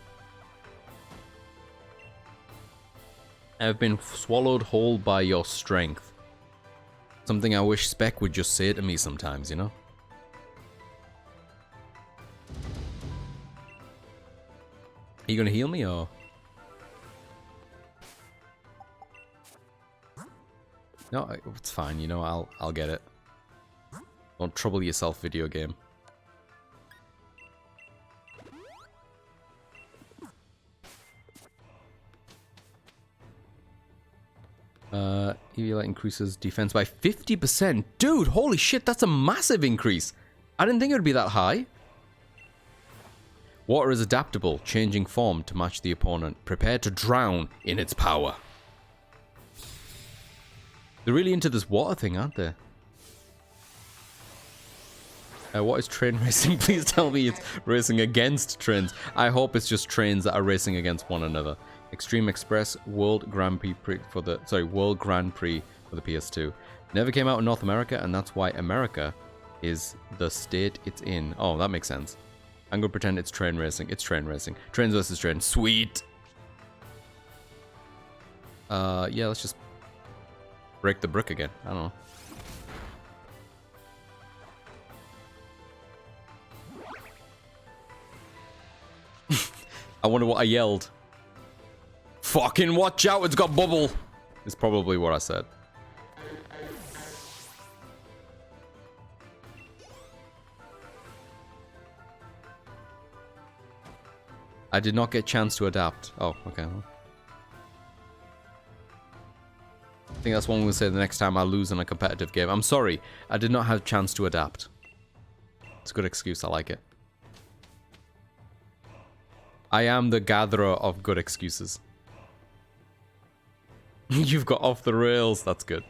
I have been swallowed whole by your strength. Something I wish Spec would just say to me sometimes, you know? Are you gonna heal me, or...? No, it's fine, you know, I'll get it. Don't trouble yourself, video game. EV Light increases defense by 50%. Dude, holy shit, that's a massive increase. I didn't think it would be that high. Water is adaptable, changing form to match the opponent. Prepare to drown in its power. They're really into this water thing, aren't they? What is train racing? Please tell me it's racing against trains. I hope it's just trains that are racing against one another. Extreme Express World Grand Prix for the World Grand Prix for the PS2. Never came out in North America, and that's why America is the state it's in. Oh, that makes sense. I'm gonna pretend it's train racing. It's train racing. Trains versus trains. Sweet. Yeah, let's just break the brick again. I don't know. I wonder what I yelled. Fucking watch out, it's got bubble. Is probably what I said. I did not get a chance to adapt. Oh, okay. I think that's one we'll say the next time I lose in a competitive game. I'm sorry, I did not have a chance to adapt. It's a good excuse, I like it. I am the gatherer of good excuses. You've got off the rails, that's good.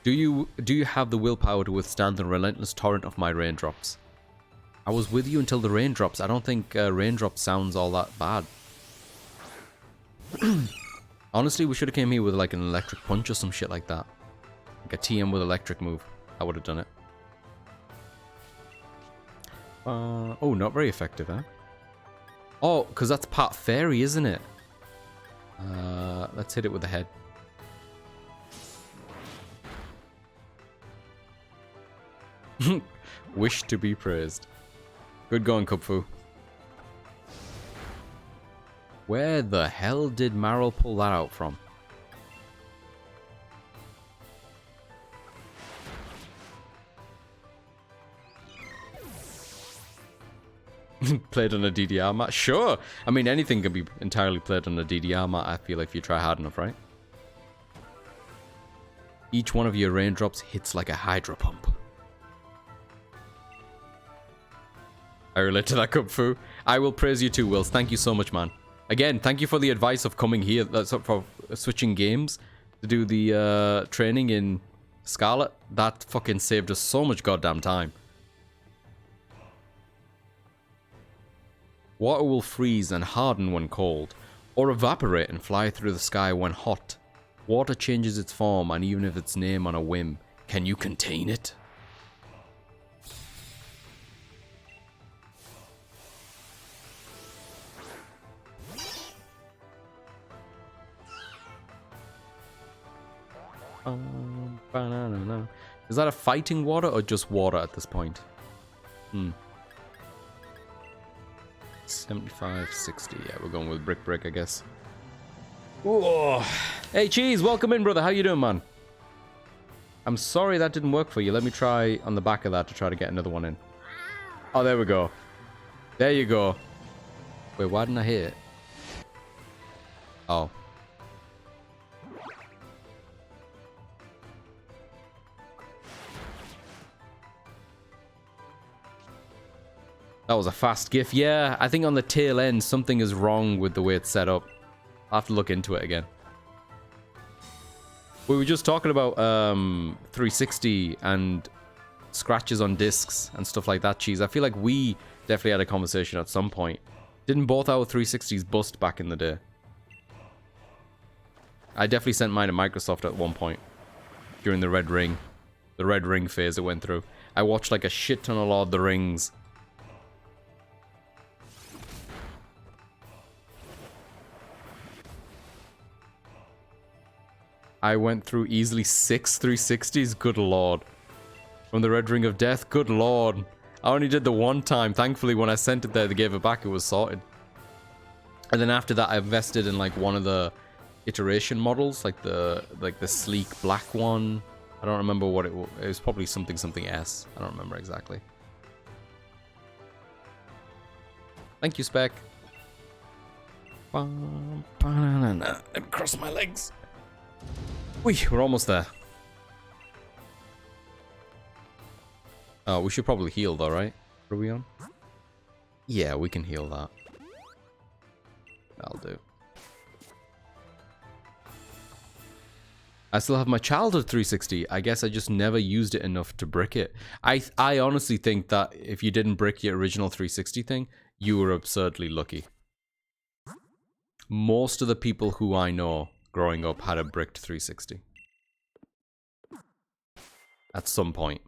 Do you have the willpower to withstand the relentless torrent of my raindrops? I was with you until the raindrops. I don't think raindrops sounds all that bad. Honestly, we should have came here with like an electric punch or some shit like that. Like a TM with electric move. I would have done it. Oh, not very effective, huh? Oh, because that's part fairy, isn't it? Let's hit it with the head. Wish to be praised. Good going, Kupfu. Where the hell did Maril pull that out from? Played on a DDR mat? Sure. I mean, anything can be entirely played on a DDR mat, I feel like, if you try hard enough, right? Each one of your raindrops hits like a hydro pump. I relate to that, Kung Fu. I will praise you too, Wills. Thank you so much, man. Again, thank you for the advice of coming here. That's for switching games to do the training in Scarlet. That fucking saved us so much goddamn time. Water will freeze and harden when cold, or evaporate and fly through the sky when hot. Water changes its form and even if its name on a whim. Can you contain it? Is that a fighting water or just water at this point? 75, 60. Yeah, we're going with brick, I guess. Whoa. Hey, Cheese, welcome in, brother. How you doing, man? I'm sorry that didn't work for you. Let me try on the back of that to try to get another one in. Oh, there we go. There you go. Wait, why didn't I hit it? Oh. That was a fast GIF. Yeah, I think on the tail end, something is wrong with the way it's set up. I'll have to look into it again. We were just talking about 360 and scratches on discs and stuff like that, Cheese. I feel like we definitely had a conversation at some point. Didn't both our 360s bust back in the day? I definitely sent mine to Microsoft at one point during the Red Ring. The Red Ring phase it went through. I watched like a shit ton of Lord of the Rings. I went through easily 6 360s, good lord. From the Red Ring of Death, good lord. I only did the one time. Thankfully, when I sent it there, they gave it back, it was sorted. And then after that, I invested in like one of the iteration models, like the sleek black one. I don't remember what it was. It was probably something S. I don't remember exactly. Thank you, Spec. Let me cross my legs. We're almost there. Oh, we should probably heal though, right? What are we on? Yeah, we can heal that. That'll do. I still have my childhood 360. I guess I just never used it enough to brick it. I honestly think that if you didn't brick your original 360 thing, you were absurdly lucky. Most of the people who I know growing up had a bricked 360. At some point.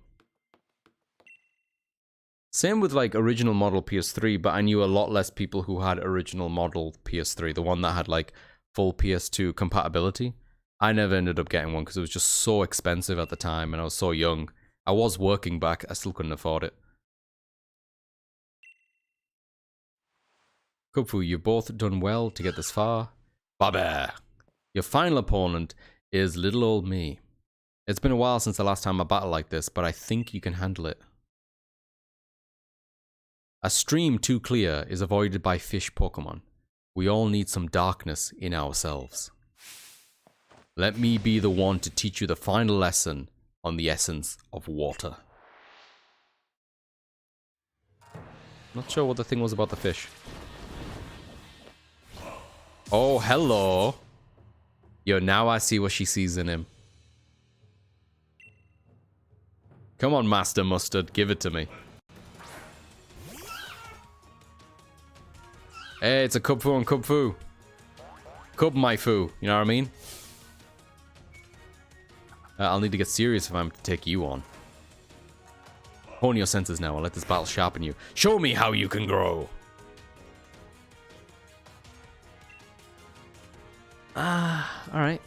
Same with like original model PS3, but I knew a lot less people who had original model PS3, the one that had like full PS2 compatibility. I never ended up getting one because it was just so expensive at the time and I was so young. I was working back, I still couldn't afford it. Kupfu, you've both done well to get this far. Bobby! Your final opponent is little old me. It's been a while since the last time I battled like this, but I think you can handle it. A stream too clear is avoided by fish Pokemon. We all need some darkness in ourselves. Let me be the one to teach you the final lesson on the essence of water. Not sure what the thing was about the fish. Oh, hello. Yo, now I see what she sees in him. Come on, Master Mustard, give it to me. Hey, it's a Kubfu on Kubfu. Kub my foo, you know what I mean? I'll need to get serious if I'm to take you on. Hone your senses now and let this battle sharpen you. Show me how you can grow. Alright.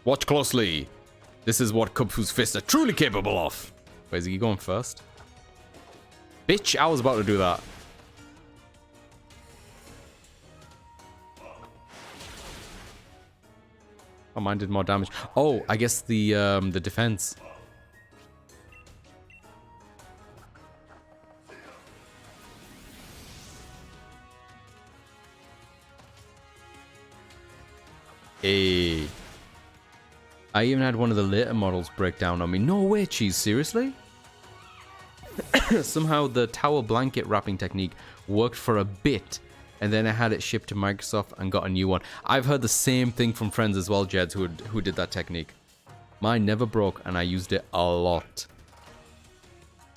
Watch closely. This is what Kubfu's fists are truly capable of. Wait, is he going first? Bitch, I was about to do that. Oh, mine did more damage. Oh, I guess the defense. I even had one of the later models break down on me. No way, Cheese, seriously? Somehow the tower blanket wrapping technique worked for a bit, and then I had it shipped to Microsoft and got a new one. I've heard the same thing from friends as well, Jeds, who did that technique. Mine never broke, and I used it a lot.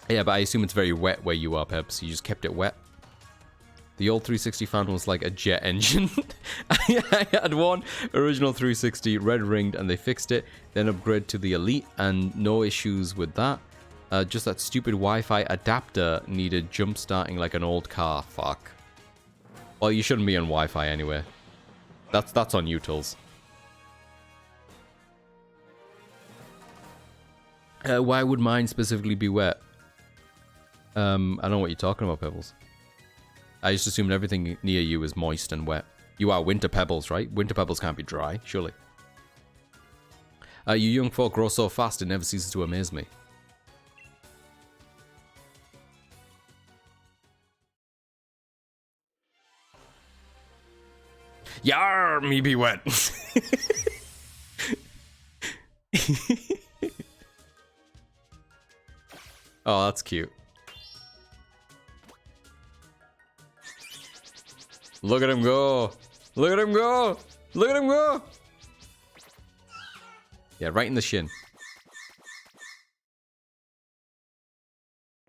Yeah, but I assume it's very wet where you are, Pep, so you just kept it wet. The old 360 fan was like a jet engine. I had one original 360 red ringed and they fixed it, then upgrade to the Elite and no issues with that. Just that stupid Wi-Fi adapter needed jump starting like an old car. Fuck. Well, you shouldn't be on Wi-Fi anyway. That's on you, Tools. Why would mine specifically be wet? I don't know what you're talking about, Pebbles. I just assumed everything near you is moist and wet. You are Winter Pebbles, right? Winter Pebbles can't be dry, surely. You young folk grow so fast, it never ceases to amaze me. Yar, me be wet. Oh, that's cute. Look at him go! Look at him go! Look at him go! Yeah, right in the shin.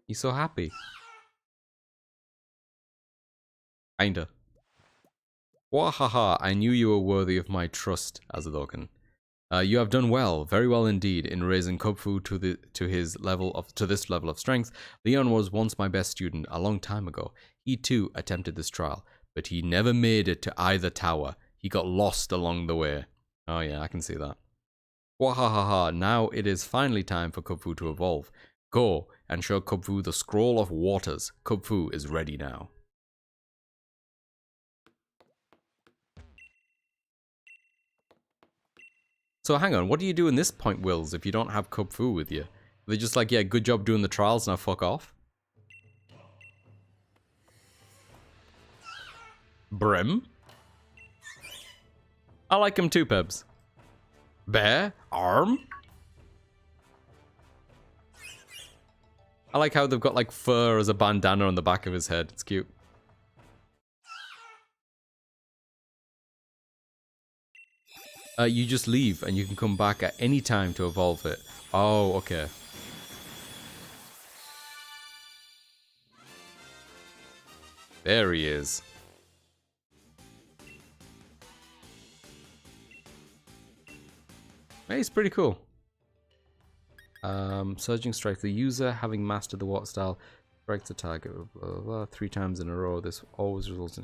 He's so happy. Kinda. Wahaha, I knew you were worthy of my trust, Azadokan. You have done well, very well indeed, in raising Kubfu to this level of strength. Leon was once my best student a long time ago. He too attempted this trial, but he never made it to either tower. He got lost along the way. Oh yeah, I can see that. Wahahaha, now it is finally time for Kubfu to evolve. Go and show Kubfu the Scroll of Waters. Kubfu is ready now. So hang on, what do you do in this point, Wills, if you don't have Kubfu with you? They're just like, yeah, good job doing the trials, now fuck off? Brim? I like him too, Pebs. Bear? Arm? I like how they've got like fur as a bandana on the back of his head. It's cute. You just leave and you can come back at any time to evolve it. Oh, okay. There he is. Hey, he's pretty cool. Surging strike. The user, having mastered the water style, strikes the target blah, blah, blah, 3 times in a row. This always results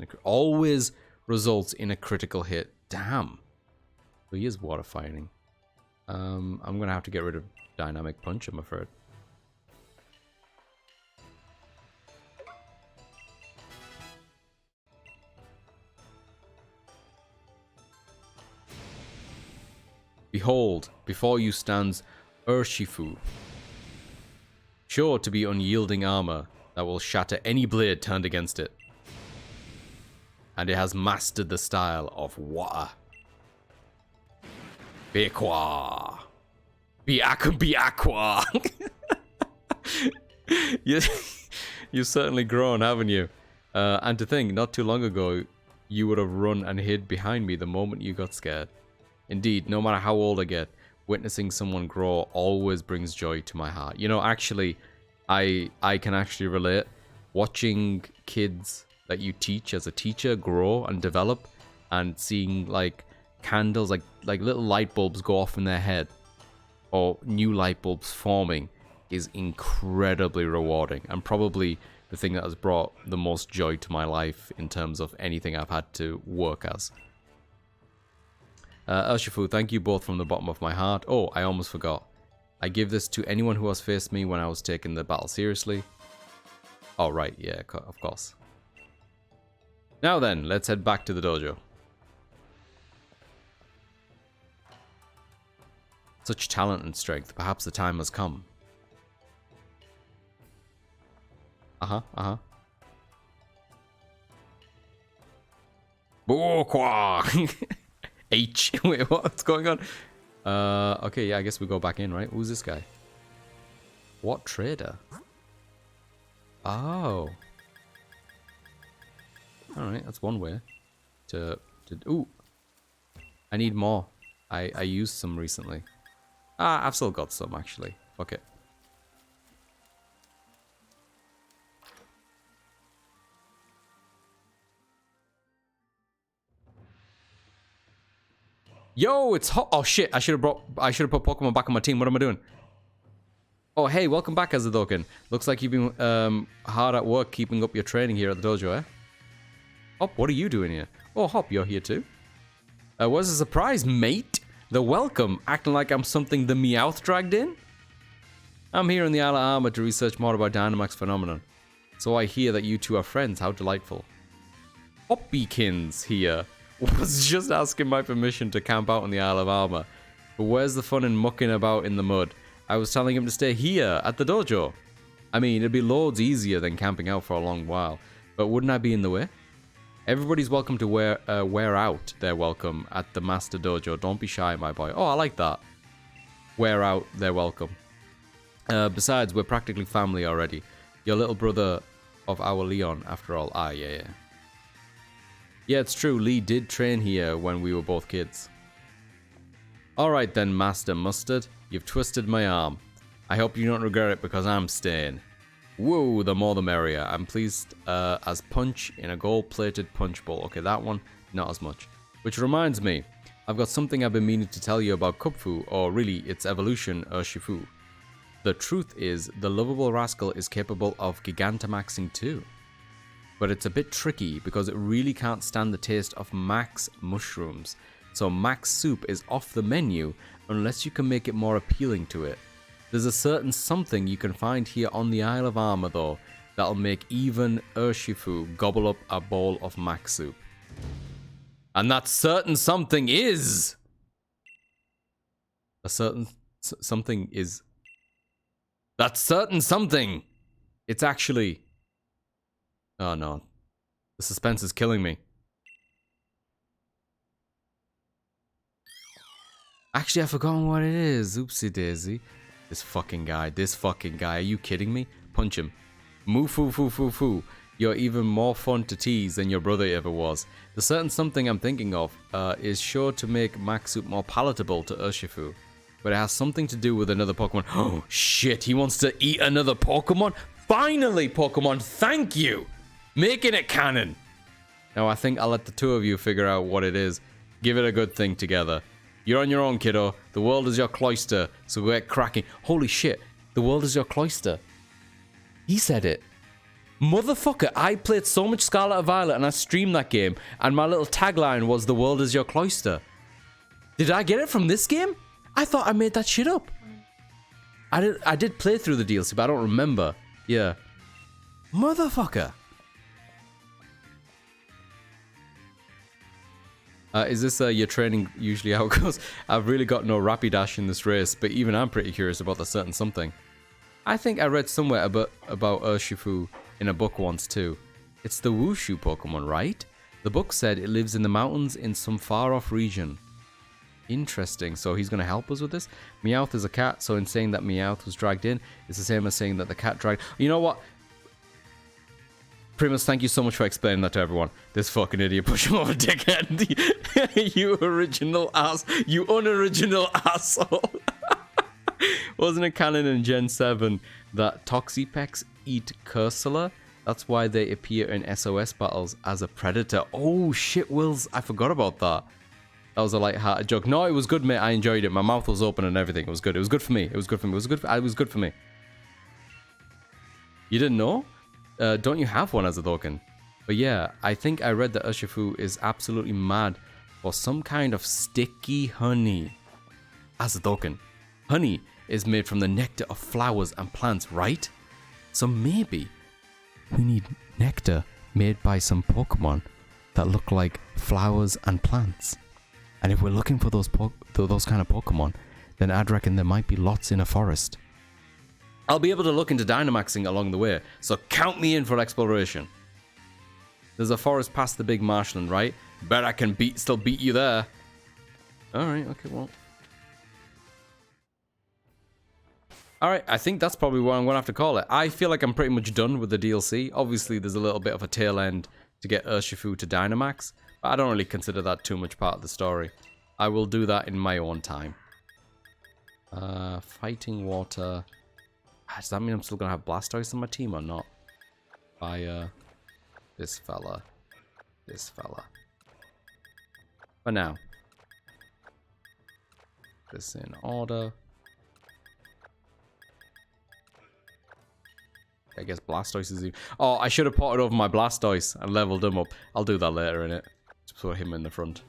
in a critical hit. Damn. So he is water fighting. I'm gonna have to get rid of Dynamic Punch, I'm afraid. Behold, before you stands Urshifu, sure to be unyielding armor that will shatter any blade turned against it. And it has mastered the style of water. Bequa. Beaqua. You've certainly grown, haven't you? And to think, not too long ago, you would have run and hid behind me the moment you got scared. Indeed, no matter how old I get, witnessing someone grow always brings joy to my heart. You know, actually, I can actually relate. Watching kids that you teach as a teacher grow and develop, and seeing like candles, like little light bulbs go off in their head, or new light bulbs forming, is incredibly rewarding, and probably the thing that has brought the most joy to my life in terms of anything I've had to work as. Urshifu, thank you both from the bottom of my heart. Oh, I almost forgot. I give this to anyone who has faced me when I was taking the battle seriously. Oh, right, yeah, of course. Now then, let's head back to the dojo. Such talent and strength, perhaps the time has come. Bokwa! H. Wait, what's going on? Okay, yeah, I guess we go back in, right? Who's this guy? What trader? Oh. Alright, that's one way to... Ooh. I need more. I used some recently. I've still got some, actually. Fuck it. Yo, it's hot. Oh shit! I should have put Pokemon back on my team. What am I doing? Oh hey, welcome back, Azadokin. Looks like you've been hard at work keeping up your training here at the dojo, eh? Hop, what are you doing here? Oh Hop, you're here too. Was a surprise, mate. The welcome, acting like I'm something the Meowth dragged in. I'm here in the Isle of Armor to research more about Dynamax phenomenon. So I hear that you two are friends. How delightful. Hoppykins here. Was just asking my permission to camp out on the Isle of Armor. But where's the fun in mucking about in the mud? I was telling him to stay here, at the dojo. I mean, it'd be loads easier than camping out for a long while. But wouldn't I be in the way? Everybody's welcome to wear out their welcome at the Master Dojo. Don't be shy, my boy. Oh, I like that. Wear out their welcome. Besides, we're practically family already. Your little brother of our Leon, after all. Ah, yeah. Yeah, it's true. Lee did train here when we were both kids. Alright then, Master Mustard. You've twisted my arm. I hope you don't regret it because I'm staying. Whoa, the more the merrier. I'm pleased as punch in a gold-plated punch bowl. Okay, that one, not as much. Which reminds me, I've got something I've been meaning to tell you about Kupfu, or really, its evolution, Urshifu. The truth is, the lovable rascal is capable of Gigantamaxing too. But it's a bit tricky because it really can't stand the taste of max mushrooms. So max soup is off the menu unless you can make it more appealing to it. There's a certain something you can find here on the Isle of Armor though that'll make even Urshifu gobble up a bowl of max soup. And that certain something is... A certain something is... That certain something! It's actually... Oh no. The suspense is killing me. Actually, I've forgotten what it is. Oopsie daisy. This fucking guy. Are you kidding me? Punch him. Moo foo foo foo foo. You're even more fun to tease than your brother ever was. The certain something I'm thinking of is sure to make Max Soup more palatable to Urshifu. But it has something to do with another Pokemon. Oh shit, he wants to eat another Pokemon? Finally, Pokemon, thank you! Making it canon! Now I think I'll let the two of you figure out what it is. Give it a good think together. You're on your own, kiddo. The world is your cloister, so get cracking. Holy shit, the world is your cloister. He said it. Motherfucker, I played so much Scarlet and Violet and I streamed that game, and my little tagline was the world is your cloister. Did I get it from this game? I thought I made that shit up. I did play through the DLC, but I don't remember. Yeah. Motherfucker. Is this your training usually how it goes? I've really got no Rapidash in this race, but even I'm pretty curious about the certain something. I think I read somewhere about Urshifu in a book once too. It's the Wushu Pokemon, right? The book said it lives in the mountains in some far-off region. Interesting, so he's going to help us with this? Meowth is a cat, so in saying that Meowth was dragged in, it's the same as saying that the cat dragged... You know what? Primus, thank you so much for explaining that to everyone. This fucking idiot, push him over, dickhead. You original ass. You unoriginal asshole. Wasn't it canon in Gen 7 that Toxapex eat Cursula? That's why they appear in SOS battles as a predator. Oh shit, Wills, I forgot about that. That was a light-hearted joke. No, it was good, mate. I enjoyed it. My mouth was open and everything. It was good. It was good for me. It was good for me. It was good for me. You didn't know? Don't you have one as a token? But yeah, I think I read that Urshifu is absolutely mad for some kind of sticky honey. As a token, honey is made from the nectar of flowers and plants, right? So maybe we need nectar made by some Pokemon that look like flowers and plants. And if we're looking for those kind of Pokemon, then I'd reckon there might be lots in a forest. I'll be able to look into Dynamaxing along the way, so count me in for exploration. There's a forest past the big marshland, right? Bet I can still beat you there. Alright, okay, well. Alright, I think that's probably what I'm going to have to call it. I feel like I'm pretty much done with the DLC. Obviously, there's a little bit of a tail end to get Urshifu to Dynamax, but I don't really consider that too much part of the story. I will do that in my own time. Fighting water. Does that mean I'm still going to have Blastoise on my team or not? Fire. This fella. This fella. For now. This in order. I guess Blastoise is... Oh, I should have potted over my Blastoise and leveled him up. I'll do that later, innit? Just put him in the front.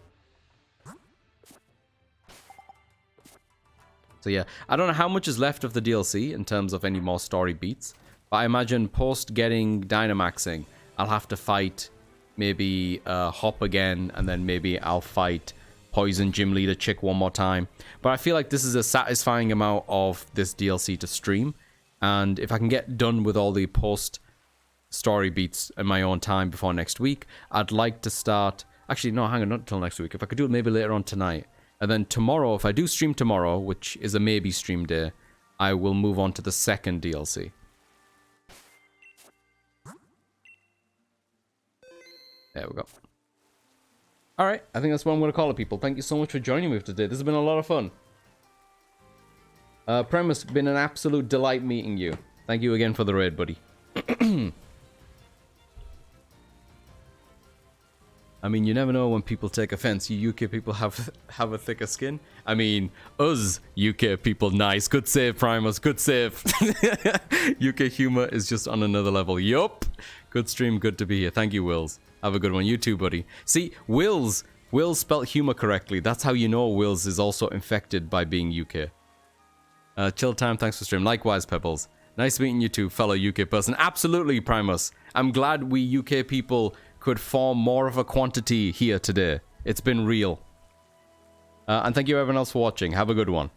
So yeah, I don't know how much is left of the DLC in terms of any more story beats. But I imagine post getting Dynamaxing, I'll have to fight maybe Hop again. And then maybe I'll fight Poison Gym Leader Chick one more time. But I feel like this is a satisfying amount of this DLC to stream. And if I can get done with all the post-story beats in my own time before next week, I'd like to start... Actually, no, hang on, not until next week. If I could do it maybe later on tonight. And then tomorrow, if I do stream tomorrow, which is a maybe stream day, I will move on to the second DLC. There we go. Alright, I think that's what I'm going to call it, people. Thank you so much for joining me today. This has been a lot of fun. Premise, been an absolute delight meeting you. Thank you again for the raid, buddy. I mean, you never know when people take offense. You UK people have a thicker skin. I mean, us UK people, nice. Good save, Primus. Good save. UK humor is just on another level. Yup. Good stream. Good to be here. Thank you, Wills. Have a good one. You too, buddy. See, Wills spelt humor correctly. That's how you know Wills is also infected by being UK. Chill time. Thanks for stream. Likewise, Pebbles. Nice meeting you too, fellow UK person. Absolutely, Primus. I'm glad we UK people could form more of a quantity here today. It's been real. And thank you everyone else for watching. Have a good one.